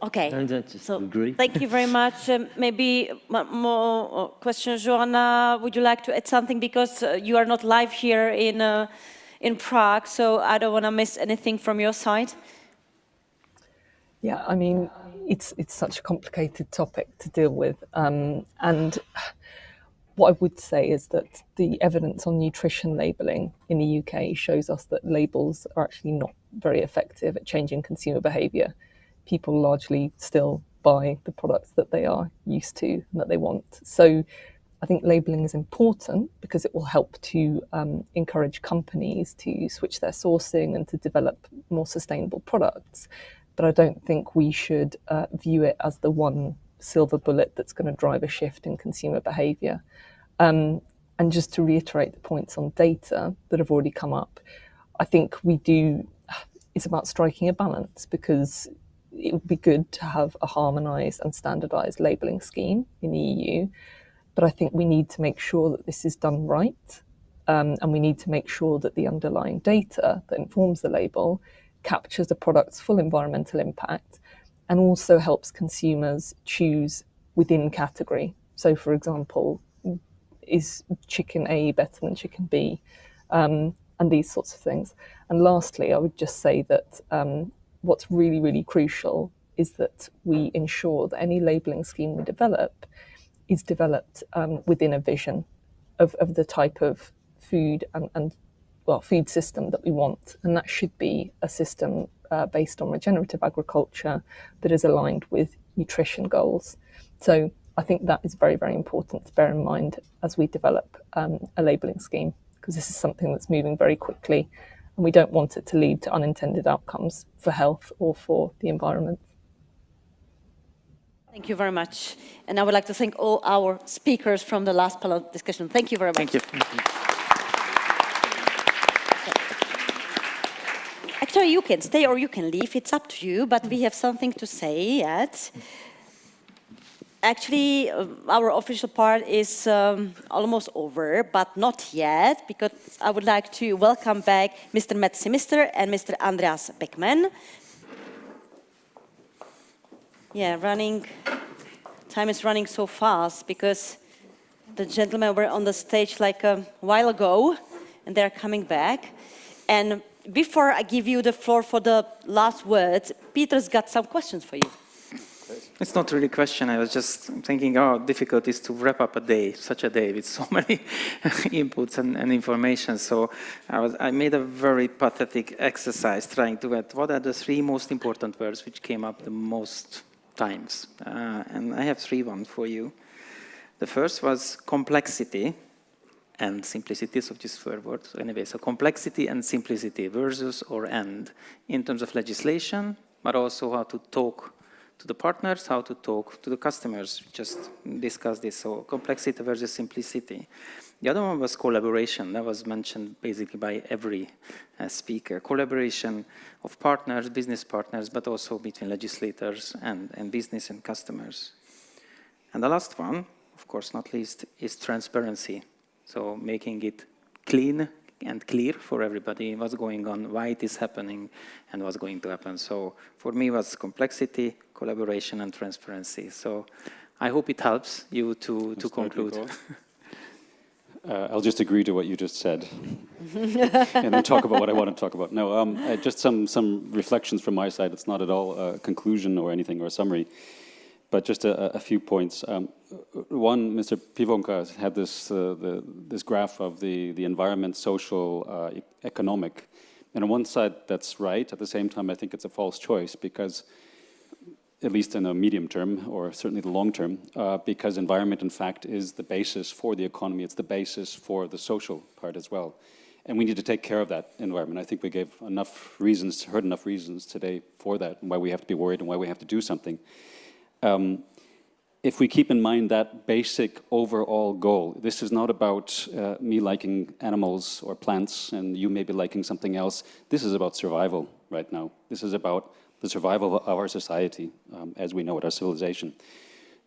Okay, And I just agree. thank you very much. Maybe one more question, Joanna. Would you like to add something? Because you are not live here in Prague, so I don't want to miss anything from your side. Yeah, I mean, it's such a complicated topic to deal with. And what I would say is that the evidence on nutrition labelling in the UK shows us that labels are actually not very effective at changing consumer behaviour. People largely still buy the products that they are used to and that they want. So I think labelling is important because it will help to encourage companies to switch their sourcing and to develop more sustainable products. But I don't think we should view it as the one silver bullet that's going to drive a shift in consumer behaviour. And just to reiterate the points on data that have already come up, I think it's about striking a balance, because it would be good to have a harmonised and standardised labelling scheme in the EU, but I think we need to make sure that this is done right, and we need to make sure that the underlying data that informs the label captures the product's full environmental impact and also helps consumers choose within category. So, for example, is chicken A better than chicken B? And these sorts of things. And lastly, I would just say that what's really, really crucial is that we ensure that any labelling scheme we develop is developed within a vision of the type of food and food system that we want. And that should be a system based on regenerative agriculture that is aligned with nutrition goals. So I think that is very, very important to bear in mind as we develop a labelling scheme, because this is something that's moving very quickly, and we don't want it to lead to unintended outcomes for health or for the environment. Thank you very much. And I would like to thank all our speakers from the last panel discussion. Thank you very much. Thank you. Actually, you can stay or you can leave. It's up to you, but we have something to say yet. Actually, our official part is almost over, but not yet, because I would like to welcome back Mr. Matt Simister and Mr. Andreas Beckman. Yeah, time is running so fast because the gentlemen were on the stage like a while ago, and they're coming back. And before I give you the floor for the last words, Peter's got some questions for you. It's not really a question. I was just thinking how difficult it is to wrap up such a day with so many inputs and information. So I made a very pathetic exercise trying to get what are the 3 most important words which came up the most times. And I have 3 ones for you. The first was complexity and simplicity, so just 4 words. Anyway, so complexity and simplicity versus or and in terms of legislation, but also how to talk to the partners, how to talk to the customers. We just discussed this, so complexity versus simplicity. The other one was collaboration. That was mentioned basically by every speaker. Collaboration of partners, business partners, but also between legislators and business and customers. And the last one, of course not least, is transparency. So making it clean and clear for everybody what's going on, why it is happening, and what's going to happen. So for me, it was complexity, collaboration, and transparency. So I hope it helps you to conclude. I'll just agree to what you just said, and then talk about what I want to talk about. No, just some reflections from my side. It's not at all a conclusion or anything or a summary, but just a few points. One, Mr. Pivoňka had this graph of the environment, social, economic. And on one side, that's right. At the same time, I think it's a false choice because, at least in the medium term, or certainly the long term, because environment, in fact, is the basis for the economy. It's the basis for the social part as well. And we need to take care of that environment. I think we gave enough reasons, heard enough reasons today for that, and why we have to be worried and why we have to do something. if we keep in mind that basic overall goal, this is not about me liking animals or plants and you maybe liking something else. This is about survival right now. This is about the survival of our society as we know it, our civilization.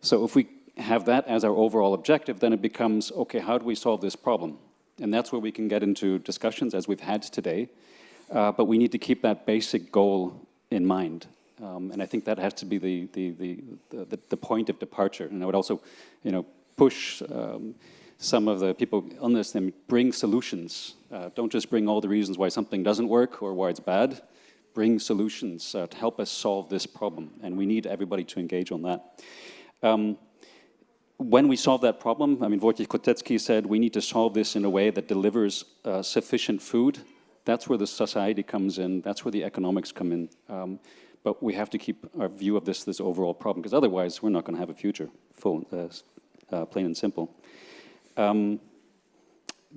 So if we have that as our overall objective, then it becomes, okay, how do we solve this problem? And that's where we can get into discussions as we've had today. But we need to keep that basic goal in mind. And I think that has to be the point of departure. And I would also, push some of the people on this and bring solutions. Don't just bring all the reasons why something doesn't work or why it's bad. Bring solutions to help us solve this problem. And we need everybody to engage on that. When we solve that problem, Wojciech Kotecki said we need to solve this in a way that delivers sufficient food. That's where the society comes in. That's where the economics come in. But we have to keep our view of this overall problem, because otherwise we're not going to have a future, plain and simple.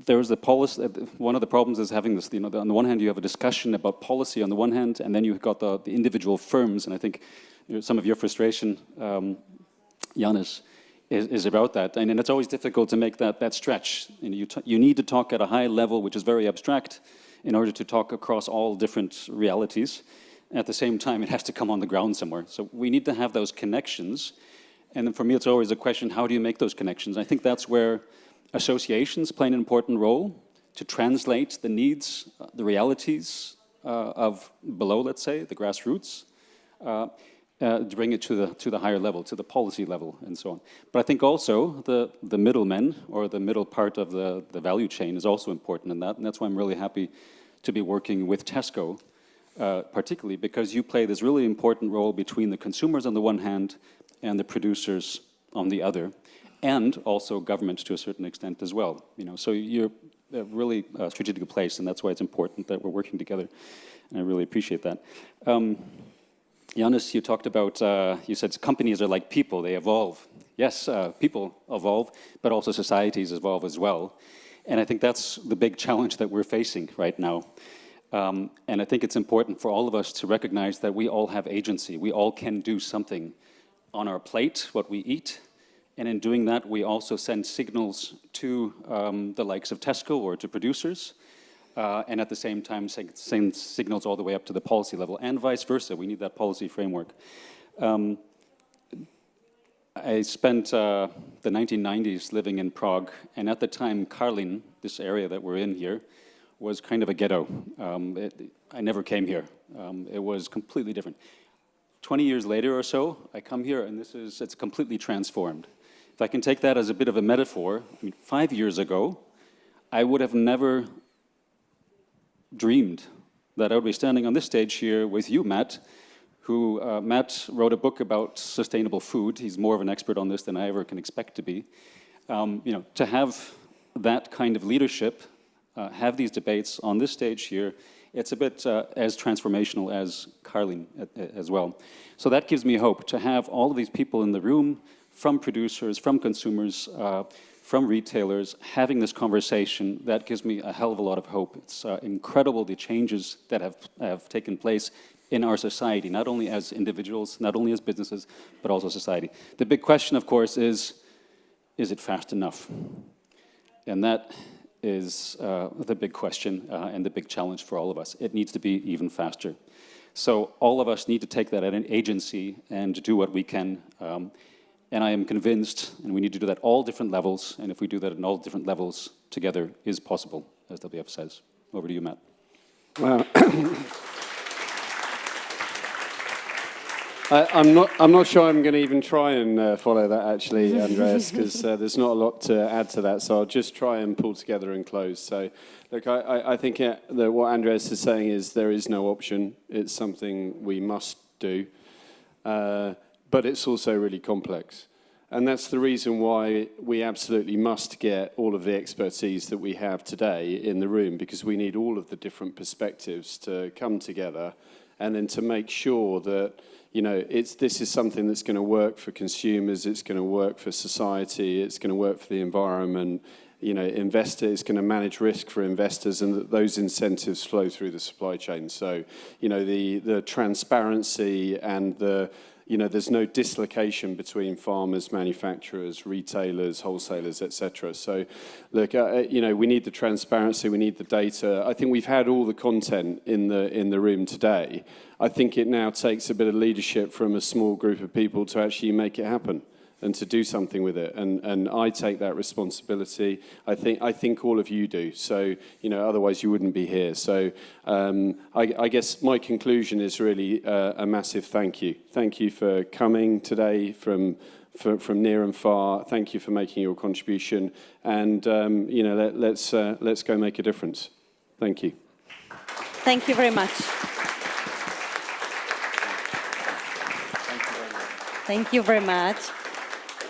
There's the policy. One of the problems is having this. On the one hand, you have a discussion about policy on the one hand, and then you've got the individual firms. And I think some of your frustration, Janus, is about that. And it's always difficult to make that stretch. You need to talk at a high level, which is very abstract, in order to talk across all different realities. At the same time, it has to come on the ground somewhere. So we need to have those connections. And then for me, it's always a question, how do you make those connections? I think that's where associations play an important role to translate the needs, the realities of below, let's say, the grassroots, to bring it to the higher level, to the policy level, and so on. But I think also the middlemen, or the middle part of the value chain, is also important in that. And that's why I'm really happy to be working with Tesco, particularly because you play this really important role between the consumers on the one hand and the producers on the other, and also government to a certain extent as well. So you're a really strategic place, and that's why it's important that we're working together. And I really appreciate that. Janus, you talked about, you said companies are like people, they evolve. Yes, people evolve, but also societies evolve as well. And I think that's the big challenge that we're facing right now. And I think it's important for all of us to recognize that we all have agency. We all can do something on our plate, what we eat. And in doing that, we also send signals to the likes of Tesco or to producers. And at the same time, send signals all the way up to the policy level, and vice versa. We need that policy framework. I spent the 1990s living in Prague, and at the time, Karlin, this area that we're in here, was kind of a ghetto. I never came here. It was completely different. 20 years later or so, I come here, and it's completely transformed. If I can take that as a bit of a metaphor, 5 years ago, I would have never dreamed that I would be standing on this stage here with you, Matt, Matt wrote a book about sustainable food. He's more of an expert on this than I ever can expect to be. To have that kind of leadership, have these debates on this stage here, it's a bit as transformational as Karlin as well. So that gives me hope to have all of these people in the room, from producers, from consumers, from retailers, having this conversation. That gives me a hell of a lot of hope. It's incredible the changes that have taken place in our society, not only as individuals, not only as businesses, but also society. The big question, of course, is it fast enough? And that is the big question and the big challenge for all of us. It needs to be even faster. So all of us need to take that at an agency and do what we can. And I am convinced, and we need to do that at all different levels, and if we do that at all different levels together, is possible, as WWF says. Over to you, Matt. Well, I'm not sure I'm going to even try and follow that, actually, Andreas, because there's not a lot to add to that, so I'll just try and pull together and close. So, look, I think that what Andreas is saying is there is no option. It's something we must do. But it's also really complex. And that's the reason why we absolutely must get all of the expertise that we have today in the room, because we need all of the different perspectives to come together and then to make sure that, this is something that's going to work for consumers, it's going to work for society, it's going to work for the environment, investor is going to manage risk for investors, and that those incentives flow through the supply chain. So, the transparency and there's no dislocation between farmers, manufacturers, retailers, wholesalers, etc. So, look, we need the transparency, we need the data. I think we've had all the content in the room today. I think it now takes a bit of leadership from a small group of people to actually make it happen and to do something with it. And I take that responsibility. I think all of you do. So, otherwise you wouldn't be here. So I guess my conclusion is really a massive thank you. Thank you for coming today from near and far. Thank you for making your contribution. And, let's go make a difference. Thank you. Thank you very much. Thank you very much.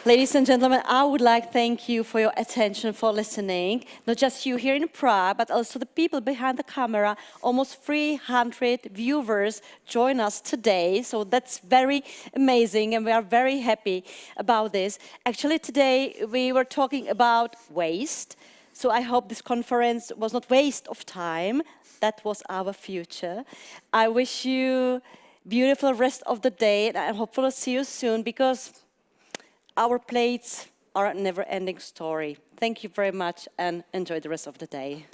Ladies and gentlemen, I would like to thank you for your attention, for listening. Not just you here in Prague, but also the people behind the camera. Almost 300 viewers join us today, so that's very amazing, and we are very happy about this. Actually, today we were talking about waste, so I hope this conference was not waste of time. That was our future. I wish you beautiful rest of the day, and I hopefully see you soon, because our plates are a never-ending story. Thank you very much, and enjoy the rest of the day.